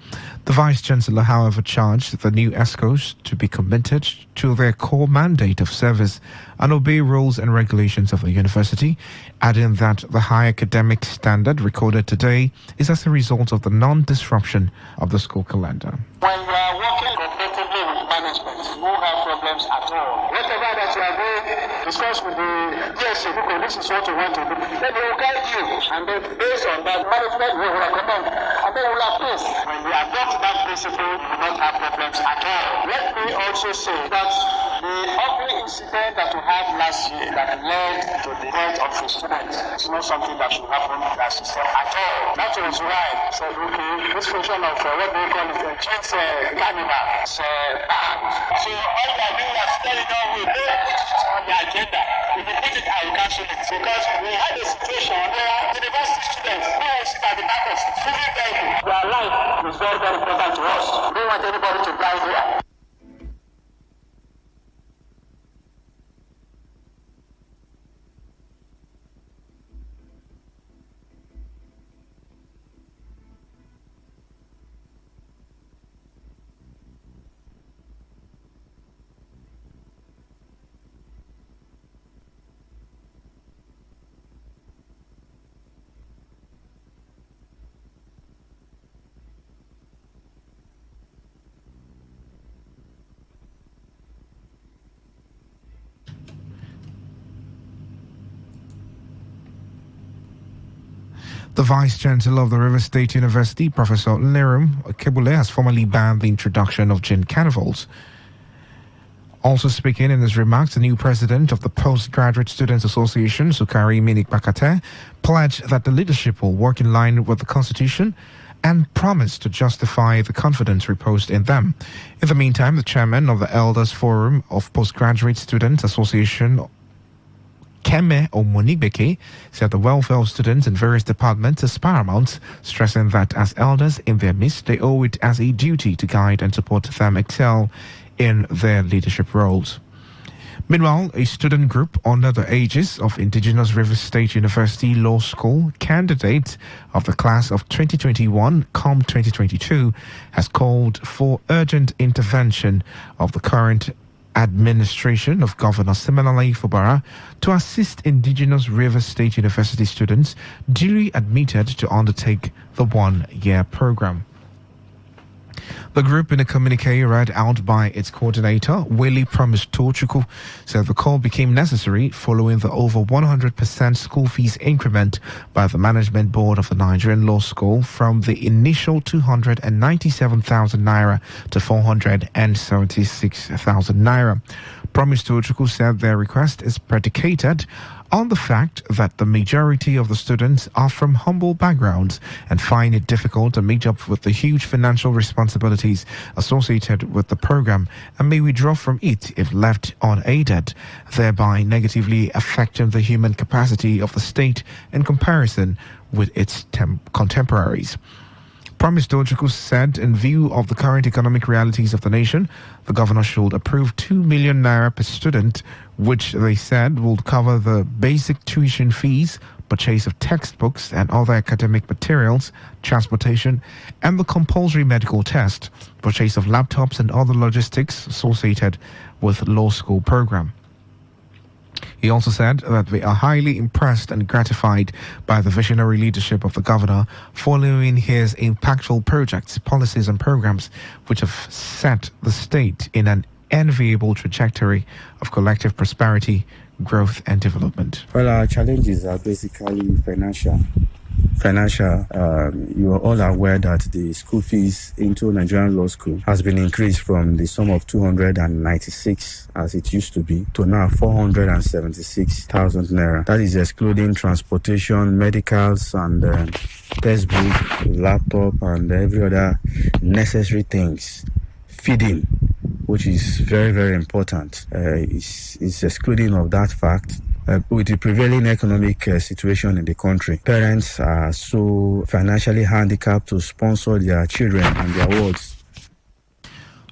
The Vice-Chancellor, however, charged the new ESCOs to be committed to their core mandate of service and obey rules and regulations of the university, adding that the high academic standard recorded today is as a result of the non-disruption of the school calendar. When you are working competitively with management, you won't have problems at all. Whatever that you are doing, discuss with the DSC, because this is what you want to do. Then they will guide you, and then based on that, management will recommend, and then will approve. When you adopt that principle, you will not have problems at all. Let me also say that the ugly incident that we had last year that led to the death of a student is not something that should happen in our system at all. That was why I said, okay, this version of what they call it, James Carnival, is banned. So all we are doing is telling them we don't put it on the agenda. If we put it, I will cancel it. Because we had a situation where university students who will sit at the back of civil vehicles, their life is very, very important to us. We don't want anybody to die here. The Vice-Chancellor of the Rivers State University, Professor Nlerum Okogule, has formally banned the introduction of gin carnivals. Also speaking in his remarks, the new president of the Postgraduate Students Association, Sukari Minik Bakate, pledged that the leadership will work in line with the Constitution and promised to justify the confidence reposed in them. In the meantime, the chairman of the Elders Forum of Postgraduate Students Association, Keme Omonigbeke, said the welfare of students in various departments is paramount, stressing that as elders in their midst, they owe it as a duty to guide and support them excel in their leadership roles. Meanwhile, a student group under the aegis of Indigenous Rivers State University Law School candidate of the class of 2021 COM 2022 has called for urgent intervention of the current administration of Governor Siminalayi Fubara to assist indigenous Rivers State University students duly admitted to undertake the one-year program. The group, in a communique read out by its coordinator, Willie Promise Tochukwu, said the call became necessary following the over 100% school fees increment by the management board of the Nigerian Law School from the initial 297,000 naira to 476,000 naira. Promise Tochukwu said their request is predicated on the fact that the majority of the students are from humble backgrounds and find it difficult to meet up with the huge financial responsibilities associated with the program and may withdraw from it if left unaided, thereby negatively affecting the human capacity of the state in comparison with its contemporaries. Promise Tochukwu said, in view of the current economic realities of the nation, the governor should approve 2 million naira per student, which they said will cover the basic tuition fees, purchase of textbooks and other academic materials, transportation, and the compulsory medical test, purchase of laptops and other logistics associated with law school program. He also said that they are highly impressed and gratified by the visionary leadership of the governor following his impactful projects, policies and programs which have set the state in an enviable trajectory of collective prosperity, growth and development. Well, our challenges are basically financial. You are all aware that the school fees into Nigerian Law School has been increased from the sum of 296 as it used to be to now 476,000 naira. That is excluding transportation, medicals and textbook, laptop and every other necessary things. Feeding, which is very, very important, is excluding of that fact. With the prevailing economic situation in the country, parents are so financially handicapped to sponsor their children and their wards.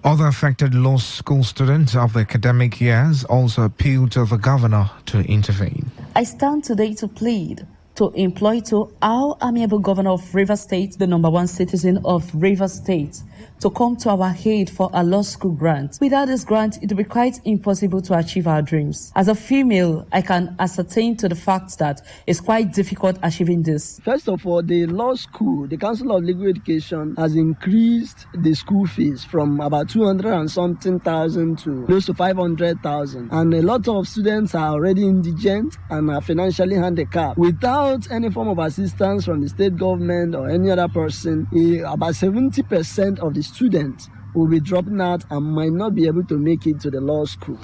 Other affected law school students of the academic years also appealed to the governor to intervene. I stand today to plead to employ to our amiable governor of Rivers State, the #1 citizen of Rivers State, to come to our aid for a law school grant. Without this grant, it will be quite impossible to achieve our dreams. As a female, I can ascertain to the fact that it's quite difficult achieving this. First of all, the law school, the Council of Legal Education has increased the school fees from about 200 and something thousand to close to 500,000. And a lot of students are already indigent and are financially handicapped. Without any form of assistance from the state government or any other person, about 70% of the students will be dropping out and might not be able to make it to the law school.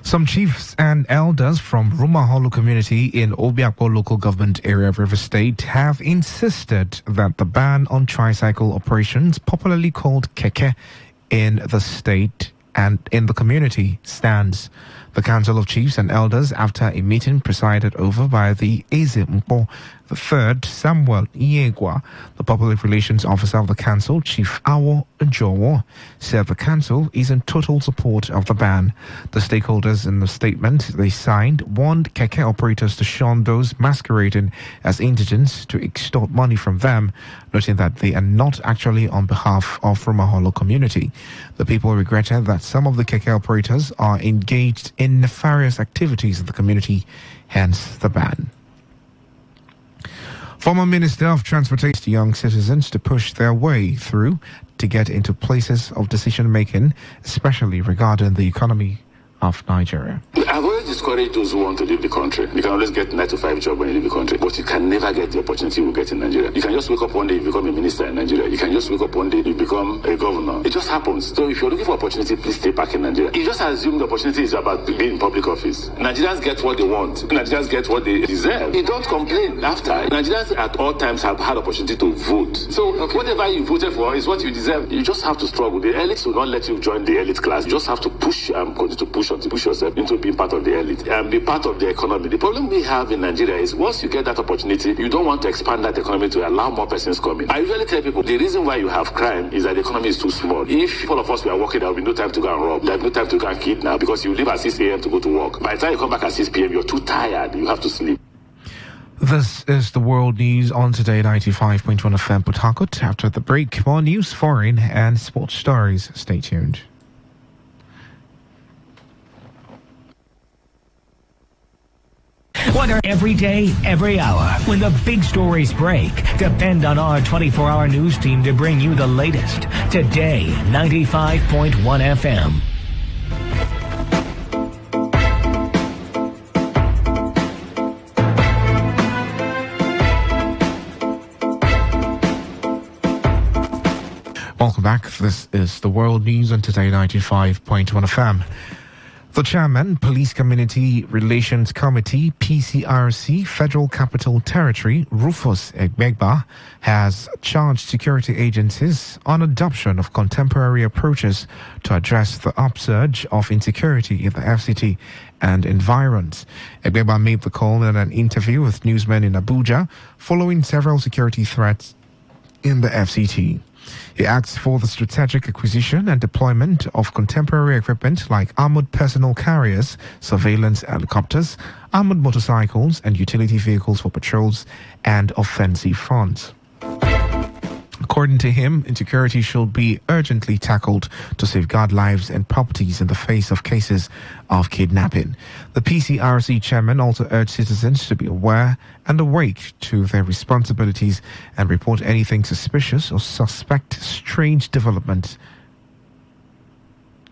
Some chiefs and elders from Rumaholu community in Obiakpo local government area of Rivers State have insisted that the ban on tricycle operations, popularly called keke, in the state and in the community stands. The Council of Chiefs and Elders, after a meeting presided over by the Eze Mpo III, Samuel Iegwa, the Public Relations Officer of the Council, Chief Awo Jowo, said the Council is in total support of the ban. The stakeholders in the statement they signed warned keke operators to shun those masquerading as indigents to extort money from them, noting that they are not actually on behalf of Rumaholo community. The people regretted that some of the keke operators are engaged in nefarious activities in the community, hence the ban. Former Minister of Transportation to young citizens to push their way through to get into places of decision-making, especially regarding the economy of Nigeria. I've always discouraged those who want to leave the country. You can always get 9 to 5 job when you leave the country, but you can never get the opportunity you get in Nigeria. You can just wake up one day, you become a minister in Nigeria. You can just wake up one day, you become a governor. It just happens. So if you're looking for opportunity, please stay back in Nigeria. You just assume the opportunity is about being in public office. Nigerians get what they want. Nigerians get what they deserve. You don't complain after. Nigerians at all times have had opportunity to vote. So whatever you voted for is what you deserve. You just have to struggle. The elites will not let you join the elite class. You just have to push and continue to push yourself into being part of the elite and be part of the economy. The problem we have in Nigeria is once you get that opportunity, you don't want to expand that economy to allow more persons coming. I usually tell people the reason why you have crime is that the economy is too small. If all of us were working, there will be no time to go and rob. There will be no time to go and kidnap because you leave at 6 a.m. to go to work. By the time you come back at 6 p.m., you're too tired. You have to sleep. This is the world news on Today 95.1 FM Port Harcourt. After the break, more news, foreign and sports stories. Stay tuned. Whether every day, every hour, when the big stories break, depend on our 24-hour news team to bring you the latest. Today, 95.1 FM. Welcome back. This is the World News on Today 95.1 FM. The chairman, Police Community Relations Committee, PCRC, Federal Capital Territory, Rufus Egbegba, has charged security agencies on adoption of contemporary approaches to address the upsurge of insecurity in the FCT and environs. Egbegba made the call in an interview with newsmen in Abuja following several security threats in the FCT. He asked for the strategic acquisition and deployment of contemporary equipment like armored personal carriers, surveillance helicopters, armored motorcycles, and utility vehicles for patrols and offensive fronts. According to him, insecurity should be urgently tackled to safeguard lives and properties in the face of cases of kidnapping. The PCRC chairman also urged citizens to be aware and awake to their responsibilities and report anything suspicious or suspect strange developments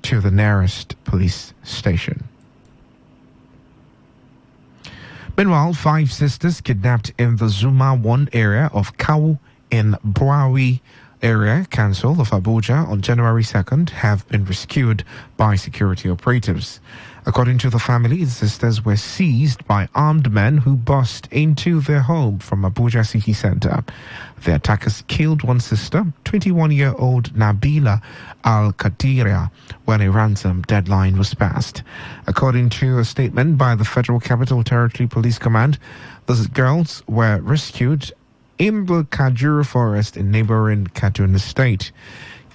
to the nearest police station. Meanwhile, 5 sisters kidnapped in the Zuma 1 area of Kawu in Brawi Area Council of Abuja on January 2nd have been rescued by security operatives. According to the family, the sisters were seized by armed men who burst into their home from Abuja city center. The attackers killed one sister, 21-year-old Nabila Al-Qadira, when a ransom deadline was passed. According to a statement by the Federal Capital Territory Police Command, the girls were rescued in the Kajuru forest in neighboring Kaduna State.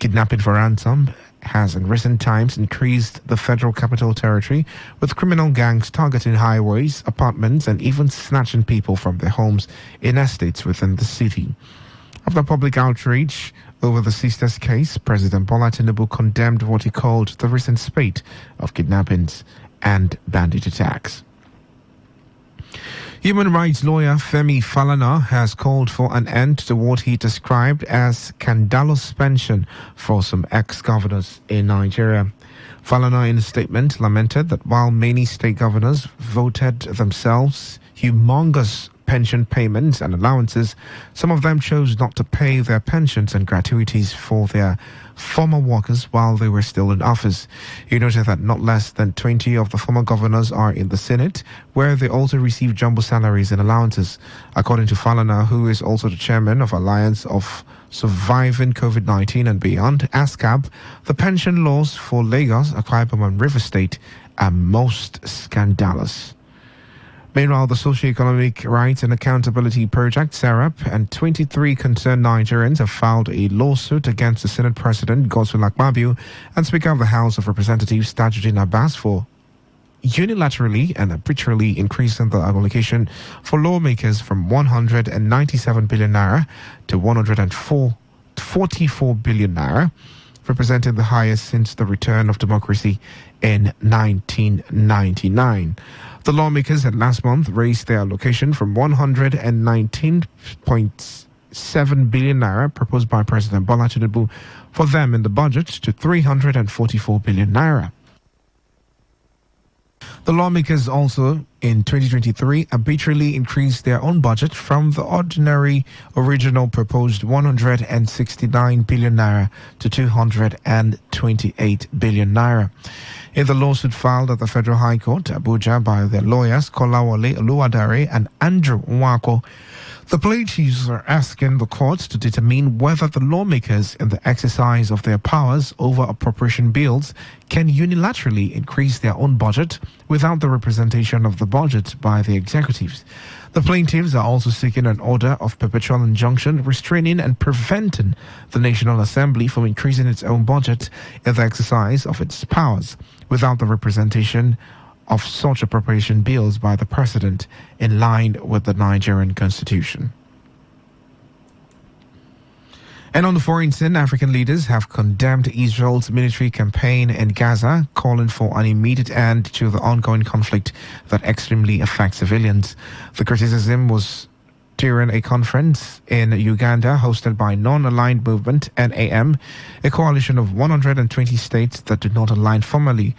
Kidnapping for ransom has in recent times increased the Federal Capital Territory, with criminal gangs targeting highways, apartments, and even snatching people from their homes in estates within the city. After public outrage over the sisters' case, President Bola Tinubu condemned what he called the recent spate of kidnappings and bandit attacks. Human rights lawyer Femi Falana has called for an end to what he described as scandalous pension for some ex-governors in Nigeria. Falana, in a statement, lamented that while many state governors voted themselves humongous pension payments and allowances, some of them chose not to pay their pensions and gratuities for their former workers while they were still in office. He noted that not less than 20 of the former governors are in the Senate, where they also receive jumbo salaries and allowances. According to Falana, who is also the chairman of Alliance of Surviving COVID-19 and Beyond, ASCAB, the pension laws for Lagos, Akwa Ibom and River State are most scandalous. Meanwhile, the Socio-Economic Rights and Accountability Project, SERAP, and 23 concerned Nigerians have filed a lawsuit against the Senate President, Godswill Akpabio, and Speaker of the House of Representatives, Tajuddin Abbas, for unilaterally and arbitrarily increasing the allocation for lawmakers from 197 billion naira to 144 billion naira, representing the highest since the return of democracy in 1999. The lawmakers had last month raised their allocation from 119.7 billion naira proposed by President Bola Tinubu for them in the budget to 344 billion naira. The lawmakers also, in 2023, arbitrarily increased their own budget from the ordinary original proposed 169 billion naira to 228 billion naira. In the lawsuit filed at the Federal High Court, Abuja, by their lawyers Kolawole Oluwadare and Andrew Nwako, the plaintiffs are asking the courts to determine whether the lawmakers, in the exercise of their powers over appropriation bills, can unilaterally increase their own budget without the representation of the budget by the executives. The plaintiffs are also seeking an order of perpetual injunction restraining and preventing the National Assembly from increasing its own budget in the exercise of its powers without the representation of such appropriation bills by the President in line with the Nigerian Constitution. And on the foreign scene, African leaders have condemned Israel's military campaign in Gaza, calling for an immediate end to the ongoing conflict that extremely affects civilians. The criticism was during a conference in Uganda hosted by Non-Aligned Movement, NAM, a coalition of 120 states that do not align formally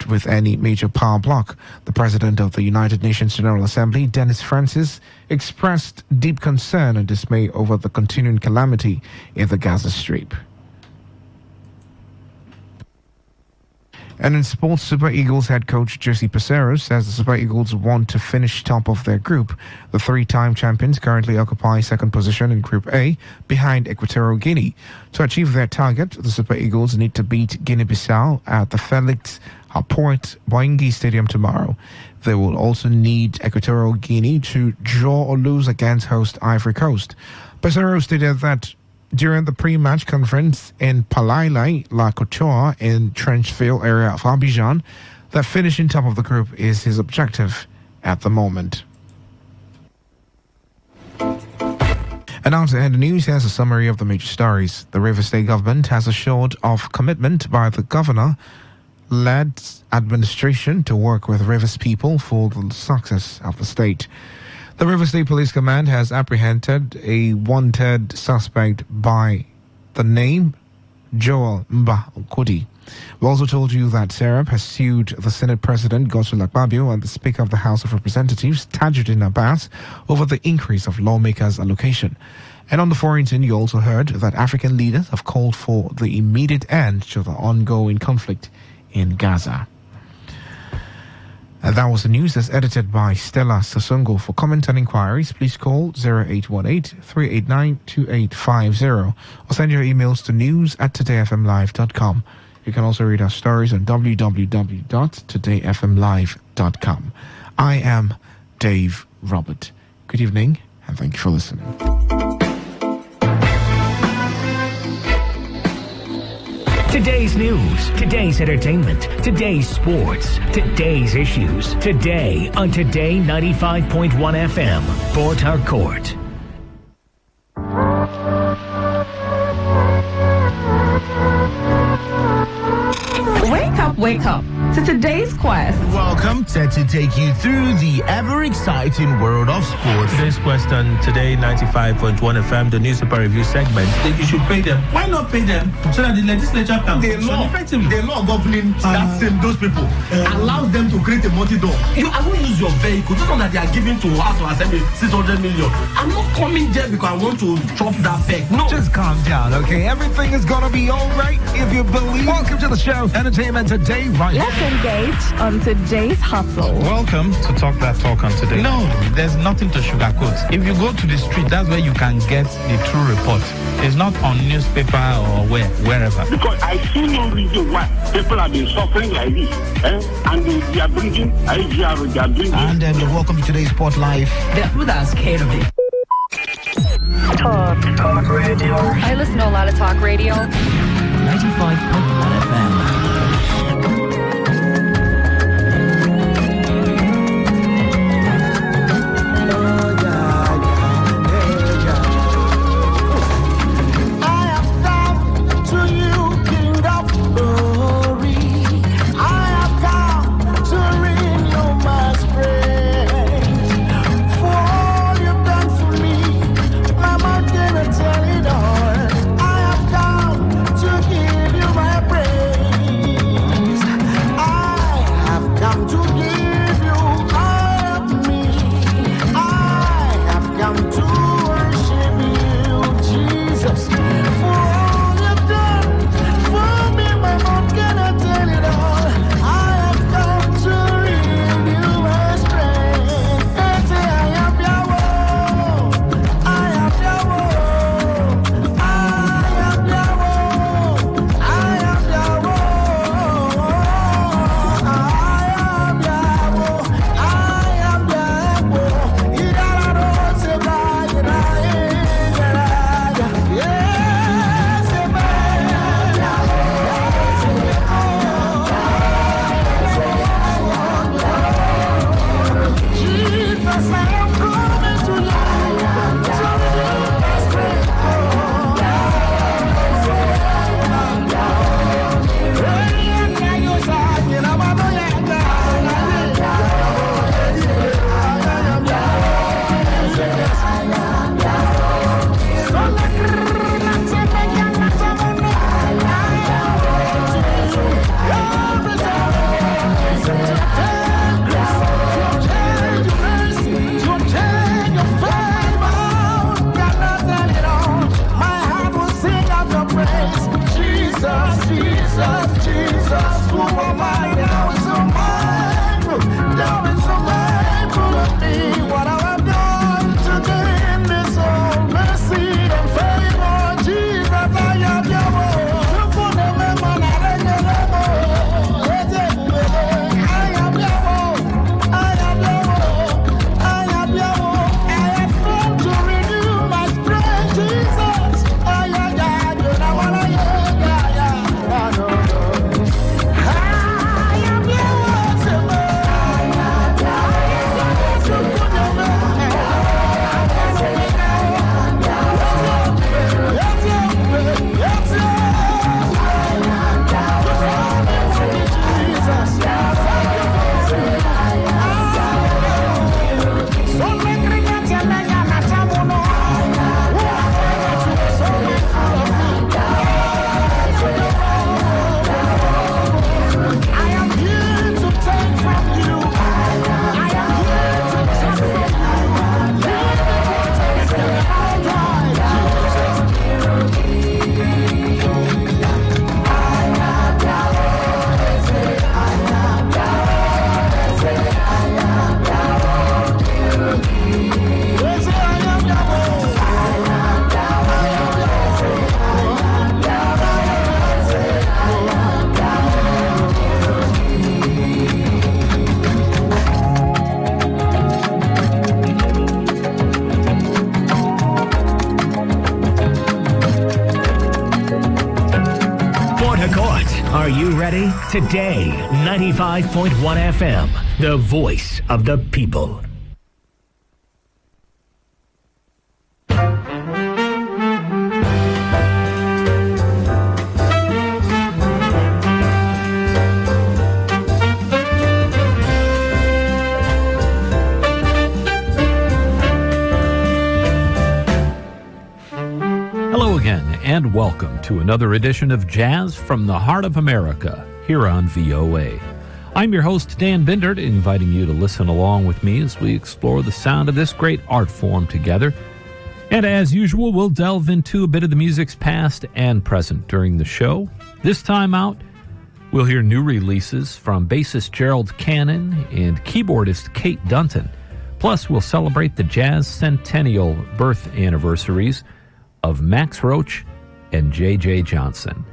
with any major power bloc. The president of the United Nations General Assembly, Dennis Francis, expressed deep concern and dismay over the continuing calamity in the Gaza Strip. And in sports, Super Eagles head coach Josie Pesero says the Super Eagles want to finish top of their group. The three-time champions currently occupy second position in Group A behind Equatorial Guinea. To achieve their target, the Super Eagles need to beat Guinea-Bissau at the Felix Haport Boingi Stadium tomorrow. They will also need Equatorial Guinea to draw or lose against host Ivory Coast. Pesero stated that during the pre-match conference in Palailai, La Couture in Trenchville area of Abidjan, that finishing top of the group is his objective at the moment. And now to end the news, here's a summary of the major stories. The Rivers State government has assured of commitment by the governor-led administration to work with Rivers people for the success of the state. The River State Police Command has apprehended a wanted suspect by the name Joel Mbakudi. We also told you that Serap has sued the Senate President Godswill Akpabio and the Speaker of the House of Representatives Tajuddin Abbas over the increase of lawmakers' allocation. And on the foreign scene, you also heard that African leaders have called for the immediate end to the ongoing conflict in Gaza. And that was the news that's edited by Stella Sasongo. For comments and inquiries, please call 0818-389-2850 or send your emails to news@todayfmlive.com. You can also read our stories on www.todayfmlive.com. I am Dave Robert. Good evening and thank you for listening. Today's news, today's entertainment, today's sports, today's issues. Today on Today 95.1 FM, Port Harcourt. Wake up to today's quest. Welcome to take you through the ever-exciting world of sports. Today's quest on Today 95.1 FM, the news super review segment. You should pay them. Why not pay them so that the legislature can function? The law governing those people allows them to create a multi-door. I won't use your vehicle. Just that they are giving to us or assembly 600 million. I'm not coming there because I want to chop that peck. No. Just calm down, okay? Everything is gonna be all right if you believe. Welcome to the show, Entertainment Today, right? Let's engage on today's hustle. Welcome to Talk That Talk on Today. No, there's nothing to sugarcoat. If you go to the street, that's where you can get the true report. It's not on newspaper or wherever. Because I see no reason why people have been suffering like this. And they are bringing IGR, they are bringing. And welcome to today's Sport Live. The people that are scared of it. Talk radio. I listen to a lot of talk radio. 95.1 FM. you ready? Today, 95.1 FM, the voice of the people. Hello again, and welcome to another edition of Jazz from the Heart of America, here on VOA. I'm your host, Dan Bindert, inviting you to listen along with me as we explore the sound of this great art form together. And as usual, we'll delve into a bit of the music's past and present during the show. This time out, we'll hear new releases from bassist Gerald Cannon and keyboardist Kate Dunton. Plus, we'll celebrate the jazz centennial birth anniversaries of Max Roach and J.J. Johnson.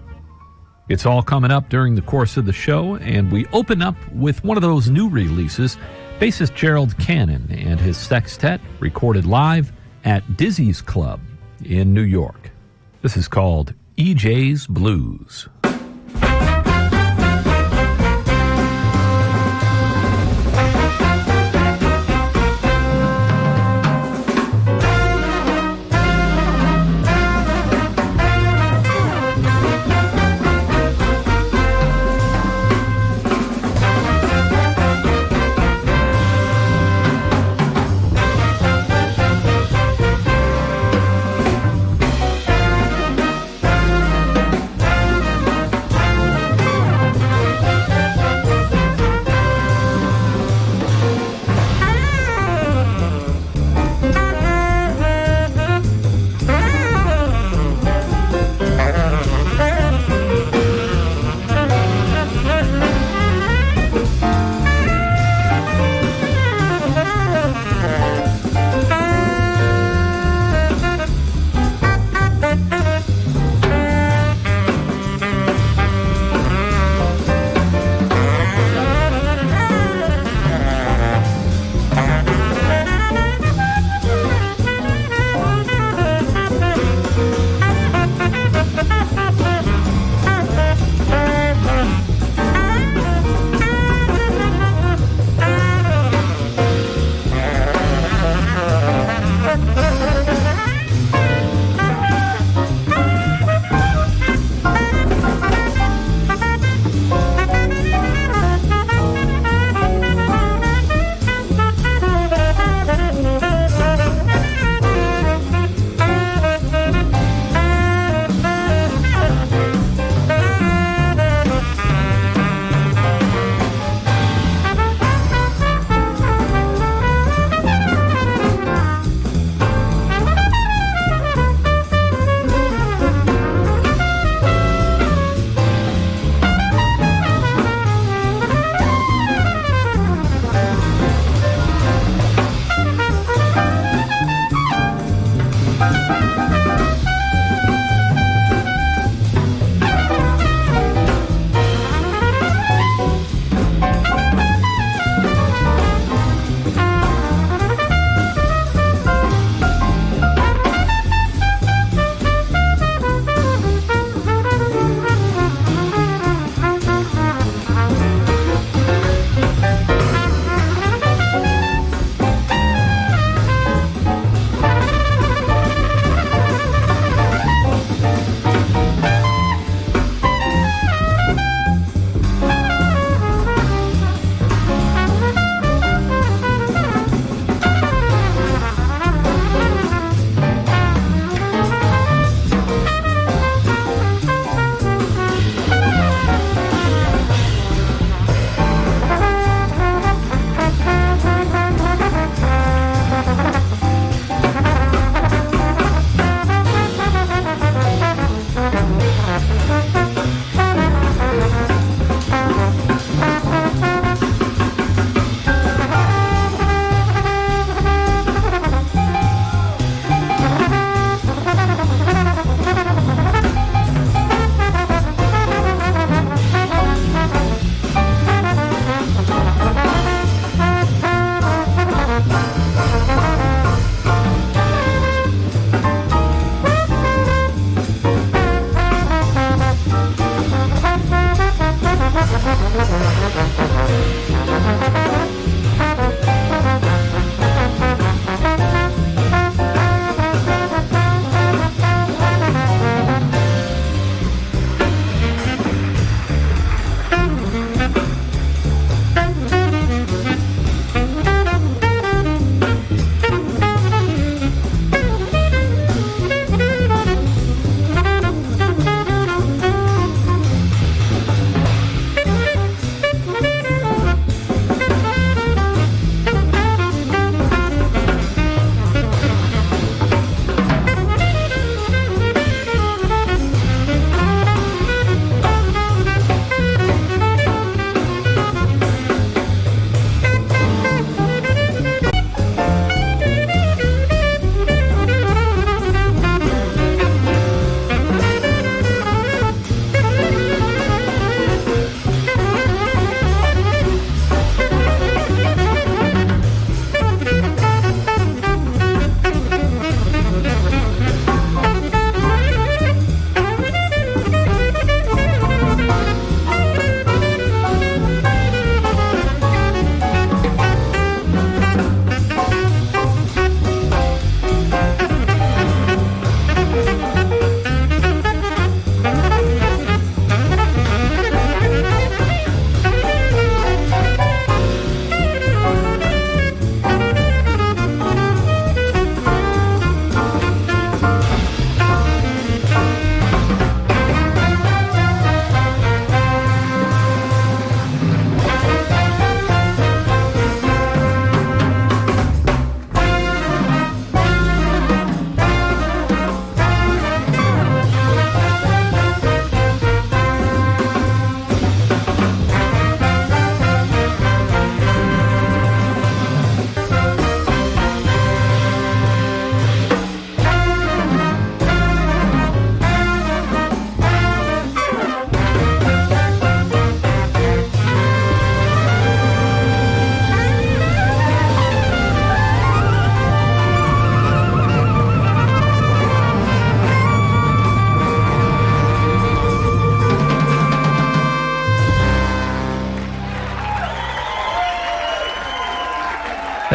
It's all coming up during the course of the show, and we open up with one of those new releases, bassist Gerald Cannon and his sextet, recorded live at Dizzy's Club in New York. This is called E.J.'s Blues.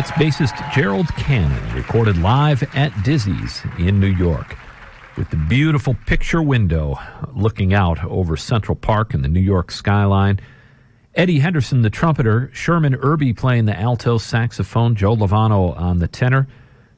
That's bassist Gerald Cannon, recorded live at Dizzy's in New York, with the beautiful picture window looking out over Central Park and the New York skyline. Eddie Henderson, the trumpeter, Sherman Irby playing the alto saxophone, Joe Lovano on the tenor.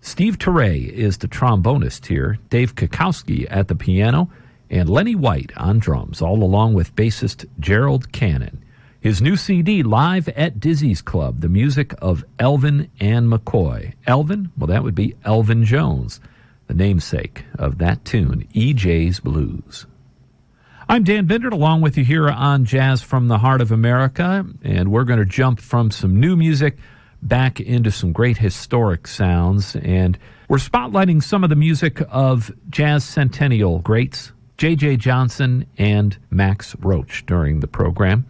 Steve Teray is the trombonist here, Dave Kukowski at the piano, and Lenny White on drums, all along with bassist Gerald Cannon. His new CD, Live at Dizzy's Club, the music of Elvin and McCoy. Elvin? Well, that would be Elvin Jones, the namesake of that tune, E.J.'s Blues. I'm Dan Bindert, along with you here on Jazz from the Heart of America, and we're going to jump from some new music back into some great historic sounds, and we're spotlighting some of the music of jazz centennial greats, J.J. Johnson and Max Roach, during the program.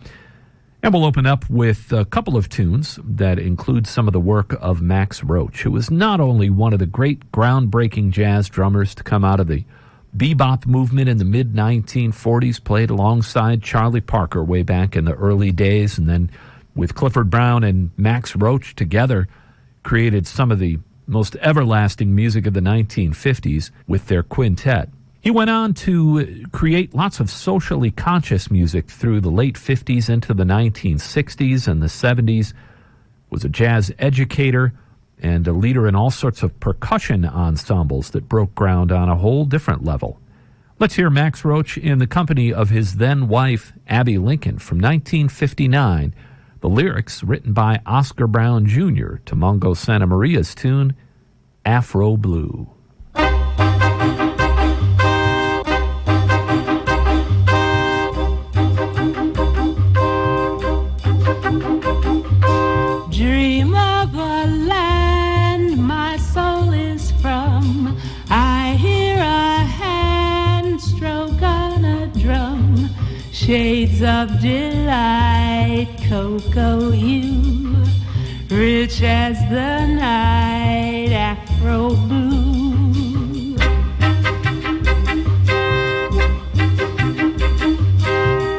And we'll open up with a couple of tunes that include some of the work of Max Roach, who was not only one of the great groundbreaking jazz drummers to come out of the bebop movement in the mid-1940s, played alongside Charlie Parker way back in the early days, and then with Clifford Brown and Max Roach together created some of the most everlasting music of the 1950s with their quintet. He went on to create lots of socially conscious music through the late 50s into the 1960s and the 70s, was a jazz educator and a leader in all sorts of percussion ensembles that broke ground on a whole different level. Let's hear Max Roach in the company of his then-wife, Abby Lincoln, from 1959, the lyrics written by Oscar Brown Jr. to Mongo Santa Maria's tune, Afro Blue. Dream of a land my soul is from. I hear a hand stroke on a drum. Shades of delight, cocoa hue, rich as the night, Afro blue.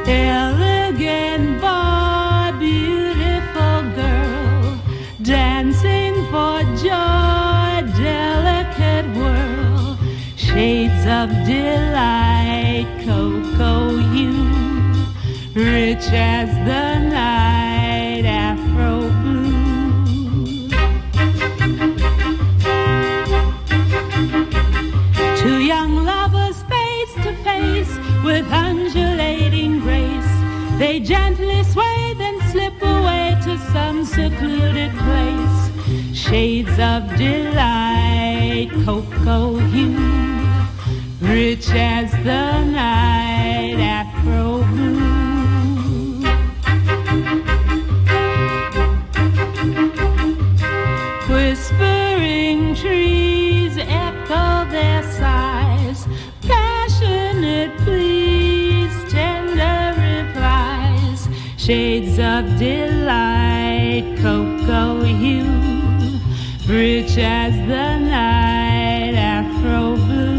Elegant boy, beautiful girl, dancing for joy, delicate whirl. Shades of delight, cocoa hue, rich as the night, Afro blue. Two young lovers face to face with undulating grace. They gently sway, then slip away to some secluded place. Shades of delight, cocoa hue, rich as the night, Afro blue. Whispering trees echo their sighs, passionate pleas, tender replies. Shades of delight, cocoa hue, rich as the night, Afro blue.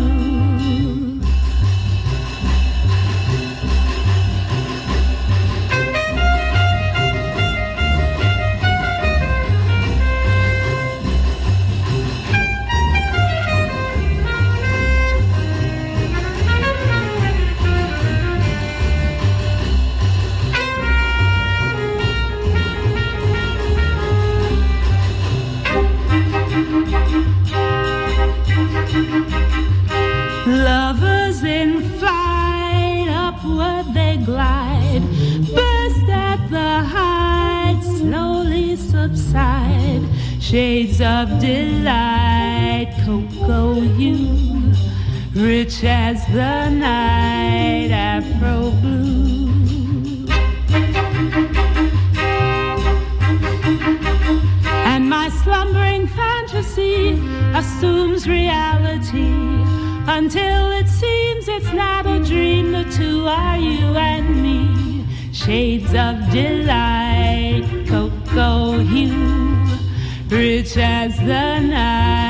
Lovers in flight, upward they glide, burst at the height, slowly subside. Shades of delight, cocoa hue, rich as the night, Afro blue. And my slumbering fantasy assumes reality, until it seems it's not a dream. The two are you and me. Shades of delight, cocoa hue, rich as the night.